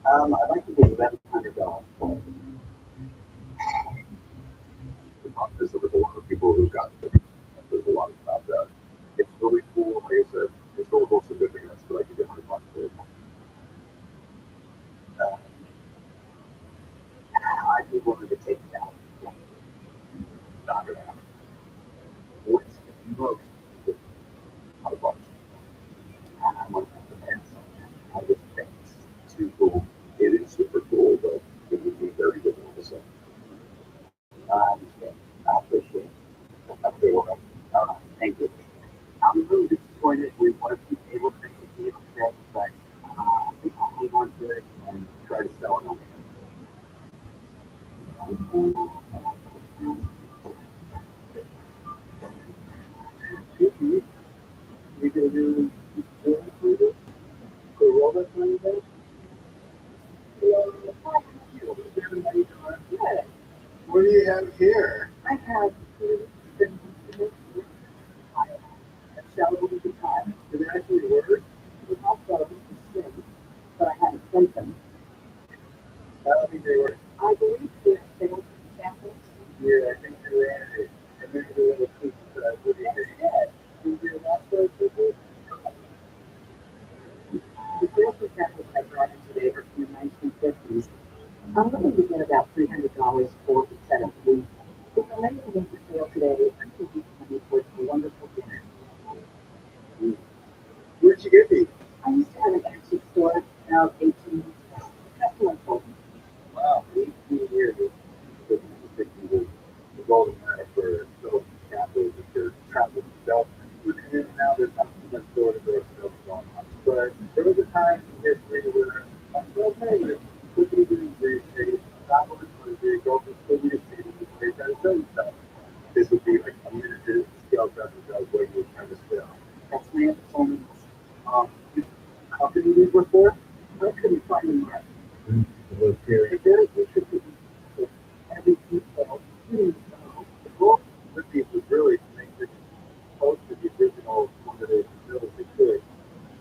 I'd like to give $1,100 for it. The problem is there was a lot of people who got it. There's a lot about that. It's really cool, like I said, historical significance, but I can get $100 for it. I'd be willing to take it out. Not gonna happen. What's the most? $100. I'm on the fence. I just think It's too cool. It is super cool, but it would be very difficult to sell. I appreciate it. Okay, well, thank you. I'm a little disappointed we weren't able to make a deal today, but I think I'll hang on to it and try to sell it on it. We gonna do this for Robert Monday? Good. What do you have here? I have a shallow at the time. Did it actually work? It was also a spin, but I had to send them. I don't think they were. I believe they're sales samples. Yeah, I think you're right. And then the little piece that would be dead. You did that for people? The sales samples I brought in today are from the 1950s. I'm looking to get about $300 for the set of these. If I'm able to make the sale today, I think you can be worth a wonderful dinner. Where'd you get these? I used to have an antique store about 18 years ago. Customer told me. Wow, 18 years. The golden era for Philip Capital, because travel itself, and now there's not too much door-to-door sales going on. But there was a time in history where okay, quickly doing great things, travelers was very go from city to city, they try to sell you stuff. This would be like a miniature scale replica of what you were trying to sell. That's my performance. How many these were for? I couldn't find them yet. Was very very interesting. Every detail. The goal with these was really to make this close to the original one that they built as they could.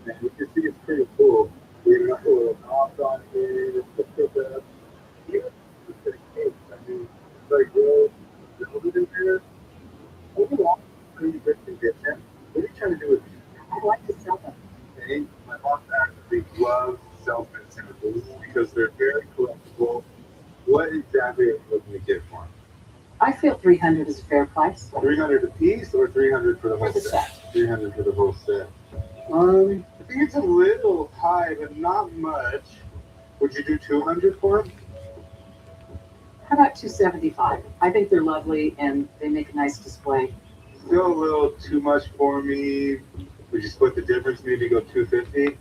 And you can see it's pretty cool. We have a little knobs on here, the pickup. Even the case, I mean, it's like real build it in there. Overall, pretty good condition. What are you trying to do with these? I'd like to sell them. Okay, my boss actually loves salesman samples because they're very collectible. What exactly are you looking to get for them? I feel 300 is a fair price. 300 a piece or 300 for the whole set? 300 for the whole set. I think it's a little high, but not much. Would you do 200 for them? How about 275? I think they're lovely and they make a nice display. Still a little too much for me. Would you split the difference? Maybe go 250?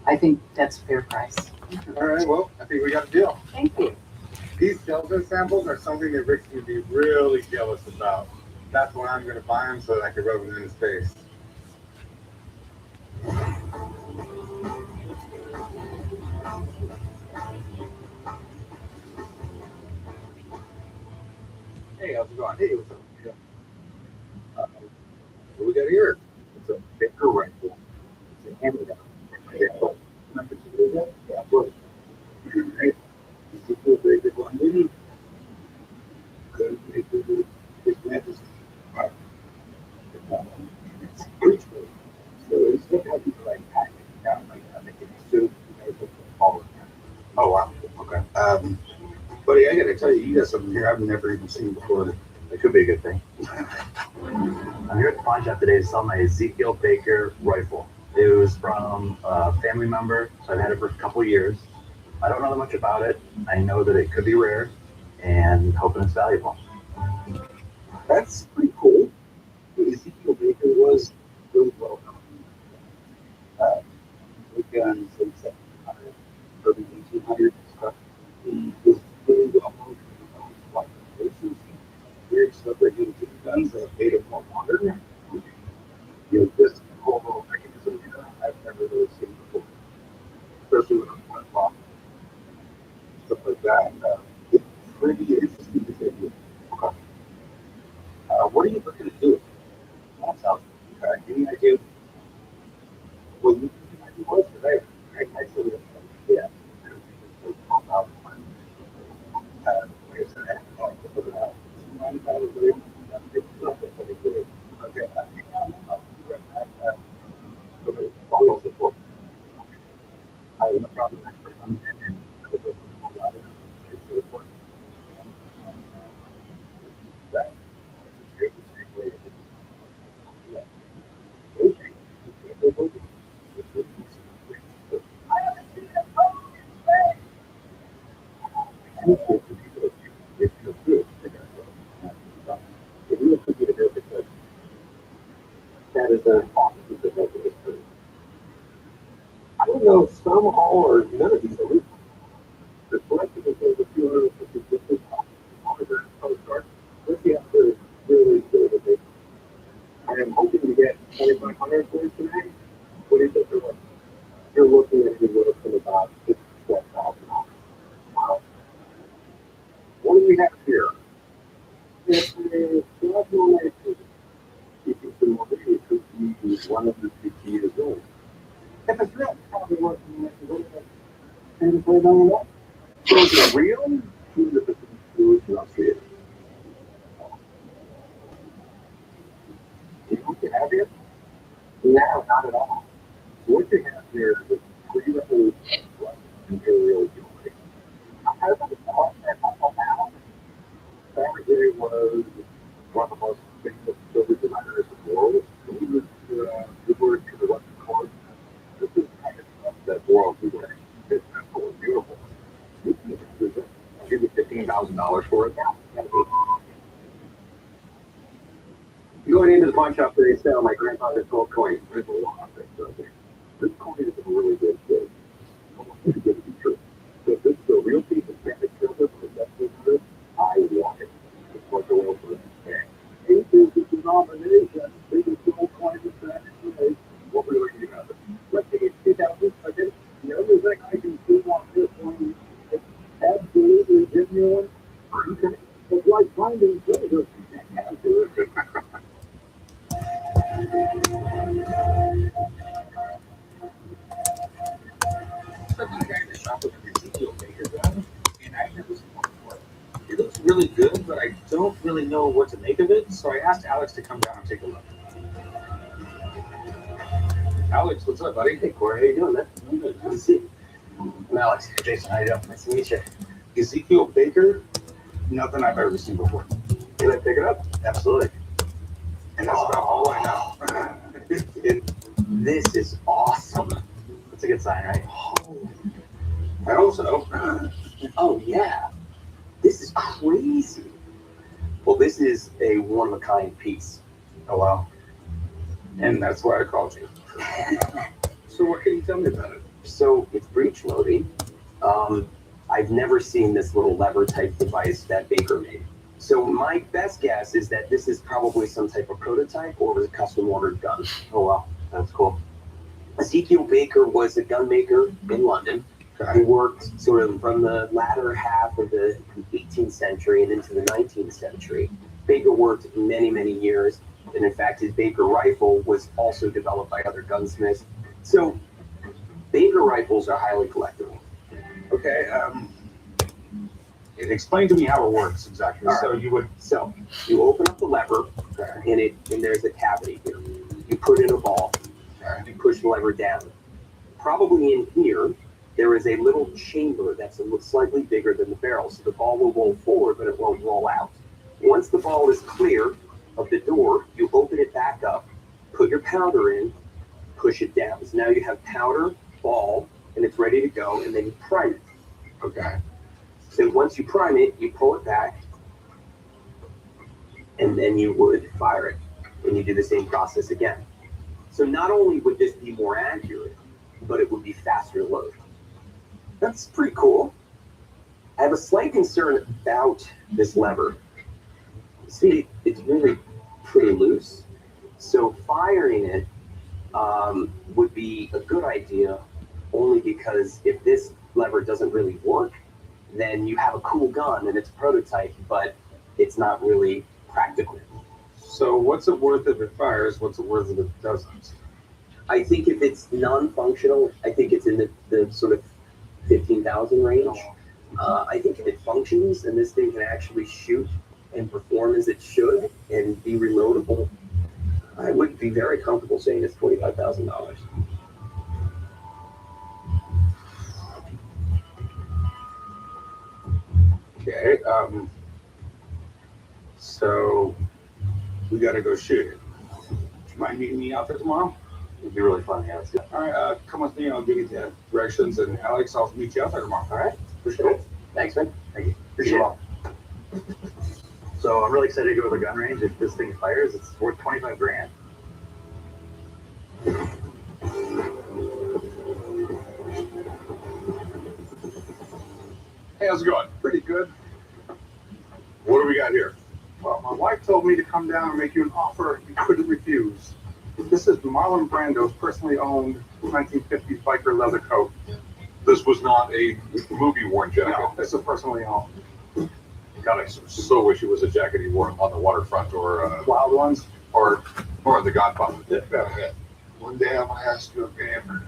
I think that's a fair price. All right, well, I think we got a deal. Thank you. These salesman samples are something that Rick's going to be really jealous about. That's why I'm going to buy them so that I can rub them in his face. Hey, how's it going? Hey, what's up? What we got here? It's a Baker rifle. It's a tell you, you got something here I've never even seen before. It could be a good thing. I'm here at the pawn shop today to sell my Ezekiel Baker rifle. It was from a family member, so I've had it for a couple of years. I don't know that much about it. I know that it could be rare and hoping it's valuable. That's pretty cool. Ezekiel Baker was really well known. With guns in 1700s, early 1800s stuff. He was really well known for like places, weird stuff that he would do guns that made him more modern. You know, this whole mechanism I've never really seen before, especially with a block, stuff like that. It's pretty interesting to say. Okay. What are you looking to do? That sounds okay. Any idea? Well, you was today. I said it. Yeah. Like I said, I put it out. Okay. Follow the book. I have no problem with that. That is an awesome piece of history. I don't know if some, all, or none of these are legal. The collective is over 250 different autograph postcards. Let's see how good really good it is. I am hoping to get 2,500 for it today. What do you think they're worth? You're looking at anywhere from about $12,000. Wow. What do we have here? It's a plasma light. If it's the more it could be 150 years old. If it's real, it's probably worth $10 million. So is it real? In Austria. You don't have it? No, not at all. What you have here is pre-revolution imperial jewelry. I don't know that now. Fabergé was one of the most famous silver designers in the world. And he was over to the Western court. This is kind of stuff that world today. It's absolutely beautiful. I'll give you $15,000 for it. Going into the pawn shop today, sell my grandfather's gold coin. There's a lot of things out there. This coin is in really good shape. Almost too good to be true. So if this is a real piece of Spanish silver from the 1700s, I want it. It's what the world for today. 8 is the denomination. Biggest gold coin in Spanish today. What really do you have? Let's say it's 2,000 seconds. The only thing I can see on this one is absolutely genuine. Okay. It's like finding treasure. Absolutely. It looks really good, but I don't really know what to make of it, so I asked Alex to come down and take a look. Alex, what's up, buddy? Hey, Corey, how you doing, man? I'm good. Good to see you. I'm Alex. Jason, how you doing? Nice to meet you. Ezekiel Baker, nothing I've ever seen before. Can I pick it up? Absolutely. And that's about all I know. This is awesome. That's a good sign, right? I hope so. Oh, yeah. This is crazy. Well, this is a one-of-a-kind piece. Oh, wow. And that's why I called you. So what can you tell me about it? So it's breech loading. I've never seen this little lever type device that Baker made. So my best guess is that this is probably some type of prototype or was a custom ordered gun. Oh wow, that's cool. Ezekiel Baker was a gun maker in London. He worked sort of from the latter half of the 18th century and into the 19th century. Baker worked many, many years. And in fact, his Baker rifle was also developed by other gunsmiths. So Baker rifles are highly collectible. Okay, explain to me how it works exactly. So you open up the lever, and there's a cavity here. You put in a ball, you push the lever down. Probably in here there is a little chamber that's slightly bigger than the barrel. So the ball will roll forward, but it won't roll out. Once the ball is clear of the door, you open it back up, put your powder in, push it down. So now you have powder, ball, and it's ready to go, and then you prime it. Okay. So once you prime it, you pull it back, and then you would fire it. And you do the same process again. So not only would this be more accurate, but it would be faster to load. That's pretty cool. I have a slight concern about this lever. See, it's really pretty loose. So firing it would be a good idea, only because if this lever doesn't really work, then you have a cool gun and it's a prototype, but it's not really practical. So what's it worth if it fires? What's it worth if it doesn't? I think if it's non-functional, I think it's in the sort of 15,000 range. I think if it functions and this thing can actually shoot and perform as it should and be reloadable, I would be very comfortable saying it's $25,000. Okay. So we got to go shoot it. Do you mind meeting me out there tomorrow? It'd be really fun. Yeah, let's go. All right. Come with me. I'll give you the directions, and Alex, I'll meet you out there tomorrow. All right. Appreciate it. Thanks, man. Thank you. Appreciate it. So I'm really excited to go to the gun range. If this thing fires, it's worth 25 grand. Hey, how's it going? Pretty good. What do we got here? Well, my wife told me to come down and make you an offer you couldn't refuse. This is Marlon Brando's personally owned 1950s biker leather coat. This was not a movie-worn jacket. No, this is personally owned. God, I so wish it was a jacket he wore on the waterfront or Wild Ones. or The Godfather. Yeah. One day I'm gonna ask you a favor.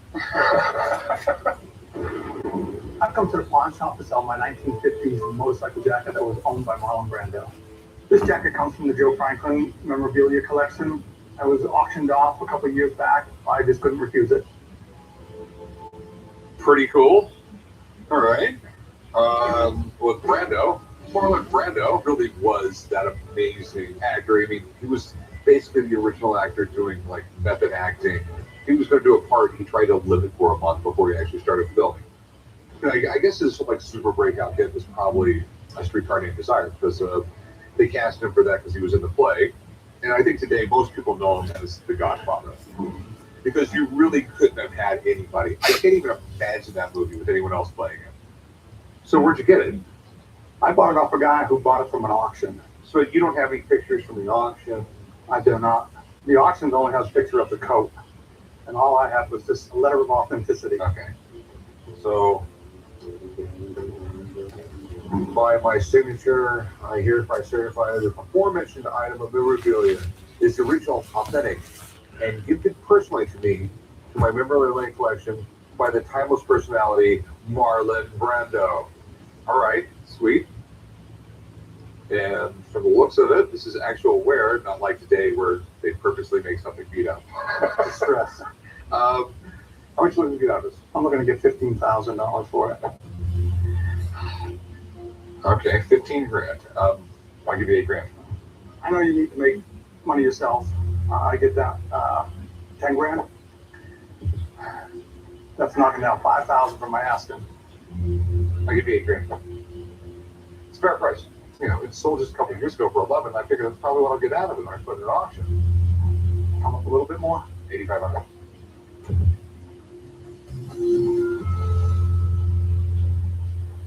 I've come to the pawn shop to sell my 1950s motorcycle jacket that was owned by Marlon Brando. This jacket comes from the Joe Franklin memorabilia collection. I was auctioned off a couple of years back. I just couldn't refuse it. Pretty cool. All right. With Brando, Marlon Brando really was that amazing actor. I mean, he was basically the original actor doing like method acting. He was going to do a part. He tried to live it for a month before he actually started filming. I guess his like super breakout hit was probably A Streetcar Named Desire, because they cast him for that because he was in the play. And I think today most people know him as The Godfather, because you really couldn't have had anybody. I can't even imagine that movie with anyone else playing it. So where'd you get it? I bought it off a guy who bought it from an auction. So you don't have any pictures from the auction? I do not. The auction only has a picture of the coat, and all I had was just a letter of authenticity. Okay. So by my signature, I hereby certify that the aforementioned item of memorabilia is the original, authentic, and gifted personally to me, to my memorabilia collection, by the timeless personality, Marlon Brando. All right, sweet. And from the looks of it, this is actual wear, not like today where they purposely make something beat up. Stress. How much are you looking to get out of this? I'm looking to get $15,000 for it. Okay, 15 grand. I'll give you 8 grand. I know you need to make money yourself. I get that. 10 grand? That's knocking down 5,000 from my asking. I'll give you 8 grand. It's a fair price. You know, it sold just a couple of years ago for 11. I figured that's probably what I'll get out of it when I put it at auction. Come up a little bit more? 8,500.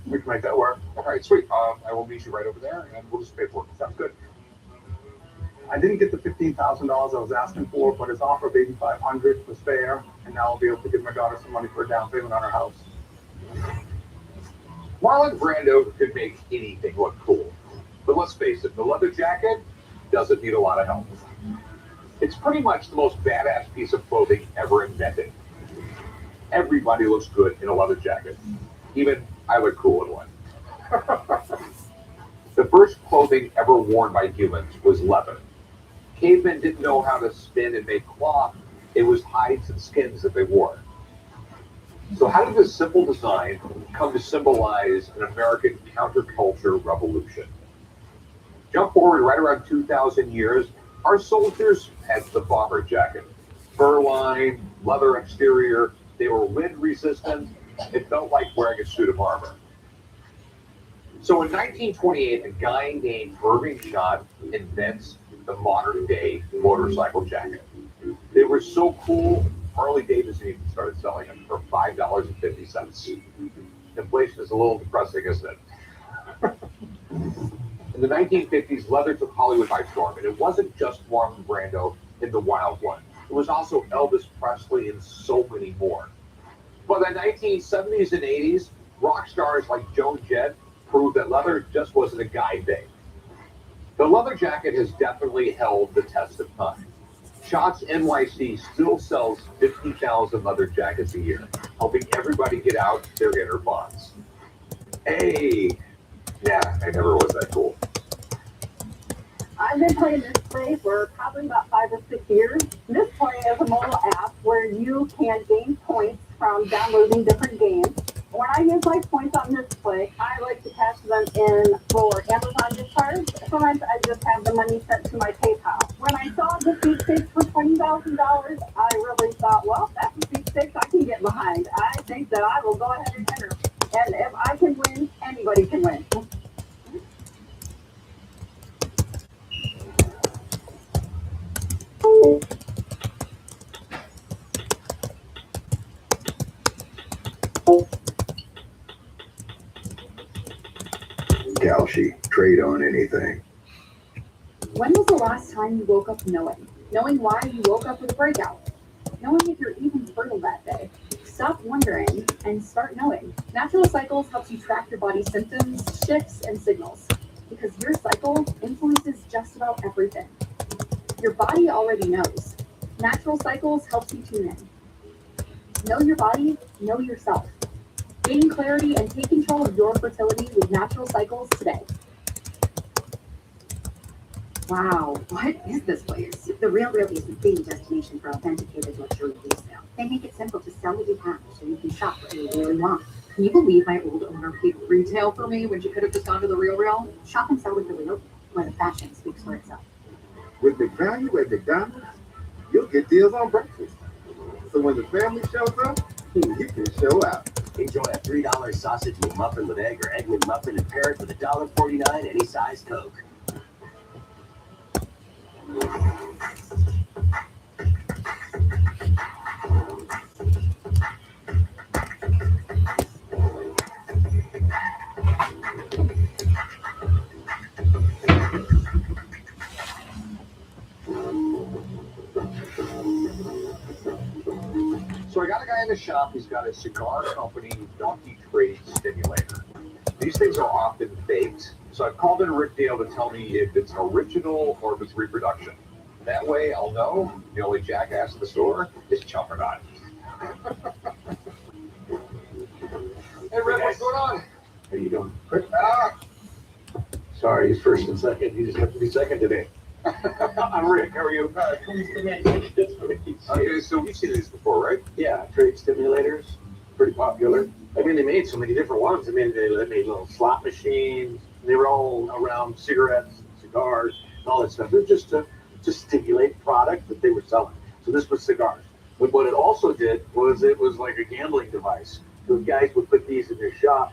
We can make that work. All right, sweet. I will meet you right over there, and we'll just pay for it. Sounds good. I didn't get the $15,000 I was asking for, but his offer of $8,500 was fair, and now I'll be able to give my daughter some money for a down payment on her house. Marlon Brando could make anything look cool. But let's face it, the leather jacket doesn't need a lot of help. It's pretty much the most badass piece of clothing ever invented. Everybody looks good in a leather jacket. Even I look cool in one. The first clothing ever worn by humans was leather. Cavemen didn't know how to spin and make cloth. It was hides and skins that they wore. So how did this simple design come to symbolize an American counterculture revolution? Jump forward right around 2,000 years, our soldiers had the bomber jacket. Fur-lined, leather exterior, they were wind resistant. It felt like wearing a suit of armor. So in 1928, a guy named Irving Schott invents the modern day motorcycle jacket. They were so cool, Harley Davidson even started selling them for $5.50. Inflation is a little depressing, isn't it? In the 1950s, leather took Hollywood by storm, and it wasn't just Marlon Brando in The Wild One. It was also Elvis Presley and so many more. By the 1970s and 80s, rock stars like Joan Jett proved that leather just wasn't a guy thing. The leather jacket has definitely held the test of time. Shots NYC still sells 50,000 leather jackets a year, helping everybody get out their inner bonds. Hey, yeah, I never was that cool. I've been playing this play for probably about 5 or 6 years. This play is a mobile app where you can gain points from downloading different games. When I use my points on this play, I like to cash them in for Amazon gift cards. Sometimes I just have the money sent to my PayPal. When I saw the sweepstakes for $20,000, I really thought, well, that's a sweepstakes I can get behind. I think that I will go ahead and enter. And if I can win, anybody can win. Gauchi, trade on anything. When was the last time you woke up knowing? Knowing why you woke up with a breakout? Knowing if you're even fertile that day? Stop wondering and start knowing. Natural Cycles helps you track your body's symptoms, shifts, and signals. Because your cycle influences just about everything. Your body already knows. Natural Cycles helps you tune in. Know your body, know yourself. Gain clarity and take control of your fertility with Natural Cycles today. Wow, what is this place? The RealReal is the dating destination for authenticated luxury resale. They make it simple to sell what you have so you can shop what you really want. Can you believe my old owner paid retail for me when she could have just gone to the RealReal? Shop and sell with the Real, where the fashion speaks for itself. With McValue at McDonald's, you'll get deals on breakfast. So when the family shows up, you can show out. Enjoy a $3 sausage McMuffin with egg or egg McMuffin and pair it with $1.49 any size Coke. So I got a guy in the shop, he's got a cigar company, Donkey Trade Stimulator. These things are often faked, so I've called in Rick Dale to tell me if it's original or if it's reproduction. That way I'll know the only jackass in the store is Chopper. Hey Rick, what's going on? How you doing? Sorry, he's first and second. You just have to be second today. I'm Rick, how are you? Okay, so we've seen these before, right? Yeah, trade stimulators, pretty popular. I mean, they made so many different ones. They made little slot machines. They were all around cigarettes, cigars, and all that stuff. It was just to stimulate product that they were selling. So this was cigars. But what it also did was it was like a gambling device. So guys would put these in their shop.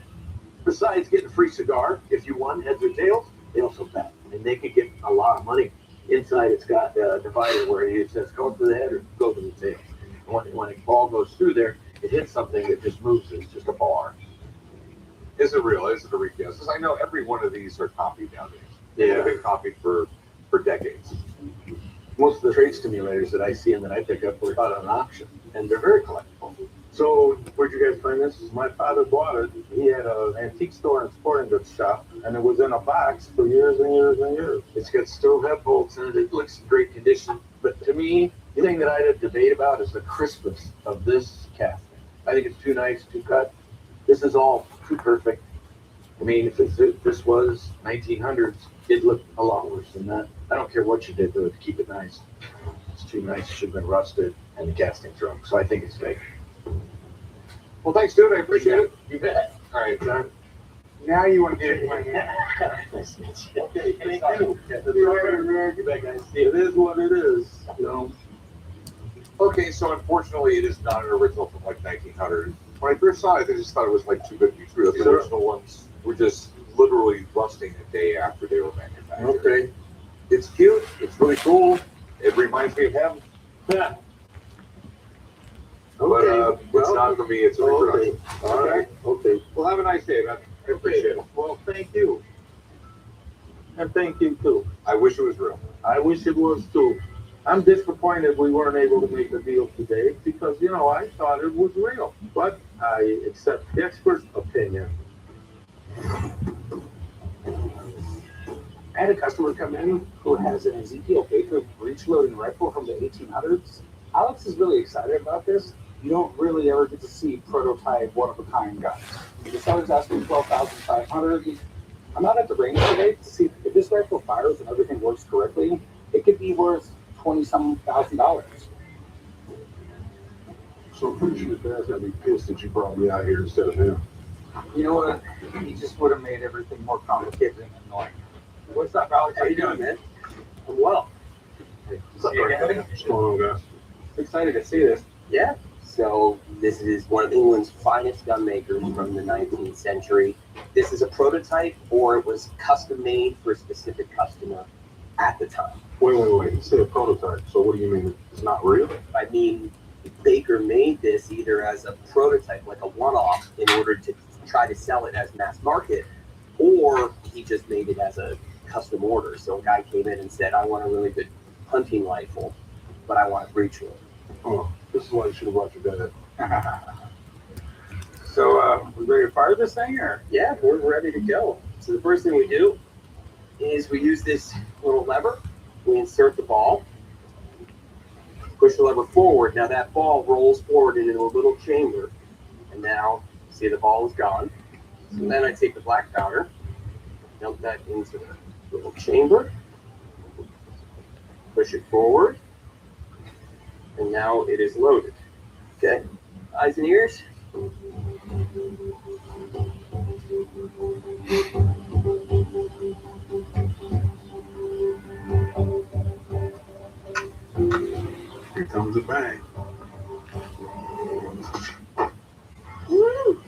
Besides getting a free cigar, if you won heads or tails, they also bet. And they could get a lot of money. Inside, it's got a divider where it says go to the head or go to the tail. And when a ball goes through there, it hits something that just moves. It's just a bar. Is it real? Is it a real? Because I know every one of these are copied nowadays. Yeah. They've been copied for decades. Most of the trade stimulators that I see and that I pick up were bought on auction, and they're very collectible. So, where'd you guys find this? My father bought it. He had an antique store and sporting goods shop, and it was in a box for years and years and years. It's got still have bolts in it. It looks in great condition. But to me, the thing that I had a debate about is the crispness of this casting. I think it's too nice, too cut. This is all too perfect. I mean, if this was 1900s, it'd look a lot worse than that. I don't care what you did to it to keep it nice. It's too nice. It should have been rusted and the casting drunk. So I think it's fake. Well, thanks, dude. I appreciate it. You bet. All right, John. Now you want to get it. Nice to meet you. Okay, thank you. You bet, guys. It is what it is, you know. Okay, so unfortunately, it is not an original from like 1900. When I first saw it, I just thought it was like too good to be true. The original ones were just literally rusting a day after they were manufactured. Okay. It's cute. It's really cool. It reminds me of him. Yeah. But Okay. it's not for me. It's a reproduction. All right. Okay. Well, have a nice day, man. I appreciate it. Well, thank you. And thank you too. I wish it was real. I wish it was too. I'm disappointed we weren't able to make the deal today because, you know, I thought it was real. But I accept the expert's opinion. I had a customer come in who has an Ezekiel Baker breech loading rifle from the 1800s. Alex is really excited about this. You don't really ever get to see prototype one-of-a-kind guns. The seller's asking $12,500. I'm not at the range today to see if this rifle fires and everything works correctly. It could be worth $20,000. So I'm pretty sure Dad's gonna be pissed that you brought me out here instead of him. You know what? He just would have made everything more complicated and annoying. What's up, Alex? How you doing, man? I'm well. What's going on, guys? Excited to see this. Yeah. So this is one of England's finest gun makers from the 19th century. This is a prototype, or it was custom made for a specific customer at the time. Wait. You said a prototype. So what do you mean? It's not real? I mean, Baker made this either as a prototype, like a one-off, in order to try to sell it as mass market, or he just made it as a custom order. So a guy came in and said, I want a really good hunting rifle, but I want a breech loader. Oh, this is why you should have brought your dad. So, we ready to fire this thing, or? Yeah, we're ready to go. So the first thing we do is we use this little lever. We insert the ball, push the lever forward. Now that ball rolls forward into a little chamber. And now, see, the ball is gone. So then I take the black powder, dump that into the little chamber, push it forward, and now it is loaded. Okay, eyes and ears. Here comes the bang. Woo!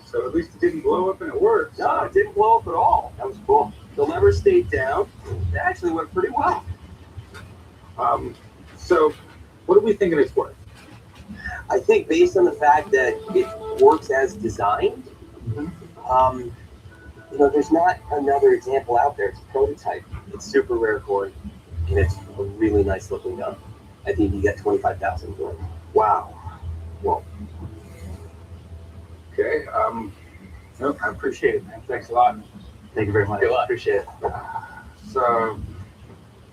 So at least it didn't blow up and it worked. No, it didn't blow up at all. That was cool. The lever stayed down. It actually went pretty well. So what are we thinking it's worth? I think based on the fact that it works as designed, you know, there's not another example out there. It's a prototype. It's super rare cord, and it's a really nice looking gun. I think you get 25,000 for it. Wow. Well. Okay. Nope, I appreciate it, man. Thanks a lot. Thank you very much. Good luck. Appreciate it. So,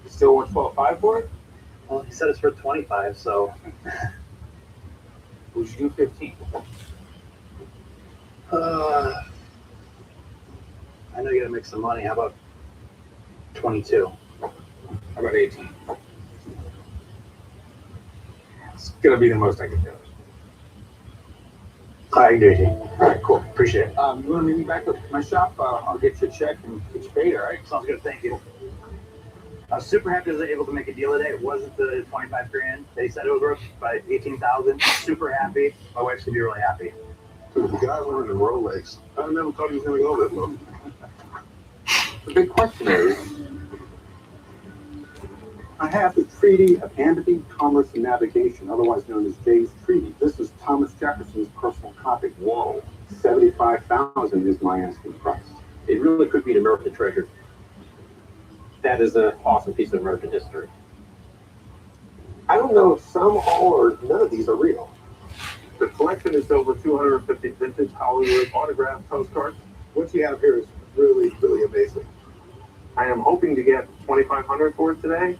you still want 12.5 for it? Well, he said it's worth 25, so. Would you do 15? I know you gotta make some money. How about 22? How about 18? It's gonna be the most I can do. I can do it. All right, cool. Appreciate it. You want to meet me back at my shop? I'll get you a check and get you paid, all right? Sounds good. Thank you. I was super happy I was able to make a deal today. It wasn't the 25 grand they said it was worth, but 18,000. Super happy. My wife's gonna be really happy. Dude, the guy wearing the Rolex. I never thought he was gonna go that low. The big question is, I have the Treaty of Amity, Commerce, and Navigation, otherwise known as Jay's Treaty. This is Thomas Jefferson's personal copy. Whoa. $75,000 is my asking price. It really could be an American treasure. That is an awesome piece of American history. I don't know if some, all, or none of these are real. The collection is over 250 vintage Hollywood autographed postcards. What you have here is really, really amazing. I am hoping to get 2,500 for it today.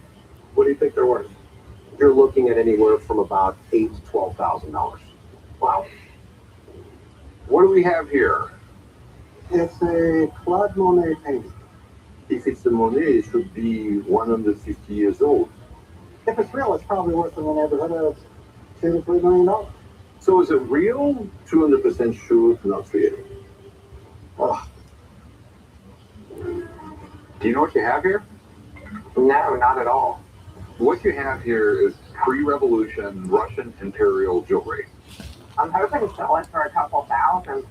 What do you think they're worth? You're looking at anywhere from about $8,000 to $12,000. Wow. What do we have here? It's a Claude Monet painting. If it's the Monet, it should be 150 years old. If it's real, it's probably worth in the neighborhood of $2 to $3 million. So is it real? 200% true, not real. Oh. Do you know what you have here? No, not at all. What you have here is pre-revolution Russian imperial jewelry. I'm hoping to sell it for a couple thousand.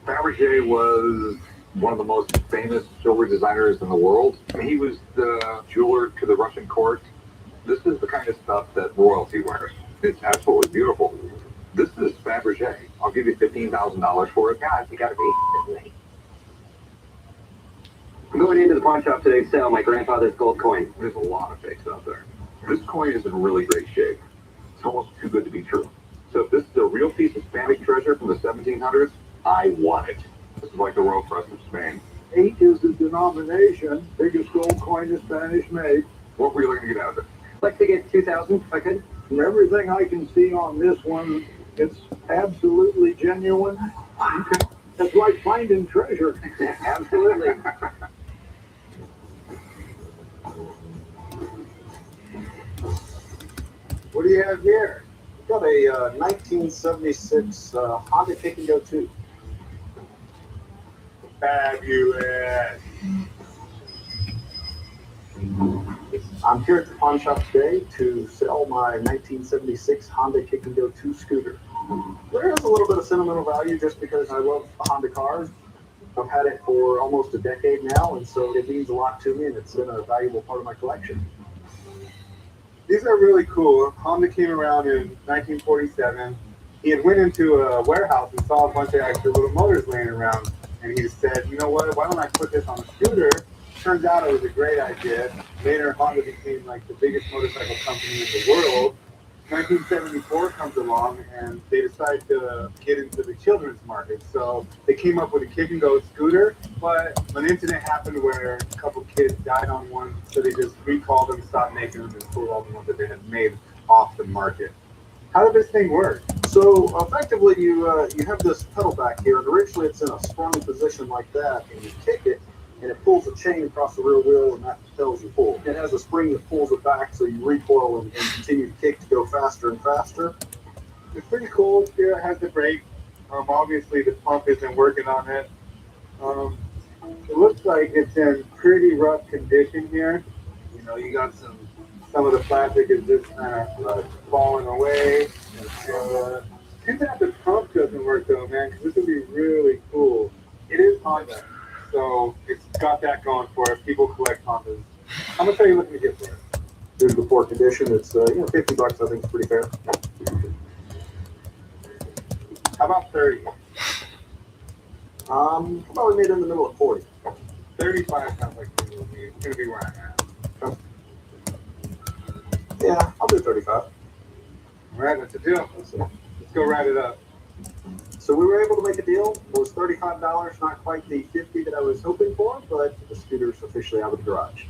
Fabergé was one of the most famous jewelry designers in the world. He was the jeweler to the Russian court. This is the kind of stuff that royalty wears. It's absolutely beautiful. This is Fabergé. I'll give you $15,000 for it. God, you gotta be kidding me. I'm going into the pawn shop today to sell my grandfather's gold coin. There's a lot of fakes out there. This coin is in really great shape. It's almost too good to be true. So if this is a real piece of Spanish treasure from the 1700s, I want it. This is like the Royal Crest of Spain. 8 is the denomination. Biggest gold coin the Spanish made. What were you looking to get out of it? I'd like to get 2,000 if I could. From everything I can see on this one, it's absolutely genuine. Okay. It's like finding treasure. Absolutely. What do you have here? Got a 1976 Honda Kick and Go 2. Fabulous. I'm here at the pawn shop today to sell my 1976 Honda Kick and Go 2 scooter. There is a little bit of sentimental value just because I love Honda cars. I've had it for almost a decade now, and so it means a lot to me, and it's been a valuable part of my collection. These are really cool. Honda came around in 1947. He had went into a warehouse and saw a bunch of extra little motors laying around. And he said, you know what, why don't I put this on a scooter? Turns out it was a great idea. Later, Honda became like the biggest motorcycle company in the world. 1974 comes along and they decide to get into the children's market. So they came up with a kick and go scooter, but an incident happened where a couple kids died on one, so they just recalled them, stopped making them, and sold all the ones that they had made off the market. How did this thing work? So effectively, you have this pedal back here, and originally it's in a sprung position like that, and you kick it, and it pulls a chain across the rear wheel, and that propels you forward. It has a spring that pulls it back, so you recoil and continue to kick to go faster and faster. It's pretty cool. Here it has the brake. Obviously, the pump isn't working on it. It looks like it's in pretty rough condition here. You know, you got some of the plastic is just kind of falling away. Too bad the pump doesn't work though, man, because this would be really cool. It is Honda, so it's got that going for it. People collect Hondas. How much are you looking to get for it? Due to the poor condition, it's $50. I think it's pretty fair. How about 30? Probably made in the middle of 40. 35 sounds like it's gonna be where I'm at. Yeah, I'll do 35. All right, that's a deal. Let's go write it up. So we were able to make a deal. It was $35, not quite the $50 that I was hoping for, but the scooter's officially out of the garage.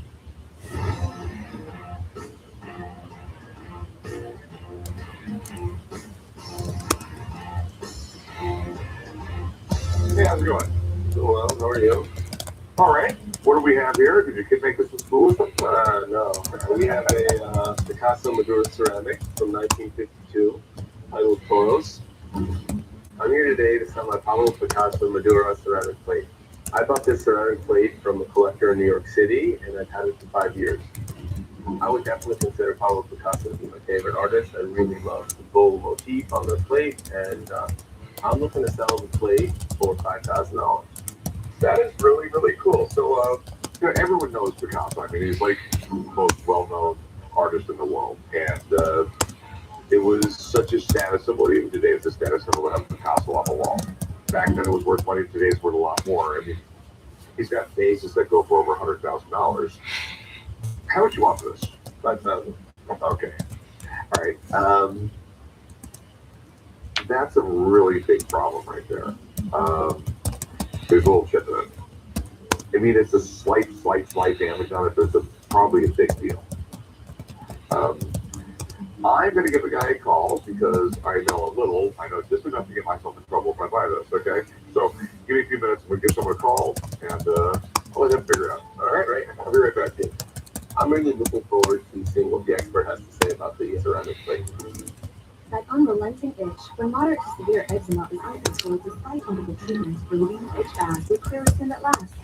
Hey, how's it going? Well, how are you? All right. What do we have here? Did your kid make this in school or something? No. We have a Picasso Maduro ceramic from 1952 titled Photos. I'm here today to sell my Pablo Picasso Maduro ceramic plate. I bought this ceramic plate from a collector in New York City, and I've had it for 5 years. I would definitely consider Pablo Picasso to be my favorite artist. I really love the bull motif on the plate, and I'm looking to sell the plate for $5,000. That is really, really cool. So, everyone knows Picasso. I mean, he's like the most well-known artist in the world. And it was such a status symbol. Even today, it's a status symbol to have Picasso on the wall. Back then, it was worth money. Today, it's worth a lot more. I mean, he's got vases that go for over $100,000. How much you want for this? $5,000. Okay. All right. That's a really big problem right there. There's a little chip in it. I mean, it's a slight damage on it, but it's probably a big deal. I'm going to give the guy a call because I know just enough to get myself in trouble if I buy this, okay? So give me a few minutes and we'll give someone a call and I'll let him figure it out. All right? I'll be right back to you. I'm really looking forward to seeing what the expert has to say about the ceramic plate. That unrelenting itch when moderate to severe eczema is uncontrolled despite multiple treatments, relieving the itch fast with clear skin that lasts.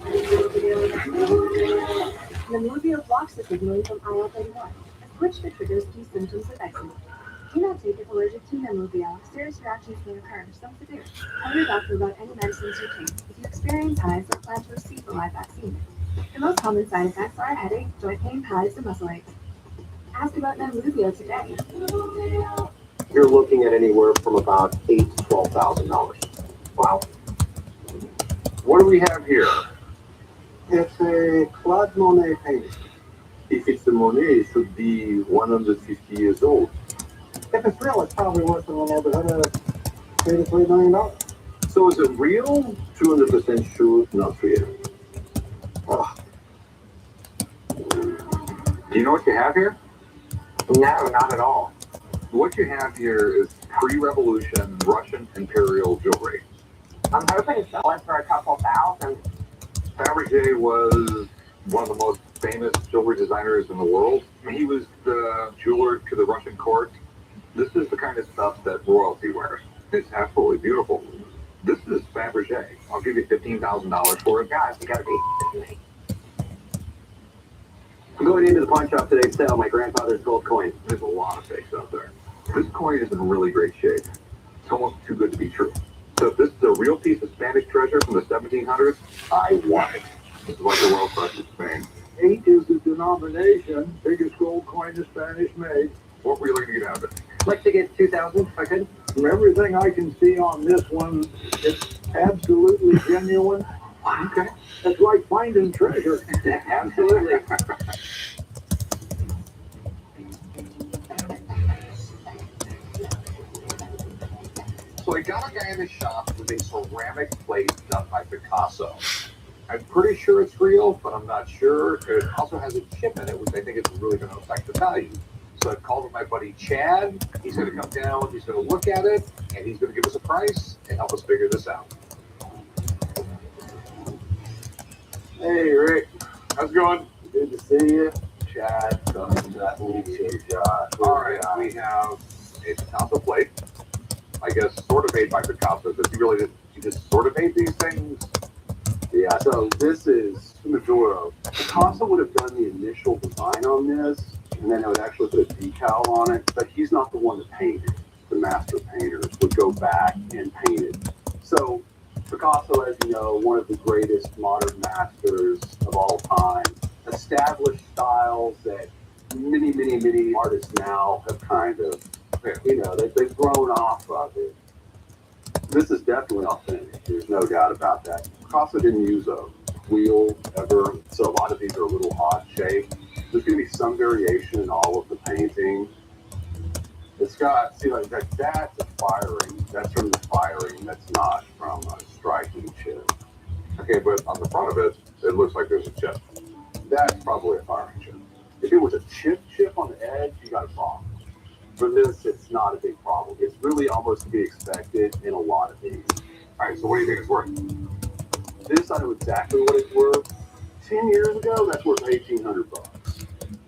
Nemluvio blocks the signaling from IL-31, a switch that triggers key symptoms of eczema. Do not take if allergic to Nemluvio. Serious reactions may occur, some severe. Tell your doctor about any medicines you take if you experience hives or plan to receive the live vaccine. The most common side effects are headache, joint pain, pads, and muscle aches. Ask about Nemluvio today. You're looking at anywhere from about $8,000 to $12,000. Wow. What do we have here? It's a Claude Monet painting. If it's a Monet, it should be 150 years old. If it's real, it's probably worth in the neighborhood of $2 to $3 million. So is it real? 200% sure, not real. Oh. Do you know what you have here? No, not at all. What you have here is pre-revolution Russian imperial jewelry. I'm hoping to sell it for a couple thousand. Fabergé was one of the most famous jewelry designers in the world. He was the jeweler to the Russian court. This is the kind of stuff that royalty wears. It's absolutely beautiful. This is Fabergé. I'll give you $15,000 for it. Guys, you gotta be me. I'm going into the pawn shop today to sell my grandfather's gold coin. There's a lot of fakes out there. This coin is in really great shape. It's almost too good to be true. So if this is a real piece of Spanish treasure from the 1700s, I want it. This is like the world precious Spain. 8 is the denomination, biggest gold coin the Spanish made. What were you looking to get out of it? I'd like to get 2,000 if I could. From everything I can see on this one, it's absolutely genuine. Okay. It's like finding treasure. Absolutely. So I got a guy in the shop with a ceramic plate done by Picasso. I'm pretty sure it's real, but I'm not sure. It also has a chip in it, which I think is really going to affect the value. So I called up my buddy Chad. He's going to come down, he's going to look at it, and he's going to give us a price and help us figure this out. Hey, Rick. How's it going? Good to see you. Chad, that means you, Josh. All right, we have a Picasso plate. I guess sort of made by Picasso, because he just sort of made these things. Yeah, so this is Maduro. Picasso would have done the initial design on this, and then they would actually put a decal on it, but he's not the one that painted. The master painters would go back and paint it. So Picasso, as you know, one of the greatest modern masters of all time, established styles that many, many, many artists now have kind of, they've grown off of it. This is definitely authentic. There's no doubt about that. Picasso didn't use a wheel ever, so a lot of these are a little odd shaped. There's going to be some variation in all of the painting. It's got, see, like that's a firing. That's from the firing. That's not from a striking chip. Okay, but on the front of it, it looks like there's a chip. That's probably a firing chip. If it was a chip on the edge, you got a bomb. For this, it's not a big problem. It's really almost to be expected in a lot of these. All right, so what do you think it's worth? This, I know exactly what it's worth. 10 years ago, that's worth $1,800.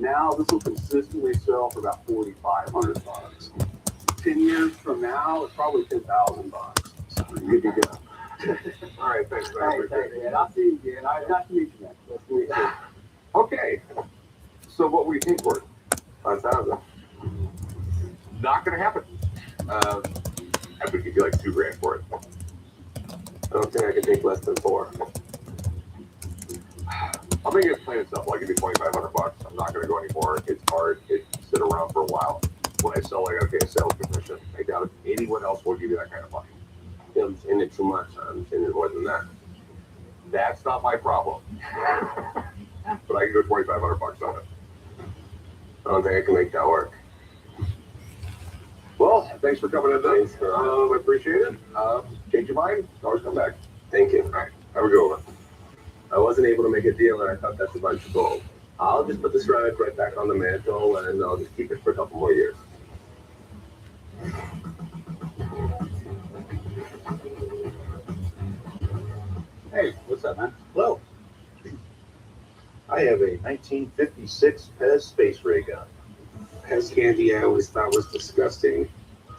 Now, this will consistently sell for about $4,500. 10 years from now, it's probably $10,000. So you're good to go. All right, thanks, man. Man. I'll see you again. Nice to meet you, man. Nice to meet you. Okay, so what we think worth? 5,000. Not gonna happen. I would give you like $2,000 for it. I don't think I can take less than 4. I'll make it plain and simple. I'll give you $2,500. I'm not gonna go anymore. It's hard. It sit around for a while. When I sell, I gotta pay a sales commission. I doubt if anyone else will give you that kind of money. I'm saying it too much. I'm saying it more than that. That's not my problem. But I can go $2,500 on it. I don't think I can make that work. Well, thanks for coming in. Thanks. I appreciate it. Change your mind, always come back. Thank you. All right, have a good one. I wasn't able to make a deal, and I thought that's a bunch of gold. I'll just put this relic right back on the mantle, and I'll just keep it for a couple more years. Hey, what's up, man? Hello. I have a 1956 Pez space ray gun. Pez candy I always thought was disgusting.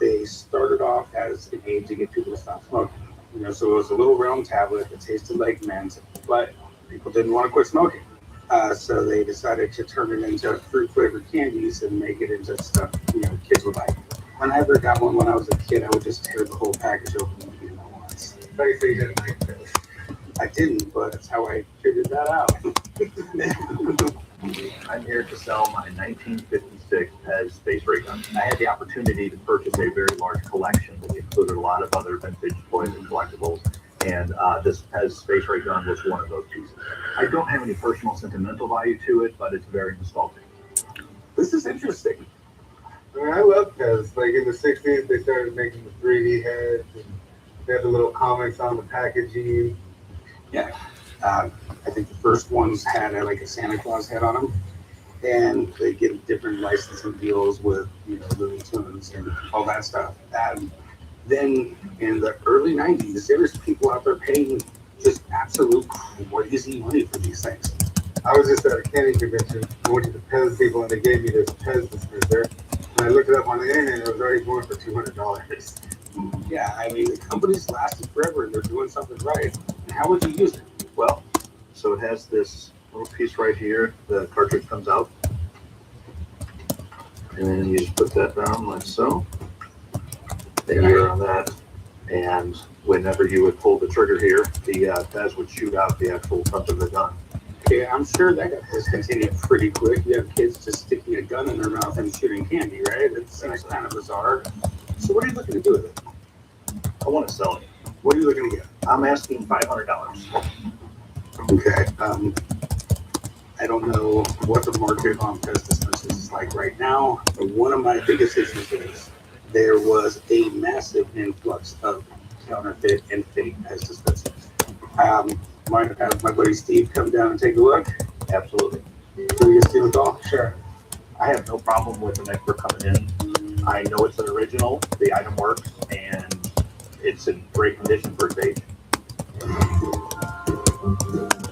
They started off as an aid to get people to stop smoking. So it was a little round tablet that tasted like mint, but people didn't want to quit smoking. So they decided to turn it into fruit-flavored candies and make it into stuff kids would like. Whenever I got one when I was a kid, I would just tear the whole package open and eat it at once. I didn't, but that's how I figured that out. I'm here to sell my 1956 Pez Space Ray gun. I had the opportunity to purchase a very large collection, which included a lot of other vintage toys and collectibles, and this Pez Space Ray gun was one of those pieces. I don't have any personal sentimental value to it, but it's very nostalgic. This is interesting. I mean, I love Pez. Like in the 60s, they started making the 3D heads, and they had the little comics on the packaging. Yeah. I think the first ones had like a Santa Claus head on them, and they get different licensing deals with Looney Tunes and all that stuff. And then in the early 90s, there was people out there paying just absolute crazy money for these things. I was just at a candy convention. I went to the Pez people, and they gave me this Pez dispenser. And I looked it up on the internet, and it was already going for $200. Yeah, I mean, the company's lasted forever, and they're doing something right. How would you use it? Well, so it has this little piece right here. The cartridge comes out. And then you just put that down like so. Finger on that. And whenever you would pull the trigger here, the Pez would shoot out the actual front of the gun. Okay, I'm sure that got discontinued pretty quick. You have kids just sticking a gun in their mouth and shooting candy, right? It seems kind of bizarre. So what are you looking to do with it? I want to sell it. What are you looking to get? I'm asking $500. Okay. I don't know what the market on Pez dispensers is like right now, but one of my biggest issues is there was a massive influx of counterfeit and fake Pez dispensers. Might have my buddy Steve come down and take a look. Absolutely. So you can steal it all? Sure. I have no problem with an expert coming in. I know it's an original, the item works, and it's in great condition for its age.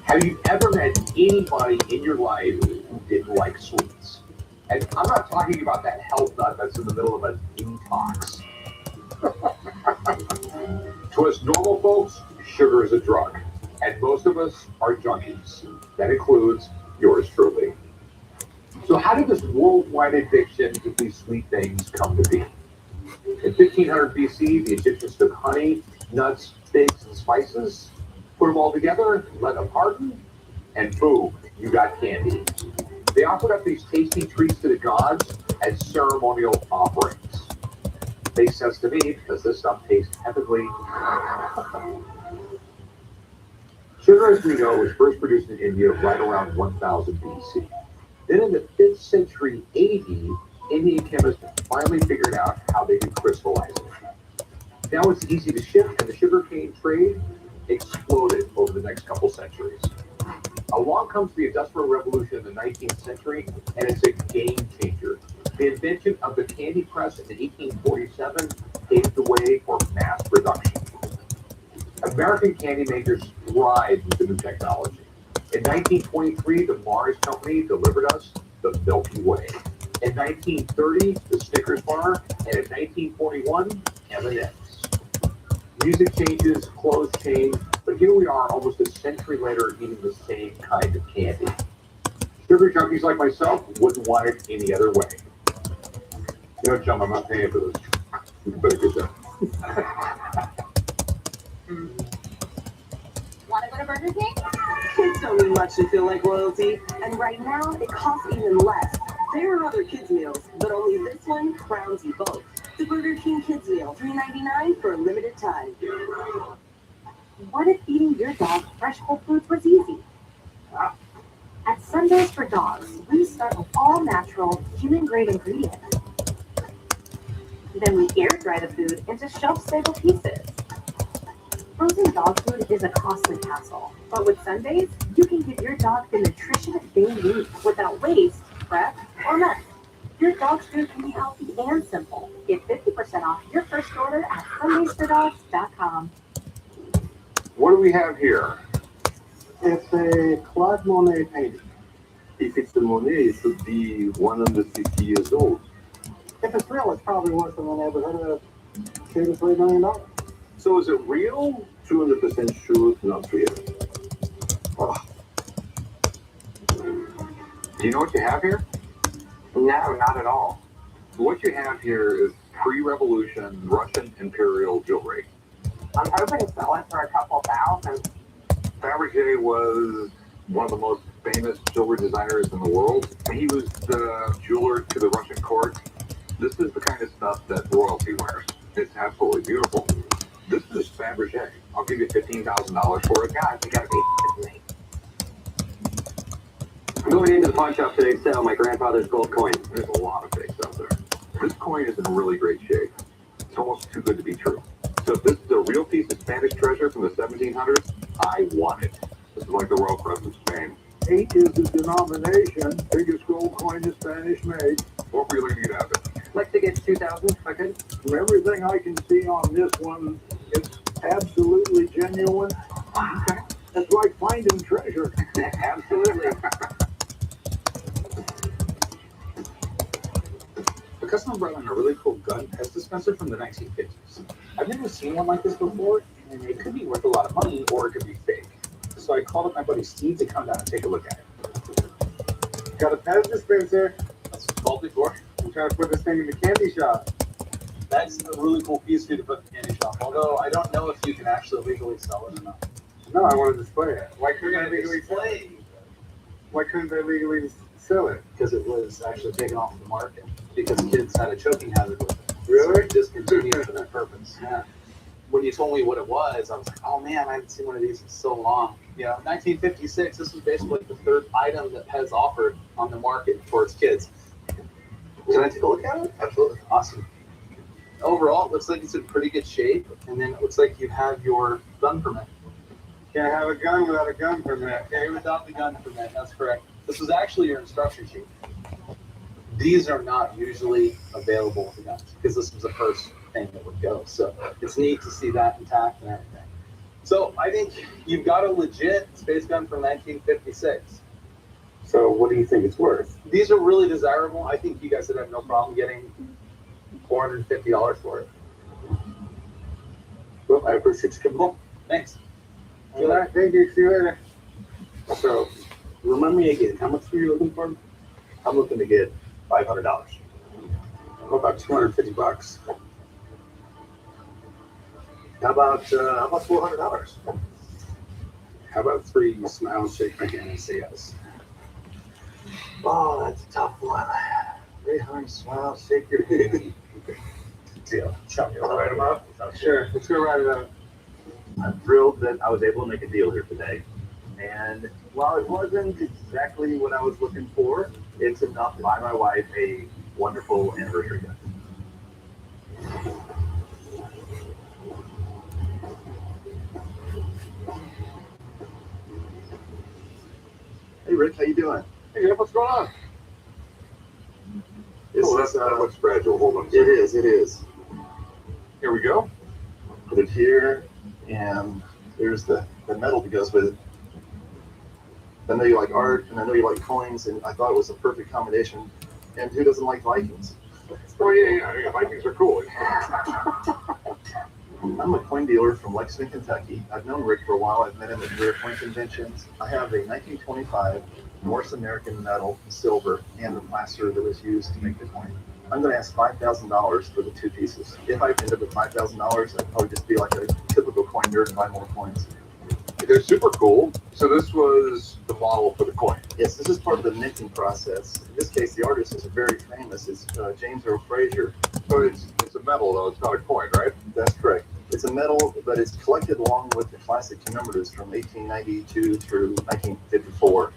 Have you ever met anybody in your life who didn't like sweets? And I'm not talking about that health nut that's in the middle of a detox. To us normal folks, sugar is a drug. And most of us are junkies. That includes yours truly. So how did this worldwide addiction to these sweet things come to be? In 1500 BC, the Egyptians took honey, nuts, figs, and spices, put them all together, let them harden, and boom, you got candy. They offered up these tasty treats to the gods as ceremonial offerings. Makes sense to me because this stuff tastes heavenly. Sugar, as we know, was first produced in India right around 1000 BC. Then in the 5th century AD, Indian chemists finally figured out how they could crystallize it. Now it's easy to ship, and the sugarcane trade exploded over the next couple centuries. Along comes the Industrial Revolution in the 19th century, and it's a game changer. The invention of the candy press in 1847 paved the way for mass production. American candy makers thrived with the new technology. In 1923, the Mars Company delivered us the Milky Way. In 1930, the Snickers bar, and in 1941, M&M's. Music changes, clothes change, but here we are almost a century later eating the same kind of candy. Sugar junkies like myself wouldn't want it any other way. You know, Chum, I'm not paying for this. You better get that. Want to go to Burger King? Kids don't need much to feel like royalty, and right now it costs even less. There are other kids' meals, but only this one crowns you both. The Burger King Kids Meal, $3.99 for a limited time. What if eating your dog fresh whole foods was easy? At Sundays for Dogs, we start with all natural, human-grade ingredients. Then we air dry the food into shelf-stable pieces. Frozen dog food is a costly hassle, but with Sundays, you can give your dog the nutrition they need without waste, prep, or mess. Your dog's food can be healthy and simple. Get 50% off your first order at sundaysfordogs.com. What do we have here? It's a Claude Monet painting. If it's a Monet, it should be 150 years old. If it's real, it's probably worth in the neighborhood of $2 to $3 million. So is it real? 200% true, not real. Oh. Do you know what you have here? No, not at all. What you have here is pre-revolution Russian imperial jewelry. I'm hoping to sell it for a couple thousand. Fabergé was one of the most famous jewelry designers in the world. He was the jeweler to the Russian court. This is the kind of stuff that royalty wears. It's absolutely beautiful. This is Fabergé. I'll give you $15,000 for it. God, you gotta be me. I'm going into the pawn shop today to sell my grandfather's gold coin. There's a lot of fakes out there. This coin is in really great shape. It's almost too good to be true. So if this is a real piece of Spanish treasure from the 1700s, I want it. This is like the Royal Crest of Spain. 8 is the denomination, biggest gold coin is Spanish made. What were you looking to get out of it? I'd like to get 2,000 if I could. From everything I can see on this one, it's absolutely genuine. Okay. It's like finding treasure. Absolutely. The customer brought on a really cool gun pest dispenser from the 1950s. I've never seen one like this before, and it could be worth a lot of money or it could be fake. So I called up my buddy Steve to come down and take a look at it. Got a pest dispenser. That's called before. I'm trying to put this thing in the candy shop. That's a really cool piece for you to put in the candy shop, although I don't know if you can actually legally sell it or not. No, I want to display it. Why couldn't I legally sell it? Why couldn't I legally sell it? Because it was actually taken off the market because kids had a choking hazard with it. Really? So it discontinued for that purpose. Yeah. When you told me what it was, I was like, oh man, I haven't seen one of these in so long. Yeah, 1956, this was basically the third item that Pez offered on the market for its kids. Can I take a look at it? Absolutely. Awesome. Overall, it looks like it's in pretty good shape, and then it looks like you have your gun permit. Can't have a gun without a gun permit. Okay, without the gun permit, that's correct. This was actually your instruction sheet. These are not usually available with the guns because this was the first thing that would go. So it's neat to see that intact and everything. So I think you've got a legit space gun from 1956. So what do you think it's worth? These are really desirable. I think you guys would have no problem getting $450 for it. Well, I appreciate you coming. Cool. Thanks. All right, thank you. See you later. So, remind me again, how much were you looking for? I'm looking to get $500. How about $250? How about $400? How about 3 smile, shake my hand, and say yes? Oh, that's a tough one. 300, smile, shake your head. Yeah, chop you write them up. Sure, let's go write it out. I'm thrilled that I was able to make a deal here today. And while it wasn't exactly what I was looking for, it's enough to buy my wife a wonderful anniversary gift. Hey Rick, how you doing? Hey, Jeff, what's going on? That looks fragile. Hold on. It is. Here we go. Put it here, and there's the metal that goes with it. I know you like art, and I know you like coins, and I thought it was a perfect combination. And who doesn't like Vikings? Oh yeah, Vikings are cool. I'm a coin dealer from Lexington, Kentucky. I've known Rick for a while. I've met him at rare coin conventions. I have a 1925 North American metal, silver, and the plaster that was used to make the coin. I'm going to ask $5,000 for the 2 pieces. If I end up with $5,000, I'd probably just be like a typical coin nerd and buy more coins. They're super cool. So this was the model for the coin. Yes, this is part of the minting process. In this case, the artist is very famous. It's James Earl Fraser. So it's a metal though. It's not a coin, right? That's correct. It's a metal, but it's collected along with the classic commemoratives from 1892 through 1954.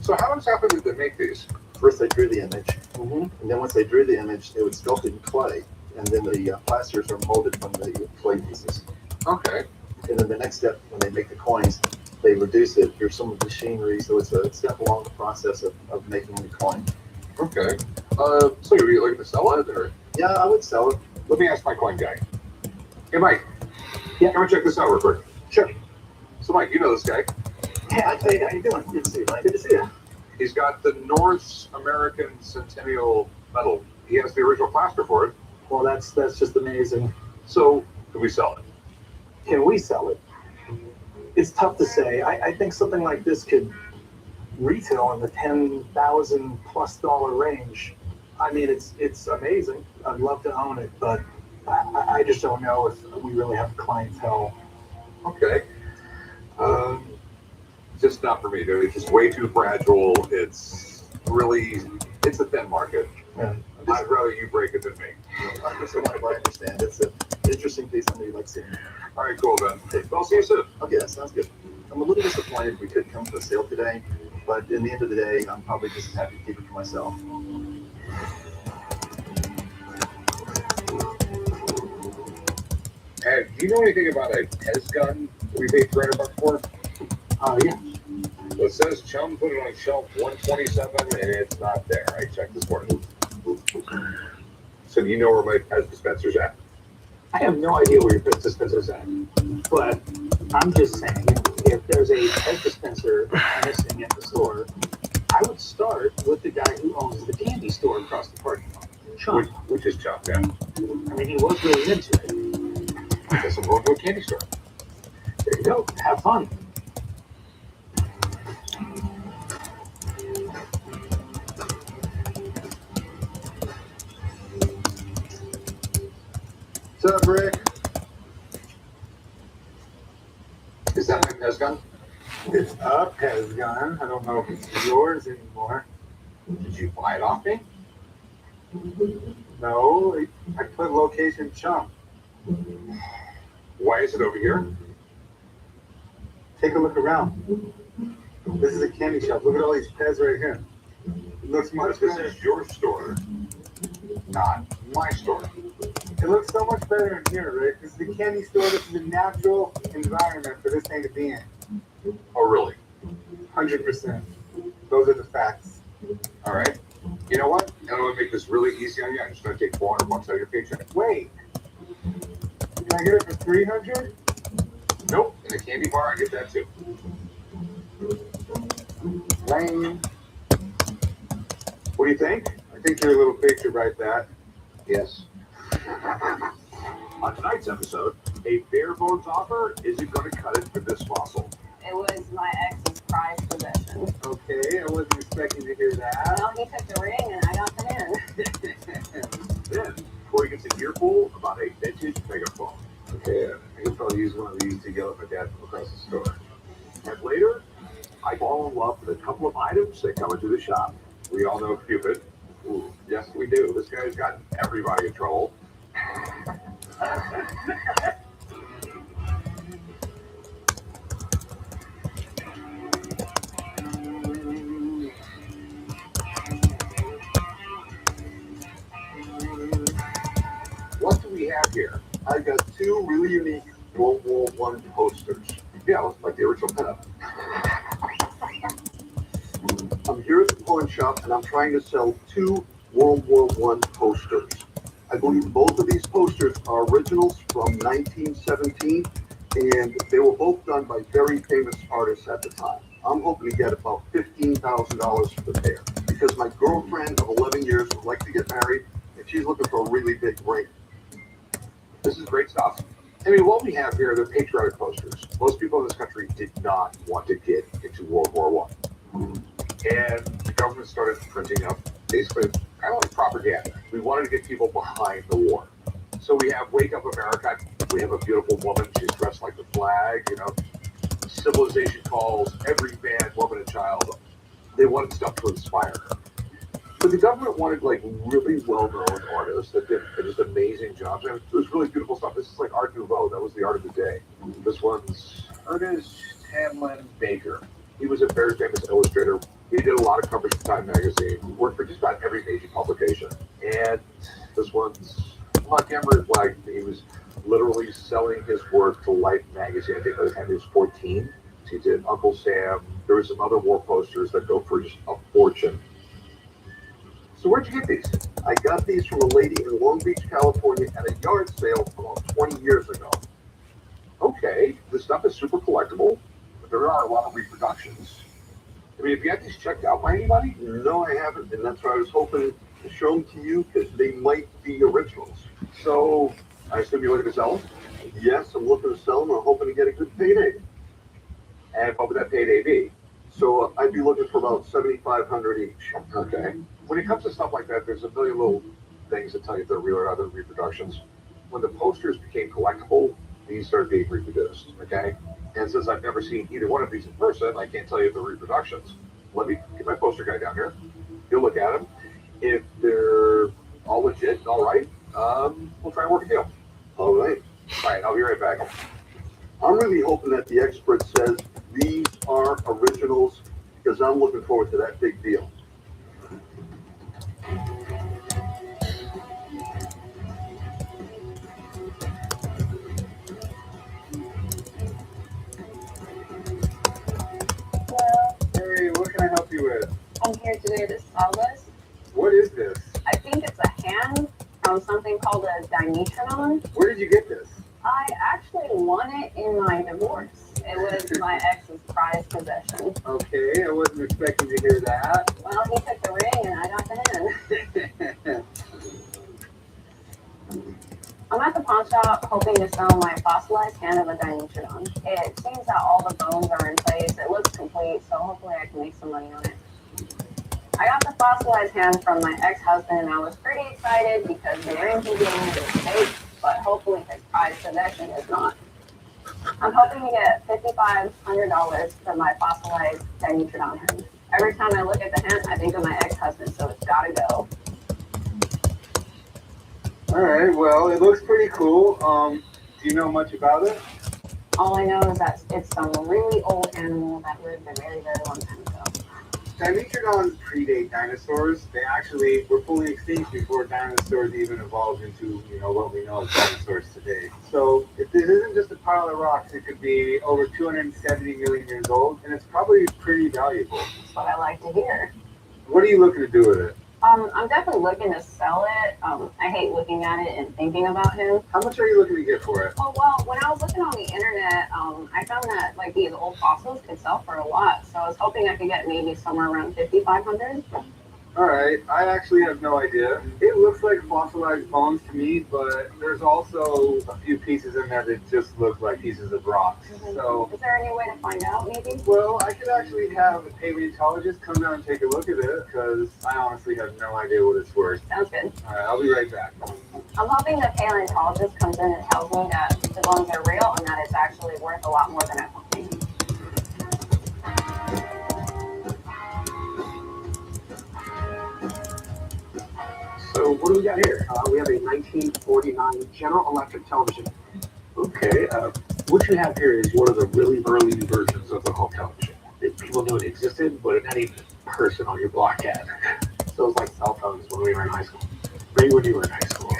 So how exactly did they make these? First, they drew the image, and then once they drew the image, they would sculpt it in clay, and then the plasters are molded from the clay pieces. Okay. And then the next step, when they make the coins, they reduce it through some machinery, so it's a step along the process of making the coin. Okay. So you're looking to sell it, or? Yeah, I would sell it. Let me ask my coin guy. Hey, Mike. Yeah. Come and check this out real quick. Sure. So, Mike, you know this guy. Yeah, hey, how you doing? Good to see you, Mike. Good to see you. He's got the North American Centennial medal. He has That's the original plaster for it. Well, that's just amazing. So, can we sell it? Can we sell it? It's tough to say. I think something like this could retail in the $10,000+ range. I mean, it's amazing. I'd love to own it, but I just don't know if we really have clientele. Okay. Just not for me, dude. It's just way too fragile. It's a thin market. Yeah. I'd rather you break it than me. I understand. It's an interesting piece. I know you like seeing it. All right, cool, then. Hey, I'll see you soon. Okay, that sounds good. I'm a little disappointed we couldn't come to a sale today, but in the end of the day, I'm probably just as happy to keep it for myself. Hey, do you know anything about a Pez gun we paid $300 for? Yeah. Well, it says Chum put it on shelf 127, and it's not there. I checked this morning. So do you know where my Pez dispenser's at? I have no idea where your pet dispenser's at, but I'm just saying, if there's a pet dispenser missing at the store, I would start with the guy who owns the candy store across the parking lot. Sean. Which is Chum, yeah. I mean, he was really into it. I guess I'm going to a candy store. There you go. Have fun. What's up, Rick? Is that my Pez gun? It's a Pez gun. I don't know if it's yours anymore. Did you buy it off me? No, I put location Chum. Why is it over here? Take a look around. This is a candy shop. Look at all these Pez right here. It looks much This better. is your store, not my store. It looks so much better in here, Rick. This is a candy store. This is a natural environment for this thing to be in. Oh, really? 100%. Those are the facts. All right. You know what? I'm going to make this really easy on you. I'm just going to take $400 out of your paycheck. Wait. Can I get it for 300? Nope. In a candy bar, I get that too. Lame. What do you think? I think you're a little big to write that. Yes. On tonight's episode, a bare bones offer isn't going to cut it for this fossil. It was my ex's prized possession. Okay, I wasn't expecting to hear that. Well, he took the ring and I got the hand. Then, Corey gets an earful about a vintage megaphone. Okay, I could probably use one of these to yell at my dad from across the store. And later, I fall in love with a couple of items that come into the shop. We all know Cupid. Ooh, yes, we do. This guy's got everybody in trouble. What do we have here? I've got two really unique World War I posters. Yeah, like the original pinup. I'm here at the pawn shop and I'm trying to sell two World War I posters. I believe both of these posters are originals from 1917 and they were both done by very famous artists at the time. I'm hoping to get about $15,000 for the pair because my girlfriend of 11 years would like to get married and she's looking for a really big ring. This is great stuff. I mean, what we have here, they're patriotic posters. Most people in this country did not want to get into World War I. And the government started printing up basically kind of like propaganda. We wanted to get people behind the war. So we have Wake Up America. We have a beautiful woman. She's dressed like the flag, you know. Civilization calls, every man, woman, and child. They wanted stuff to inspire her. But the government wanted like really well-known artists that did just amazing jobs. And it was really beautiful stuff. This is like Art Nouveau. That was the art of the day. This one's Ernest Hamlin Baker. He was a very famous illustrator. He did a lot of covers for Time magazine. He worked for just about every major publication. And this one's Montgomery Black. He was literally selling his work to Life magazine. I think by the time he was 14. He did Uncle Sam. There were some other war posters that go for just a fortune. So where'd you get these? I got these from a lady in Long Beach, California at a yard sale about 20 years ago. Okay, this stuff is super collectible, but there are a lot of reproductions. I mean, have you got these checked out by anybody? No, I haven't, and that's why I was hoping to show them to you because they might be originals. So I assume you're looking to sell them? Yes, I'm looking to sell them. I'm hoping to get a good payday. And what would that payday be? So I'd be looking for about 7,500 each. Okay. When it comes to stuff like that, there's a million little things that tell you if they're real or other reproductions. When the posters became collectible, these started being reproduced. Okay. And since I've never seen either one of these in person, I can't tell you if they're reproductions. Let me get my poster guy down here. He'll look at them. If they're all legit and all right, we'll try and work a deal. All right. All right. I'll be right back. I'm really hoping that the expert says these are originals because I'm looking forward to that big deal. Hey, what can I help you with? I'm here today to sell this. What is this? I think it's a hand from something called a dimetrodon. Where did you get this? I actually won it in my divorce. It was my ex's prized possession. Okay, I wasn't expecting to hear that. Well, he took the ring and I got the hand. I'm at the pawn shop hoping to sell my fossilized hand of a dimetrodon. It seems that all the bones are in place. It looks complete, so hopefully I can make some money on it. I got the fossilized hand from my ex-husband and I was pretty excited because the ring he gave me is fake, but hopefully his prized possession is not. I'm hoping to get $5,500 for my fossilized dimetrodon hand. Every time I look at the hand, I think of my ex-husband, so it's gotta go. All right, well, it looks pretty cool. Do you know much about it? All I know is that it's some really old animal that lived a very, very long time ago. Dimetrodons predate dinosaurs. They actually were fully extinct before dinosaurs even evolved into, what we know as dinosaurs today. So if this isn't just a pile of rocks, it could be over 270 million years old, and it's probably pretty valuable. That's what I like to hear. What are you looking to do with it? I'm definitely looking to sell it. I hate looking at it and thinking about him. How much are you looking to get for it? Oh, well, when I was looking on the internet, I found that like these old fossils could sell for a lot. So I was hoping I could get maybe somewhere around $5,500. All right, I actually have no idea. It looks like fossilized bones to me, but there's also a few pieces in there that just look like pieces of rocks. So, is there any way to find out, maybe? Well, I could actually have a paleontologist come down and take a look at it because I honestly have no idea what it's worth. Sounds good. All right, I'll be right back. I'm hoping the paleontologist comes in and tells me that the bones are real and that it's actually worth a lot more than I think. So what do we got here? We have a 1949 General Electric television. Okay, what you have here is one of the really early versions of the home television. People knew it existed, but not even a person on your block had. So it was like cell phones when we were in high school. Maybe when you were in high school.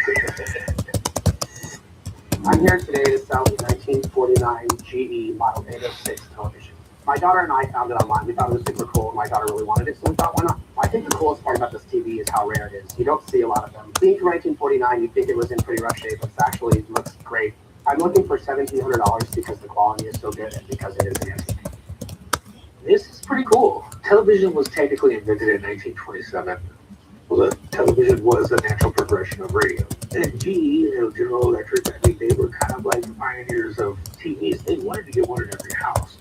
I'm here today to sell the 1949 GE Model 806 television. My daughter and I found it online. We thought it was super cool, and my daughter really wanted it, so we thought, why not? I think the coolest part about this TV is how rare it is. You don't see a lot of them. Being from 1949, you'd think it was in pretty rough shape, but it actually looks great. I'm looking for $1,700 because the quality is so good and because it is an antique. This is pretty cool. Television was technically invented in 1927. Well, the television was a natural progression of radio. And GE, General Electric, I think they were kind of like the pioneers of TVs. They wanted to get one in every house.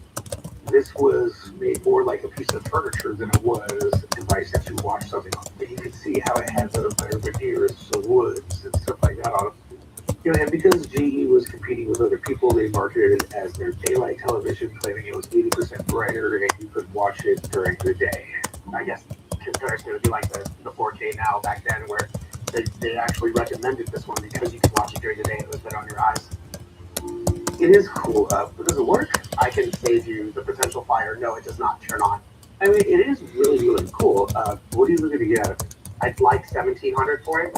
This was made more like a piece of furniture than it was a device that you watch something on. And you can see how it has the veneers, some woods, and stuff like that on it. And because GE was competing with other people, they marketed it as their daylight television, claiming it was 80% brighter and you could watch it during the day. I guess comparison would be like the 4K now back then, where they actually recommended this one because you could watch it during the day and it was better on your eyes. It is cool. Does it work? I can save you the potential fire. No, it does not turn on. I mean, it is really, really cool. What are you looking to get out of it? I'd like $1,700 for it.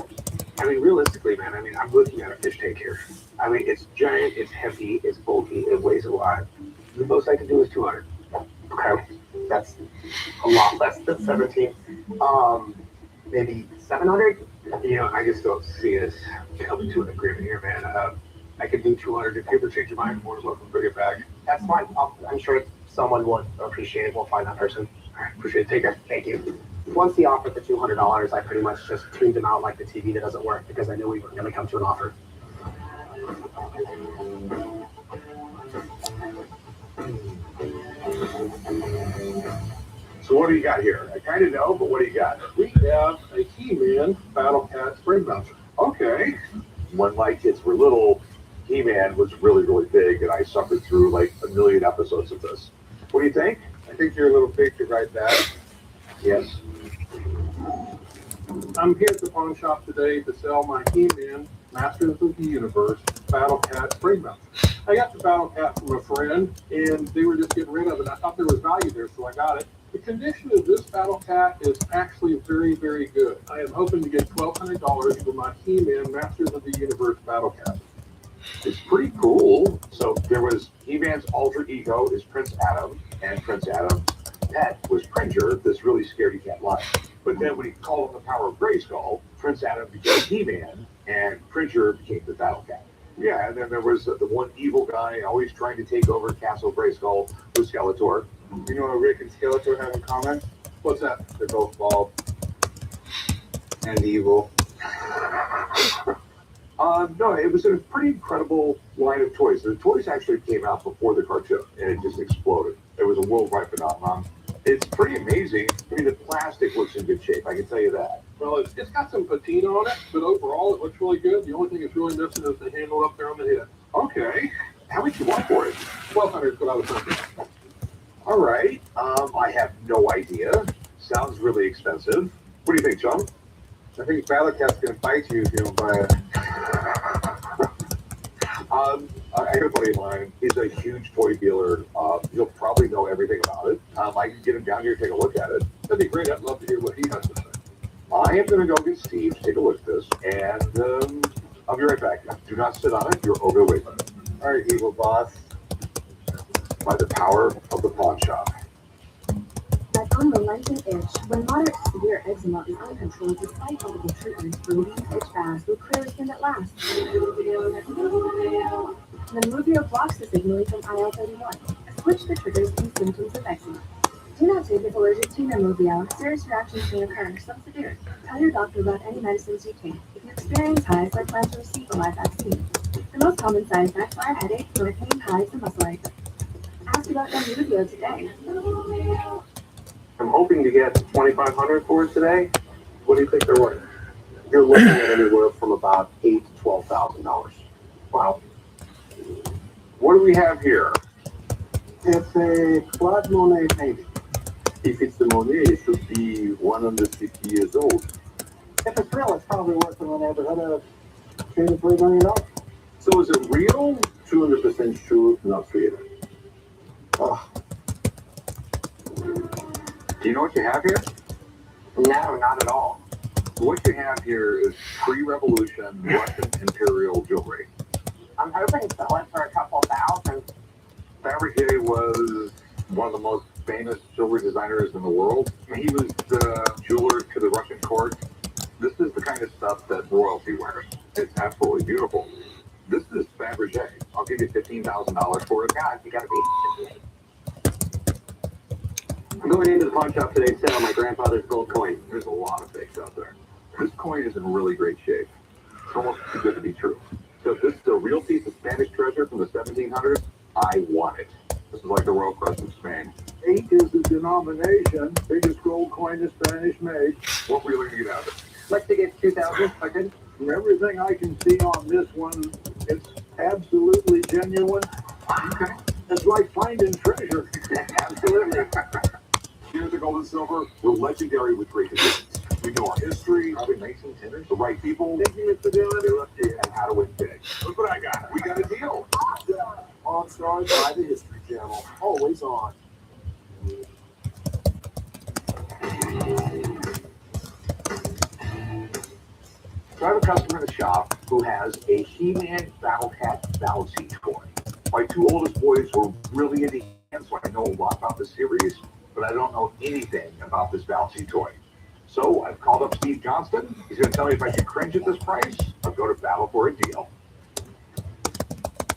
I mean, realistically, man, I'm looking at a fish tank here. I mean, it's giant, it's heavy, it's bulky, it weighs a lot. The most I can do is $200. Okay, that's a lot less than 17. Maybe 700. I just don't see us coming to an agreement here, man. I could do 200. If you ever change your mind, I'm more than welcome to bring it back. That's fine. I'm sure someone would appreciate it. We'll find that person. All right, appreciate it. Take care. Thank you. Once he offered the $200, I pretty much just tuned him out like the TV that doesn't work because I knew we weren't going to come to an offer. So what do you got here? I kind of know, but what do you got? We have a He-Man Battle Cat spring bouncer. Okay. When my kids were little, He-Man was really, really big, and I suffered through like a million episodes of this. What do you think? I think you're a little big to write that. Yes. I'm here at the pawn shop today to sell my He-Man Masters of the Universe Battle Cat spring bouncer. I got the Battle Cat from a friend, and they were just getting rid of it. I thought there was value there, so I got it. The condition of this Battle Cat is actually very, very good. I am hoping to get $1,200 for my He-Man Masters of the Universe Battle Cat. It's pretty cool. So there was He-Man's alter ego is Prince Adam, and Prince Adam's pet was Cringer, this really scaredy cat lion. But then when he called on the power of Grayskull, Prince Adam became He-Man, and Cringer became the Battle Cat. Yeah, and then there was the one evil guy always trying to take over Castle Grayskull, was Skeletor. You know what Rick and Skeletor have in common? What's that? They're both bald and evil. No, it was a pretty incredible line of toys. The toys actually came out before the cartoon, and it just exploded. It was a worldwide phenomenon. It's pretty amazing. I mean, the plastic looks in good shape, I can tell you that. Well, it's got some patina on it, but overall it looks really good. The only thing it's really missing is the handle up there on the head. Okay. How much you want for it? $1,200 is what I was thinking. All right. I have no idea. Sounds really expensive. What do you think, John? I think Battle Cat's going to bite you if you don't buy it. I got a buddy of mine. He's a huge toy dealer. He'll probably know everything about it. I can get him down here to take a look at it. That'd be great. I'd love to hear what he has to say. I am going to go get Steve to take a look at this, and I'll be right back. Do not sit on it. You're overweight. All right, evil boss. By the power of the pawn shop. That unrelenting itch, when moderate to severe eczema is uncontrolled despite multiple treatments, relieve itch fast will clear skin that lasts. Nemluvio blocks the signaling from IL-31. Switch the triggers and symptoms of eczema. Do not take if allergic to Nemluvio. Serious reactions may occur, some severe. Tell your doctor about any medicines you take. If you experience hives, I plan to receive a live vaccine. The most common side effects are headache, joint pain, hives, and muscle ache. Ask about Nemluvio today. I'm hoping to get $2,500 for it today. What do you think they're worth? You're looking at anywhere from about $8,000 to $12,000. Wow. What do we have here? It's a Claude Monet painting. If it's the Monet, it should be 150 years old. If it's real, it's probably worth in the neighborhood of $2 to $3 million. So is it real? 200% sure, not real. Oh. Do you know what you have here? No, not at all. What you have here is pre-revolution Russian imperial jewelry. I'm hoping to sell it for a couple thousand. Fabergé was one of the most famous jewelry designers in the world. He was the jeweler to the Russian court. This is the kind of stuff that royalty wears. It's absolutely beautiful. This is Fabergé. I'll give you $15,000 for it. God, you gotta be. I'm going into the pawn shop today to sell my grandfather's gold coin. There's a lot of fakes out there. This coin is in really great shape. It's almost too good to be true. So if this is a real piece of Spanish treasure from the 1700s, I want it. This is like the Royal Crest of Spain. 8 is the denomination. Biggest gold coin the Spanish made. What were you looking to get out of it? Let's to get 2,000 if I could. From everything I can see on this one, it's absolutely genuine. Okay. It's like finding treasure. Absolutely. Here's the gold and silver. We're legendary with great conditions. We know our history, how to make some tenders, the right people, and how to win big. Look what I got. We got a deal. On Stars by the History Channel. Always on. So I have a customer in the shop who has a He-Man Battle Cat bouncy toy. My two oldest boys were really into He-Man, so I know a lot about the series, but I don't know anything about this bouncy toy. So I've called up Steve Johnston. He's going to tell me if I should cringe at this price or go to battle for a deal.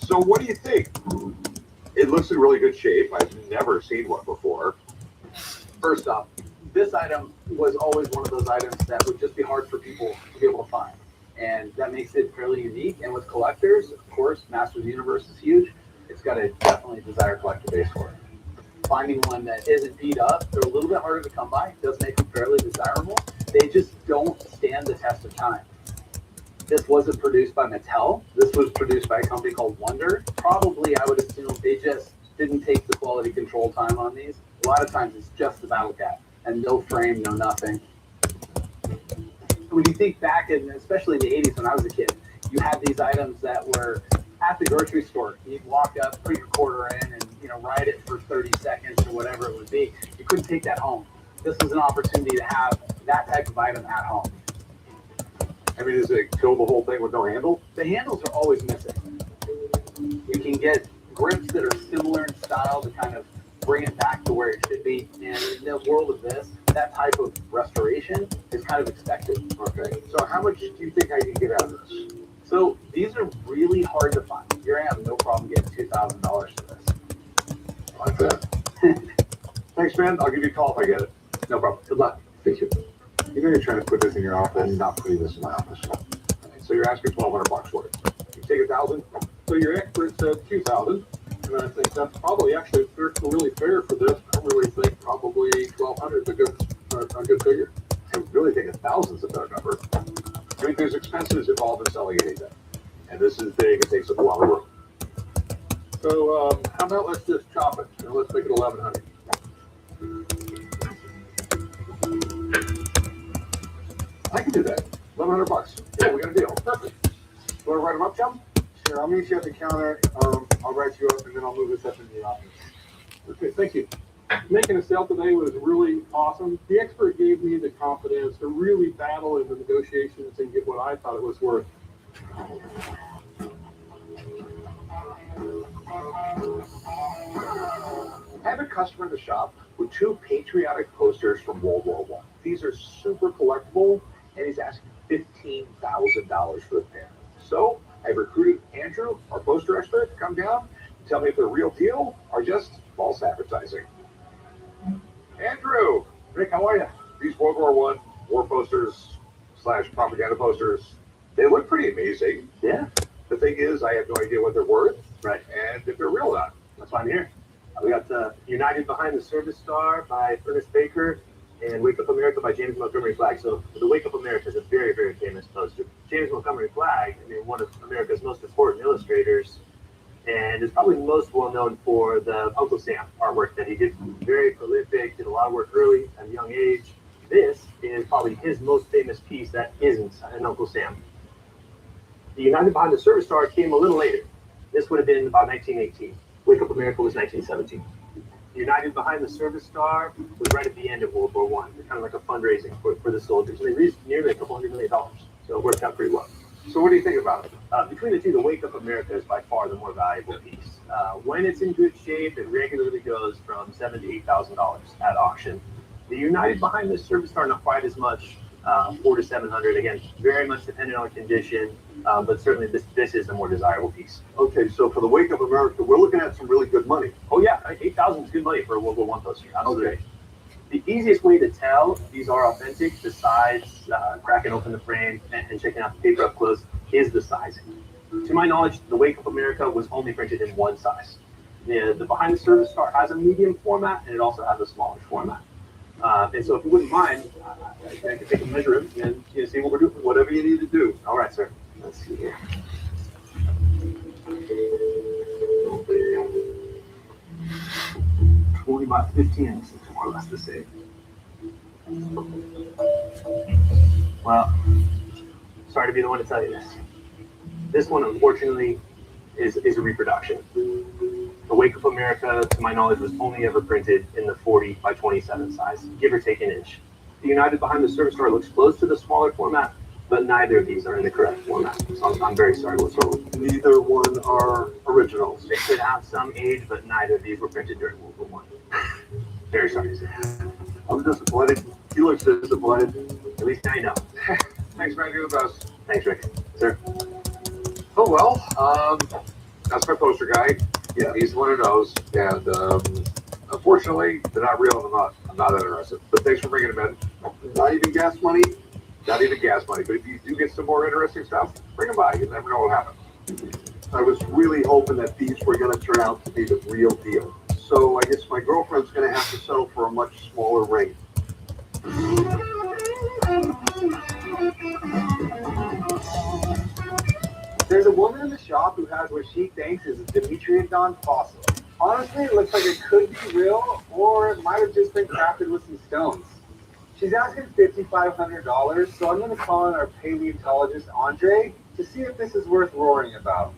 So what do you think? It looks in really good shape. I've never seen one before. First off, this item was always one of those items that would just be hard for people to be able to find. And that makes it fairly unique. And with collectors, of course, Masters of the Universe is huge. It's got a definitely desired collector base for it. Finding one that isn't beat up, they're a little bit harder to come by. It does make them fairly desirable. They just don't stand the test of time. This wasn't produced by Mattel. This was produced by a company called Wonder. Probably, I would assume, they just didn't take the quality control time on these. A lot of times it's just the battle cat and no frame, no nothing. When you think back, and especially in the 80s when I was a kid, you had these items that were at the grocery store. You'd walk up, put your quarter in, and ride it for 30 seconds or whatever it would be. You couldn't take that home. This was an opportunity to have that type of item at home. I mean, does it kill the whole thing with no handle? The handles are always missing. You can get grips that are similar in style to kind of bring it back to where it should be. And in the world of this, that type of restoration is kind of expected. Okay. So how much do you think I can get out of this? So these are really hard to find. You're going to have no problem getting $2,000 for this. I like that. Thanks, man. I'll give you a call if I get it. No problem. Good luck. Thank you. You know you're trying to put this in your office. I'm not putting this in my office. So you're asking $1,200 for it. You take $1,000. So your expert said 2,000, and I think that's probably actually really fair for this. I really think probably 1,200 is a good figure. I really think 1,000 is a better number. I mean, there's expenses involved in selling anything, and this is big. It takes up a lot of room. So how about let's just chop it and let's make it 1,100. I can do that. $1,100. Yeah, we got a deal. Perfect. You want to write them up, John? Sure, I'll meet you at the counter. I'll write you up and then I'll move this up into the office. Okay, thank you. Making a sale today was really awesome. The expert gave me the confidence to really battle in the negotiations and get what I thought it was worth. I have a customer in the shop with 2 patriotic posters from World War I. These are super collectible, and he's asking $15,000 for the pair. So I recruited Andrew, our poster expert, to come down and tell me if they're real deal or just false advertising. Andrew! Rick, how are you? These World War I war posters / propaganda posters, they look pretty amazing. Yeah. The thing is, I have no idea what they're worth. Right. And if they're real or not. That's why I'm here. We got United Behind the Service Star by Ernest Baker and Wake Up America by James Montgomery Flagg. So the Wake Up America is a very, very famous poster. James Montgomery Flagg, I mean, one of America's most important illustrators, and is probably most well known for the Uncle Sam artwork that he did. Very prolific, did a lot of work early at a young age. This is probably his most famous piece that isn't an Uncle Sam. The United Behind the Service Star came a little later. This would have been about 1918. Wake Up America was 1917. United Behind the Service Star was right at the end of World War I. Kind of like a fundraising for the soldiers. And they raised nearly $200 million. So it worked out pretty well. So what do you think about it? Between the two, the Wake Up America is by far the more valuable piece. When it's in good shape, it regularly goes from $7,000 to $8,000 at auction. The United Behind the Service Star, not quite as much, $400 to $700. Again, very much dependent on condition, but certainly this is the more desirable piece. Okay, so for the Wake Up America, we're looking at some really good money. Oh yeah, $8,000 is good money for a World War I poster. Absolutely. Okay. The easiest way to tell these are authentic, besides cracking open the frame and checking out the paper up close, is the sizing. To my knowledge, the Wake Up America was only printed in one size. The Behind the Service Star has a medium format, and it also has a smaller format. And so if you wouldn't mind, I can take a measure of it and see what we're doing. Whatever you need to do. All right, sir. Let's see here. 20 by 15, this is more or less the same. Well, sorry to be the one to tell you this. This one, unfortunately, is a reproduction. The Wake Up America, to my knowledge, was only ever printed in the 40 by 27 size, give or take an inch. The United Behind the Service Star looks close to the smaller format, but neither of these are in the correct format. So I'm very sorry what's wrong. Neither one are originals. They could have some age, but neither of these were printed during World War I. Very sorry to say. I'm disappointed. He looks disappointed. At least I know. Thanks, man. You're the best. Thanks, Rick. Sir. Oh, well, that's my poster guy. Yeah, he's one of those. And unfortunately, they're not real. I'm not interested. But thanks for bringing them in. Not even gas money? Not even gas money. But if you do get some more interesting stuff, bring them by. You never know what happens. I was really hoping that these were going to turn out to be the real deal. So I guess my girlfriend's going to have to settle for a much smaller ring. There's a woman in the shop who has what she thinks is a Dimetrodon fossil. Honestly, it looks like it could be real, or it might have just been crafted with some stones. She's asking $5,500, so I'm going to call in our paleontologist, Andre, to see if this is worth roaring about.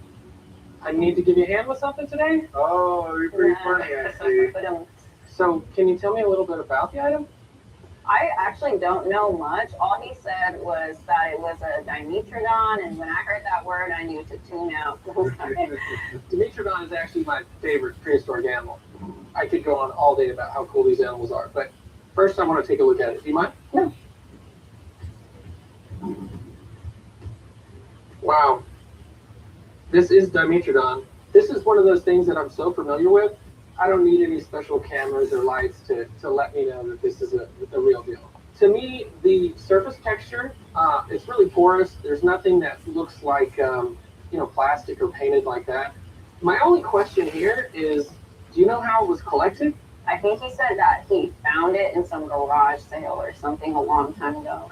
I need to give you a hand with something today? Oh, you're pretty funny, I see. So, can you tell me a little bit about the item? I actually don't know much. All he said was that it was a Dimetrodon, and when I heard that word, I knew to tune out. Dimetrodon is actually my favorite prehistoric animal. I could go on all day about how cool these animals are, but first I want to take a look at it. Do you mind? No. Wow. This is Dimetrodon. This is one of those things that I'm so familiar with. I don't need any special cameras or lights to let me know that this is a real deal. To me, the surface texture, it's really porous. There's nothing that looks like plastic or painted like that. My only question here is, do you know how it was collected? I think he said that he found it in some garage sale or something a long time ago.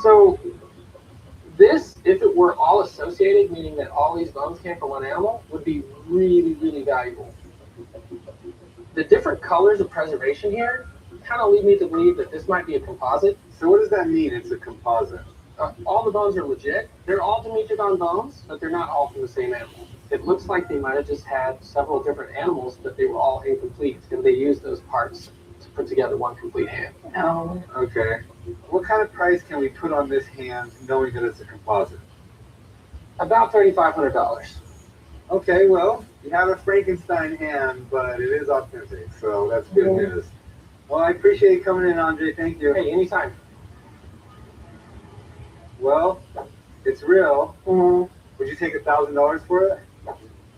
So this, if it were all associated, meaning that all these bones came from one animal, would be really, really valuable. The different colors of preservation here kind of lead me to believe that this might be a composite. So what does that mean, it's a composite? All the bones are legit. They're all Dimetrodon bones, but they're not all from the same animal. It looks like they might have just had several different animals, but they were all incomplete, and they used those parts to put together one complete hand. Oh. Okay. What kind of price can we put on this hand knowing that it's a composite? About $3,500. Okay, well, you have a Frankenstein hand, but it is authentic, so that's good news. Well, I appreciate you coming in, Andre. Thank you. Hey, anytime. Well, it's real. Mm-hmm. Would you take $1,000 for it?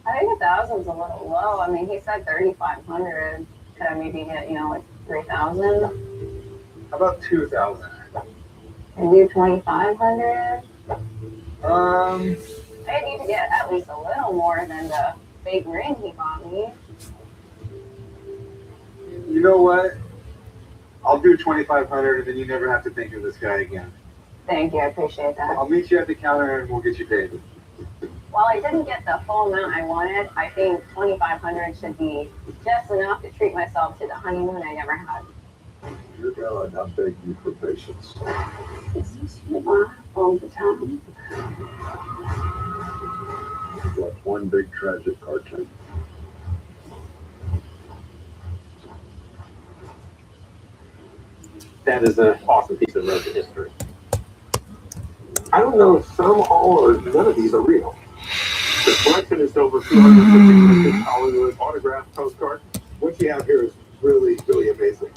I think 1,000's a little low. I mean, he said 3,500. Could I maybe get, like 3,000? How about 2,000? And do 2,500? I need to get at least a little more than the fake ring he bought me. You know what? I'll do 2,500, and then you never have to think of this guy again. Thank you, I appreciate that. I'll meet you at the counter, and we'll get you paid. While I didn't get the full amount I wanted, I think 2,500 should be just enough to treat myself to the honeymoon I never had. Dear God, I beg you for patience. This is all the time. It's like one big tragic cartoon. That is an awesome piece of American history. I don't know if some, all, or none of these are real. The collection is over 250 Hollywood autographed postcards. What you have here is really, really amazing.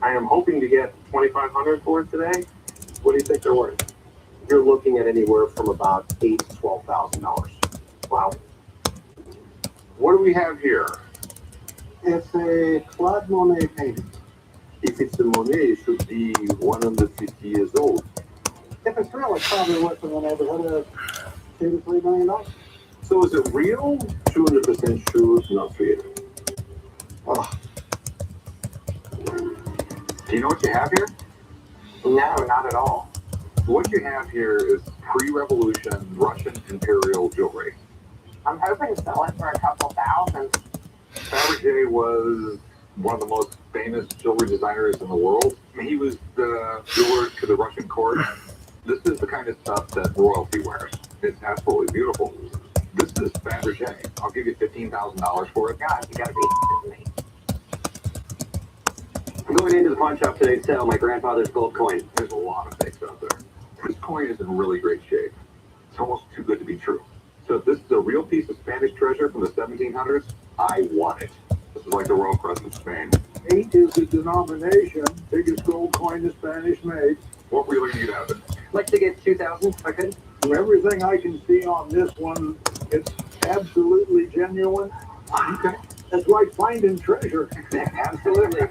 I am hoping to get $2,500 for it today. What do you think they're worth? You're looking at anywhere from about $8,000 to $12,000. Wow. What do we have here? It's a Claude Monet painting. If it's a Monet, it should be 150 years old. If it's real, it's probably worth in the neighborhood of $2 to $3 million. So is it real? 200% sure it's not real. Oh. Do you know what you have here? No, not at all. What you have here is pre-revolution Russian imperial jewelry. I'm hoping to sell it for a couple thousand. Fabergé was one of the most famous jewelry designers in the world. I mean, he was the jeweler to the Russian court. This is the kind of stuff that royalty wears. It's absolutely beautiful. This is Fabergé. I'll give you $15,000 for it. God, you gotta be me. I'm going into the pawn shop today to sell my grandfather's gold coin. There's a lot of fakes out there. This coin is in really great shape. It's almost too good to be true. So if this is a real piece of Spanish treasure from the 1700s, I want it. This is like the Royal Crest of Spain. 8 is the denomination, biggest gold coin the Spanish made. What were you looking to get out of it? I'd like to get 2,000 if I could. From everything I can see on this one, it's absolutely genuine. Okay. That's like finding treasure. Absolutely.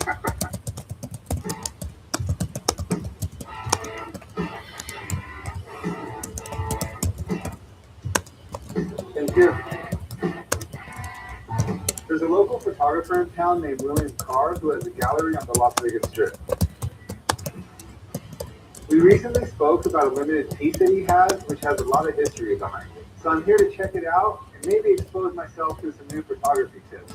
Thank you. There's a local photographer in town named William Carr who has a gallery on the Las Vegas Strip. We recently spoke about a limited piece that he has, which has a lot of history behind it. So I'm here to check it out and maybe expose myself to some new photography tips.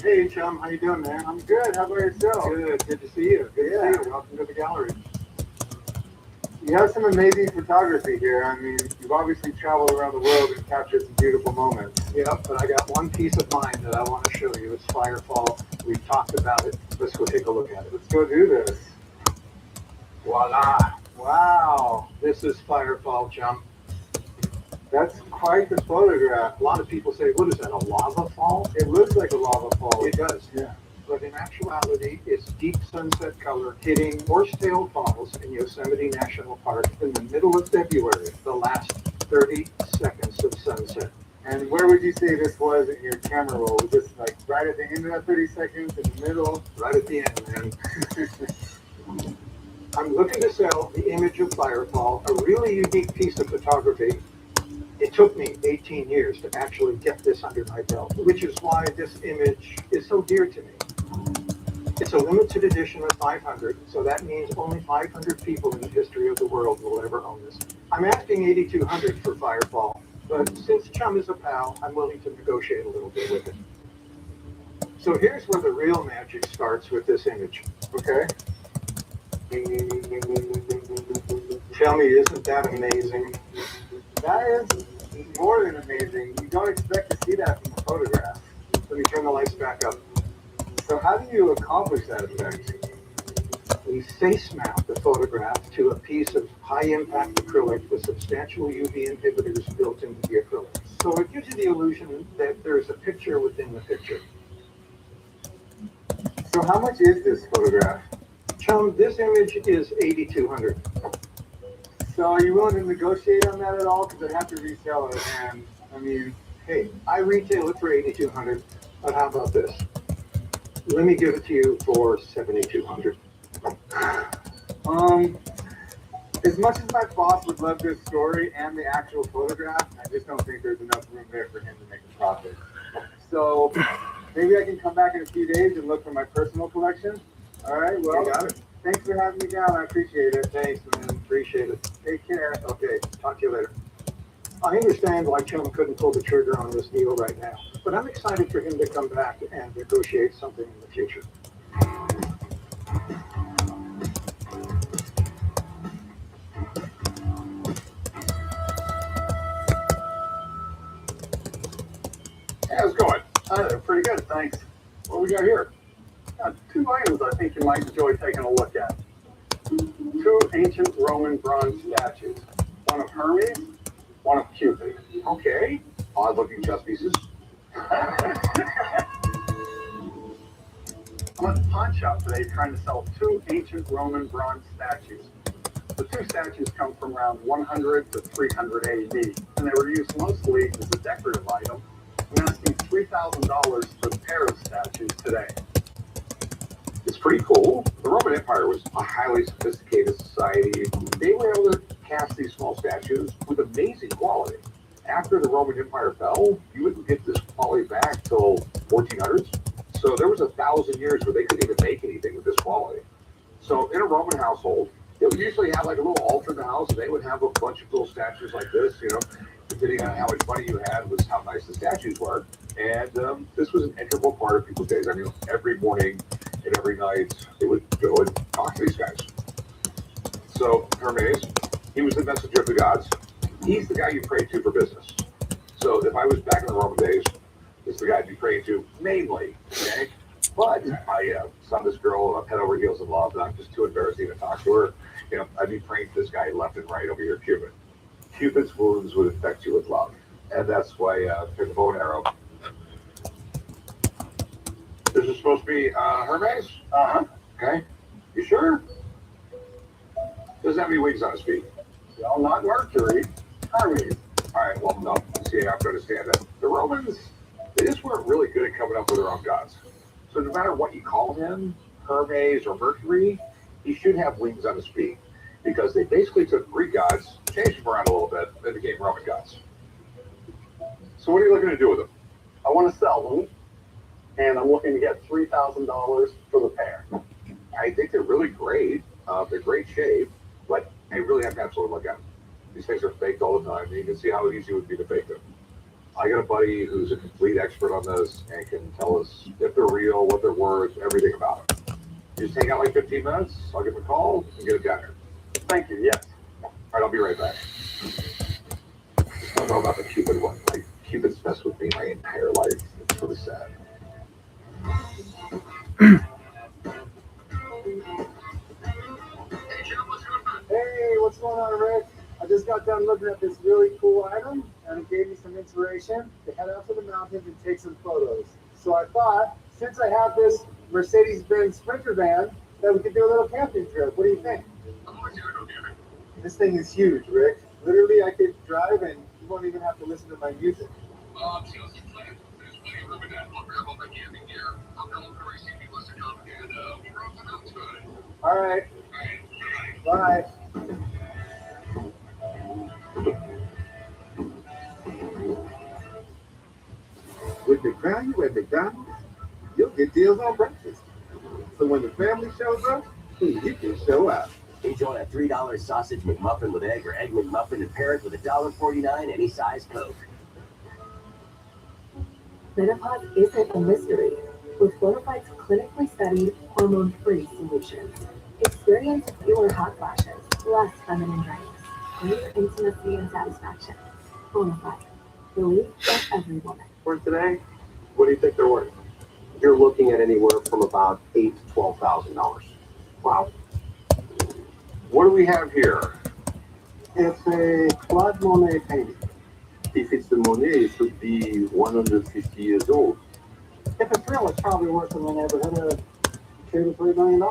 Hey, chum, how you doing, man? I'm good. How about yourself? Good to see you. Good to see you. Welcome to the gallery. You have some amazing photography here. I mean, you've obviously traveled around the world and captured some beautiful moments. Yeah, but I got one piece of mine that I want to show you. It's Firefall. We've talked about it. Let's go take a look at it. Let's go do this. Voila! Wow! This is Firefall, chum. That's quite the photograph. A lot of people say, what is that, a lava fall? It looks like a lava fall. It does, yeah. But in actuality, it's deep sunset color hitting Horsetail Falls in Yosemite National Park in the middle of February, the last 30 seconds of sunset. And where would you say this was in your camera roll? Just like right at the end of that 30 seconds, in the middle? Right at the end, man. I'm looking to sell the image of Firefall, a really unique piece of photography. It took me 18 years to actually get this under my belt, which is why this image is so dear to me. It's a limited edition of 500, so that means only 500 people in the history of the world will ever own this. I'm asking $8,200 for Firefall, but since Chum is a pal, I'm willing to negotiate a little bit with it. So here's where the real magic starts with this image. Okay. Tell me, isn't that amazing? That is more than amazing. You don't expect to see that from a photograph. Let me turn the lights back up. So how do you accomplish that effect? We face mount the photograph to a piece of high-impact acrylic with substantial UV inhibitors built into the acrylic. So it gives you the illusion that there's a picture within the picture. So how much is this photograph? Chum, this image is $8,200. So are you willing to negotiate on that at all? Because I'd have to resell it, and I mean, hey, I retail it for $8,200, but how about this? Let me give it to you for $7,200. As much as my boss would love this story and the actual photograph, I just don't think there's enough room there for him to make a profit. So maybe I can come back in a few days and look for my personal collection. All right, well, You got it. Thanks for having me down. I appreciate it. Thanks, man. Appreciate it. Take care. Okay, talk to you later. I understand why Chum couldn't pull the trigger on this deal right now, but I'm excited for him to come back and negotiate something in the future. Hey, how's it going? Pretty good, thanks. What do we got here? Two items I think you might enjoy taking a look at. Two ancient Roman bronze statues. One of Hermes, one of Cupid. Okay. Odd looking chess pieces. I'm at the pawn shop today trying to sell two ancient Roman bronze statues. The two statues come from around 100 to 300 AD, and they were used mostly as a decorative item. I'm asking $3,000 for the pair of statues today. It's pretty cool. The Roman Empire was a highly sophisticated society. They were able to cast these small statues with amazing quality. After the Roman Empire fell, you wouldn't get this quality back till 1400s. So there was 1,000 years where they couldn't even make anything with this quality. So in a Roman household, they would usually have like a little altar in the house, and they would have a bunch of little statues like this, you know, depending on how much money you had was how nice the statues were. And this was an integral part of people's days. I mean, every morning and every night they would go and talk to these guys. So Hermes, he was the messenger of the gods. He's the guy you pray to for business. So if I was back in the Roman days, this is the guy I'd be praying to mainly, okay? But I saw this girl head over heels in love, and I'm just too embarrassing to talk to her. You know, I'd be praying to this guy left and right over here, Cupid. Cupid's wounds would affect you with love. And that's why there's a bow and arrow. This is supposed to be Hermes? Uh-huh. Okay. You sure? Doesn't have any wings on his feet. Well, not Mercury. Hermes. All right, well, no. See, I have to understand that. The Romans, They just weren't really good at coming up with their own gods. So no matter what you call him, Hermes or Mercury, he should have wings on his feet. Because they basically took Greek gods, changed them around a little bit, they became Roman gods. So what are you looking to do with them? I want to sell them, and I'm looking to get $3,000 for the pair. I think they're really great. They're great shape, but I really have to absolutely look at them. These things are faked all the time. And you can see how easy it would be to fake them. I got a buddy who's a complete expert on this and can tell us if they're real, what they're worth, everything about them. You just hang out like 15 minutes, I'll give him a call and get it down here. Thank you, yes. All right, I'll be right back. I don't know about the Cupid one. Like, Cupid's messed with me my entire life. It's really sad. Hey, what's going on, Rick? I just got done looking at this really cool item, and it gave me some inspiration to head out to the mountains and take some photos. So I thought, since I have this Mercedes-Benz Sprinter van, that we could do a little camping trip. What do you think? This thing is huge, Rick. Literally, I could drive, and you won't even have to listen to my music. All right. Bye. With McValue at McDonald's, you'll get deals on breakfast. So when the family shows up, you can show out. Enjoy a $3 sausage McMuffin with egg or egg McMuffin and pair it with $1.49 any size Coke. Menopause isn't a mystery. With Bonafide's clinically studied hormone-free solutions, experience fewer hot flashes, less feminine dryness, greater intimacy and satisfaction. Bonafide, relief for every woman. For today, what do you think they're worth? You're looking at anywhere from about $8,000 to $12,000. Wow. What do we have here? It's a Claude Monet painting. If it's the Monet, it should be 150 years old. If it's real, it's probably worth in the neighborhood of $2 to $3 million.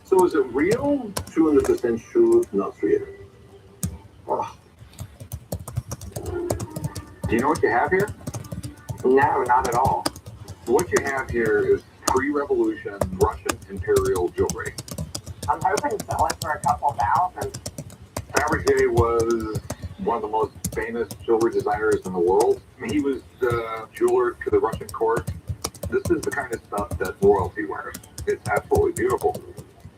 So is it real? 200% sure, not real. Oh. Do you know what you have here? No, not at all. What you have here is pre-revolution Russian imperial jewelry. I'm hoping to sell it for a couple thousand. Fabergé was one of the most famous jewelry designers in the world. I mean, he was the jeweler to the Russian court. This is the kind of stuff that royalty wears. It's absolutely beautiful.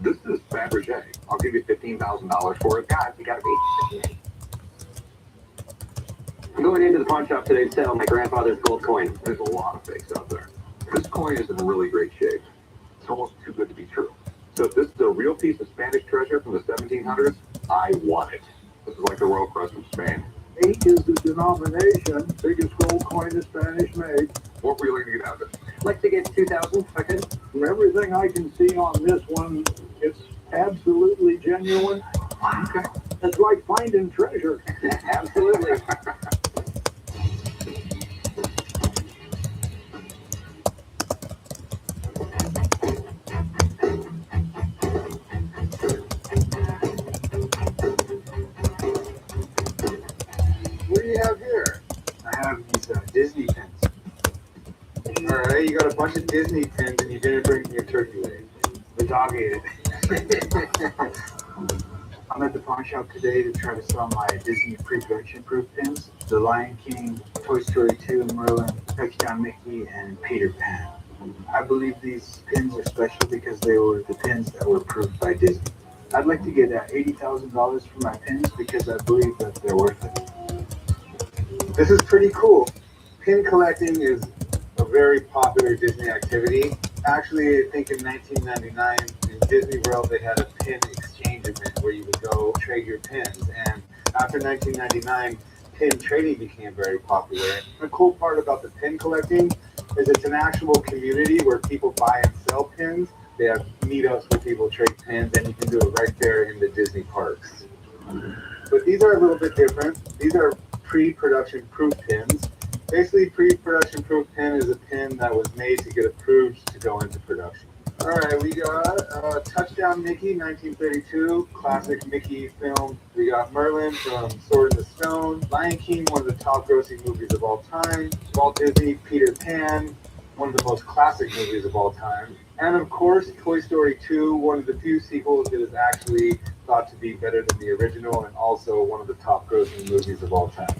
This is Fabergé. I'll give you $15,000 for it. God, you gotta be. I'm going into the pawn shop today to sell my grandfather's gold coin. There's a lot of fakes out there. This coin is in really great shape. It's almost too good to be true. So if this is a real piece of Spanish treasure from the 1700s, I want it. This is like the Royal Crest from Spain. 8 is the denomination, biggest gold coin the Spanish made. What were you looking to get out of it? I'd like to get 2,000 if I could. From everything I can see on this one, it's absolutely genuine. Okay. It's like finding treasure. Absolutely. What do you have here? I have these Disney pins. All right, you got a bunch of Disney pins and you didn't bring your turkey leg. The dog ate it. I'm at the pawn shop today to try to sell my Disney pre-production proof pins. The Lion King, Toy Story 2, Merlin, Touchdown Mickey, and Peter Pan. I believe these pins are special because they were the pins that were approved by Disney. I'd like to get $80,000 for my pins because I believe that they're worth it. This is pretty cool. Pin collecting is a very popular Disney activity. Actually, I think in 1999 in Disney World they had a pin exchange event where you would go trade your pins. And after 1999, pin trading became very popular. The cool part about the pin collecting is it's an actual community where people buy and sell pins. They have meetups where people trade pins, and you can do it right there in the Disney parks. But these are a little bit different. These are pre-production proof pins. Basically, pre-production proof pin is a pin that was made to get approved to go into production. All right, we got Touchdown Mickey, 1932, classic Mickey film. We got Merlin from Sword in the Stone, Lion King, one of the top grossing movies of all time, Walt Disney, Peter Pan, one of the most classic movies of all time, and of course, Toy Story 2, one of the few sequels that is actually thought to be better than the original, and also one of the top grossing movies of all time.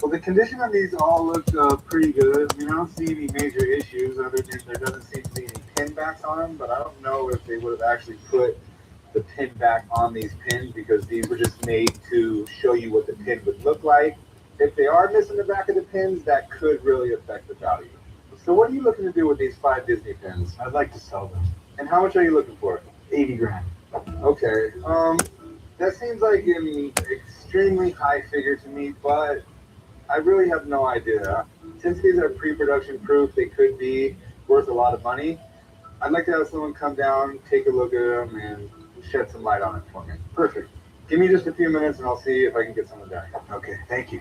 Well, the condition on these all look pretty good. I mean, I don't see any major issues other than there doesn't seem to be any pin backs on them, but I don't know if they would have actually put the pin back on these pins because these were just made to show you what the pin would look like. If they are missing the back of the pins, that could really affect the value. So what are you looking to do with these 5 Disney pins? I'd like to sell them. And how much are you looking for? 80 grand. Okay. That seems like an extremely high figure to me, but I really have no idea. Since these are pre-production proof, they could be worth a lot of money. I'd like to have someone come down, take a look at them, and shed some light on it for me. Perfect. Give me just a few minutes, and I'll see if I can get someone done. Okay, thank you.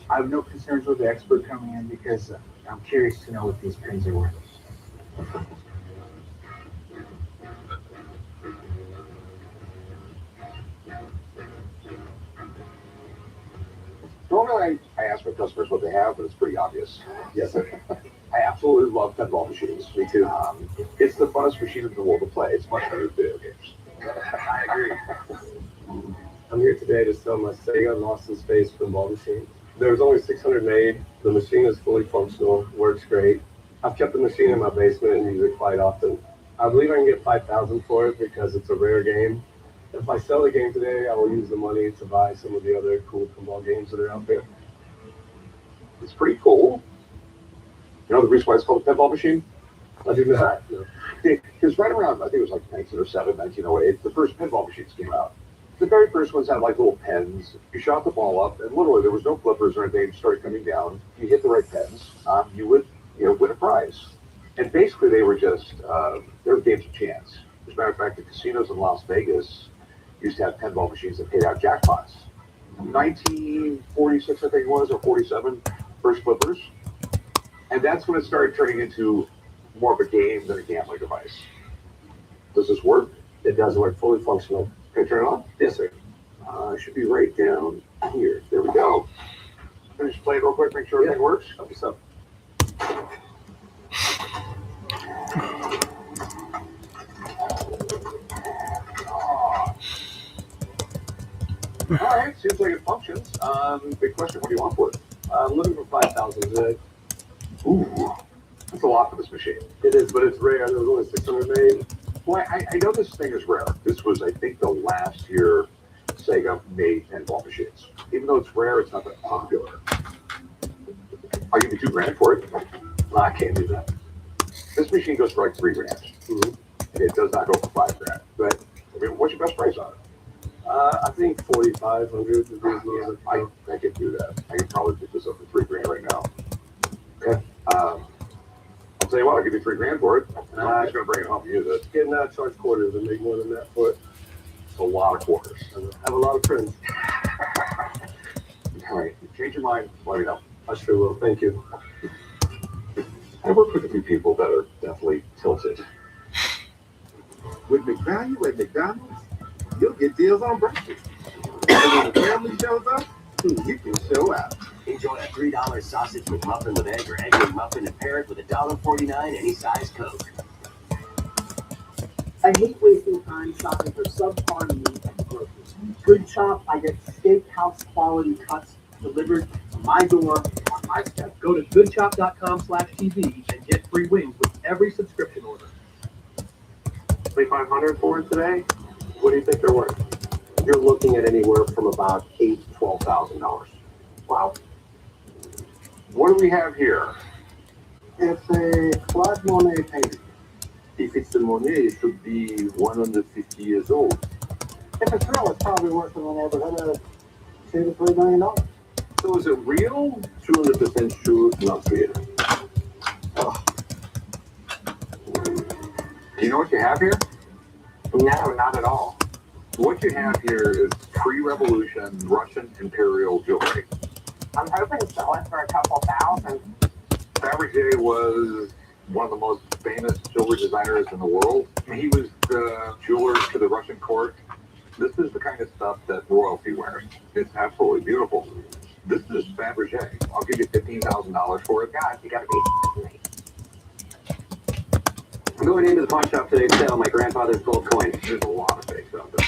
I have no concerns with the expert coming in because I'm curious to know what these pins are worth. Normally, I ask my customers what they have, but it's pretty obvious. Yes, I absolutely love pinball machines. Me too. It's the funnest machine in the world to play. It's much better than video games. I agree. I'm here today to sell my Sega Lost in Space pinball machine. There's only 600 made. The machine is fully functional, works great. I've kept the machine in my basement and use it quite often. I believe I can get $5,000 for it because it's a rare game. If I sell the game today, I will use the money to buy some of the other cool pinball games that are out there. It's pretty cool. You know the reason why it's called a pinball machine? I do not. No. Because right around, I think it was like 1907, 1908, the first pinball machines came out. The very first ones had like little pens. You shot the ball up, and literally there was no flippers or anything. It started coming down. If you hit the right pens, you would win a prize. And basically they were just they were games of chance. As a matter of fact, the casinos in Las Vegas used to have pinball machines that paid out jackpots. 1946, I think it was, or 47, first flippers. And that's when it started turning into more of a game than a gambling device. Does this work? It does work, fully functional. Can I turn it on? Yes, sir. It should be right down here. There we go. Finish playing real quick, make sure everything works. Help yourself. All right, seems like it functions. Big question, what do you want for it? I'm looking for 5,000 today. Ooh, that's a lot for this machine. It is, but it's rare. There was only 600 made. Well, I know this thing is rare. This was, I think, the last year Sega made pinball machines. Even though it's rare, it's not that popular. I'll give you $2,000 for it. I can't do that. This machine goes for like $3,000. Mm-hmm. And it does not go for $5,000. Right. I mean, what's your best price on it? I think 4,500 is reasonable. I could do that. I could probably pick this up for $3,000 right now. Okay. I'll tell you what, I'll give you $3,000 for it. And I'm just going to bring it home and use it. Getting out charge quarters and make more than that for it. It's a lot of quarters. I have a lot of friends. All right, if you change your mind, let me know. I sure will. Thank you. I work with a few people that are definitely tilted. With McValue at McDonald's, you'll get deals on breakfast. And when the family shows up, you can show out. Enjoy a $3 sausage McMuffin with egg or egg McMuffin and pair it with $1.49 any size Coke. I hate wasting time shopping for subpar meat at the grocery store. Good Chop, I get steakhouse quality cuts delivered to my door on my step. Go to goodchop.com/TV and get free wings with every subscription order. 2,500 for it today? What do you think they're worth? You're looking at anywhere from about $8,000 to $12,000. Wow. What do we have here? It's a Claude Monet painting. If it's a Monet, it should be 150 years old. If it's real, it's probably worth in the neighborhood of $2 to $3 million. So is it real? 200% sure, not real. Do you know what you have here? No, not at all. What you have here is pre-revolution Russian imperial jewelry. I'm hoping to sell it for a couple thousand. Average day was one of the most famous jewelry designers in the world. He was the jeweler to the Russian court. This is the kind of stuff that royalty wears. It's absolutely beautiful. This is Fabergé. I'll give you $15,000 for it. God, you gotta be me. I'm going into the pawn shop today to sell my grandfather's gold coin. There's a lot of fakes out there.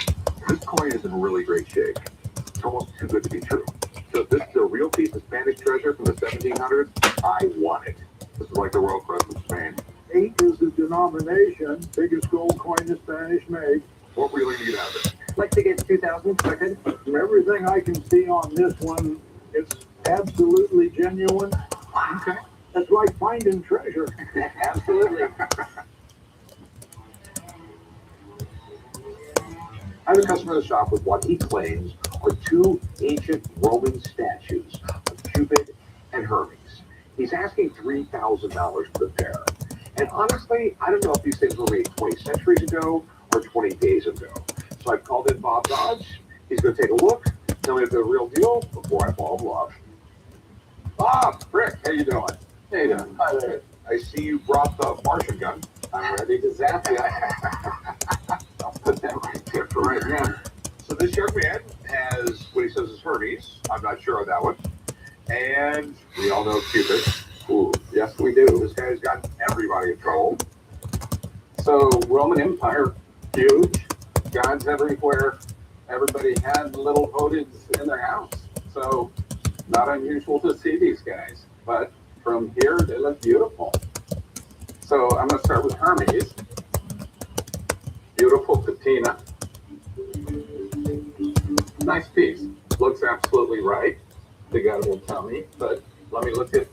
This coin is in really great shape. It's almost too good to be true. So if this is a real piece of Spanish treasure from the 1700s, I want it. This is like the Royal Crest of Spain. 8 is the denomination, biggest gold coin the Spanish made. What really need out of it? I'd like to get 2,000 second. From everything I can see on this one, it's absolutely genuine. Okay. It's like finding treasure. Absolutely. I have a customer in the shop with what he claims are 2 ancient Roman statues of Cupid and Hermes. He's asking $3,000 for the pair. And honestly, I don't know if these things were made 20 centuries ago or 20 days ago. So I've called in Bob Dodge. He's going to take a look, tell me if they're the real deal before I fall in love. Bob, Rick, how you doing? Hey, Dan. Hi there. I see you brought the Martian gun. I'm ready to zap you. I'll put that right there for right now. So this young man has what he says is Hermes. I'm not sure on that one. And we all know Cupid. Ooh, yes, we do. This guy's got everybody in trouble. So, Roman Empire, huge, gods everywhere. Everybody had little votives in their house. So, not unusual to see these guys. But from here, they look beautiful. So, I'm going to start with Hermes. Beautiful patina. Nice piece. Looks absolutely right. The guy will tell me, but let me look at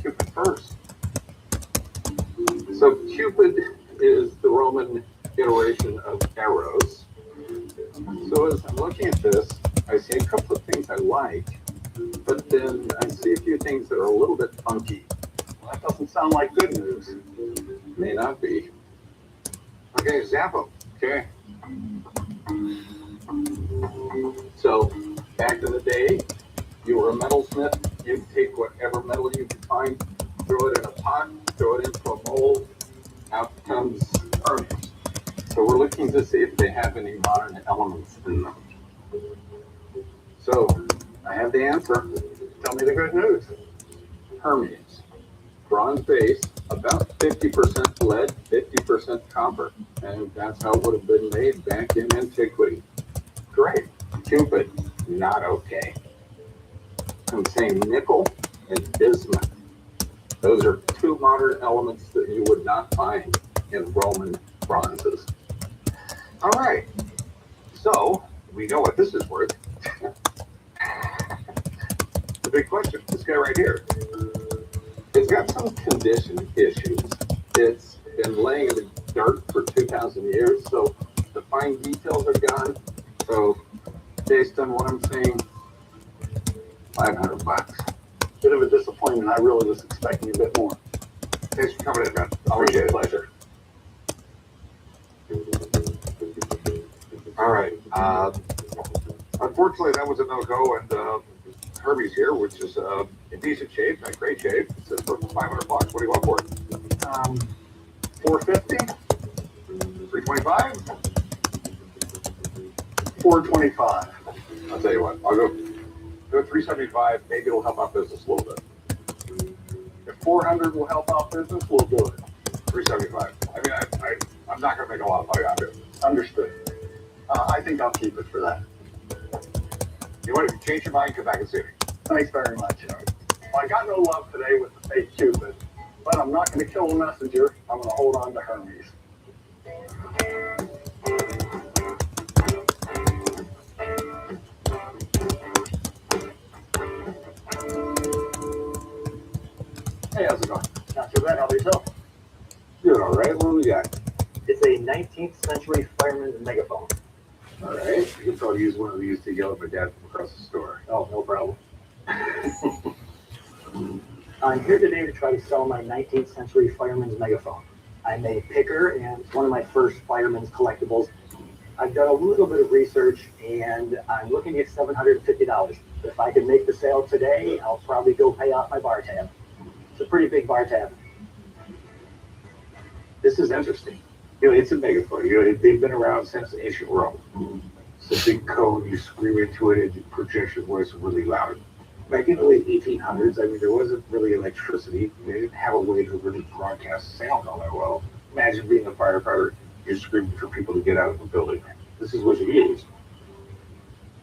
Cupid first. So Cupid is the Roman iteration of Eros. So as I'm looking at this, I see a couple of things I like, but then I see a few things that are a little bit funky. Well, that doesn't sound like good news. May not be. Okay, zap him. Okay. So back in the day, you were a metalsmith, you'd take whatever metal you could find, throw it in a pot, throw it into a mold, out comes Hermes. So we're looking to see if they have any modern elements in them. So I have the answer. Tell me the good news. Hermes. Bronze base, about 50% lead, 50% copper. And that's how it would have been made back in antiquity. Great. Cupid, not okay. I'm saying nickel and bismuth. Those are 2 modern elements that you would not find in Roman bronzes. All right. So we know what this is worth. The big question, this guy right here. It's got some condition issues. It's been laying in the dirt for 2,000 years, so the fine details are gone. So based on what I'm saying, $500. Bit of a disappointment. I really was expecting a bit more. Thanks for coming in, man. Always a Pleasure. All right. Unfortunately, that was a no-go, and Hermes here, which is in decent shape, not great shape. It says for $500. What do you want for it? $450? $325? $425. I'll tell you what. I'll go $375. Maybe it'll help out business a little bit. If $400 will help out business, we'll do it. $375. I mean, I'm not going to make a lot of money out of it. Understood. I think I'll keep it for that. You want to change your mind? Come back and see me. Thanks very much. Well, I got no love today with the fake Cupid, but I'm not going to kill the messenger. I'm going to hold on to Hermes. Hey, how's it going? Not too bad. How about yourself? Doing all right. What do we got? It's a 19th century fireman's megaphone. All right. You can probably use one of these to yell at my dad from across the store. Oh, no problem. I'm here today to try to sell my 19th century fireman's megaphone. I'm a picker and it's one of my first fireman's collectibles. I've done a little bit of research and I'm looking to get $750. If I can make the sale today, I'll probably go pay off my bar tab. It's a pretty big bar tab. This is interesting. It's a megaphone. They've been around since ancient Rome. It's a big cone, you scream into it, and it projects your voice really loud. Back in the late 1800s, there wasn't really electricity. They didn't have a way to really broadcast sound all that well. Imagine being a firefighter, you're screaming for people to get out of the building. This is what you use.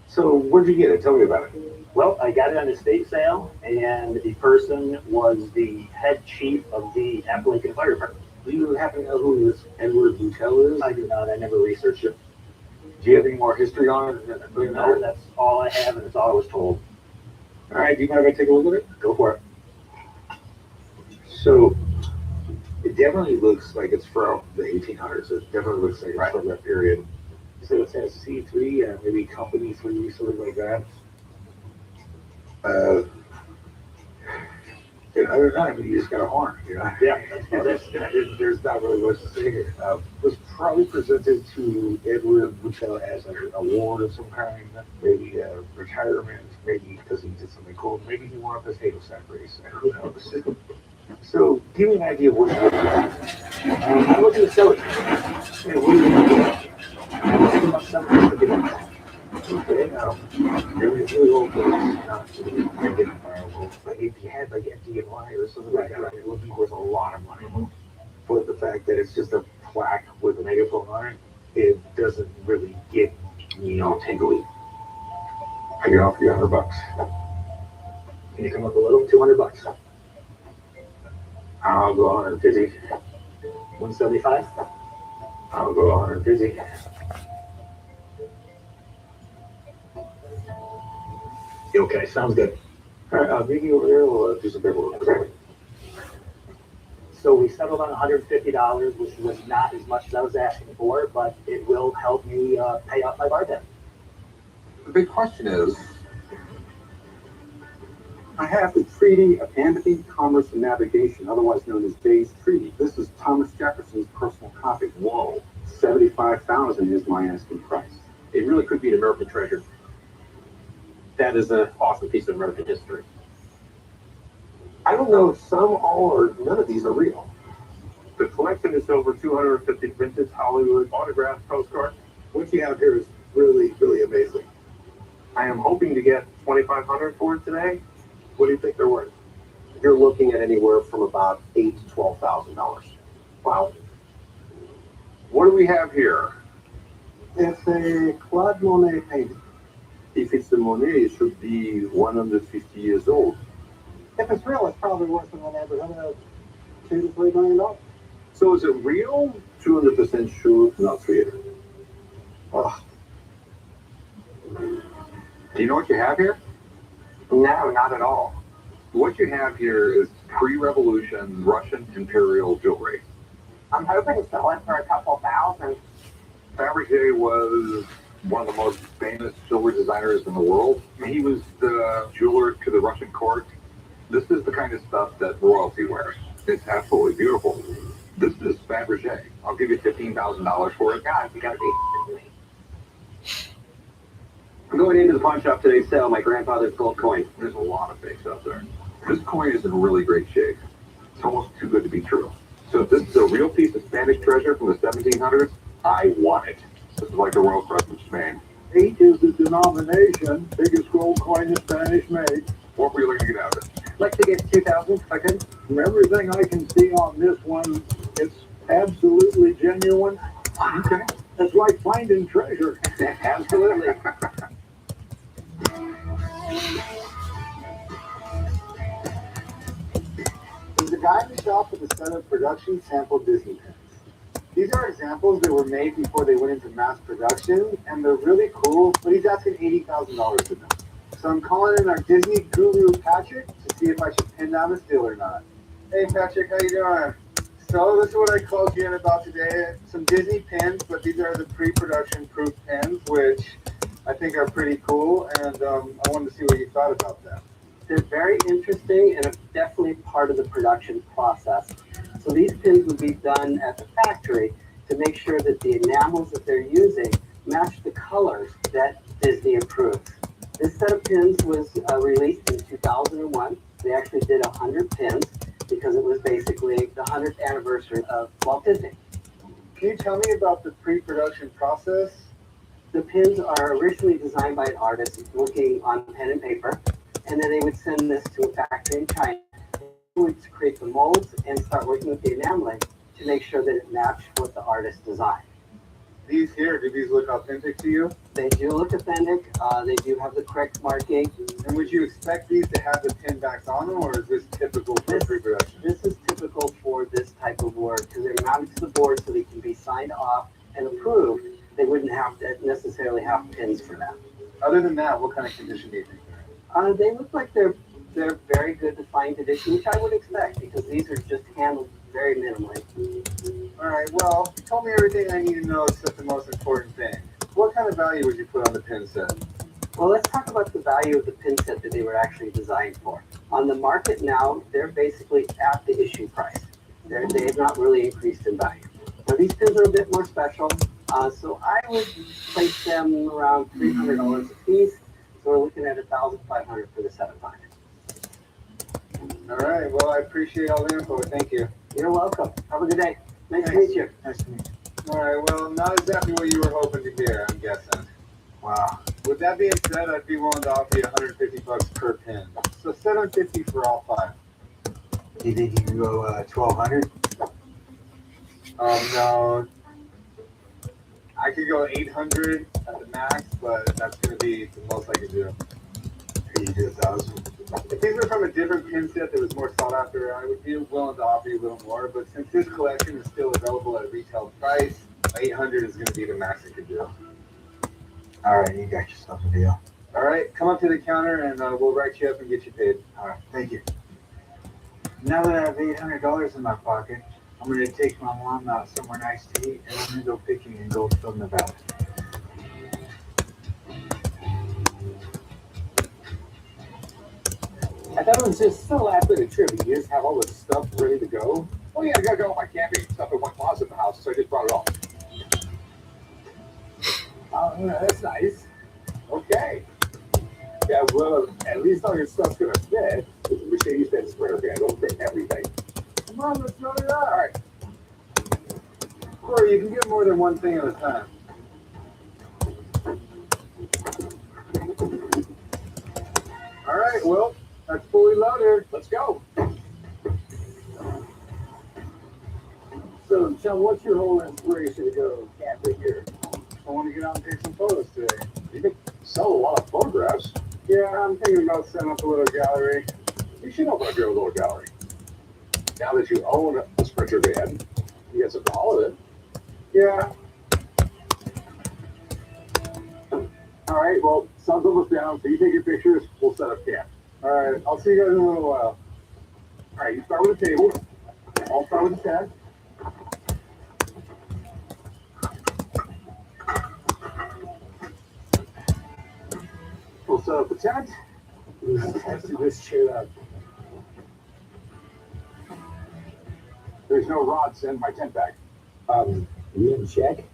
So where'd you get it? Tell me about it. Well, I got it on estate sale, and the person was the head chief of the Appalachian Fire Department. Do you happen to know who this Edward Boutel is? I do not. I never researched it. Do you have any more history on it? No, that's all I have, and it's all I was told. All right, do you mind if I take a look at it? Go for it. So it definitely looks like it's from the 1800s. It definitely looks like it's from that period. So it says C3, maybe Company 3, something like that. Other than that, you just got a horn. Yeah, there's not really much to say here. It was probably presented to Edward Boutel as an award of some kind, maybe a retirement, maybe because he did something cool, maybe he won a potato sack race. Who knows? So, give me an idea of what you're looking at. I'm looking to sell it. Hey, what are you looking at? I'm thinking about something to get it. Okay, now, really old things, not to be identifiable, but if you had like FDNY or something like that, it would be worth a lot of money. But the fact that it's just a plaque with a megaphone on it, it doesn't really get me all tingly. I can offer you $100. Can you come up a little? $200. I'll go 150. 175. I'll go 150. Okay, sounds good. All right, I'll meet you over there. We'll do some paperwork. Okay. So we settled on $150, which was not as much as I was asking for, but it will help me pay off my bar debt. The big question is, I have the Treaty of Amity, Commerce, and Navigation, otherwise known as Bay's Treaty. This is Thomas Jefferson's personal copy. whoa, $75,000 is my asking price. It really could be an American treasure. That is an awesome piece of American history. I don't know if some, all, or none of these are real. The collection is over 250 vintage Hollywood autographed postcards. What you have here is really, really amazing. I am hoping to get $2,500 for it today. What do you think they're worth? You're looking at anywhere from about $8,000 to $12,000. Wow. what do we have here? It's a Claude Monet painting. If it's the Monet, it should be 150 years old. If it's real, it's probably worth in the neighborhood of $2 to $3 million. So is it real? 200% sure, not real. Oh, Do you know what you have here? No, not at all. What you have here is pre-revolution Russian imperial jewelry. I'm hoping to sell it for a couple thousand. Fabergé was one of the most famous jewelry designers in the world. He was the jeweler to the Russian court. This is the kind of stuff that royalty wears. It's absolutely beautiful. This is Fabergé. I'll give you $15,000 for it. God, you gotta be me. I'm going into the pawn shop today to sell my grandfather's gold coin. There's a lot of fakes out there. This coin is in really great shape. It's almost too good to be true. So if this is a real piece of Spanish treasure from the 1700s, I want it. This is like the Royal Crest of Spain. 8 is the denomination, biggest gold coin the Spanish made. What were you looking to get out of it? I'd like to get 2,000 if I could. From everything I can see on this one, it's absolutely genuine. Okay. It's like finding treasure. Absolutely. There's a guy in the shop with a set of production sample Disney pins. These are examples that were made before they went into mass production, and they're really cool, but he's asking $80,000 for them. So I'm calling in our Disney guru, Patrick, to see if I should pin down this deal or not. Hey, Patrick, how you doing? So this is what I called you in about today. Some Disney pins, but these are the pre-production proof pins, which I think are pretty cool, and I wanted to see what you thought about them. They're very interesting and definitely part of the production process. So these pins would be done at the factory to make sure that the enamels that they're using match the colors that Disney approves. This set of pins was released in 2001. They actually did 100 pins because it was basically the 100th anniversary of Walt Disney. Can you tell me about the pre-production process? The pins are originally designed by an artist working on pen and paper, and then they would send this to a factory in China. They would create the molds and start working with the enameling to make sure that it matched what the artist designed. These here, do these look authentic to you? They do look authentic. They do have the correct marking. And would you expect these to have the pin backs on them, or is this typical for pre-production? This is typical for this type of work because they're mounted to the board so they can be signed off and approved. They wouldn't have to necessarily have pins for that. Other than that, what kind of condition do you think they're in? They look like they're very good to fine condition, which I would expect because these are just handled very minimally. All right, well, you told me everything I need to know except the most important thing. What kind of value would you put on the pin set? Well, let's talk about the value of the pin set that they were actually designed for. On the market now, they're basically at the issue price. They have not really increased in value. Now, these pins are a bit more special, so I would place them around $300 a piece. So we're looking at $1,500 for the set of mine. All right, well, I appreciate all the info. Thank you. You're welcome. Have a good day. Nice to meet you. Nice to meet you. All right, well, not exactly what you were hoping to hear, I'm guessing. Wow. With that being said, I'd be willing to offer you $150 per pin. So $750 for all 5. Do you think you can go 1,200? No. I could go 800 at the max, but that's going to be the most I could do. Could you do 1,000? If these were from a different pin set that was more sought after, I would be willing to offer you a little more. But since this collection is still available at retail price, 800 is going to be the max I could do. All right, you got yourself a deal. All right, come up to the counter and we'll write you up and get you paid. All right, thank you. Now that I have $800 in my pocket, I'm going to take my mom out somewhere nice to eat, and I'm going to go picking in Goldfield, Nevada. I thought it was just so last minute trip. You just have all this stuff ready to go. Oh yeah, I gotta get all my camping stuff in one closet in the house, so I just brought it all. Oh, yeah, that's nice. Okay. Yeah, well, at least all your stuff's gonna fit. Mercedes Benz Sprinter van don't fit everything. Come on, let's throw it out. All right. Corey, you can get more than one thing at a time. All right, well, that's fully loaded. Let's go. So, John, what's your whole inspiration to go camping here? I want to get out and take some photos today. You can sell a lot of photographs. Yeah, I'm thinking about setting up a little gallery. You should open up your little gallery. Now that you own a Sprinter van, you get something to haul with it. Yeah. All right, well, sun's almost down, so you take your pictures, we'll set up camp. All right, I'll see you guys in a little while. All right, you start with the table. I'll start with the tent. We'll set up the tent. Let's do this chair up. There's no rods in my tent bag. You didn't check?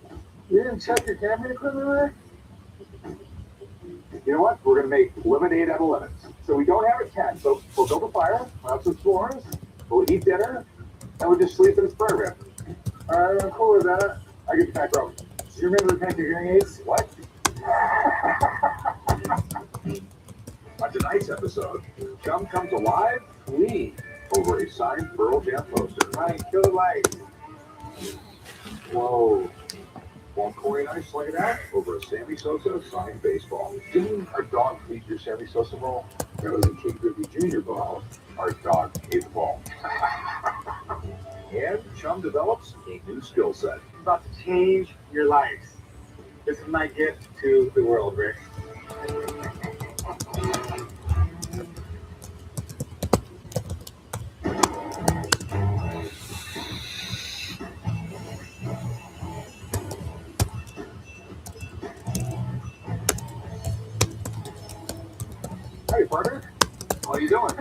You didn't check your camping equipment there? You know what? We're going to make lemonade out of lemons. So we don't have a tent, so we'll build a fire, we'll have some s'mores, we'll eat dinner, and we'll just sleep in a spare room. All right, I'm cool with that. I get the back row. Do you remember to pack your hearing aids? What? On tonight's episode, Chum comes alive clean over a signed Pearl Jam poster. Mike, kill the lights. Whoa. While Corey and I slung it out over a Sammy Sosa signed baseball. Didn't our dog feed your Sammy Sosa ball? That was a King Griffey Jr. ball. Our dog ate the ball. And Chum develops a new skill set. It's about to change your lives. This is my gift to the world, Rick. Hey, partner. How you doing?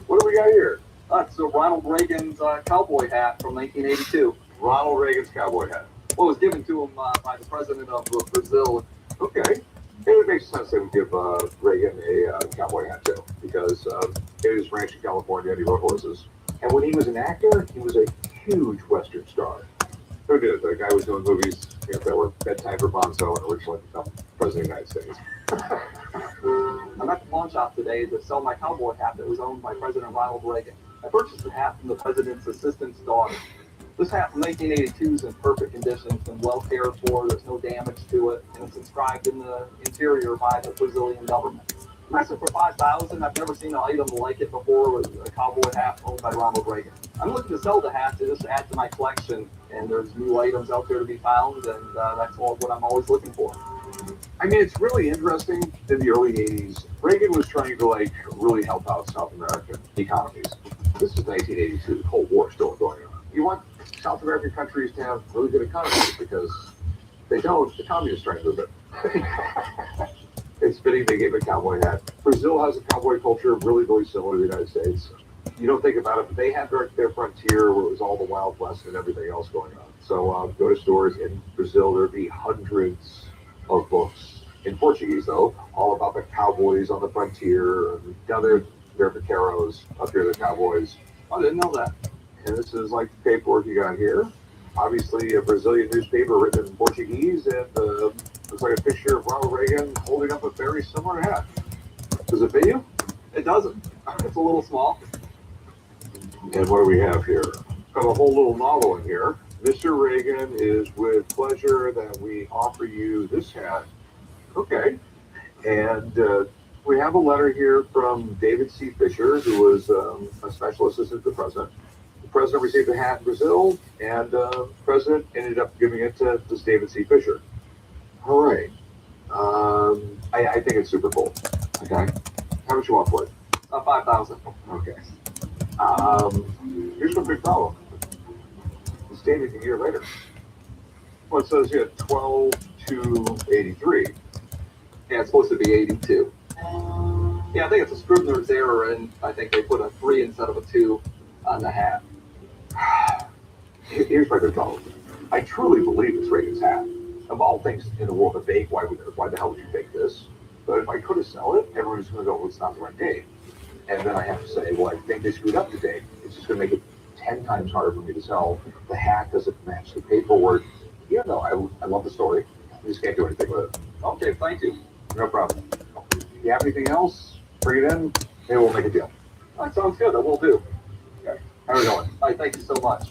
What do we got here? It's Ronald Reagan's cowboy hat from 1982. Ronald Reagan's cowboy hat. Well, it was given to him by the president of Brazil. Okay. It makes sense that we give Reagan a cowboy hat too, because he was ranch in California and he rode horses. And when he was an actor, he was a huge Western star. Who did? The guy was doing movies that were Bedtime for Bonzo and originally become President of the United States. I'm at the pawn shop today to sell my cowboy hat that was owned by President Ronald Reagan. I purchased the hat from the president's assistant's daughter. This hat from 1982 is in perfect condition. It's been well cared for. There's no damage to it, and it's inscribed in the interior by the Brazilian government. I sold for $5,000. I've never seen an item like it before with a cowboy hat owned by Ronald Reagan. I'm looking to sell the hat to just add to my collection, and there's new items out there to be found, and that's all what I'm always looking for. I mean, it's really interesting. In the early 80s, Reagan was trying to really help out South American economies. This is 1982. The Cold War is still going on. You want South American countries to have really good economies because they don't. The communists trying to move it. It's fitting they gave a cowboy hat. Brazil has a cowboy culture really, really similar to the United States. You don't think about it, but they had their frontier where it was all the Wild West and everything else going on. So go to stores in Brazil, there'd be hundreds of books in Portuguese, though, all about the cowboys on the frontier. And down there, they're vaqueros. Up here, they're cowboys. I didn't know that. And this is like the paperwork you got here. Obviously, a Brazilian newspaper written in Portuguese, and looks like a picture of Ronald Reagan holding up a very similar hat. Does it fit you? It doesn't. It's a little small. And what do we have here? Got a whole little novel in here. Mr. Reagan, is with pleasure that we offer you this hat. Okay. And we have a letter here from David C. Fisher, who was a special assistant to the president. The president received the hat in Brazil, and the president ended up giving it to this David C. Fisher. All right. I think it's super cool. Okay. How much you want for it? $5,000. Okay. Here's one big problem. It's dated a year later. Well, it says here 12/2/83. Yeah, it's supposed to be 82. Yeah, I think it's a Scribner's error, and I think they put a 3 instead of a 2 on the hat. Here's my big problem. I truly believe it's Reagan's hat. Of all things in the world to fake, why the hell would you fake this? But if I could have sold it, everyone's going to go, well, it's not the right date. And then I have to say, well, I think they screwed up the date. It's just going to make it 10 times harder for me to sell. The hat doesn't match the paperwork. You know, I love the story. I just can't do anything with it. Okay, thank you. No problem. You have anything else? Bring it in. Maybe we'll make a deal. That sounds good. I will do. Okay. How's it going? All right, thank you so much.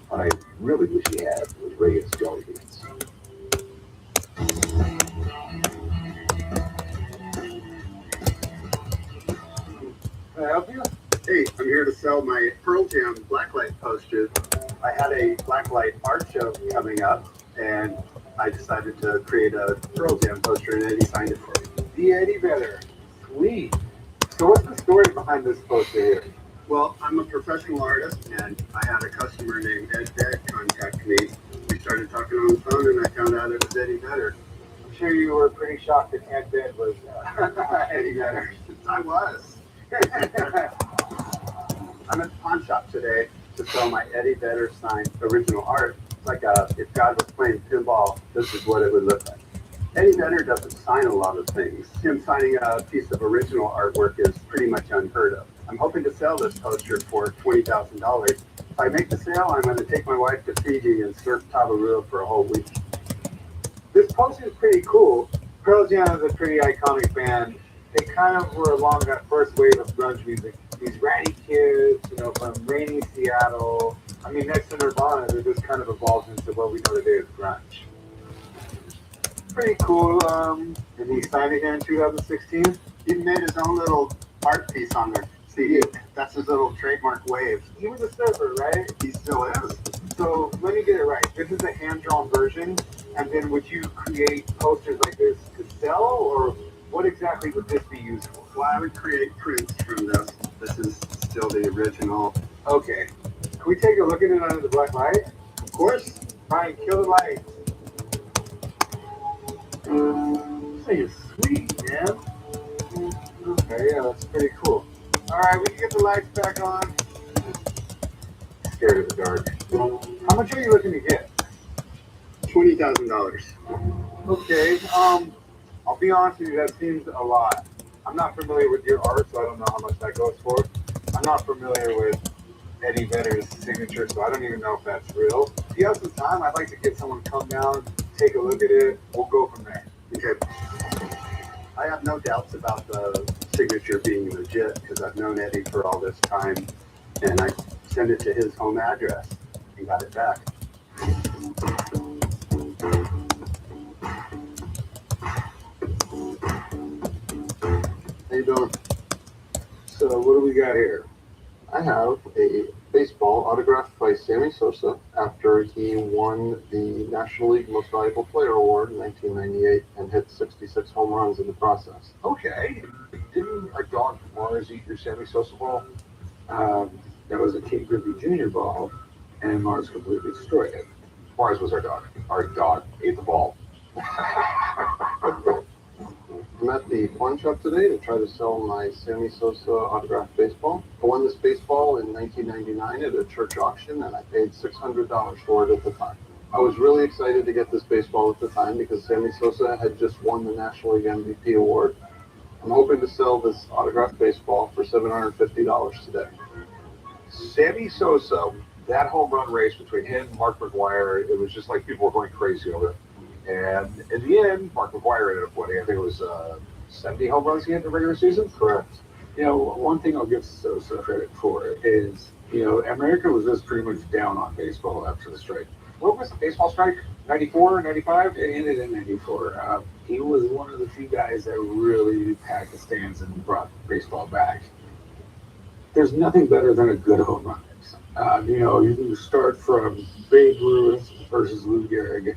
What I really wish he had was Reagan's jelly beans. Can I help you? Hey, I'm here to sell my Pearl Jam blacklight posters. I had a blacklight art show coming up, and I decided to create a Pearl Jam poster, and Eddie signed it for me. The Eddie Vedder. Sweet. So what's the story behind this poster here? Well, I'm a professional artist, and I had a customer named Ed Beck contact me. We started talking on the phone, and I found out it was Eddie Vedder. I'm sure you were pretty shocked that Ed Bed was Eddie Vedder. I was. I'm at the pawn shop today to sell my Eddie Vedder signed original art. It's like if God was playing pinball, this is what it would look like. Eddie Vedder doesn't sign a lot of things. Him signing a piece of original artwork is pretty much unheard of. I'm hoping to sell this poster for $20,000. If I make the sale, I'm going to take my wife to Fiji and surf Tabarua for a whole week. This poster is pretty cool. Pearl Jam is a pretty iconic band. They kind of were along that first wave of grunge music. These ratty kids, from rainy Seattle. I mean, next to Nirvana, they just kind of evolved into what we know today as grunge. Pretty cool. And he signed it here in 2016. He made his own little art piece on there. See, that's his little trademark wave. He was a surfer, right? He still is. So let me get it right. This is a hand-drawn version, and then would you create posters like this to sell, or what exactly would this be used for? Well, I would create prints from this. This is still the original. Okay. Can we take a look at it under the black light? Of course. Ryan, kill the light. This thing is sweet, man. Okay, yeah, that's pretty cool. All right, we can get the lights back on. Scared of the dark. How much are you looking to get? $20,000. Okay, I'll be honest with you, that seems a lot. I'm not familiar with your art, so I don't know how much that goes for. I'm not familiar with Eddie Vedder's signature, so I don't even know if that's real. If you have some time, I'd like to get someone to come down, take a look at it. We'll go from there. Okay. I have no doubts about the signature being legit because I've known Eddie for all this time, and I sent it to his home address and got it back. How you doing? So what do we got here? I have a baseball autographed by Sammy Sosa after he won the National League Most Valuable Player Award in 1998 and hit 66 home runs in the process. Okay. Didn't our dog Mars eat your Sammy Sosa ball? That was a King Griffey Jr. ball, and Mars completely destroyed it. Mars was our dog. Our dog ate the ball. I'm at the pawn shop today to try to sell my Sammy Sosa autographed baseball. I won this baseball in 1999 at a church auction, and I paid $600 for it at the time. I was really excited to get this baseball at the time because Sammy Sosa had just won the National League MVP award. I'm hoping to sell this autographed baseball for $750 today. Sammy Sosa, that home run race between him and Mark McGwire, it was just like people were going crazy over it. And in the end, Mark McGwire ended up winning. I think it was 70 home runs he had in the regular season. Correct. You know, one thing I'll give Sosa credit for is, America was just pretty much down on baseball after the strike. What was the baseball strike? 94, 95? It ended in 94. He was one of the few guys that really packed the stands and brought baseball back. There's nothing better than a good home run. You can start from Babe Ruth versus Lou Gehrig.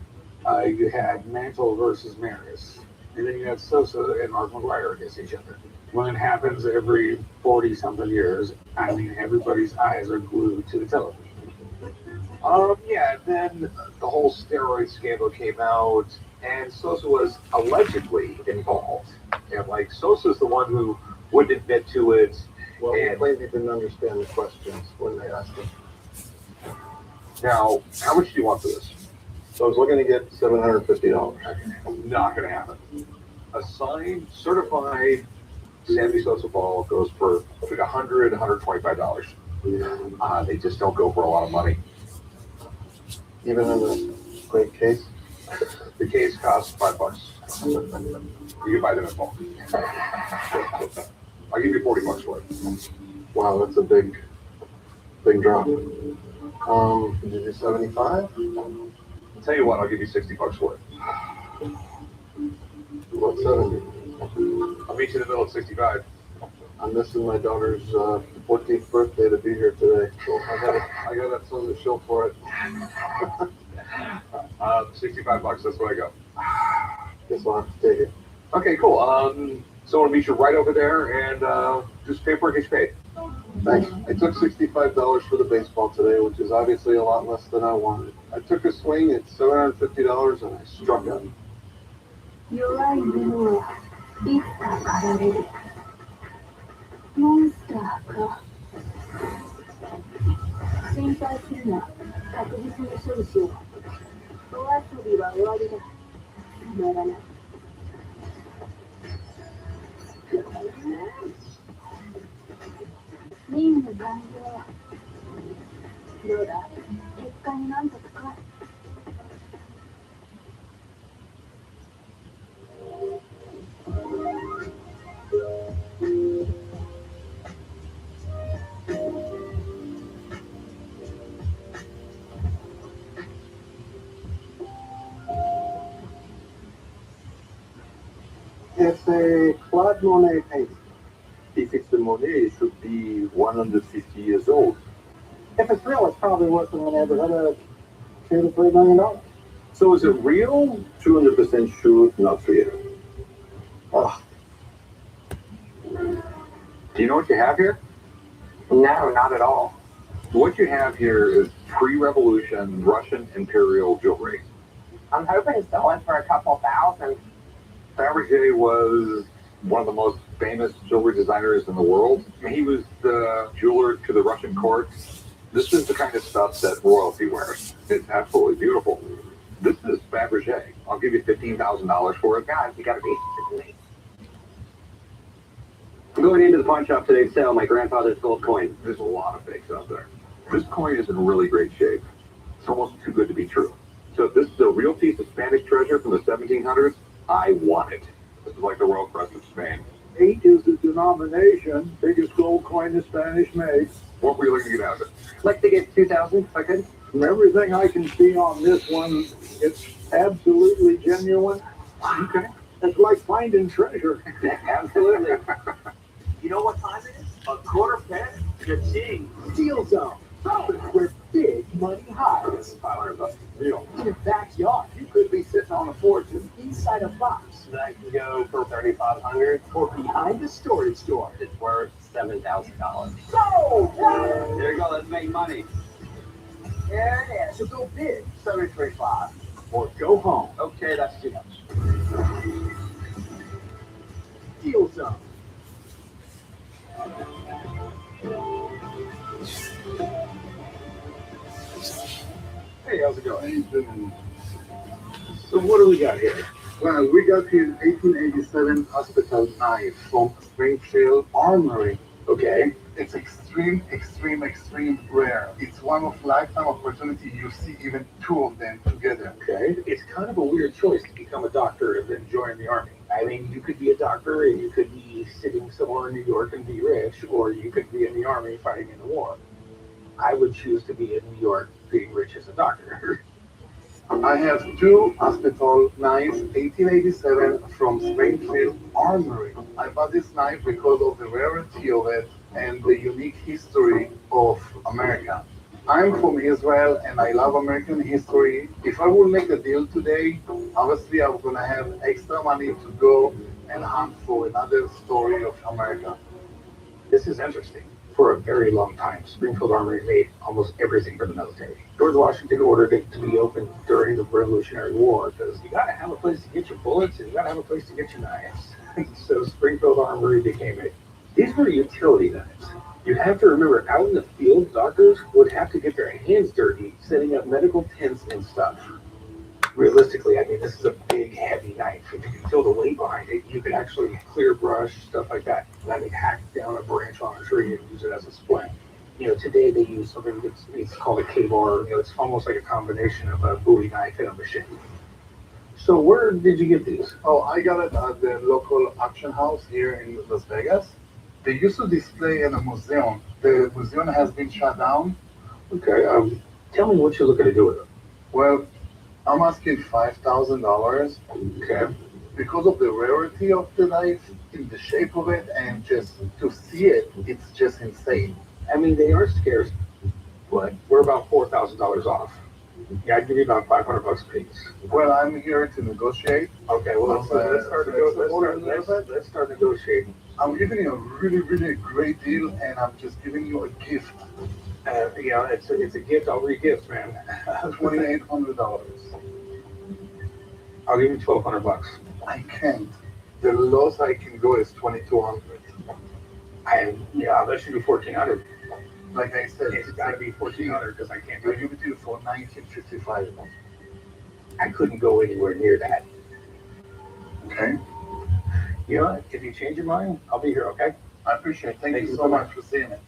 You had Mantle versus Maris. And then you had Sosa and Mark McGwire against each other. When it happens every 40-something years, everybody's eyes are glued to the television. Yeah, and then the whole steroid scandal came out, and Sosa was allegedly involved. And, Sosa's the one who wouldn't admit to it. Well, he claimed he didn't understand the questions when they asked him. Now, how much do you want for this? So I was looking to get $750. Not going to happen. A signed, certified Sammy Sosa ball goes for like $100, $125. They just don't go for a lot of money. Even in this great case? The case costs $5. You can buy them in bulk. I'll give you $40 for it. Wow, that's a big drop. Did you do 75? I'll tell you what, I'll give you $60 for it. What, 70? I'll meet you in the middle at 65. I'm missing my daughter's 14th birthday to be here today, so I gotta sell the show for it. $65, that's what I got. Guess I'll have to take it. Okay, cool. So I'll meet you right over there, and just paperwork gets paid. Thanks. I took $65 for the baseball today, which is obviously a lot less than I wanted. I took a swing at $750 and I struck out. 弱いものはいつか狩られる。モンスターか。心配するな。確実に処理しよう。お遊びは終わりだ。たまらない。任務完了。どうだ？結果に満足か？It's a Claude Monet painting. If it's the Monet, it should be 150 years old. If it's real, it's probably worth in the neighborhood of $2 to $3 million. So is it real? 200% sure, not real. Oh. Do you know what you have here? No, not at all. What you have here is pre-revolution Russian imperial jewelry. I'm hoping it's going for a couple thousand. Fabergé was one of the most famous jewelry designers in the world. He was the jeweler to the Russian court. This is the kind of stuff that royalty wears. It's absolutely beautiful. This is Fabergé. I'll give you $15,000 for it. God, you gotta be kidding me. I'm going into the pawn shop today to sell my grandfather's gold coin. There's a lot of fakes out there. This coin is in really great shape. It's almost too good to be true. So if this is a real piece of Spanish treasure from the 1700s, I want it. This is like the Royal Crest of Spain. 8 is the denomination, biggest gold coin the Spanish made. What were you looking to get out of it? Like to get 2,000 if I could. From everything I can see on this one, it's absolutely genuine. Okay. It's like finding treasure. Absolutely. You know what time it is? A quarter past? Ka-ching. Deal Zone. Where big money hides. $500 deal. In your backyard, you could be sitting on a fortune inside a box. That can go for 3,500. Or behind a storage door. It's worth $7,000. So, There you go. Let's make money. there it is. So go big. 735. Or go home. Okay, that's too much. Deal Zone. Hey, how's it going? So what do we got here? Well, we got here 1887 hospital knife from Springfield Armory. Okay. It's extreme rare. It's one of lifetime opportunity. You see even 2 of them together. Okay. It's kind of a weird choice to become a doctor and then join the army. I mean, you could be a doctor and you could be sitting somewhere in New York and be rich, or you could be in the army fighting in the war. I would choose to be in New York being rich as a doctor. I have 2 hospital knives, 1887 from Springfield Armory. I bought this knife because of the rarity of it and the unique history of America. I'm from Israel and I love American history. If I would make a deal today, obviously I'm gonna have extra money to go and hunt for another story of America. This is interesting. For a very long time, Springfield Armory made almost everything for the military. George Washington ordered it to be opened during the Revolutionary War because you gotta have a place to get your bullets and you gotta have a place to get your knives. So Springfield Armory became it. These were utility knives. You have to remember, out in the field, doctors would have to get their hands dirty setting up medical tents and stuff. Realistically, I mean, this is a big, heavy knife. If you can feel the weight behind it, you could actually clear brush, stuff like that. I mean, hack down a branch on a tree and use it as a splint. You know, today they use something it's called a K-bar. You know, it's almost like a combination of a Bowie knife and a machete. So where did you get these? Oh, I got it at the local auction house here in Las Vegas. They used to display in a museum. The museum has been shut down. Okay, tell me what you're looking to do with them. Well, I'm asking $5,000. Okay. Because of the rarity of the knife, in the shape of it, and just to see it, it's just insane. I mean, they are scarce, but we're about $4,000 off. Yeah, I'd give you about $500 a piece. Well, I'm here to negotiate. Okay, well, let's start negotiating. I'm giving you a really great deal, and I'm just giving you a gift. Yeah, it's a gift. I'll re-gift, man. $2,800. I'll give you $1,200. I can't. The lowest I can go is $2,200. Yeah, that should be $1,400. Like I said, It's got to be $1,400 because I can't do I'll it. give it to you for $1,955. I couldn't go anywhere near that. Okay. You know what? If you change your mind, I'll be here, okay? I appreciate it. Thank you so much for saying it.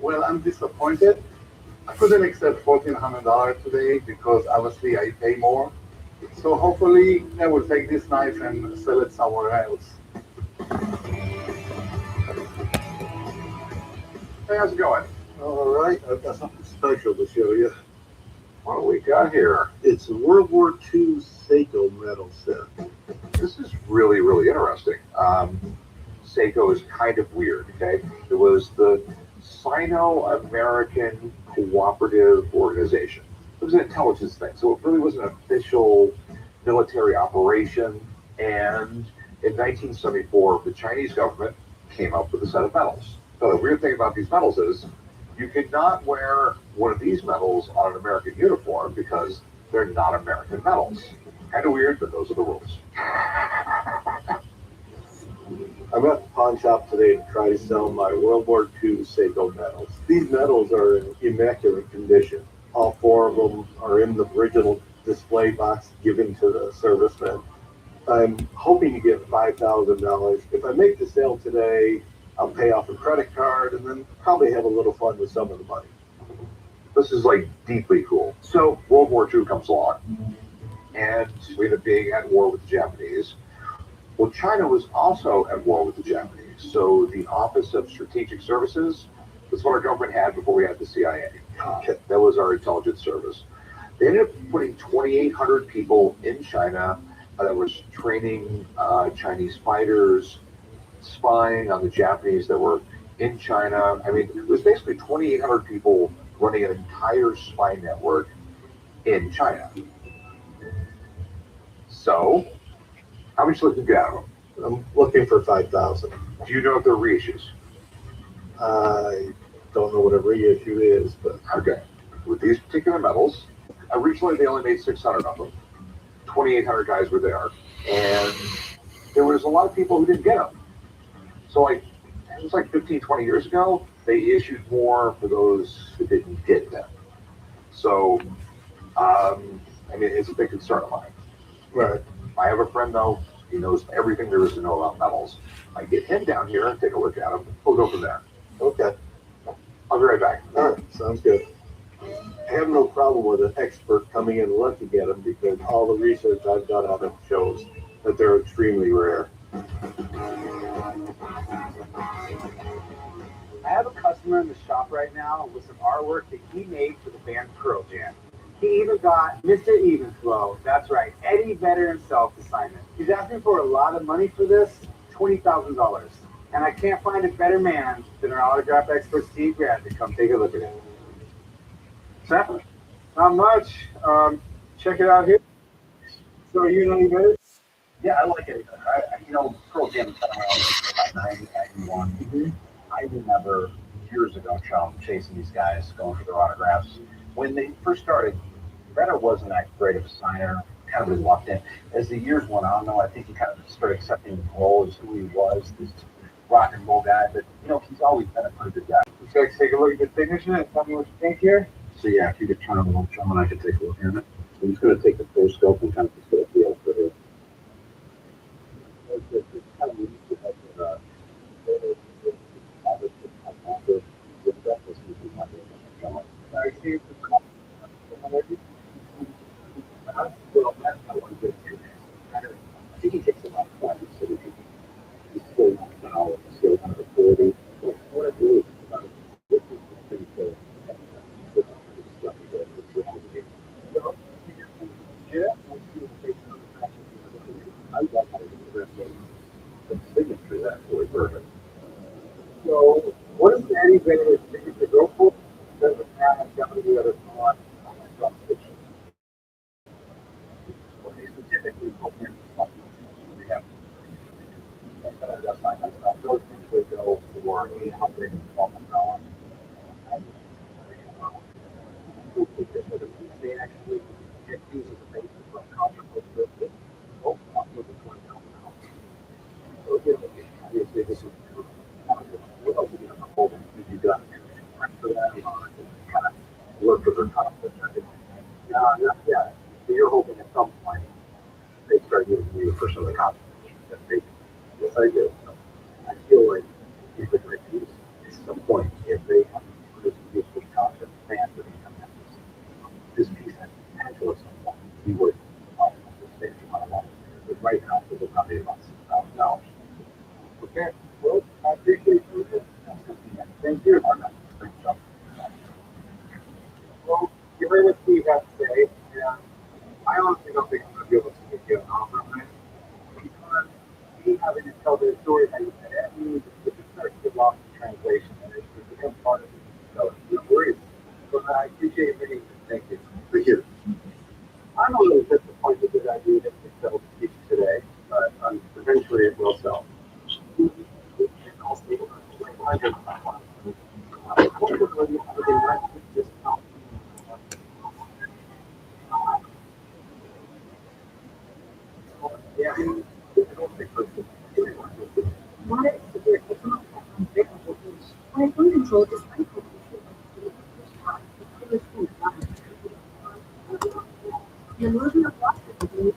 Well, I'm disappointed. I couldn't accept $1,400 today because obviously I pay more. So hopefully I will take this knife and sell it somewhere else. Hey, how's it going? All right, I've got something special to show you. What do we got here? It's a World War II Seiko medal set. This is really interesting. Seiko is kind of weird, okay? It was the Sino-American Cooperative Organization. It was an intelligence thing, so it really was an official military operation. And in 1974, the Chinese government came up with a set of medals. So the weird thing about these medals is you cannot wear one of these medals on an American uniform because they're not American medals. Kind of weird, but those are the rules. I'm at the pawn shop today to try to sell my World War II Seiko medals. These medals are in immaculate condition. All 4 of them are in the original display box given to the servicemen. I'm hoping to get $5,000. If I make the sale today, I'll pay off a credit card and then probably have a little fun with some of the money. This is like deeply cool. So World War II comes along, and we end up being at war with the Japanese. Well, China was also at war with the Japanese. So the Office of Strategic Services, that's what our government had before we had the CIA. That was our intelligence service. They ended up putting 2,800 people in China that was training Chinese fighters, spying on the Japanese that were in China. I mean, it was basically 2,800 people running an entire spy network in China. So, how much looking to get out of them? I'm looking for 5,000. Do you know if they're reissues? I don't know what a reissue is, but okay. With these particular medals, originally they only made 600 of them. 2,800 guys were there, and there was a lot of people who didn't get them. So, like, it was like 15, 20 years ago, they issued more for those who didn't get them. So, I mean, it's a big concern of mine. Right. I have a friend, though, he knows everything there is to know about metals. I get him down here and take a look at them. We'll go from there. Okay. I'll be right back. All right, sounds good. I have no problem with an expert coming in looking at them because all the research I've done on them shows that they're extremely rare. I have a customer in the shop right now with some artwork that he made for the band Pearl Jam. He even got Mr. Evenflow, that's right, Eddie Vedder himself to sign it. He's asking for a lot of money for this, $20,000. And I can't find a better man than our autograph expert Steve Grant to come take a look at it. What's happening? Not much. Check it out here. So you know any better? Yeah, I like it. Pearl Jam kind of around 90, 91. I remember years ago, chasing these guys, going for their autographs. When they first started, Vedder wasn't that great of a signer, kind of reluctant. As the years went on, though, I think he kind of started accepting the role as who he was, this rock and roll guy. But, he's always been a pretty good guy. Would you like to take a look at the signature and tell me what you think here? So, yeah, if you could turn on the little John, I could take a look at it. I'm just going to take the full scope and kind of just get a feel for it. It's kind of unique to have well, that's not one good thing. I think he takes a lot of pride in the city. He's still now, still under 40. What I do is about this is the thing to I love how the signature that's really perfect. So, what is the Eddie Vedder signature go for? Doesn't have some of the other thoughts on my competition. Well, they specifically put in something. We have that's my kind of stuff. Those things would go for $812. They actually get used as a basis for a contract with the both with the $20,000. So obviously this is what else you have holding you got for that kind of work with their conflict. No, not yet. So you're hoping at some point they start using you for some of the conflict that they yes I do. I feel like if they could use at some point if they have produced useful content fans would become this piece has potential at some point. We would substantial amount of money. But right now it's probably about $6,000. Okay. Well, I appreciate you. Thank you. Well, you heard what Steve had to say, and I honestly don't think I'm going to be able to make you an offer on it. Because me having to tell their story how you said it means if it starts to get lost in translation, and it becomes part of it. So, no worries. But I appreciate you bringing it. Thank you. Thank you. I'm a little disappointed that I didn't sell the piece today, but eventually it will sell. Yeah. My phone control is the illusion of loss is being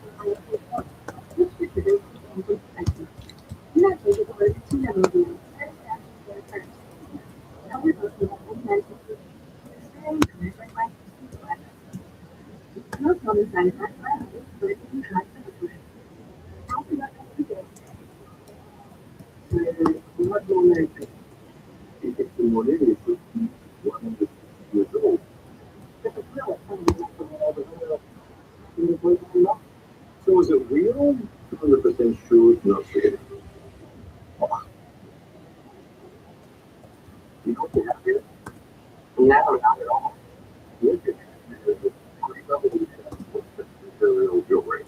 not take it away to the movement. not donating. He gets the money, he's 100 years old. So is it real? 100% true, it's not fake. You know what they have here? No, not at all. Look at it. It's a pretty material jewelry.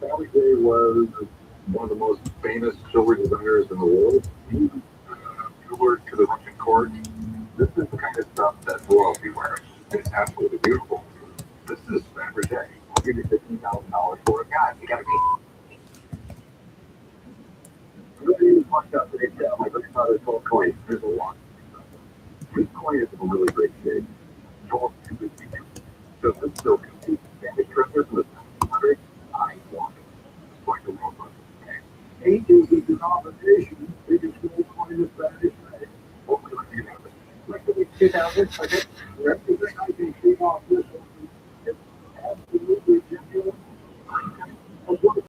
Sally Day was one of the most famous jewelry designers in the world. He jeweler to the Russian court. This is the kind of stuff that royalty wears. It's absolutely beautiful. This is Fabergé. I'll give you $15,000 for it. God, you gotta be. I'm going to even find out today, too. My grandfather's gold coin. There's a lot. This coin is in a really great shape. So this is still complete. Standing treasure from the 1700s. I want it. It's like the world must have. 8 is the denomination. Biggest gold coin in Spanish Bay. Hopefully, you have it. 2000, okay. Everything I can see off this one.